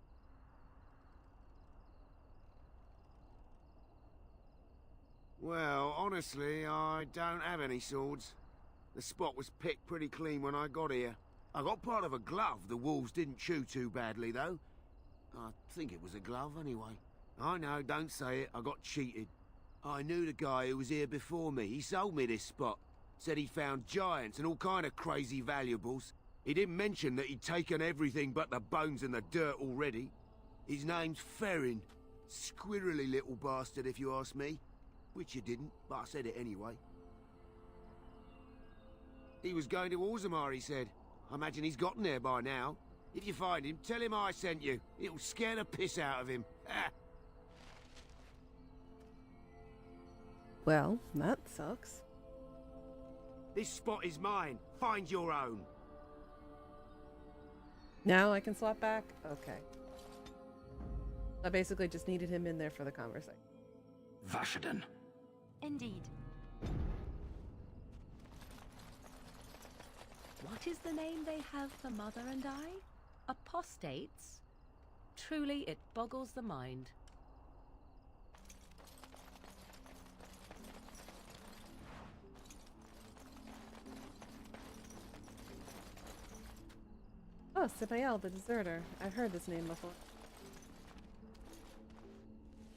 Well, honestly, I don't have any swords. The spot was picked pretty clean when I got here. I got part of a glove the wolves didn't chew too badly, though. I think it was a glove, anyway. I know, don't say it. I got cheated. I knew the guy who was here before me. He sold me this spot. Said he found giants and all kind of crazy valuables. He didn't mention that he'd taken everything but the bones and the dirt already. His name's Ferrin. Squirrely little bastard, if you ask me. Which you didn't, but I said it anyway. He was going to Orzammar, he said. I imagine he's gotten there by now. If you find him, tell him I sent you. It'll scare the piss out of him. Well, that sucks. This spot is mine. Find your own. Now I can swap back? Okay. I basically just needed him in there for the conversation. Vashaden. Indeed. What is the name they have for Mother and I? Apostates? Truly, it boggles the mind. Oh, Samael, the deserter. I've heard this name before.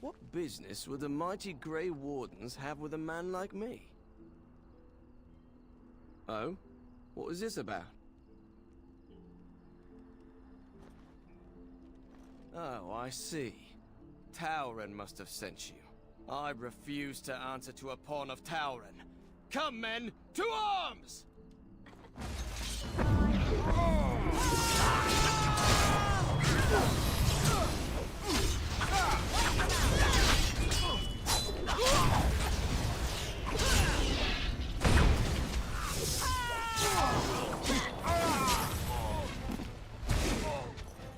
What business would the mighty Grey Wardens have with a man like me? Oh? What was this about? Oh, I see. Tauren must have sent you. I refuse to answer to a pawn of Tauren. Come, men, to arms!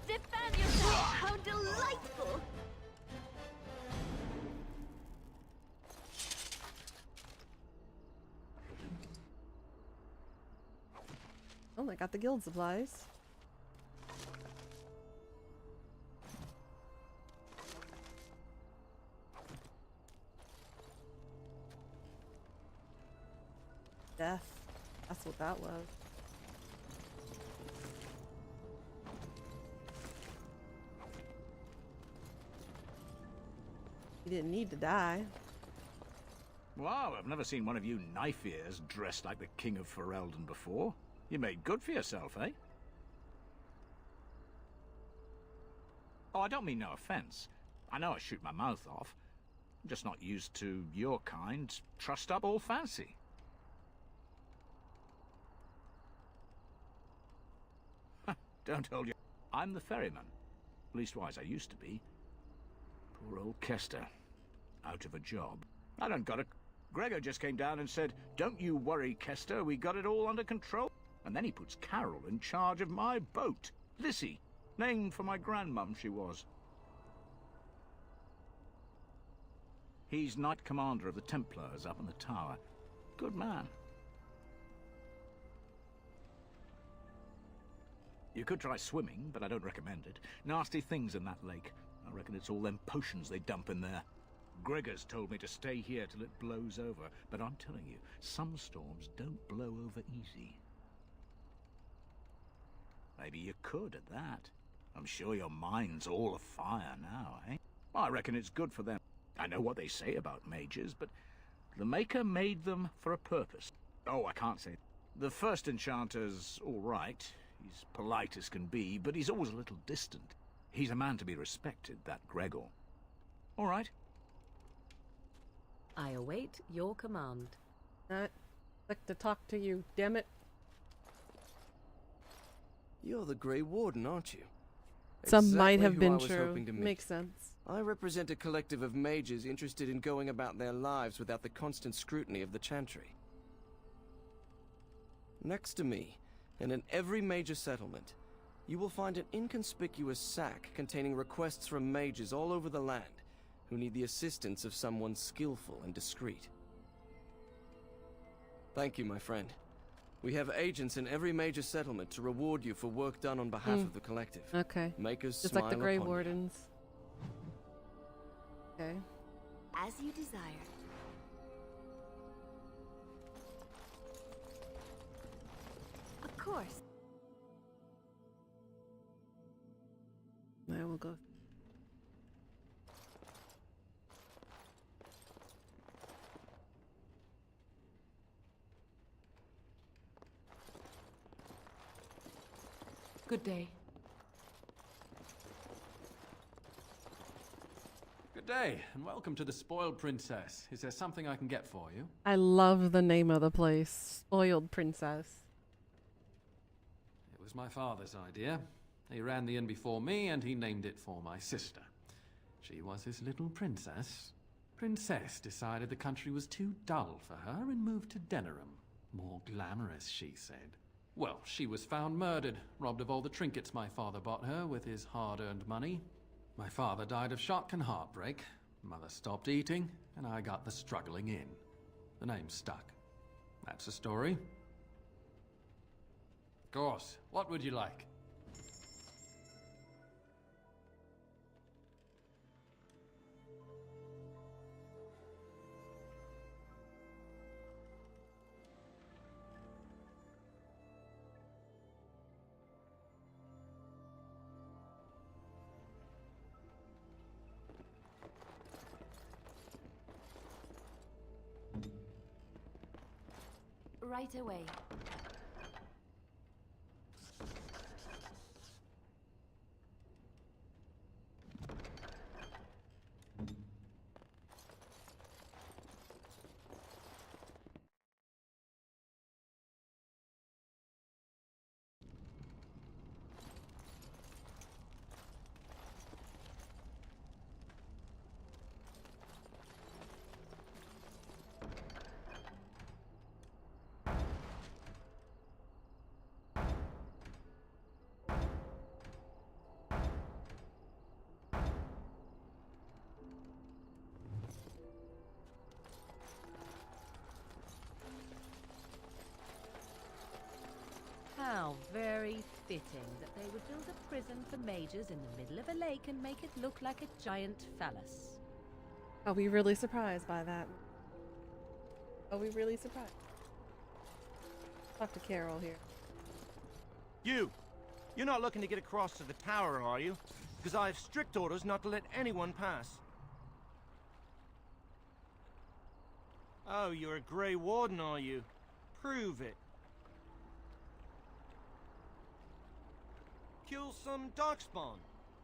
Defend yourself! How delightful! Oh, I got the guild supplies. Death. That's what that was. He didn't need to die. Wow, I've never seen one of you knife ears dressed like the King of Ferelden before. You made good for yourself, eh? Oh, I don't mean no offense. I know I shoot my mouth off. I'm just not used to your kind, trussed up all fancy. Don't hold you. I'm the ferryman. Leastwise, I used to be. Poor old Kester. Out of a job. I don't got a... Gregor just came down and said, "Don't you worry, Kester, we got it all under control." And then he puts Carol in charge of my boat. Lissy. Named for my grandmum, she was. He's Knight Commander of the Templars up in the tower. Good man. You could try swimming, but I don't recommend it. Nasty things in that lake. I reckon it's all them potions they dump in there. Gregor's told me to stay here till it blows over, but I'm telling you, some storms don't blow over easy. Maybe you could at that. I'm sure your mind's all afire now, eh? I reckon it's good for them. I know what they say about mages, but the Maker made them for a purpose. Oh, I can't say. The first enchanter's all right. He's polite as can be, but he's always a little distant. He's a man to be respected, that Gregor. All right. I await your command. Not click to talk to you, damn it. You're the Grey Warden, aren't you? Some might Exactly have who been I was true. hoping to meet. Makes sense. I represent a collective of mages interested in going about their lives without the constant scrutiny of the Chantry. Next to me, and in every major settlement, you will find an inconspicuous sack containing requests from mages all over the land who need the assistance of someone skillful and discreet. Thank you, my friend. We have agents in every major settlement to reward you for work done on behalf of the collective. Okay. Makers Just smile like the Grey upon you. Wardens. Okay. As you desire. Of course. I will go. Good day. Good day, and welcome to the Spoiled Princess. Is there something I can get for you? I love the name of the place. Spoiled Princess. It was my father's idea. He ran the inn before me, and he named it for my sister. She was his little princess. Princess decided the country was too dull for her and moved to Denerim. More glamorous, she said. Well, she was found murdered, robbed of all the trinkets my father bought her with his hard-earned money. My father died of shock and heartbreak. Mother stopped eating, and I got the struggling inn. The name stuck. That's the story. Of course. What would you like? Right away. How very fitting that they would build a prison for mages in the middle of a lake and make it look like a giant phallus. Are we really surprised by that? Are we really surprised? Talk to Carol here. You're not looking to get across to the tower, are you? Because I have strict orders not to let anyone pass. Oh, you're a Grey Warden, are you? Prove it. Kill some Darkspawn.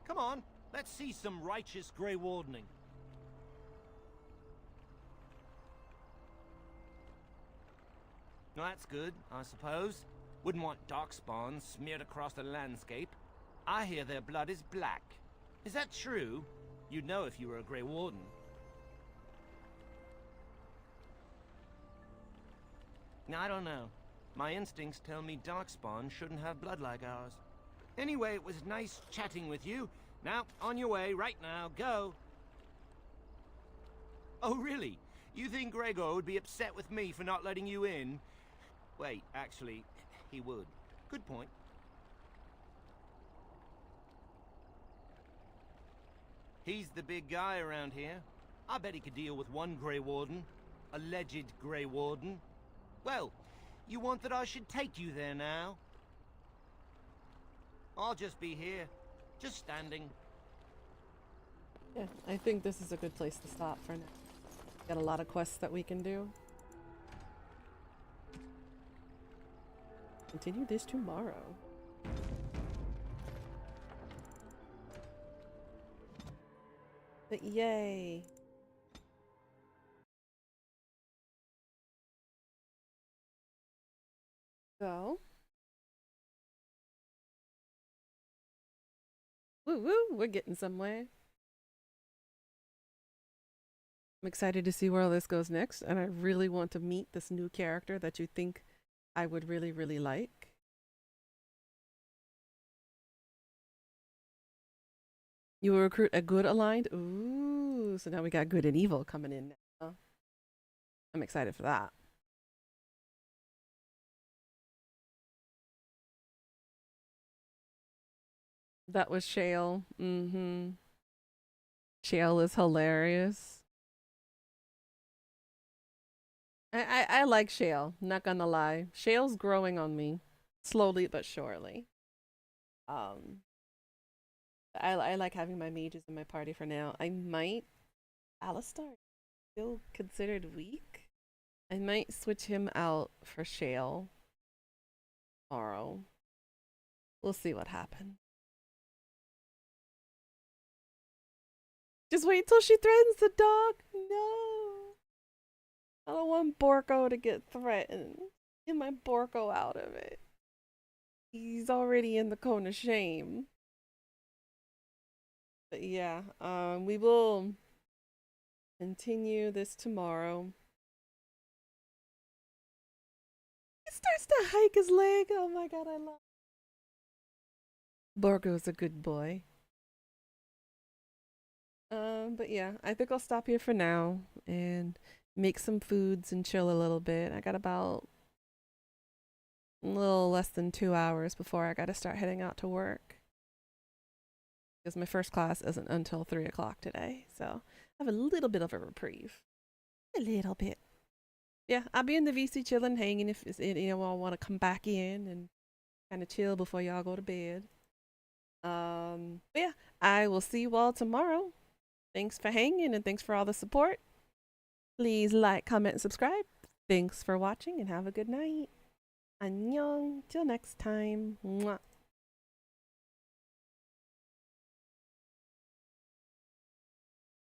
Come on, let's see some righteous Grey Wardening. Well, that's good, I suppose. Wouldn't want Darkspawn smeared across the landscape. I hear their blood is black. Is that true? You'd know if you were a Grey Warden. I don't know. My instincts tell me Darkspawn shouldn't have blood like ours. Anyway, it was nice chatting with you. Now, on your way, right now, go. Oh, really? You think Gregor would be upset with me for not letting you in? Wait, actually, he would. Good point. He's the big guy around here. I bet he could deal with one Grey Warden. Alleged Grey Warden. Well, you want that I should take you there now? I'll just be here, just standing. Yeah, I think this is a good place to stop for now. Got a lot of quests that we can do. Continue this tomorrow. But yay! So, woo woo, we're getting somewhere. I'm excited to see where all this goes next, and I really want to meet this new character that you think I would really, really like. You will recruit a good aligned? Ooh, so now we got good and evil coming in now. I'm excited for that. That was Shale. Mm-hmm. Shale is hilarious. I like Shale, not gonna lie. Shale's growing on me. Slowly but surely. I like having my mages in my party for now. I might Alistar still considered weak. I might switch him out for Shale tomorrow. We'll see what happens. Just wait till she threatens the dog. No. I don't want Borko to get threatened. Get my Borko out of it. He's already in the cone of shame. But yeah, we will continue this tomorrow. He starts to hike his leg. Oh my god, I love Borgo's a good boy. But yeah, I think I'll stop here for now and make some foods and chill a little bit. I got about a little less than 2 hours before I gotta start heading out to work. Because my first class isn't until 3 o'clock today. So I have a little bit of a reprieve. A little bit. Yeah, I'll be in the VC chilling, hanging if I want to come back in and kind of chill before y'all go to bed. But yeah, I will see you all tomorrow. Thanks for hanging and thanks for all the support. Please like, comment, and subscribe. Thanks for watching and have a good night. Annyeong. Till next time. Mwah.